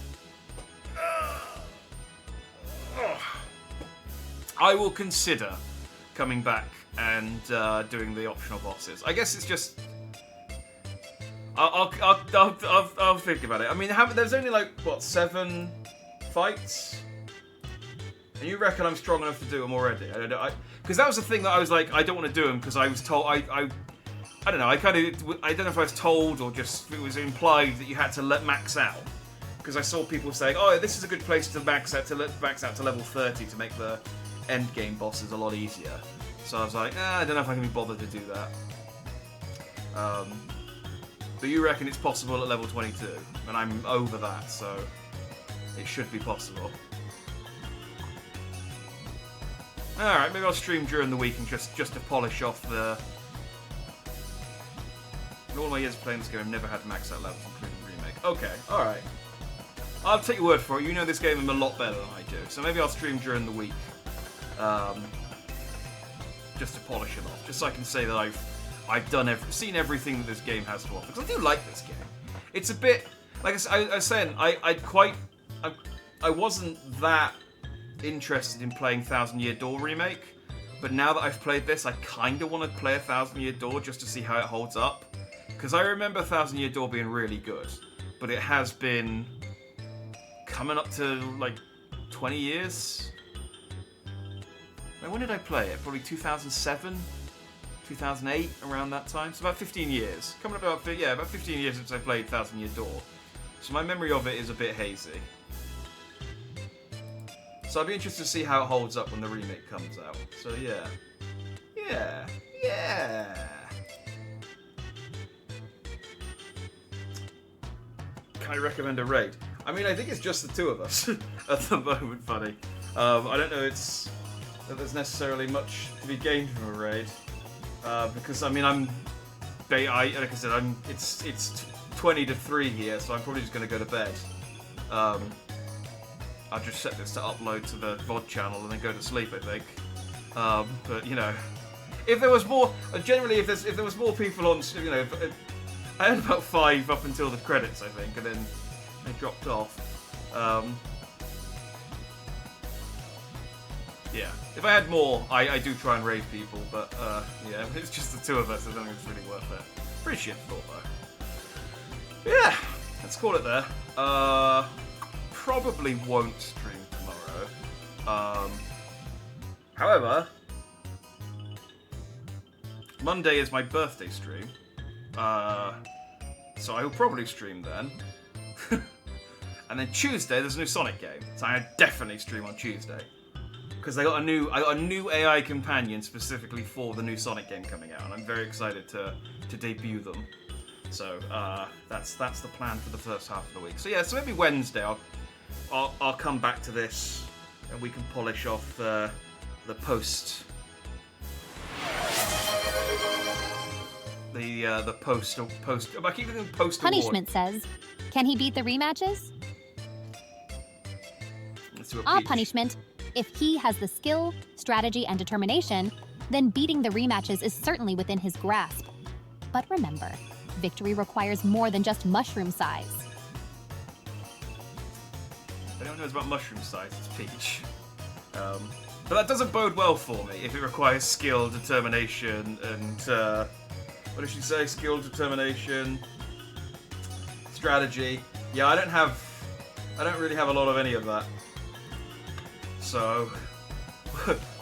I will consider coming back and doing the optional bosses. I guess it's just. I'll think about it. I mean, there's only like what 7 fights, and you reckon I'm strong enough to do them already? I don't know. Because that was the thing that I was like, I don't want to do them because I was told. I don't know. I don't know if I was told or just it was implied that you had to max out. Because I saw people saying, "Oh, this is a good place to max out to level 30 to make the end game bosses a lot easier." So I was like, I don't know if I can be bothered to do that. But you reckon it's possible at level 22, and I'm over that, so it should be possible. Alright, maybe I'll stream during the week and just to polish off the... In all my years of playing this game, I've never had max out levels, including Remake. Okay, alright. I'll take your word for it. You know this game a lot better than I do, so maybe I'll stream during the week. Just to polish it off, just so I can say that I've seen everything that this game has to offer. Because I do like this game. It's a bit like I was saying. I wasn't that interested in playing Thousand Year Door Remake, but now that I've played this, I kind of want to play a Thousand Year Door just to see how it holds up. Because I remember Thousand Year Door being really good, but it has been coming up to like 20 years. When did I play it? Probably 2007. 2008, around that time. So about 15 years. Coming up about 15 years since I played Thousand Year Door. So my memory of it is a bit hazy. So I'd be interested to see how it holds up when the remake comes out. So yeah. Yeah. Can I recommend a raid? I mean, I think it's just the two of us at the moment, funny. I don't know that there's necessarily much to be gained from a raid. Because I mean, like I said, it's 20 to 3 here, so I'm probably just going to go to bed. I'll just set this to upload to the VOD channel and then go to sleep, I think. But you know, if there was more, generally, if there was more people on, you know, I had about 5 up until the credits, I think, and then they dropped off. Yeah, if I had more, I do try and raid people, but yeah, it's just the two of us, I don't think it's really worth it. Pretty shit thought, though. Yeah, let's call it there. Probably won't stream tomorrow. However, Monday is my birthday stream, so I will probably stream then. And then Tuesday, there's a new Sonic game, so I definitely stream on Tuesday. Because I got a new AI companion specifically for the new Sonic game coming out, and I'm very excited to debut them. So that's the plan for the first half of the week. So yeah, so maybe Wednesday I'll come back to this, and we can polish off the post. The post. I keep thinking post. Punishment says, can he beat the rematches? Let's do a Ah, peach. Punishment. If he has the skill, strategy, and determination, then beating the rematches is certainly within his grasp. But remember, victory requires more than just mushroom size. If anyone knows about mushroom size, it's Peach. But that doesn't bode well for me if it requires skill, determination, and what did she say? Skill, determination, strategy. Yeah, I don't really have a lot of any of that. So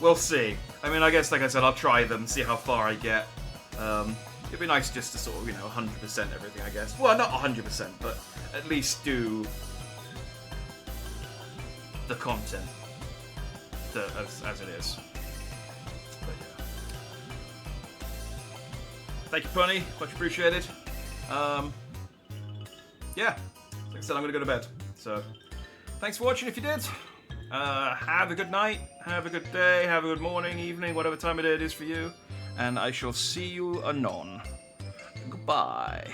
we'll see. I mean, I guess, like I said, I'll try them, see how far I get. It'd be nice just to sort of, 100% everything, I guess. Well, not 100%, but at least do the content as it is. But yeah. Thank you, Punny. Much appreciated. Yeah. Like I said, I'm going to go to bed. So, thanks for watching if you did. Have a good night, have a good day, have a good morning, evening, whatever time of day it is for you. And I shall see you anon. Goodbye.